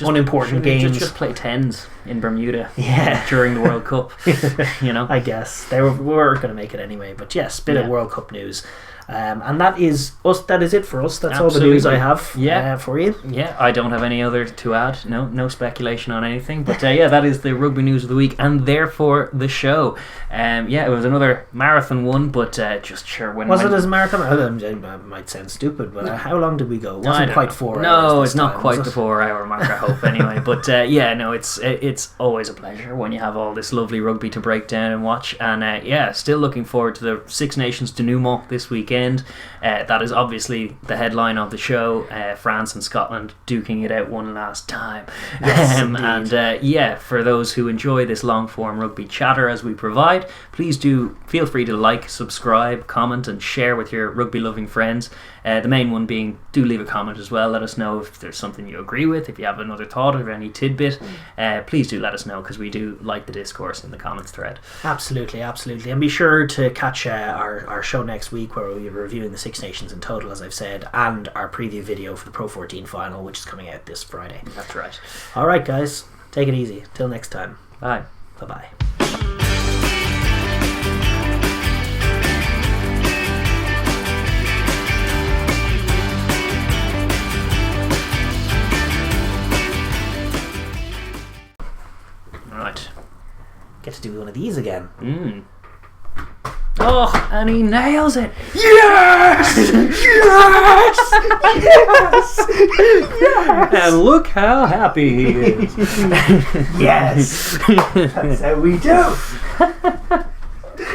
unimportant games. Just play 10s in Bermuda during the World Cup. You know, I guess they were going to make it anyway. But yes, bit of World Cup news. And that is us. That is it for us. That's all the news I have for you. I don't have any other to add. No speculation on anything. But that is the rugby news of the week, and therefore the show. It was another marathon one, but just sure when was it as a marathon? It might sound stupid, but how long did we go? It wasn't quite 4 hours. No, it's not quite the 4 hour mark, I hope. Anyway, but it's always a pleasure when you have all this lovely rugby to break down and watch. And still looking forward to the Six Nations denouement this weekend. That is obviously the headline of the show. France and Scotland duking it out one last time. For those who enjoy this long form rugby chatter as we provide, please do feel free to like, subscribe, comment and share with your rugby loving friends. The main one being, do leave a comment as well. Let us know if there's something you agree with, if you have another thought or any tidbit. Please do let us know, because we do like the discourse in the comments thread. Absolutely. And be sure to catch our show next week, where we'll be reviewing the Six Nations in total, as I've said, and our preview video for the Pro 14 final, which is coming out this Friday. That's right. Alright guys, take it easy. Till next time. Bye. Bye-bye. Get to do one of these again. Oh, and he nails it. Yes! And look how happy he is. Yes! That's how we do.